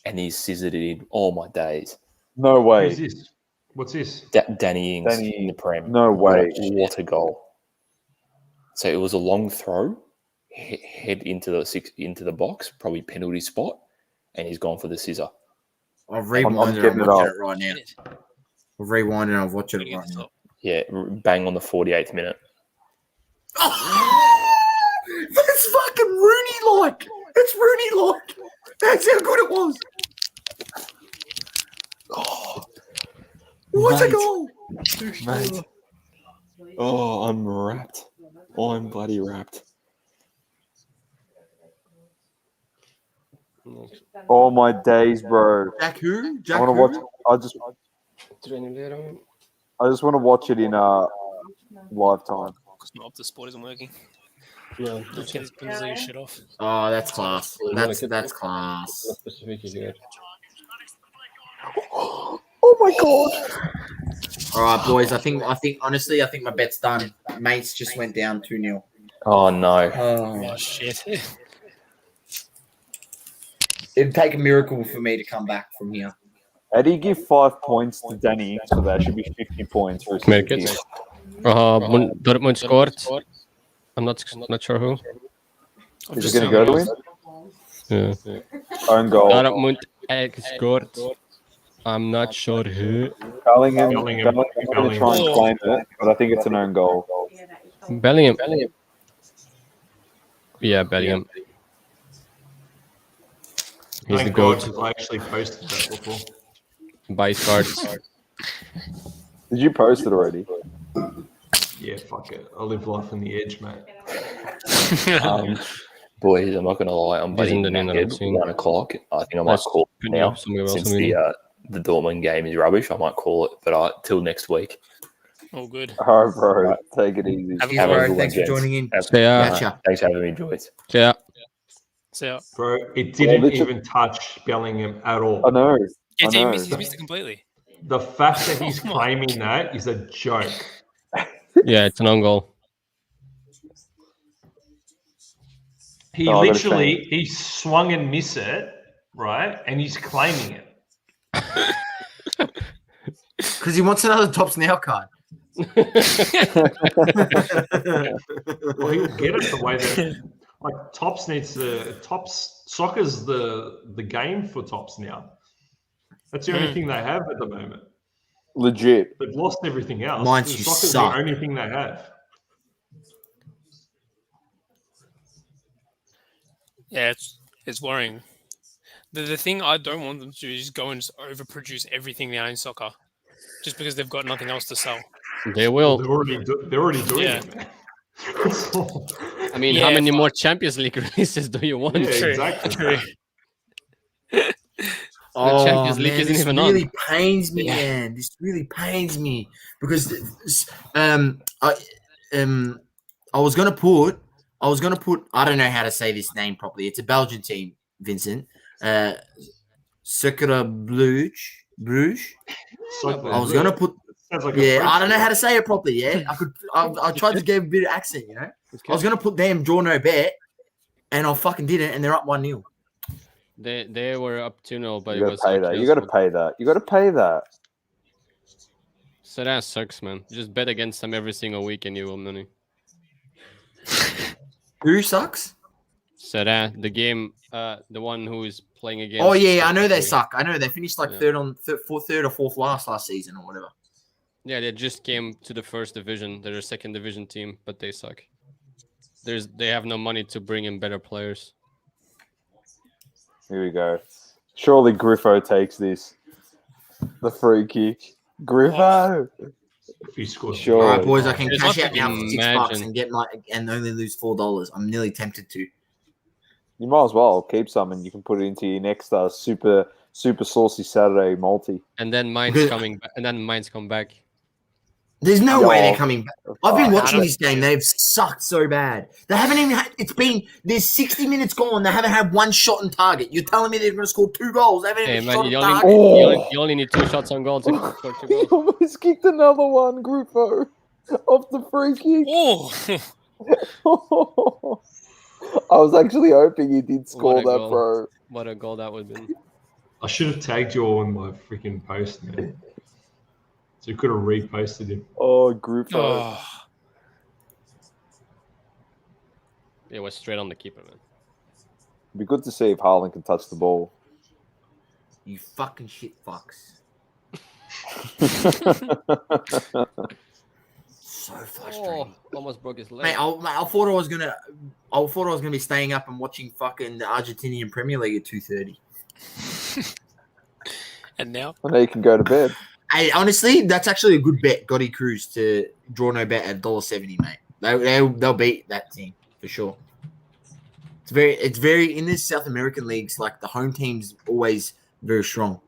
G: and he scissored it in. Oh my days!
C: No way.
I: Who's this? What's this?
G: Danny Ings in the Prem.
C: No way.
G: What a goal! So it was a long throw, head into the box, probably penalty spot, and he's gone for the scissor.
D: I'll rewind it. I'm watching it right now. I'll rewind it. I'll watch it right now.
G: Yeah, bang on the 48th minute.
D: Oh, that's fucking Rooney-like. It's Rooney-like. That's how good it was.
G: Oh,
D: what a goal.
G: Mate. Oh, I'm wrapped. I'm bloody wrapped.
C: Oh my days, bro.
D: Jack who?
C: I want to watch. I just want to watch it in live time.
E: Because my Optus Sport isn't working. Yeah, get his Bundesliga shit off.
D: Oh, that's class. That's class.
C: Oh my god!
D: All right, boys. I think honestly, I think my bet's done. Mates just went down 2-0.
G: Oh no!
E: Oh shit!
D: It'd take a miracle for me to come back from here.
C: How do you give 5 points to Danny Ings for that? Should be 50 points for his
B: Make it. Dortmund scored. I'm not sure who.
C: Is it going to go to him?
B: Yeah.
C: Own goal.
B: Dortmund scored. I'm not sure who.
C: Bellingham going to try and claim it, but I think it's an own goal.
B: Bellingham. Yeah, Bellingham. He's the goat.
I: I actually posted that before.
B: Buy cards.
C: Did you post it already?
I: Yeah, fuck it. I live life on the edge, mate.
G: Boys, I'm not going to lie. I'm betting
B: Isn't the name that I've seen.
G: 1 o'clock. I think I might call it now since the Dortmund game is rubbish. I might call it, but till next week.
E: All good.
C: All right, bro. Take it easy.
D: Thanks for joining in.
G: Thanks for having me, Joyce.
B: Yeah.
E: So,
I: bro, it didn't even touch Bellingham at all.
C: I know.
E: Yeah, he missed it completely.
I: The fact that he's claiming that is a joke.
B: Yeah, it's an own goal.
I: He literally he swung and missed it, right? And he's claiming it.
D: Because he wants another Tops Now card.
I: Well, he'll get it the way that Tops needs soccer's the game for Tops now. That's the only thing they have at the moment.
C: Legit.
I: They've lost everything else.
D: Mine's
I: Soccer's the only thing they have.
E: Yeah, it's worrying. The thing I don't want them to do is go and just overproduce everything they own in soccer, just because they've got nothing else to sell.
B: They will.
I: They're already doing it, man.
B: I mean, how many more Champions League releases do you want?
I: Yeah, exactly.
B: The Champions League isn't even on.
D: This really pains me, man. This really pains me because I was gonna put. I don't know how to say this name properly. It's a Belgian team, Vincent. Sucre Bruges. I was gonna put. I don't know how to say it properly. Yeah, I tried to give a bit of accent. You know, I was gonna put them draw no bet, and I fucking did it, and they're up 1-0.
B: They were up 2-0, but
C: you gotta pay that. You gotta pay that.
B: So that sucks, man. Just bet against them every single week, and you will money.
D: Who sucks?
B: So that the game, the one who is playing against.
D: Oh yeah, I know they suck. I know they finished third or fourth last season or whatever.
B: Yeah, they just came to the first division. They're a second division team, but they suck. They have no money to bring in better players.
C: Here we go. Surely Griffo takes this. The free kick. Griffo.
I: If he scores,
C: sure.
D: All right, boys, I can cash out now for $6 and get and only lose $4. I'm nearly tempted to.
C: You might as well keep some, and you can put it into your next super saucy Saturday multi.
B: And then mine's coming back. And then mine's come back.
D: There's no way they're coming back. I've been watching this game. They've sucked so bad. They haven't even had. There's 60 minutes gone. They haven't had one shot on target. You're telling me they're going to score 2 goals? They haven't had a shot on target.
B: You only need 2 shots on goal to score 2 goals.
C: He almost kicked another one, Grupo. Off the free kick.
E: Oh,
C: I was actually hoping he did score
B: What a
C: that,
B: goal.
C: bro.
B: What a goal that would have been.
I: I should have tagged you all in my freaking post, man. So you could have reposted him.
C: Oh, group photo.
E: oh.
B: It was straight on the keeper, man.
C: It'd be good to see if Haaland can touch the ball.
D: You fucking shit fucks. So frustrating.
B: Almost broke his leg.
D: Mate, I thought I was gonna be staying up and watching fucking the Argentinian Premier League at 2:30.
E: And now?
C: I know you can go to bed.
D: Hey, honestly, that's actually a good bet. Gotti Cruz to draw no bet at $1.70, mate. They'll beat that team for sure. It's very in this South American leagues, like the home team's always very strong.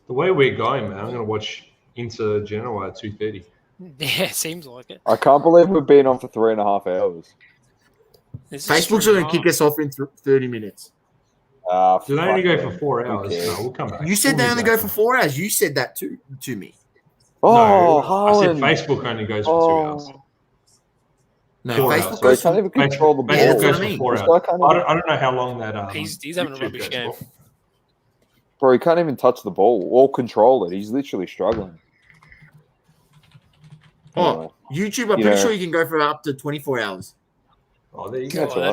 I: The way we're going, man, I'm going to watch Inter Genoa at 2:30.
E: Yeah, seems like it.
C: I can't believe we've been on for 3.5 hours.
D: Facebook's going to kick us off in 30 minutes.
I: Do they only go for 4 hours?
C: Okay.
I: No, we'll come back.
D: You said
I: We'll
D: they only
I: be
D: go
I: back.
D: for 4 hours. You said that to me.
C: Oh,
I: No, I
C: Haaland.
I: said Facebook only goes for 2 hours.
D: No,
I: 4
D: Facebook
I: hours.
C: So he
D: goes
C: can't
D: for
C: even control the
I: Facebook
C: ball.
D: Yeah, that's
I: goes
D: what I
I: for
D: mean.
I: 4
C: This
I: hours.
C: guy can't
I: I don't know how long that.
E: He's having a
I: YouTube
E: rubbish
I: goes
E: game.
I: for.
C: Bro, he can't even touch the ball or control it. He's literally struggling.
D: Oh, YouTube, I'm
C: You
D: pretty
C: know-
D: sure you can go for up to 24 hours.
I: Oh, there you
E: Oh,
I: go.
C: That's all right.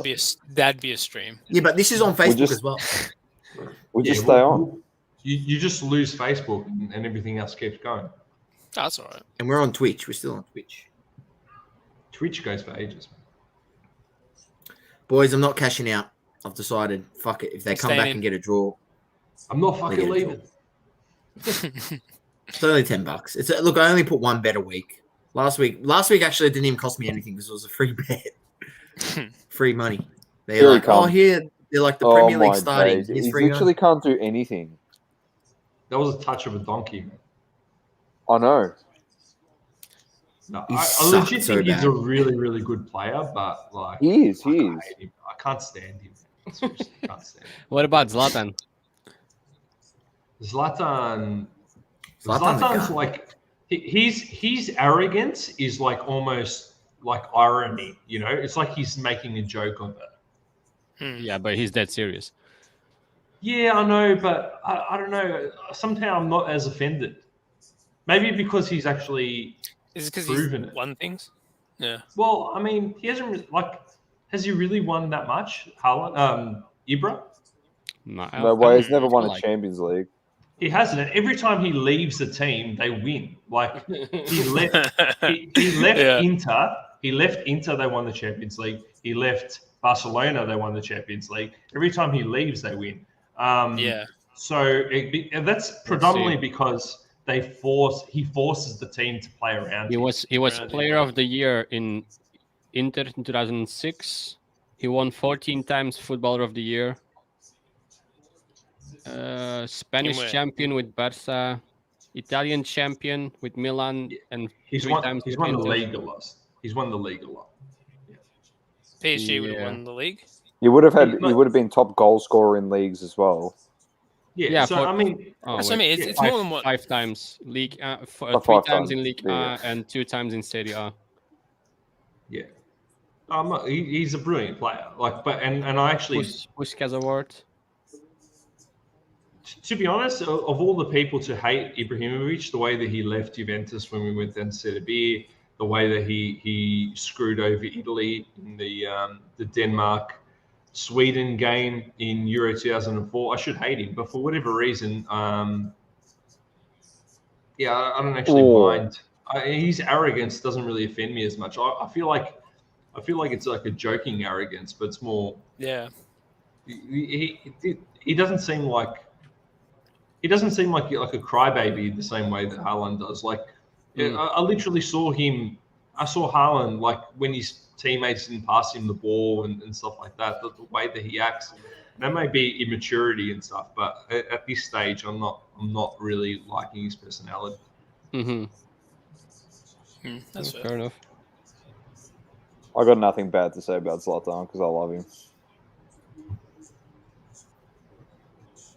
E: that'd be a stream.
D: Yeah, but this is on Facebook
C: just-
D: as well.
C: We just
I: Yeah,
C: stay on.
I: You just lose Facebook and everything else keeps going.
E: That's all right.
D: And we're on Twitch. We're still on Twitch.
I: Twitch goes for ages.
D: Boys, I'm not cashing out. I've decided, fuck it. If they
E: I'm
D: come
E: staying
D: back
E: in.
D: and get a draw,
I: I'm not
D: they
I: fucking
D: get a
I: leaving.
D: draw. It's only $10. Look, I only put one bet a week. Last week actually didn't even cost me anything because it was a free bet. Free money. They're
C: Here he
D: like,
C: comes.
D: here. They're like the
C: Oh
D: Premier League
C: my
D: starting.
C: days.
D: Here's
C: He
D: free
C: literally can't do anything.
I: That was a touch of a donkey, man.
C: I know.
I: No,
D: He
I: I
D: sucked
I: legit
D: so
I: think he's
D: bad.
I: a really, really good player, but like
C: He is.
I: I
C: He
I: can't
C: is.
I: hate him. I can't stand him. Seriously, can't stand him.
B: What about Zlatan?
I: Zlatan's
D: Zlatan's a gun.
I: like his arrogance is like almost like irony, you know? It's like he's making a joke of it.
B: Yeah, but he's dead serious.
I: Yeah, I know, but I don't know. Somehow I'm not as offended. Maybe because he's actually
E: Is it because
I: proven
E: he's
I: it.
E: won things? Yeah.
I: Well, I mean, he hasn't has he really won that much? Haaland, Ibra?
C: No way. He's never won a
B: like-
C: Champions League.
I: He hasn't. And every time he leaves the team, they win. Like he left, he left
E: Yeah.
I: Inter. He left Inter. They won the Champions League. He left Barcelona. They won the Champions League. Every time he leaves, they win.
E: Yeah.
I: So and that's predominantly because he forces the team to play around.
B: He
I: him.
B: was
E: Around
B: player of the year in Inter in 2006. He won 14 times Footballer of the Year. Spanish
E: where?
B: champion with Barca, Italian champion with Milan, and
I: He's
B: 3
I: won.
B: times
I: He's
B: with
I: won the
B: Inter.
I: league a lot. He's won the league a lot.
E: PSG would have
B: Yeah.
E: won the league.
C: You would have had.
I: He-
C: You would have been top goal scorer in leagues as well.
I: Yeah.
B: Yeah,
I: So
B: for-
I: I mean,
B: Oh,
E: That's what I
B: wait.
E: mean. It's
B: Five-
E: more than what.
B: 5 times league, three
C: 5
B: times
C: times,
B: in League
C: yeah.
B: and 2 times in Serie A.
I: yeah. He's a brilliant player. Like, but and I actually.
B: Puskas Award.
I: To be honest, of all the people to hate Ibrahimovic, the way that he left Juventus when we went down to Serie B, the way that he screwed over Italy in the Denmark Sweden game in Euro 2004, I should hate him. But for whatever reason, I don't actually mind. His arrogance doesn't really offend me as much. I feel like it's like a joking arrogance, but it's more.
E: Yeah.
I: He doesn't seem like. He doesn't seem like a crybaby the same way that Haaland does. Like, I literally saw him. I saw Haaland like when his teammates didn't pass him the ball and stuff like that. The way that he acts, that may be immaturity and stuff. But at this stage, I'm not really liking his personality.
B: Mm-hmm.
E: That's fair.
B: Fair enough.
C: I got nothing bad to say about Zlatan because I love him.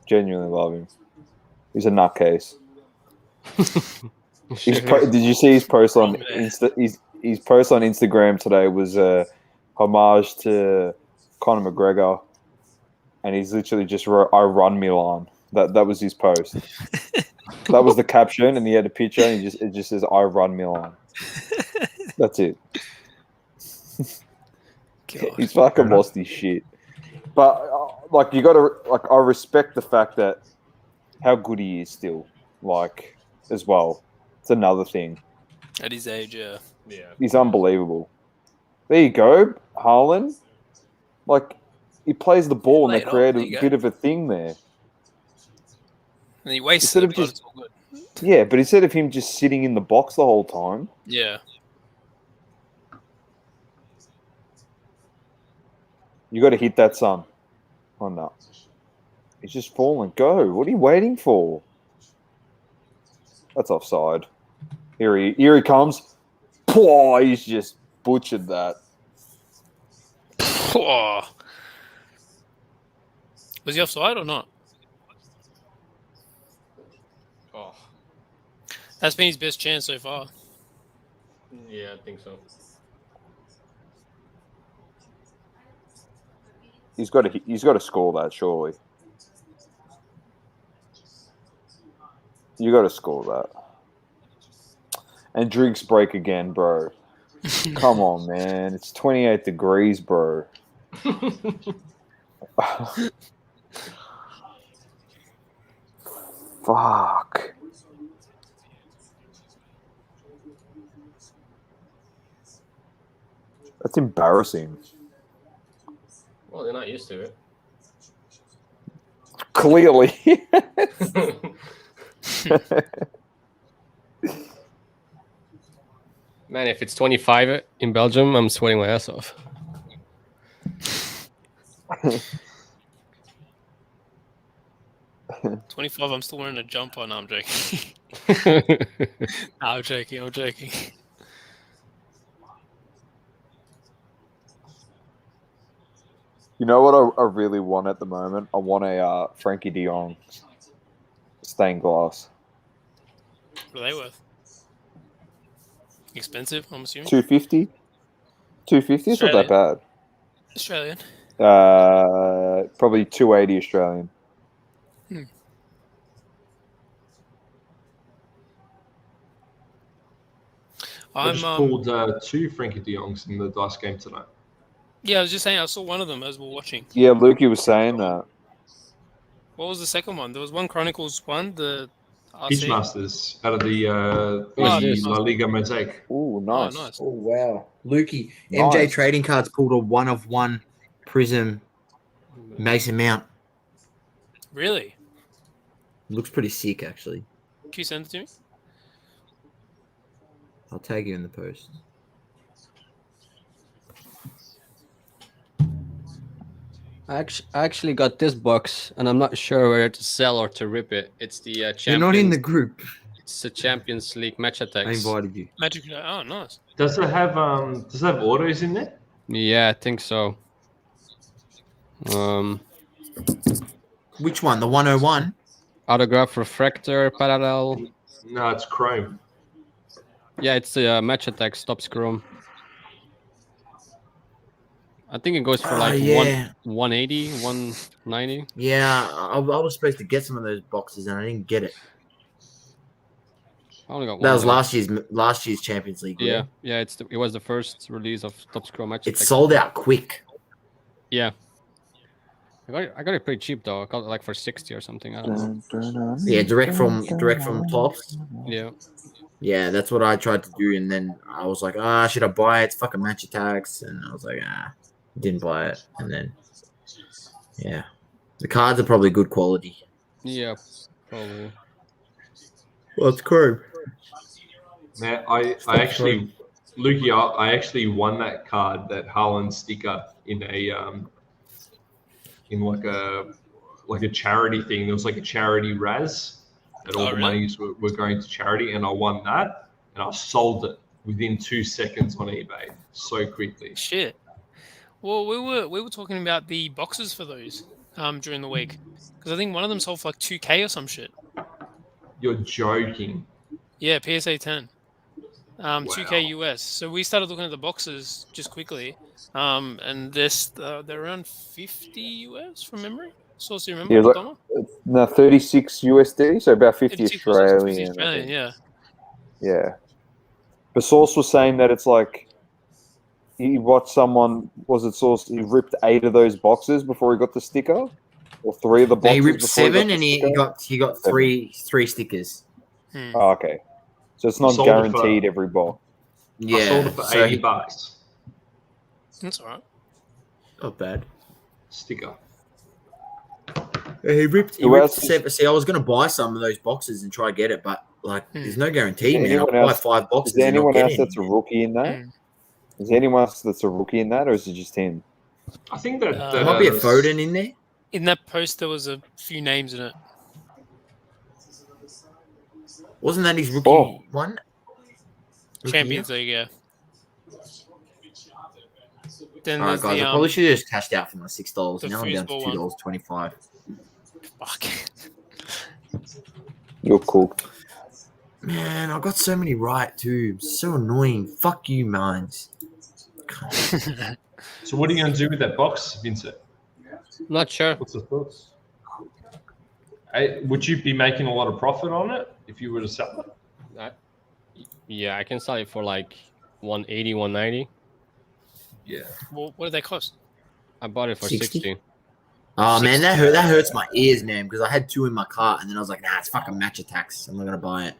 C: Genuinely love him. He's a nutcase. Did you see his post on his post on Instagram today was a homage to Conor McGregor, and he's literally just wrote, "I run Milan." That was his post. That was the caption, and he had a picture, and it just says, "I run Milan." That's it. He's fucking lost his shit. But like, you got to like, I respect the fact that how good he is still, like, as well. It's another thing.
E: At his age, yeah.
C: He's unbelievable. There you go, Haaland. Like, he plays the ball, and they create a bit of a thing there.
E: And he wastes
C: Instead
E: it,
C: of
E: but
C: just,
E: it's all good.
C: yeah, but instead of him just sitting in the box the whole time,
E: Yeah.
C: you got to hit that, son. Oh, no. He's just falling. Go. What are you waiting for? That's offside. Here he comes. Pwah, he's just butchered that.
E: Oh. Was he offside or not?
B: Oh,
E: That's been his best chance so far.
B: yeah, I think so.
C: He's got to score that, surely. You got to score that. And drinks break again, bro. Come on, man. It's 28 degrees, bro. Fuck. That's embarrassing.
B: Well, they're not used to it.
C: Clearly.
B: Man, if it's 25 in Belgium, I'm sweating my ass off.
E: $25, I'm still wearing a jumper. No, I'm joking. I'm joking.
C: You know what I really want at the moment? I want a Frankie de Jong stained glass.
E: What are they worth? Expensive, I'm assuming.
C: 250? 250? It's not that bad.
E: Australian.
C: Probably 280 Australian.
I: I just pulled 2 Frankie de Jongs in the dice game tonight.
E: Yeah, I was just saying I saw one of them as we were watching.
C: Yeah, Lukey was saying that.
E: What was the second one? There was one Chronicles one, the RC.
G: Pitchmasters out of the La Liga Mosaic.
C: Oh, nice.
E: Oh, nice.
D: Oh, wow. Lukey,
C: Nice.
D: MJ Trading Cards pulled a 1-of-1 Prism Mason Mount.
E: Really?
D: Looks pretty sick, actually.
E: Can you send it to me?
D: I'll tag you in the post.
B: I actually got this box, and I'm not sure where to sell or to rip it. It's the
D: You're
B: champion.
D: not in the group.
B: It's the Champions League match attacks.
D: I invited you.
E: Magic. Oh, nice.
G: Does it have autos in there?
B: Yeah, I think so.
D: Which one? The 101?
B: Autograph refractor parallel.
G: No, it's chrome.
B: Yeah, it's the match attack stop scrum. I think it goes for like 180, 190.
D: Yeah, I was supposed to get some of those boxes and I didn't get it.
B: I only got one.
D: That was last year's Champions League.
B: Yeah, yeah. It was the first release of Top Scrum match.
D: It sold out quick.
B: Yeah. I got it pretty cheap though. I got it like for 60 or something. I don't know.
D: Yeah, direct from Tops.
B: Yeah.
D: Yeah, that's what I tried to do, and then I was like, should I buy it? It's fucking match attacks, and I was like, didn't buy it, and then yeah, the cards are probably good quality.
B: Yeah, probably.
D: Well, it's chrome.
G: Man, I actually, Lukey, I actually won that card, that Haaland sticker, in a in like a charity thing. There was like a charity Raz that all the monies were going to charity, and I won that, and I sold it within 2 seconds on eBay so quickly.
E: Shit. Well, we were talking about the boxes for those during the week, because I think one of them sold for like 2K or some shit.
G: You're joking.
E: Yeah, PSA 10. 2K US. So we started looking at the boxes just quickly. And they're around 50 US from memory. Source, you remember?
C: Yeah, like,
E: Donna?
C: no, 36 USD, so about 50
E: 36 or 50
C: Australian. I
E: Australian,
C: think.
E: yeah.
C: Yeah. The source was saying that it's like he watched someone, was it source, he ripped 8 of those boxes before he got the sticker? Or 3 of the
D: No,
C: boxes
D: he ripped
C: before he got
D: 7
C: the
D: and
C: sticker?
D: he got three stickers.
C: Oh, okay. So it's not
I: sold it for-
C: guaranteed every box.
D: Yeah.
I: I sold it for
D: so
I: $80.
E: That's all right.
D: Not bad.
I: Sticker.
D: He ripped
C: Who else
D: 7. See, I was going to buy some of those boxes and try to get it, but like, there's no guarantee, man. I'll
C: Anyone
D: buy
C: else-
D: 5 boxes.
C: Is there
D: and not
C: anyone
D: get
C: else
D: any,
C: that's a
D: man.
C: rookie in that? Is there anyone else that's a rookie in that, or is it just him?
I: I think that
D: There might be a Foden in there.
E: In that post, there was a few names in it.
D: Wasn't that his rookie one? Rookie
E: Champions
D: year?
E: League, yeah. Then
D: All right,
E: there's
D: guys.
E: the
D: I probably should have just cashed out for my $6.
E: the
D: Now I'm down to
E: foosball one.
D: $2.25.
E: Fuck.
C: You're cooked.
D: Man, I got so many right too. So annoying. Fuck you, minds.
I: So what are you going to do with that box, Vincent?
B: Not sure.
I: What's the thoughts? Hey, would you be making a lot of profit on it if you were to sell it?
B: Yeah, I can sell it for like 180, 190.
I: Yeah.
E: Well, what do they cost?
B: I bought it for
D: 60?
B: 60.
D: Oh man, that hurts my ears, man. Because I had 2 in my cart, and then I was like, nah, it's fucking match attacks. I'm not gonna buy it.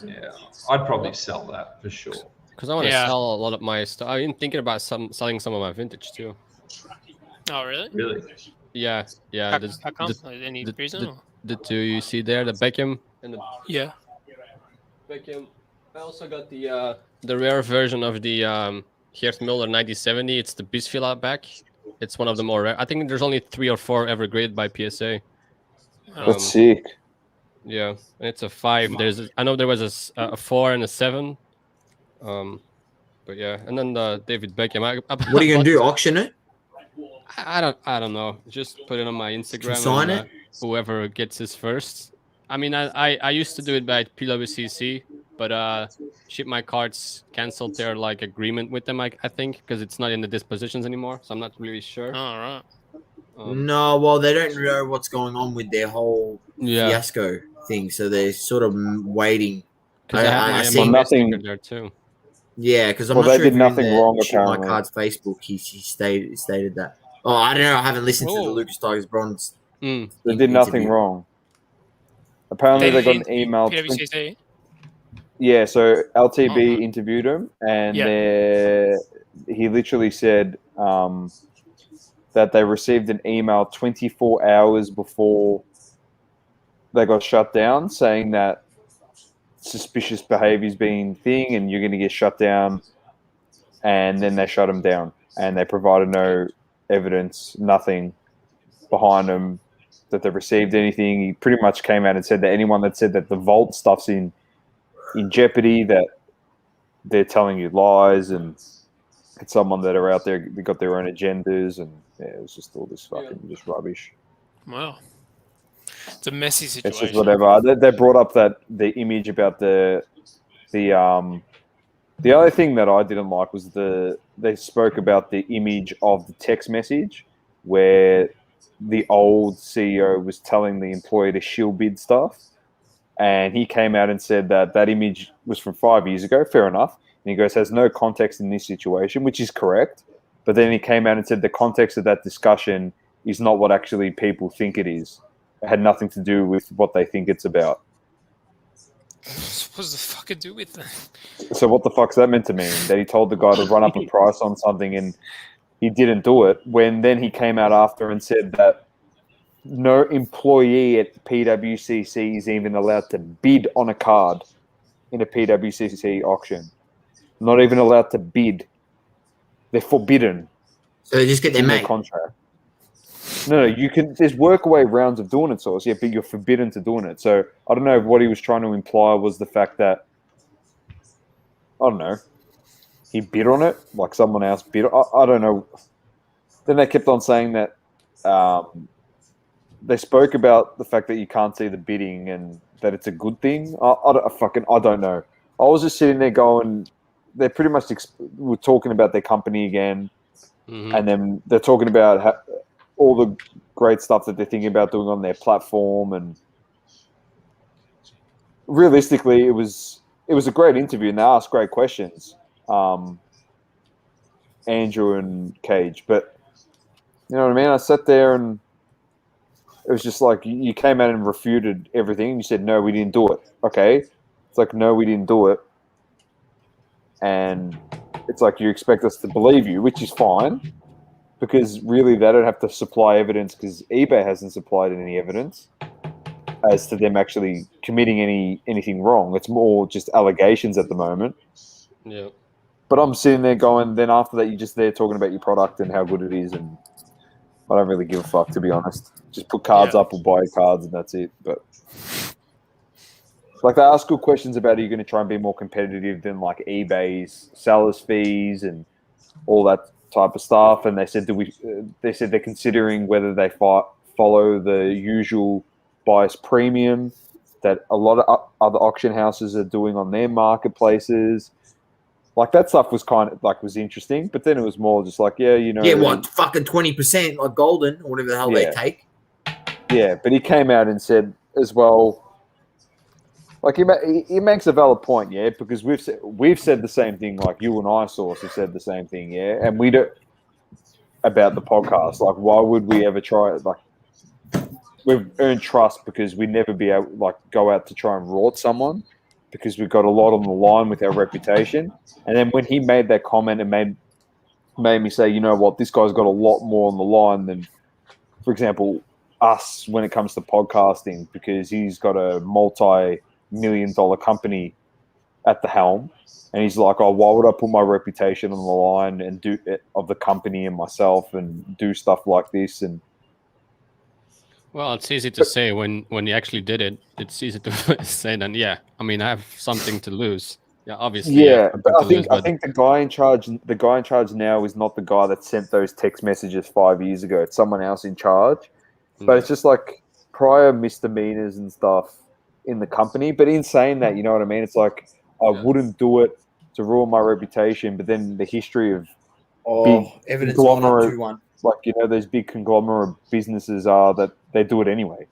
I: Yeah, I'd probably sell that for sure.
B: Because I want to
E: Yeah.
B: sell a lot of my stuff. I've been thinking about selling some of my vintage too.
E: Oh, really?
I: Really?
B: Yeah, yeah.
E: How
B: there's-
E: come?
B: the-
E: Any
B: the-
E: reason?
B: the-
E: or-
B: The two you see there, the Beckham and the
E: Yeah.
B: Beckham. I also got the rare version of the Geert Muller 9070. It's the Bisfila back. It's one of the more rare. I think there's only 3 or 4 ever graded by PSA.
C: That's sick.
B: Yeah, and it's a 5. I know there was a 4 and a 7. But yeah, and then the David Beckham.
D: What are you gonna do? Auction it?
B: I don't know. Just put it on my Instagram.
D: Sign
B: and,
D: it?
B: Whoever gets his first. I mean, I used to do it by PWCC, but Ship My Cards canceled their like agreement with them. I think because it's not in the dispositions anymore, so I'm not really sure.
E: All right.
D: No, well, they don't know what's going on with their whole
B: Yeah.
D: fiasco thing, so they're sort of waiting.
B: Because I have my
D: see-
B: MLB
C: nothing-
B: sticker there too.
D: Yeah, because I'm
C: Well,
D: not
C: they
D: sure
C: did
D: if you're in
C: nothing
D: the
C: wrong,
D: Shoot My
C: apparently.
D: Cards Facebook. He stated that. Oh, I don't know. I haven't listened to the
E: Oh.
D: Lucas Tigers Bronze.
B: Mm.
C: They did nothing
D: interview.
C: wrong. Apparently, they got an email.
E: PWCC.
C: Yeah, so LTB
E: Oh.
C: interviewed him, and
E: Yeah.
C: he literally said that they received an email 24 hours before they got shut down, saying that suspicious behavior's been thing, and you're going to get shut down. And then they shut him down, and they provided no evidence, nothing behind them that they received anything. He pretty much came out and said that anyone that said that the vault stuff's in jeopardy, that they're telling you lies, and it's someone that are out there, they got their own agendas, and yeah, it was just all this fucking just rubbish.
E: Wow. It's a messy situation.
C: It's just whatever. They brought up that the image about the other thing that I didn't like was they spoke about the image of the text message where the old CEO was telling the employee to shill bid stuff. And he came out and said that that image was from 5 years ago. Fair enough. And he goes, has no context in this situation, which is correct. But then he came out and said the context of that discussion is not what actually people think it is. It had nothing to do with what they think it's about.
E: What does the fuck it do with that?
C: So what the fuck's that meant to mean? That he told the guy to run up a price on something and he didn't do it, when then he came out after and said that no employee at PWCC is even allowed to bid on a card in a PWCC auction. Not even allowed to bid. They're forbidden.
D: So they just get their
C: in their
D: mate.
C: contract. No, you can. There's workaway rounds of doing it, so yeah, but you're forbidden to doing it. So I don't know if what he was trying to imply was the fact that I don't know. He bid on it, like someone else bid. I don't know. Then they kept on saying that they spoke about the fact that you can't see the bidding, and that it's a good thing. I don't know. I was just sitting there going, they pretty much were talking about their company again, and then they're talking about all the great stuff that they're thinking about doing on their platform. And realistically, it was a great interview, and they asked great questions, Andrew and Cage. But you know what I mean? I sat there and it was just like you came out and refuted everything. You said, no, we didn't do it. Okay. It's like, no, we didn't do it. And it's like you expect us to believe you, which is fine, because really they don't have to supply evidence because eBay hasn't supplied any evidence as to them actually committing anything wrong. It's more just allegations at the moment.
B: Yeah.
C: But I'm sitting there going, then after that, you're just there talking about your product and how good it is, and I don't really give a fuck, to be honest. Just put cards up or buy cards, and that's it. But like, they ask good questions about, are you going to try and be more competitive than like eBay's sellers fees and all that type of stuff? And they said, they're considering whether they follow the usual bias premium that a lot of other auction houses are doing on their marketplaces. Like, that stuff was kind of like was interesting, but then it was more just like,
D: what, fucking 20%, like Golden or whatever the hell they take.
C: Yeah, but he came out and said as well, like, he makes a valid point, because we've said the same thing, like you and I source have said the same thing, and we don't about the podcast. Like, why would we ever try it? Like, we've earned trust because we'd never be able like go out to try and rort someone, because we've got a lot on the line with our reputation. And then when he made that comment, it made me say, you know what, this guy's got a lot more on the line than, for example, us when it comes to podcasting, because he's got a multi-million-dollar company at the helm. And he's like, oh, why would I put my reputation on the line and do it of the company and myself and do stuff like this? And
B: well, it's easy to say when you actually did it. It's easy to say then, I mean, I have something to lose. Yeah, obviously.
C: Yeah, but I think the guy in charge now is not the guy that sent those text messages 5 years ago. It's someone else in charge. But it's just like prior misdemeanors and stuff in the company. But in saying that, you know what I mean? It's like, I wouldn't do it to ruin my reputation. But then the history of big
D: evidence
C: conglomerate, like, those big conglomerate businesses are that they do it anyway.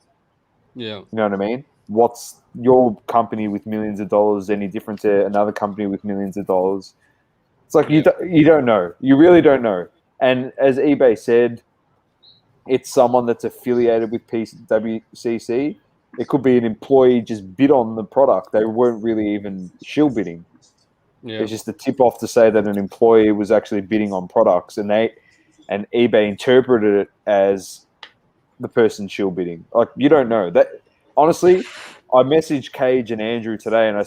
B: Yeah.
C: You know what I mean? What's your company with millions of dollars any different to another company with millions of dollars? It's like, you don't know. You really don't know. And as eBay said, it's someone that's affiliated with PWCC. It could be an employee just bid on the product. They weren't really even shill bidding. Yeah. It's just a tip off to say that an employee was actually bidding on products, and eBay interpreted it as the person shill bidding. Like, you don't know that. Honestly, I messaged Cage and Andrew today, and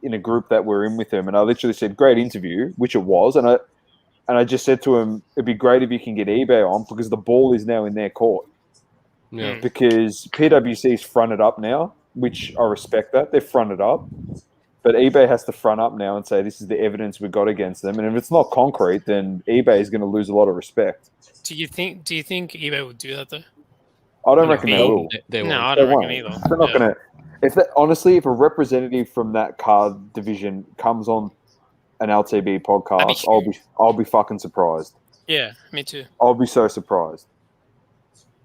C: in a group that we're in with them, and I literally said, "Great interview," which it was, and I just said to him, "It'd be great if you can get eBay on, because the ball is now in their court."
B: Yeah.
C: Because PwC's fronted up now, which I respect that they're fronted up, but eBay has to front up now and say, "This is the evidence we got against them," and if it's not concrete, then eBay is going to lose a lot of respect.
E: Do you think eBay would do that though?
C: I don't reckon they will.
E: No, I don't reckon either.
C: They're not going to. Honestly, if a representative from that card division comes on an LTB podcast, I'll be fucking surprised.
E: Yeah, me too.
C: I'll be so surprised.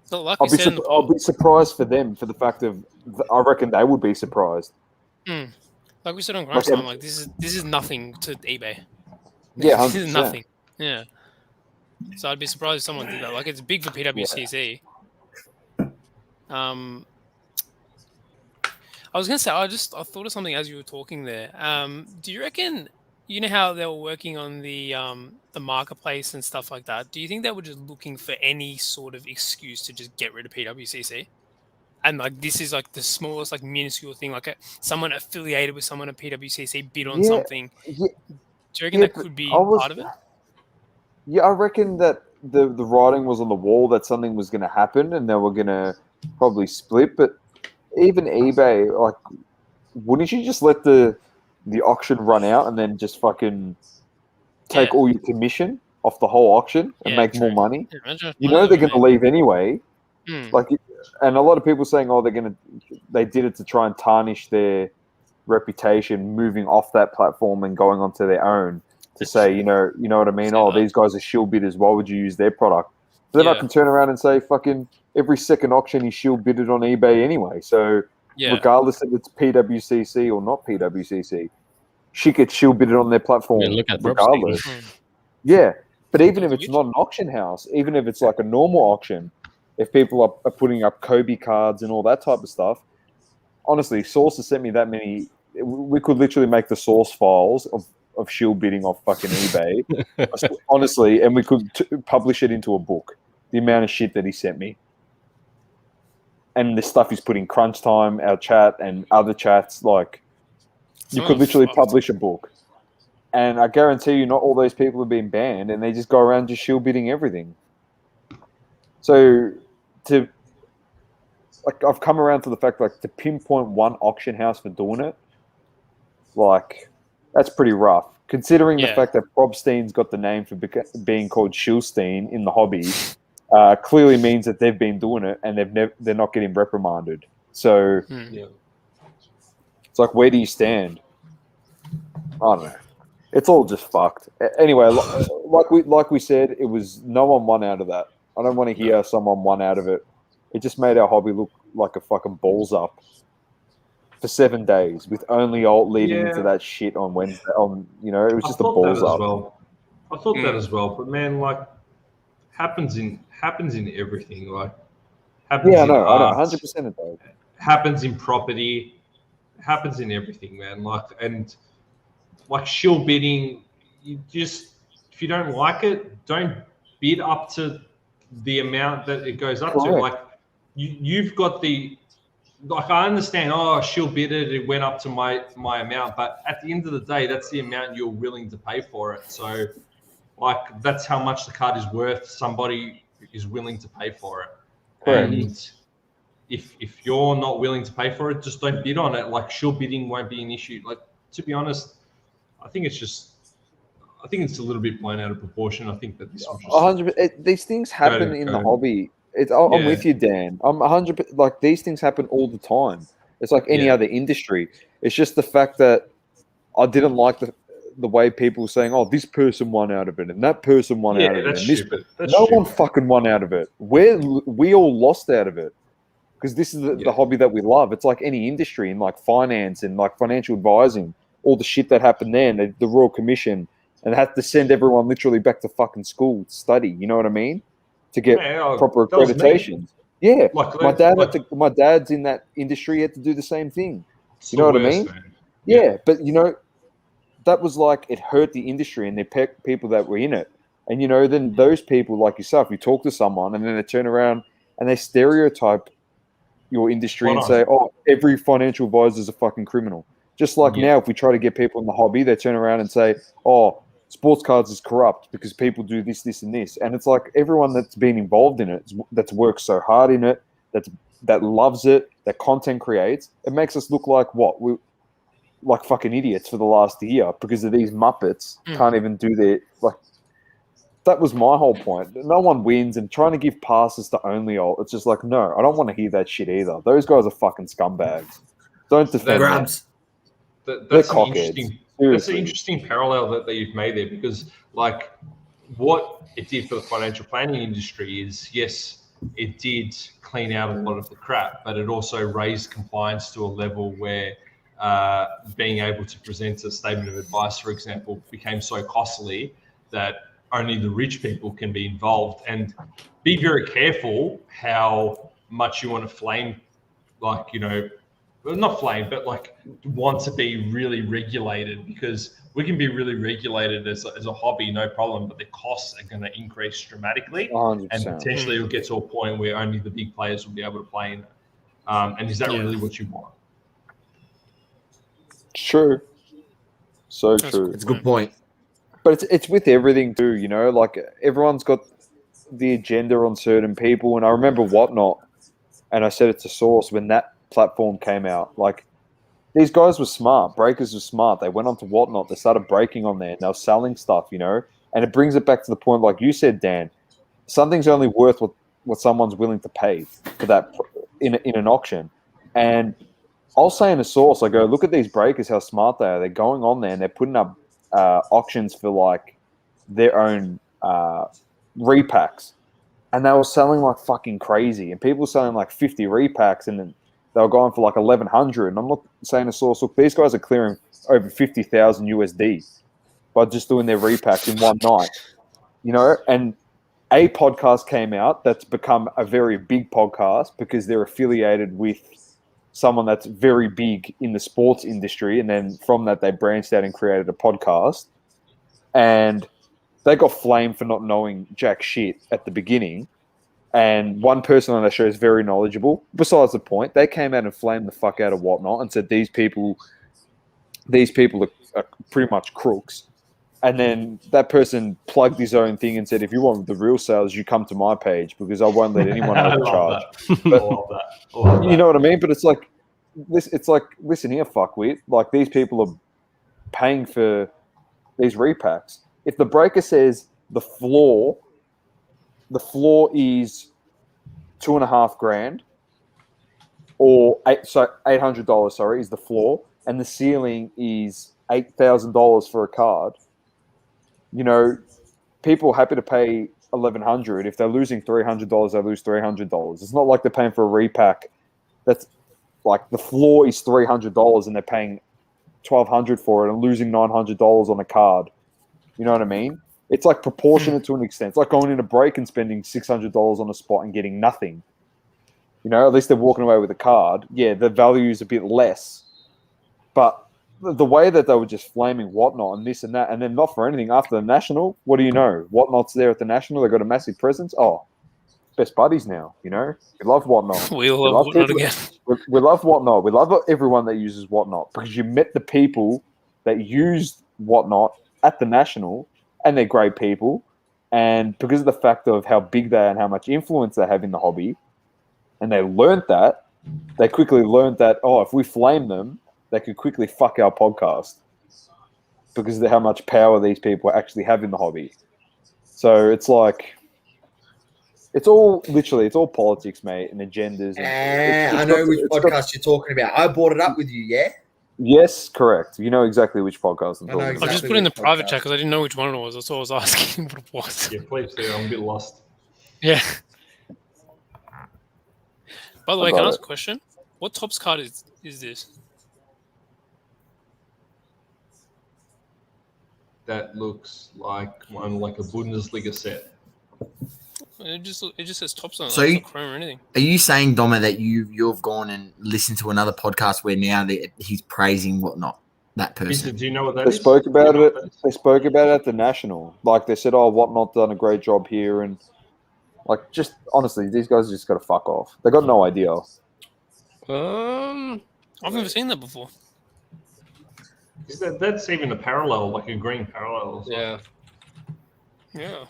E: So like
C: I'll be surprised for them, for the fact of I reckon they would be surprised.
E: Like we said on Crunchtime, this is nothing to eBay.
C: Yeah, 100%.
E: This is nothing. Yeah. So I'd be surprised if someone did that. Like, it's big for PWCC. I was gonna say, I thought of something as you were talking there. Do you reckon, you know how they were working on the marketplace and stuff like that? Do you think they were just looking for any sort of excuse to just get rid of PWCC? And like, this is like the smallest, like, minuscule thing, like someone affiliated with someone at PWCC bid on something. Yeah. Do you reckon that could be part of it?
C: Yeah, I reckon that the writing was on the wall that something was going to happen and they were going to probably split. But even eBay, like, wouldn't you just let the auction run out and then just fucking take all your commission off the whole auction and make more money? Yeah, they're going to leave anyway. Like, and a lot of people saying, oh, they're going to they did it to try and tarnish their reputation, moving off that platform and going onto their own to say, you know what I mean? Oh, these guys are shill bidders. Why would you use their product? But then I can turn around and say, fucking every second auction is shill bidded on eBay anyway. So regardless if it's PWCC or not PWCC, shit gets shill bidded on their platform regardless. Yeah, but even if it's not an auction house, even if it's like a normal auction, if people are putting up Kobe cards and all that type of stuff, honestly, Source has sent me that many. We could literally make the source files of shill bidding off fucking eBay, honestly, and we could publish it into a book. The amount of shit that he sent me. And the stuff he's put in Crunchtime, our chat, and other chats, like, you could literally publish a book. And I guarantee you not all those people have been banned, and they just go around just shill bidding everything. So, I've come around to the fact, like, to pinpoint one auction house for doing it, like, that's pretty rough. Considering the fact that Probstein's got the name for being called Shilstein in the hobby, clearly means that they've been doing it and they're not getting reprimanded. So it's like, where do you stand? I don't know. It's all just fucked. Anyway, like we said, it was no one won out of that. I don't want to hear someone won out of it. It just made our hobby look like a fucking balls up for 7 days with only alt leading into that shit on Wednesday. It was just a balls up.
I: I thought that as well, but man, like, happens in everything. Like, happens in art,
C: 100% it does.
I: Happens in property, happens in everything, man. Like, and like shill bidding, if you don't like it, don't bid up to the amount that it goes up to. Like, you've got the. Like, I understand, shill bidded, it went up to my amount, but at the end of the day, that's the amount you're willing to pay for it. So, like, that's how much the card is worth. Somebody is willing to pay for it. And if you're not willing to pay for it, just don't bid on it. Like, shill bidding won't be an issue. Like, to be honest, I think it's a little bit blown out of proportion. I think that this was just
C: 100%. These things happen in the hobby. I'm with you, Dan. I'm 100%. Like, these things happen all the time. It's like any other industry. It's just the fact that I didn't like the way people were saying, "Oh, this person won out of it, and that person won out of it."
I: That's
C: and
I: stupid.
C: No one fucking won out of it. We all lost out of it because this is the hobby that we love. It's like any industry in like finance and like financial advising. All the shit that happened there, and the Royal Commission, and they had to send everyone literally back to fucking school to study. You know what I mean? To get proper accreditations. Yeah, my dad's in that industry. He had to do the same thing. You know what I mean? Man. Yeah, but that was like, it hurt the industry and the people that were in it. And then those people like yourself, you talk to someone and then they turn around and they stereotype your industry and say, "Oh, every financial advisor is a fucking criminal." Just like now, if we try to get people in the hobby, they turn around and say, "Oh, sports cards is corrupt because people do this, this, and this." And it's like, everyone that's been involved in it, that's worked so hard in it, that loves it, that content creates, it makes us look like we like fucking idiots for the last year because of these Muppets can't even do their like. That was my whole point. No one wins, and trying to give passes to only alt, it's just like, no, I don't want to hear that shit either. Those guys are fucking scumbags. Don't defend them.
I: That's an interesting parallel that you've made there, because like what it did for the financial planning industry is, yes, it did clean out a lot of the crap, but it also raised compliance to a level where being able to present a statement of advice, for example, became so costly that only the rich people can be involved. And be very careful how much you want to flame, like, well, not flame, but like want to be really regulated, because we can be really regulated as a hobby, no problem, but the costs are going to increase dramatically.
C: 100%.
I: And potentially it'll get to a point where only the big players will be able to play in it. And is that really what you want?
C: True. So true.
D: It's a good point.
C: But it's with everything too, like everyone's got the agenda on certain people. And I remember Whatnot, and I said it to Source when that platform came out, like, these guys were smart. Breakers were smart. They went on to Whatnot. They started breaking on there. And they were selling stuff, And it brings it back to the point, like you said, Dan, something's only worth what someone's willing to pay for that in an auction. And I'll say in a source, I go, look at these breakers, how smart they are. They're going on there and they're putting up auctions for like their own repacks. And they were selling like fucking crazy. And people were selling like 50 repacks and then they were going for like 1,100. And I'm not saying a source, look, these guys are clearing over 50,000 USD by just doing their repacks in one night. You know, and a podcast came out that's become a very big podcast because they're affiliated with someone that's very big in the sports industry. And then from that, they branched out and created a podcast. And they got flamed for not knowing jack shit at the beginning. And one person on that show is very knowledgeable. Besides the point, they came out and flamed the fuck out of Whatnot and said these people are pretty much crooks. And then that person plugged his own thing and said, if you want the real sales, you come to my page because I won't let anyone overcharge. But,
I: I love that.
C: you know what I mean? But it's like, listen here, fuckwit. Like, these people are paying for these repacks. If the breaker says the floor is $2,500 or $800, sorry, is the floor, and the ceiling is $8,000 for a card, you know, people are happy to pay $1,100. If they're losing $300, they lose $300. It's not like they're paying for a repack that's like the floor is $300 and they're paying $1,200 for it and losing $900 on a card. You know what I mean? It's like proportionate to an extent. It's like going in a break and spending $600 on a spot and getting nothing. You know, at least they're walking away with a card. Yeah, the value is a bit less, but the way that they were just flaming Whatnot and this and that, and then not for anything after the National, what do you know? Whatnot's there at the National. They've got a massive presence. Oh, best buddies now, you know? We love Whatnot.
E: We love Whatnot again.
C: We love Whatnot. We love everyone that uses Whatnot because you met the people that used Whatnot at the National and they're great people. And because of the fact of how big they are and how much influence they have in the hobby, and they learned that, they quickly learned that, oh, if we flame them, they could quickly fuck our podcast because of how much power these people actually have in the hobby. So it's like, it's all politics, mate, and agendas. And
D: I know which podcast you're talking about. I brought it up with you, yeah?
C: Yes, correct. You know exactly which podcast I'm talking about.
E: Exactly. I just put in the private chat because I didn't know which one it was. That's all I was asking what it was.
I: Yeah, please do. I'm a bit lost.
E: Yeah. By the way, can I ask a question? What Topps card is this?
I: That looks like one like a Bundesliga set.
E: It just says Topps on it.
D: So
E: like chrome or anything.
D: Are you saying, Doma, that you've gone and listened to another podcast where now he's praising Whatnot, that person?
I: Do you know what that
C: they
I: is?
C: Spoke about it. They spoke about it at the National. Like they said, oh, Whatnot done a great job here, and like just honestly, these guys just got to fuck off. They got no idea.
E: I've never seen that before.
I: That's even a parallel, like a green parallel.
B: Yeah.
E: Yeah.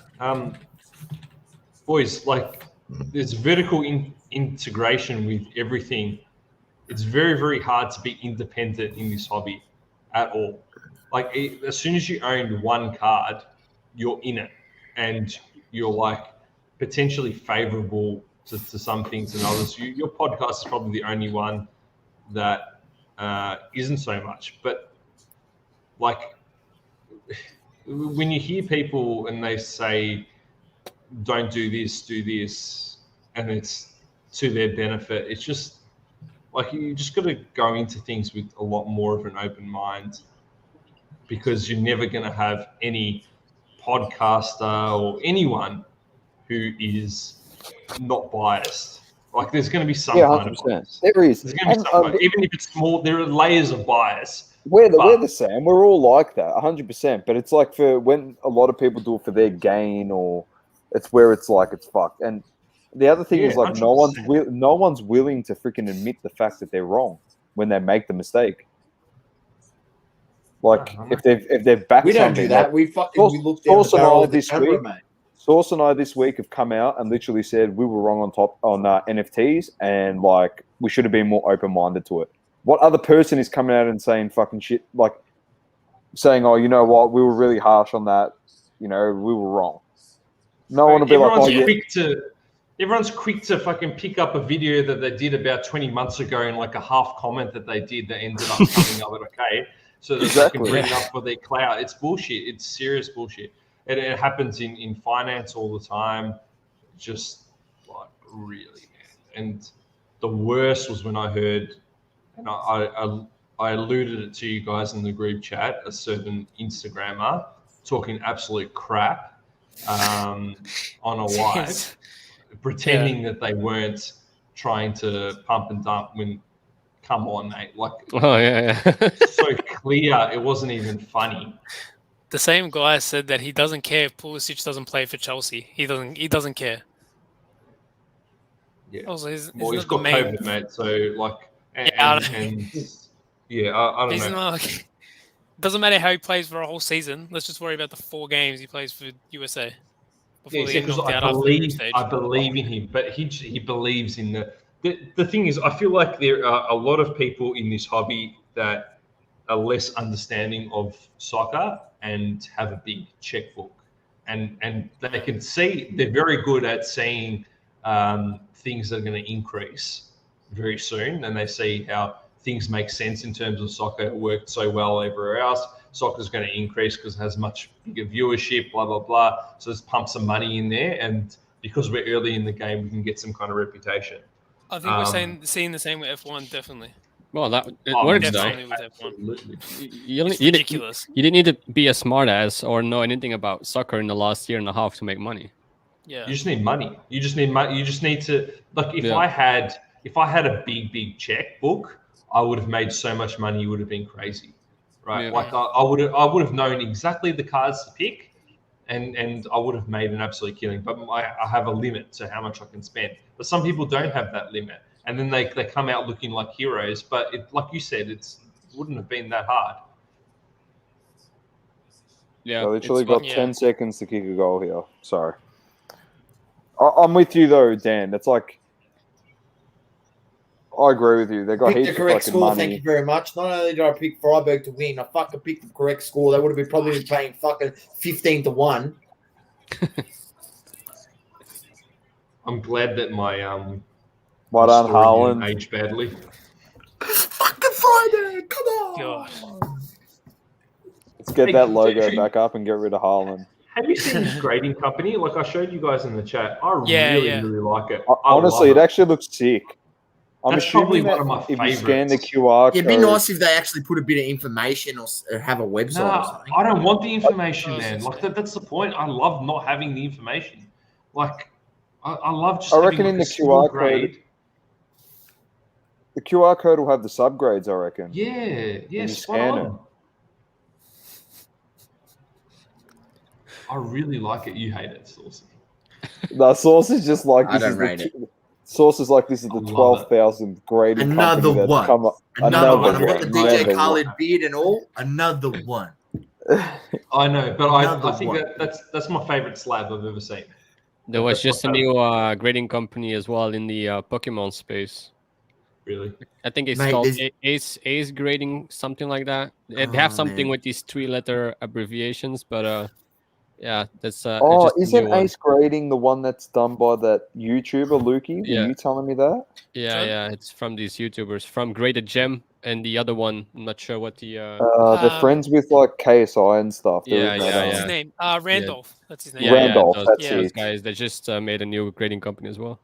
I: Boys, like there's vertical integration with everything. It's very, very hard to be independent in this hobby at all. Like as soon as you own one card, you're in it, and you're like potentially favorable to some things and others. Your podcast is probably the only one that isn't so much, but like when you hear people and they say, don't do this, and it's to their benefit, it's just like you just got to go into things with a lot more of an open mind, because you're never going to have any podcaster or anyone who is not biased. Like there's going to be some kind of bias.
C: There is.
I: There's going to be some bias. Even if it's small, there are layers of bias.
C: We're the same. We're all like that, 100%. But it's like for when a lot of people do it for their gain, or it's where it's like it's fucked. And the other thing is like 100%. no one's willing to freaking admit the fact that they're wrong when they make the mistake. Like if they've backed
D: we don't
C: something,
D: do that. We looked down the barrel of the camera, mate.
C: Source and I this week have come out and literally said we were wrong on NFTs, and like we should have been more open-minded to it. What other person is coming out and saying fucking shit, like saying, oh, you know what, we were really harsh on that, you know, we were wrong. No one will be like, oh, yeah.
I: everyone's quick to fucking pick up a video that they did about 20 months ago and like a half comment that they did that ended up coming up at okay, so that they can bring it up for their clout. It's bullshit. It's serious bullshit. And it happens in finance all the time. Just like really, man. And the worst was when I heard, and I alluded it to you guys in the group chat, a certain Instagrammer talking absolute crap on a live, pretending that they weren't trying to pump and dump when, come on, mate. Like, so clear, it wasn't even funny.
E: The same guy said that he doesn't care if Pulisic doesn't play for Chelsea. He doesn't care.
I: Yeah.
E: Also,
I: he's got COVID, mate. So like, I don't know.
E: Like, doesn't matter how he plays for a whole season. Let's just worry about the 4 games he plays for USA.
I: Because I believe in him, but he believes in the thing is, I feel like there are a lot of people in this hobby that are less understanding of soccer and have a big checkbook, and they can see, they're very good at seeing things that are going to increase very soon, and they see how things make sense in terms of soccer. It worked so well everywhere else. Soccer's going to increase because it has much bigger viewership, blah, blah, blah. So let's pump some money in there. And because we're early in the game, we can get some kind of reputation.
E: I think we're seeing the same with F1, definitely.
B: Well, it works though. Ridiculous. You didn't need to be a smartass or know anything about soccer in the last year and a half to make money.
E: Yeah.
I: You just need money. You just need money. You just need to, like, if I had a big checkbook, I would have made so much money. It would have been crazy. Right, like I would have known exactly the cards to pick, and I would have made an absolute killing. But I have a limit to how much I can spend. But some people don't have that limit, and then they come out looking like heroes. But like you said, it wouldn't have been that hard.
C: Yeah, I literally got 10 seconds to kick a goal here. Sorry, I'm with you though, Dan. It's like, I agree with you. They got heaps
D: the correct
C: of
D: score.
C: money.
D: Thank you very much. Not only did I pick Freiburg to win, I fucking picked the correct score. They would have probably been paying fucking 15-1.
I: I'm glad that my
C: Well done, Haaland.
I: aged badly.
D: Fucking Friday, come on!
E: God.
C: Let's get that logo back up and get rid of Haaland.
I: Have you seen this grading company? Like I showed you guys in the chat. I really like it.
C: Honestly, it actually looks sick. I'm
I: That's probably
C: assuming
I: one
C: that
I: of my
C: if you
I: favorites.
C: scan the QR code...
D: It'd be nice if they actually put a bit of information or have a website or something.
I: I don't want the information, man. Like that's the point. I love not having the information. Like I love just.
C: I reckon
I: having
C: in the
I: a QR
C: code, the QR code will have the subgrades. I reckon.
I: Yeah, spot
C: scan
I: on. I really like it. You hate it, Saucy.
C: The Sauce is just like
D: I don't rate it.
C: Sauce is like this is the 12,000th grading
D: Another
C: company that's
D: one.
C: come up.
D: Another one. I've got the DJ
C: Another
D: Khaled
C: one.
D: beard and all. Another one.
I: I know, but I think
D: one.
I: that's my favorite slab I've ever seen.
B: There was just a new grading company as well in the Pokemon space.
I: Really?
B: I think it's
D: Mate,
B: called
D: there's-
B: Ace Grading, something like that. They have something with these 3-letter abbreviations, but yeah, that's just a
C: isn't
B: new one.
C: Ace Grading the one that's done by that YouTuber Lukey?
B: Yeah.
C: Are you telling me that?
B: Yeah, it's from these YouTubers, from Graded Gem, and the other one, I'm not sure what the
C: They're friends with like KSI and stuff.
B: Yeah.
E: What's his name? Randolph. That's his name.
B: Yeah,
C: Randolph,
B: those,
C: that's
B: those
C: it.
B: guys. They just made a new grading company as well.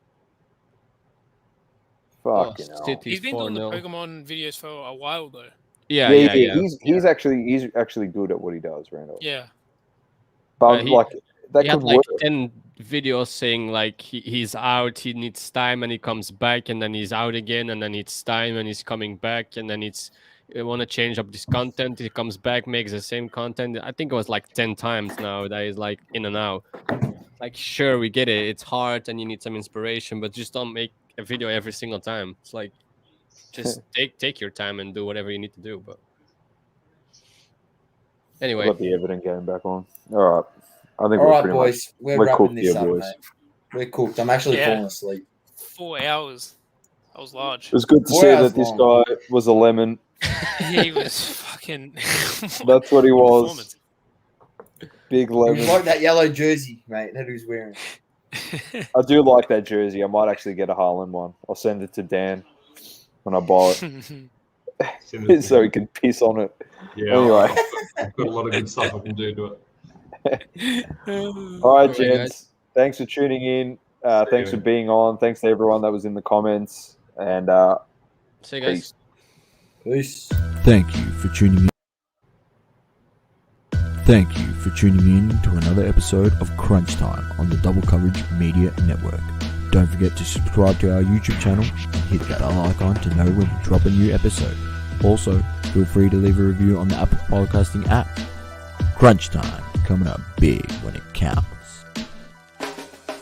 C: Fucking hell.
B: City
E: He's been doing the
B: 4-0.
E: Pokemon videos for a while though.
B: Yeah.
C: He's actually good at what he does, Randolph.
E: Yeah.
C: But
B: he-
C: like that
B: He
C: could
B: had like
C: work.
B: 10 videos saying like he's out, he needs time, and he comes back, and then he's out again, and then it's time, and he's coming back, and then you want to change up this content. He comes back, makes the same content. I think it was like 10 times now that he's like in and out. Like, sure, we get it. It's hard, and you need some inspiration, but just don't make a video every single time. It's like, just take your time and do whatever you need to do. But anyway,
C: Got the evident game back on. All right. I think
D: All
C: we're
D: right,
C: pretty
D: boys.
C: much
D: We're wrapping
C: cooked
D: this
C: here,
D: up,
C: boys.
D: mate. We're cooked. I'm actually falling asleep.
E: 4 hours. That was large.
C: It was good to
D: 4
C: see
D: hours
C: that this
D: long.
C: guy was a lemon.
E: He was fucking.
C: That's what he was.
E: Performance.
C: Big
D: He
C: lemon.
D: was like that yellow jersey, mate, that he was wearing.
C: I do like that jersey. I might actually get a Haaland one. I'll send it to Dan when I buy it, so he can piss on it.
I: Yeah,
C: Anyway,
I: I've got a lot of good stuff I can do to it.
C: All right, gents. Thanks for tuning in. Thanks for being on. Thanks to everyone that was in the comments. And
B: see you guys.
C: Peace.
A: Thank you for tuning in. Thank you for tuning in to another episode of Crunchtime on the Double Coverage Media Network. Don't forget to subscribe to our YouTube channel and hit that bell icon to know when we drop a new episode. Also, feel free to leave a review on the Apple Podcasting app. Crunchtime, coming up big when it counts.